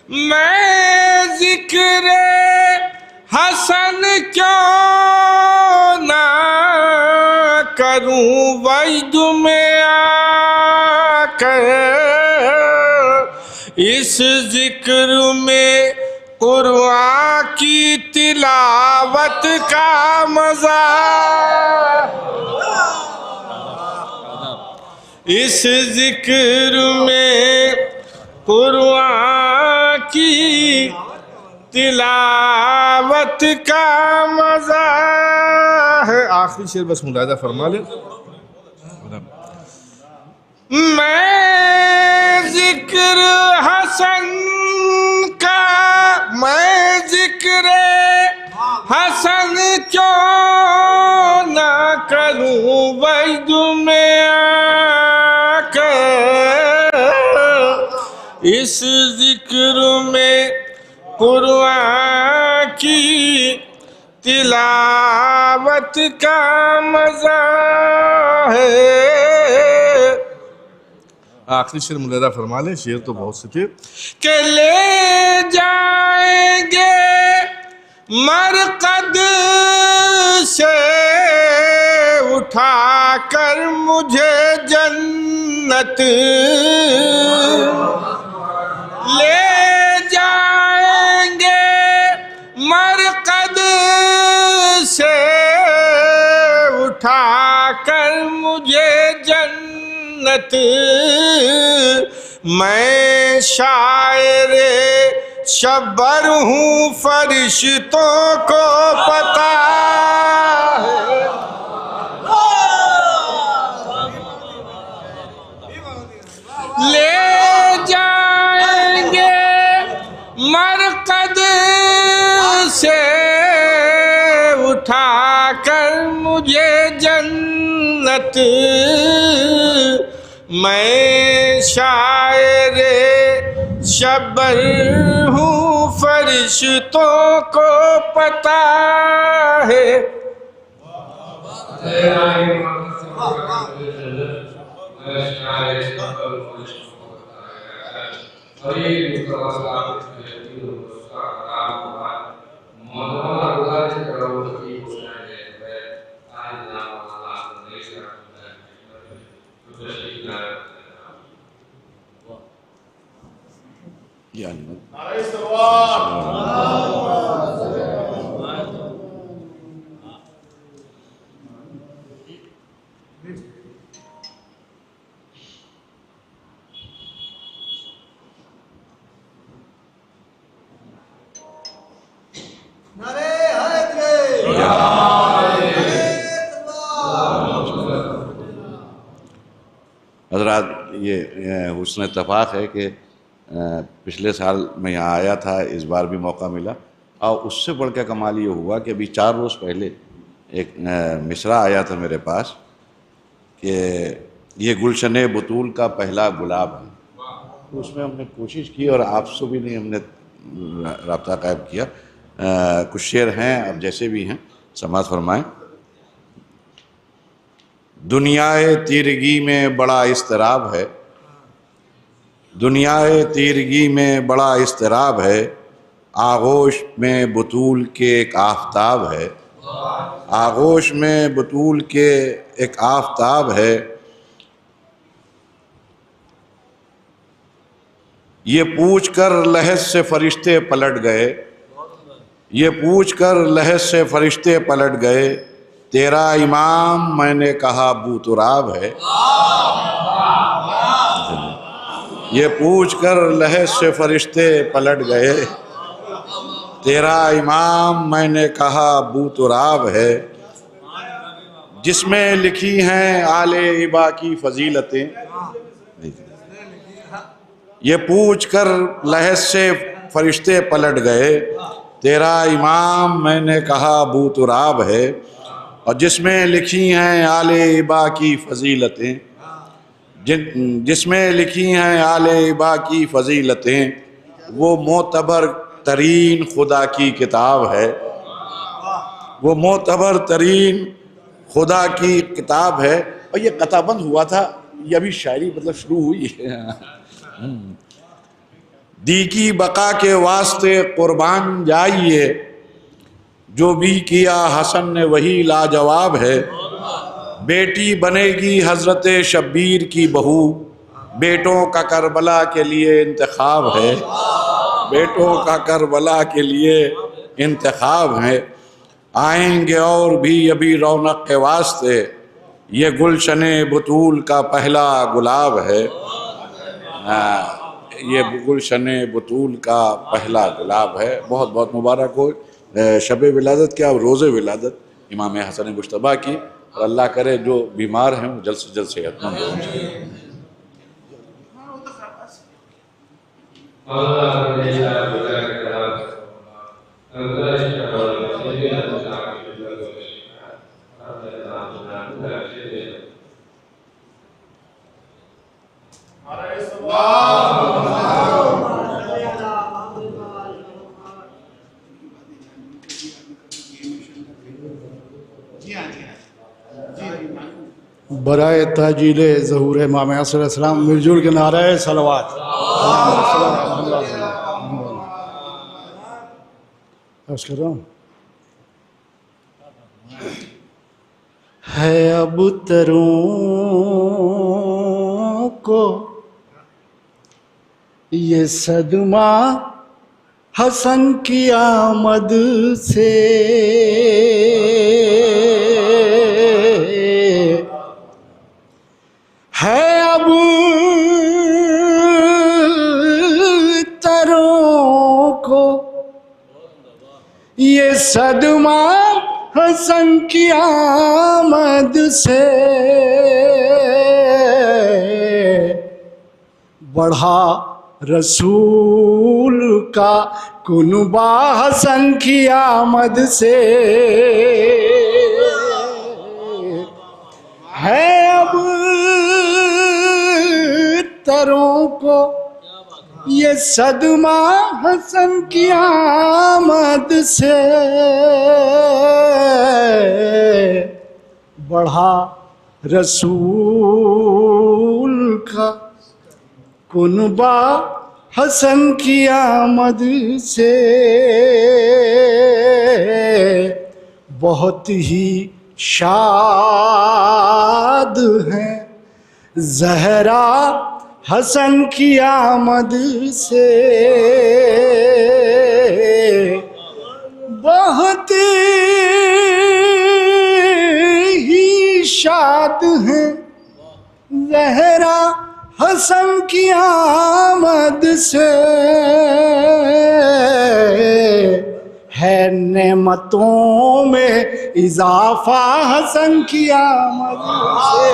میں ذکر حسن کیوں نہ کروں وجد میں آ کر اس ذکر میں قرآن کی تلاوت کا مزہ، اس ذکر میں قرآن کی تلاوت کا مزہ ہے۔ آخری شعر بس ملاحظہ فرما لیں۔ میں ذکر حسن کا، میں ذکر حسن کیوں نہ کروں وجد میں آ کر، اس ذکر میں قرآن کی تلاوت کا مزہ ہے۔ آخری شعر ملاحظہ فرما لیں، شعر تو بہت سے تھے۔ کہ لے جائیں گے مرقد سے اٹھا کر مجھے جنت، لے جائیں گے مرقد سے اٹھا کر مجھے جنت، میں شاعر شبر ہوں فرشتوں کو پتہ ہے، لے جائیں گے مرقد سے اٹھا کر مجھے جنت، میں شاعر شبر ہوں فرشتوں کو پتہ ہے۔ حضرات یہ حسن اتفاق ہے کہ پچھلے سال میں یہاں آیا تھا، اس بار بھی موقع ملا، اور اس سے بڑھ کے کمال یہ ہوا کہ ابھی 4 روز پہلے ایک مصرع آیا تھا میرے پاس کہ یہ گلشن بطول کا پہلا گلاب ہے، تو اس میں ہم نے کوشش کی اور آپ سے بھی نہیں ہم نے رابطہ قائم کیا۔ کچھ شعر ہیں، اب جیسے بھی ہیں سماعت فرمائیں۔ دنیائے تیرگی میں بڑا اضطراب ہے، دنیائے تیرگی میں بڑا اضطراب ہے، آغوش میں بطول کے ایک آفتاب ہے، آغوش میں بطول کے ایک آفتاب ہے، یہ پوچھ کر لحظ سے فرشتے پلٹ گئے، یہ پوچھ کر لحظ سے فرشتے پلٹ گئے، تیرا امام میں نے کہا بو تراب ہے، یہ پوچھ کر لحظ سے فرشتے پلٹ گئے، تیرا امام میں نے کہا بو تراب ہے، جس میں لکھی ہیں آل ابا کی فضیلتیں، یہ پوچھ کر لحظ سے فرشتے پلٹ گئے، تیرا امام میں نے کہا بو تراب ہے، اور جس میں لکھی ہیں آل ابا کی فضیلتیں، جس میں لکھی ہیں آل ابا کی فضیلتیں، وہ معتبر ترین خدا کی کتاب ہے، وہ معتبر ترین خدا کی کتاب ہے۔ اور یہ قطع بند ہوا تھا، یہ ابھی شاعری مطلب شروع ہوئی ہے۔ دی کی بقا کے واسطے قربان جائیے، جو بھی کیا حسن نے وہی لاجواب ہے، بیٹی بنے گی حضرت شبیر کی بہو، بیٹوں کا کربلا کے لیے انتخاب ہے، بیٹوں کا کربلا کے لیے انتخاب ہے. آئیں گے اور بھی ابھی رونق کے واسطے، یہ گلشن بطول کا پہلا گلاب ہے. یہ گلشن بطول کا پہلا گلاب ہے. بہت بہت مبارک ہو شب ولادت کیا، روز ولادت امام حسن مجتبیٰ کی، اور اللہ کرے جو بیمار ہیں وہ جلد سے جلد صحت مند ہوں. برائے تاجیل ظہور امام حسن علیہ السلام مل جل کے نعرہ صلوات. عرض کر رہا ہوں. ہے اب تروں کو یہ صدمہ حسن کی آمد سے، ہے اب تروں کو یہ صدمہ حسن کی آمد سے، بڑھا رسول کا کنبہ حسن کی آمد سے، ہے اب تروں کو یہ صدمہ حسن کی آمد سے، بڑھا رسول کا کنبہ حسن کی آمد سے، بہت ہی شاد ہیں زہرا حسن کی آمد سے، بہت ہی شاد ہیں زہرا حسن کی آمد سے، ہے نعمتوں میں اضافہ حسن کی آمد سے.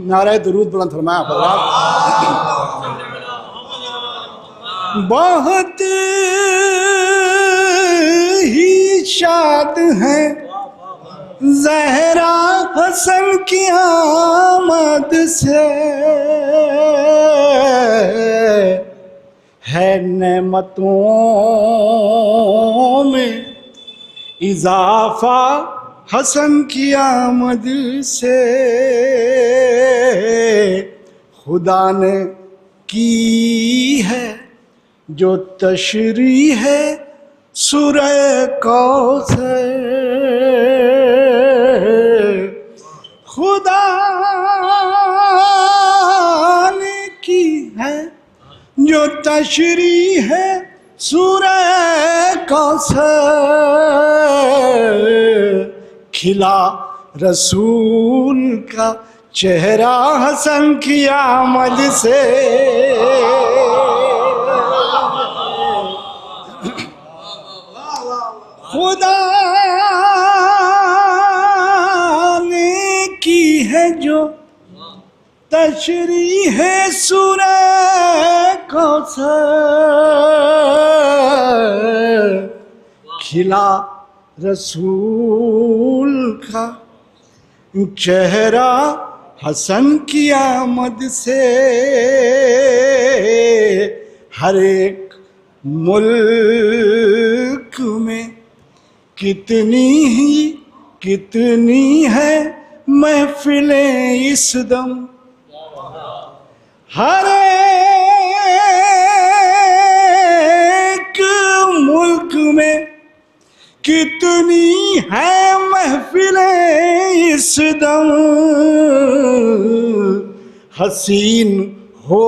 نعرہ درود بلند فرمایا حضرات. بہت ہی شاد ہیں زہرا حسن کی آمد سے، ہے نعمتوں میں اضافہ حسن کی آمد سے، خدا نے کی ہے جو تشریح ہے سورہ کوثر، خدا نے کی ہے جو تشریح ہے سورہ کوثر، کھلا رسول کا چہرہ حسن کی آمد سے، خدا نے کی ہے جو تشریح ہے سورہ کوثر، کھلا رسول کا چہرہ حسن کی آمد سے، ہر ایک ملک میں کتنی ہے محفلیں اس دم، ہر ایک ملک میں کتنی ہے محفلیں اس دم، حسین ہو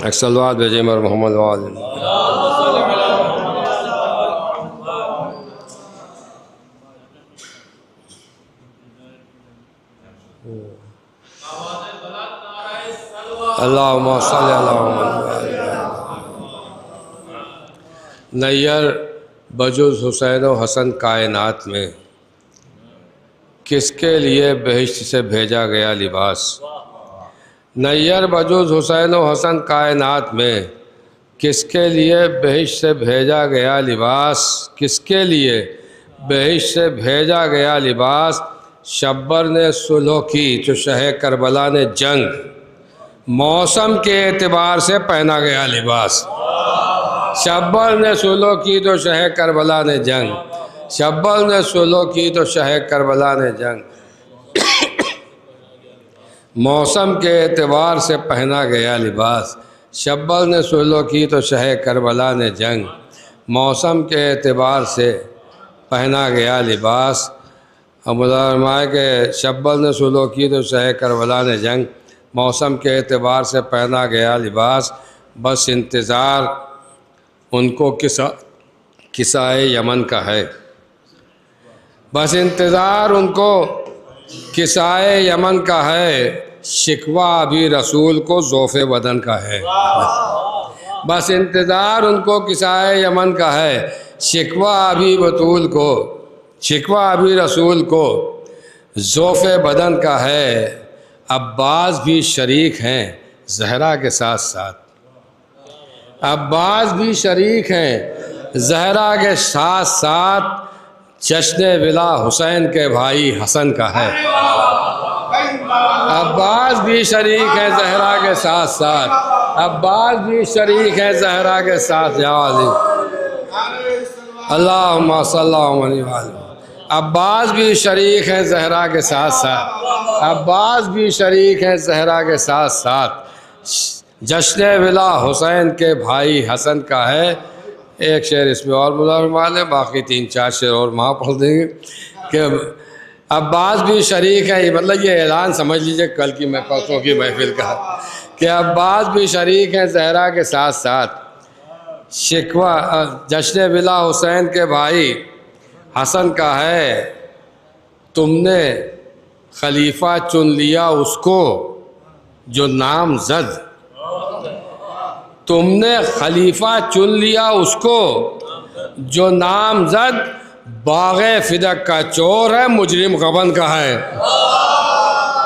ایک صلوات بھیجیں مر محمد والے. اللہم صلی اللہ علیہ. نیر بجز حسین و حسن کائنات میں کس کے لیے بہشت سے بھیجا گیا لباس. نیر بجز حسین و حسن کائنات میں کس کے لیے بہشت سے بھیجا گیا لباس. کس کے لیے بہشت سے بھیجا گیا لباس. شبر نے صلح کی تو شہ کربلا نے جنگ. موسم کے اعتبار سے پہنا گیا لباس. شبر نے صلح کی تو شہ کربلا نے جنگ. شبر نے صلح کی تو شہ کربلا نے جنگ. موسم کے اعتبار سے پہنا گیا لباس. شبر نے صلح کی تو شہ کربلا نے جنگ. موسم کے اعتبار سے پہنا گیا لباس. فرمائے کہ شبر نے صلح کی تو شہ کربلا نے جنگ. موسم کے اعتبار سے پہنا گیا لباس. بس انتظار ان کو قصائے یمن کا ہے. بس انتظار ان کو قصائے یمن کا ہے. شکوہ ابھی رسول کو ذوف بدن کا ہے. بس انتظار ان کو قصائے یمن کا ہے. شکوہ ابھی بطول کو شکوہ ابھی رسول کو ذوف بدن کا ہے. عباس بھی شریک ہیں زہرا کے ساتھ ساتھ. عباس بھی شریک ہیں زہرا کے ساتھ ساتھ. جشن ولا حسین کے بھائی حسن کا ہے. عباس بھی شریک ہے زہرا کے ساتھ ساتھ. عباس بھی شریک ہے زہرا کے ساتھ. یا علی اللہم صلی اللہ علیہ وسلم. عباس بھی شریک ہے زہرا کے ساتھ ساتھ. عباس بھی شریک ہے زہرا کے ساتھ ساتھ. جشن ولا حسین کے بھائی حسن کا ہے. ایک شعر اس میں اور ملازمان ہے, باقی 3-4 شعر اور وہاں پڑھ دیں گے کہ عباس بھی شریک ہے. مطلب یہ اعلان سمجھ لیجئے کل کی میں پرسوں کی محفل کا کہ عباس بھی شریک ہیں زہرا کے ساتھ ساتھ. شکوہ جشن ولا حسین کے بھائی حسن کا ہے. تم نے خلیفہ چن لیا اس کو جو نام زد. تم نے خلیفہ چن لیا اس کو جو نام زد. باغ فدق کا چور ہے مجرم غبن کا ہے.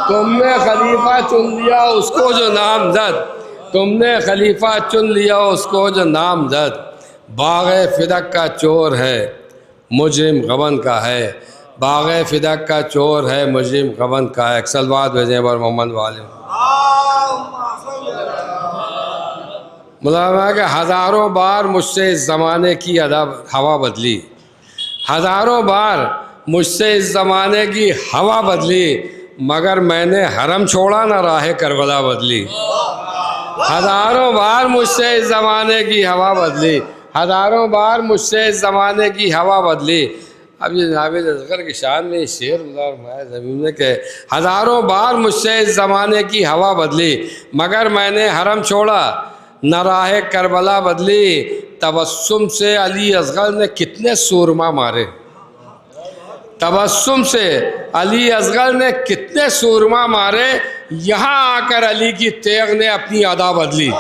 تم نے خلیفہ چن لیا اس کو جو نام زد. تم نے خلیفہ چن لیا اس کو جو نام زد. باغ فدق کا چور ہے مجرم غبن کا ہے. باغ فدق کا چور ہے مجرم غبن کا ہے. ایک صلوات بھیجیں بر محمد والے. مولانا کہ ہزاروں بار مجھ سے اس زمانے کی ہوا بدلی. ہزاروں بار مجھ سے اس زمانے کی ہوا بدلی. مگر میں نے حرم چھوڑا نہ راہ کربلا بدلی. ہزاروں بار مجھ سے اس زمانے کی ہوا بدلی. ہزاروں بار مجھ سے اس زمانے کی ہوا بدلی. اب یہ ناول اصغر کی شان میں شعر گزار زمین میں کہ ہزاروں بار مجھ سے اس زمانے کی ہوا بدلی. مگر میں نے حرم چھوڑا نہ راہ کربلا بدلی. تبسم سے علی اصغر نے کتنے سورما مارے. تبسم سے علی اصغر نے کتنے سورما مارے. یہاں آ کر علی کی تیغ نے اپنی ادا بدلی.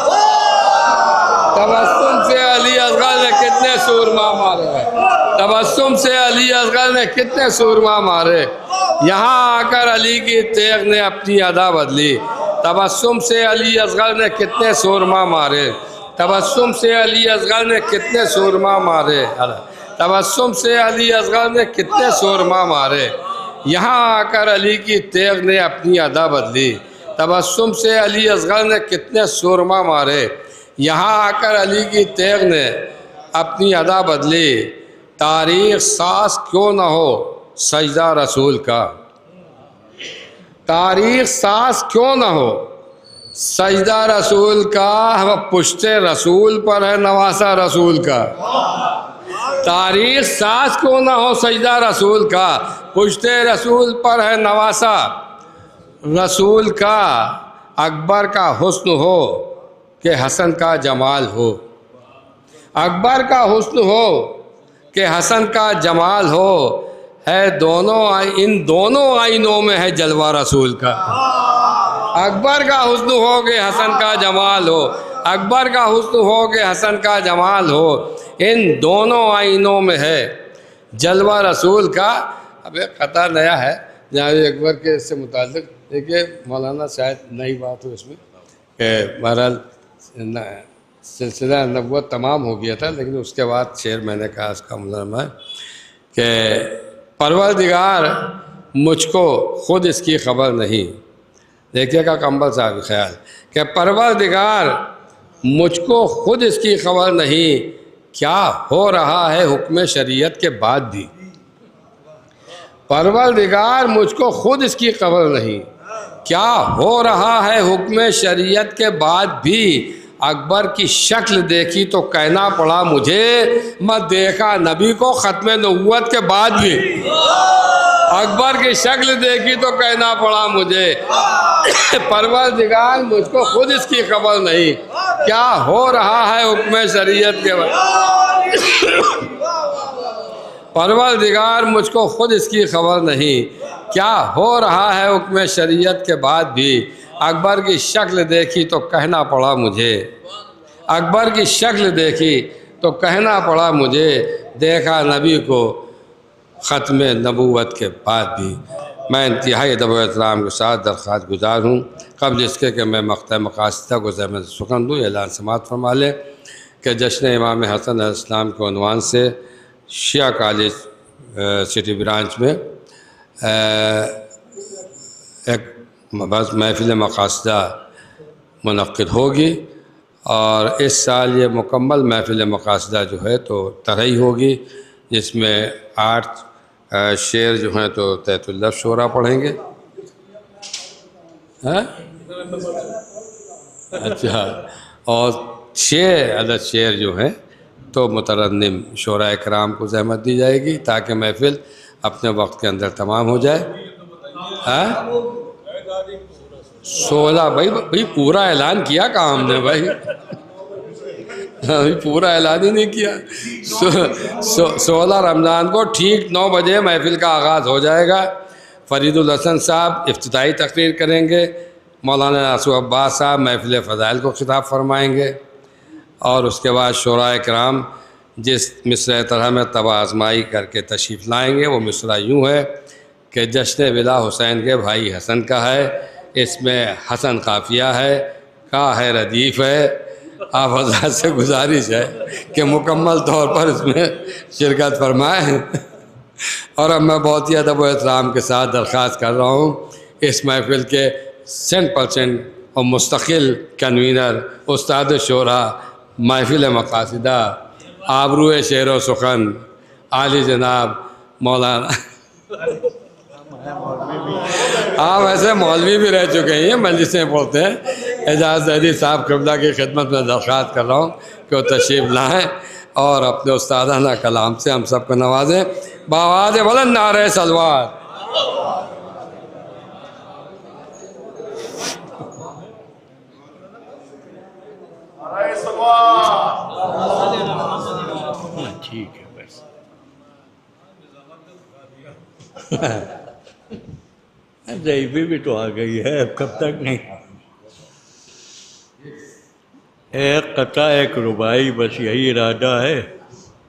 تبسم سے علی اصغر نے کتنے سورما مارے. تبسم سے علی اصغر نے کتنے سورما مارے. یہاں آ کر علی کی تیغ نے اپنی ادا بدلی. تبسم سے علی اصغر نے کتنے سورما مارے. تبسم سے علی اصغر نے کتنے سورما مارے. تبسم سے علی اصغر نے کتنے سورما مارے. یہاں آ کر علی کی تیغ نے اپنی ادا بدلی. تبسم سے علی اصغر نے کتنے سورما مارے. یہاں آ کر علی کی تیغ نے اپنی ادا بدلی. تاریخ ساز کیوں نہ ہو سجدہ رسول کا. تاریخ ساز کیوں نہ ہو سجدہ رسول کا. پشت رسول پر ہے نواسا رسول کا. تاریخ ساز کیوں نہ ہو سجدہ رسول کا. پشت رسول پر ہے نواسا رسول کا. اکبر کا حسن ہو کہ حسن کا جمال ہو، اکبر کا حسن ہو کہ حسن کا جمال ہو، ہے ان دونوں آئینوں میں ہے جلوہ رسول کا۔ اکبر کا حسن ہو کہ حسن کا جمال ہو، اکبر کا حسن ہو کہ حسن کا جمال ہو، ان دونوں آئینوں میں ہے جلوہ رسول کا۔ اب ایک قطع نیا ہے جناب اکبر کے اس سے متعلق، دیکھیے مولانا شاید نئی بات ہو اس میں کہ بہرحال سلسلہ نبوت تمام ہو گیا تھا، لیکن اس کے بعد شعر میں نے کہا اس کا ملازمہ ہے کہ پروردگار مجھ کو خود اس کی خبر نہیں، دیکھیے گا کمبل صاحب خیال کہ پروردگار مجھ کو خود اس کی خبر نہیں، کیا ہو رہا ہے حکم شریعت کے بعد بھی۔ پروردگار مجھ کو خود اس کی خبر نہیں، کیا ہو رہا ہے حکم شریعت کے بعد بھی۔ اکبر کی شکل دیکھی تو کہنا پڑا مجھے، میں دیکھا نبی کو ختم نبوت کے بعد بھی۔ اکبر کی شکل دیکھی تو کہنا پڑا مجھے، پروردگار مجھ کو خود اس کی خبر نہیں، کیا ہو رہا ہے حکم شریعت کے بعد۔ پروردگار مجھ کو خود اس کی خبر نہیں، کیا ہو رہا ہے حکم شریعت کے بعد بھی۔ اکبر کی شکل دیکھی تو کہنا پڑا مجھے، اکبر کی شکل دیکھی تو کہنا پڑا مجھے، دیکھا نبی کو ختم نبوت کے بعد بھی۔ میں انتہائی ادب و احترام کے ساتھ درخواست گزار ہوں قبل اس کے کہ میں مقطع مقاصدہ کو زحمت سخن دوں، اعلان سماعت فرما لیں کہ جشن امام حسن علیہ السلام کے عنوان سے شیعہ کالج سٹی برانچ میں ایک بس محفل مقاصدہ منعقد ہوگی، اور اس سال یہ مکمل محفل مقاصدہ جو ہے تو طرحی ہوگی، جس میں 8 شعر جو ہیں تو تحت اللفظ شعراء پڑھیں گے۔ اچھا، اور 6 عدد شعر جو ہیں تو مترنم شعراء کرام کو زحمت دی جائے گی تاکہ محفل اپنے وقت کے اندر تمام ہو جائے۔ 16 بھائی پورا اعلان کیا کام نے بھائی، پورا اعلان ہی نہیں کیا۔ 16 رمضان کو ٹھیک 9 بجے محفل کا آغاز ہو جائے گا۔ فرید الحسن صاحب افتتاحی تقریر کریں گے، مولانا ناصر عباس صاحب محفل فضائل کو خطاب فرمائیں گے، اور اس کے بعد شعراء کرام جس مصرع طرح میں طبع آزمائی کر کے تشریف لائیں گے وہ مصرع یوں ہے کہ جشن ولا حسین کے بھائی حسن کا ہے، اس میں حسن قافیہ ہے، کا ہے ردیف ہے۔ آپ حضرات سے گزارش ہے کہ مکمل طور پر اس میں شرکت فرمائیں، اور اب میں بہت ہی ادب و احترام کے ساتھ درخواست کر رہا ہوں اس محفل کے 100% اور مستقل کنوینر استاد شعراء محفل مقاصدہ آبروئے شعر و سخن عالی جناب مولانا آپ ایسے مولوی بھی رہ چکے ہیں، مجلسیں پڑھتے ہیں، اعجاز زیدی صاحب قبلہ کی خدمت میں درخواست کر رہا ہوں کہ وہ تشریف لائیں اور اپنے استادانہ کلام سے ہم سب کو نوازیں۔ بآواز بلند نعرہ صلوات۔ ٹھیک ہے بس ضعیفی بھی تو آ گئی ہے، اب کب تک نہیں؟ ایک قطع ایک ربائی، بس یہی ارادہ ہے،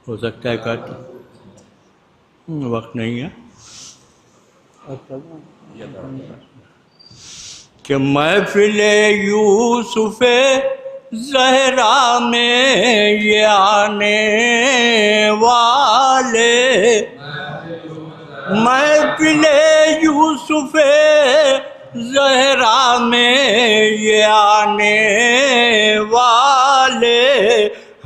ہو سکتا ہے کہ وقت نہیں ہے کہ محفل یوسف زہرا میں یہ آنے والے، محفل یوسف زہرا میں یہ آنے والے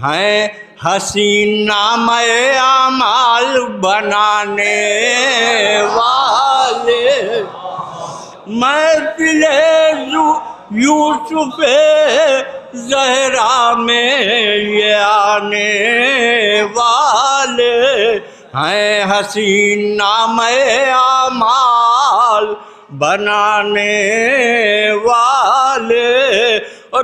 ہیں، حسین نامہ اعمال بنانے والے، محفل یوسف زہرا میں یہ آنے والے ہیں، حسین نامہ اعمال بنانے والے، اور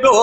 2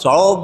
100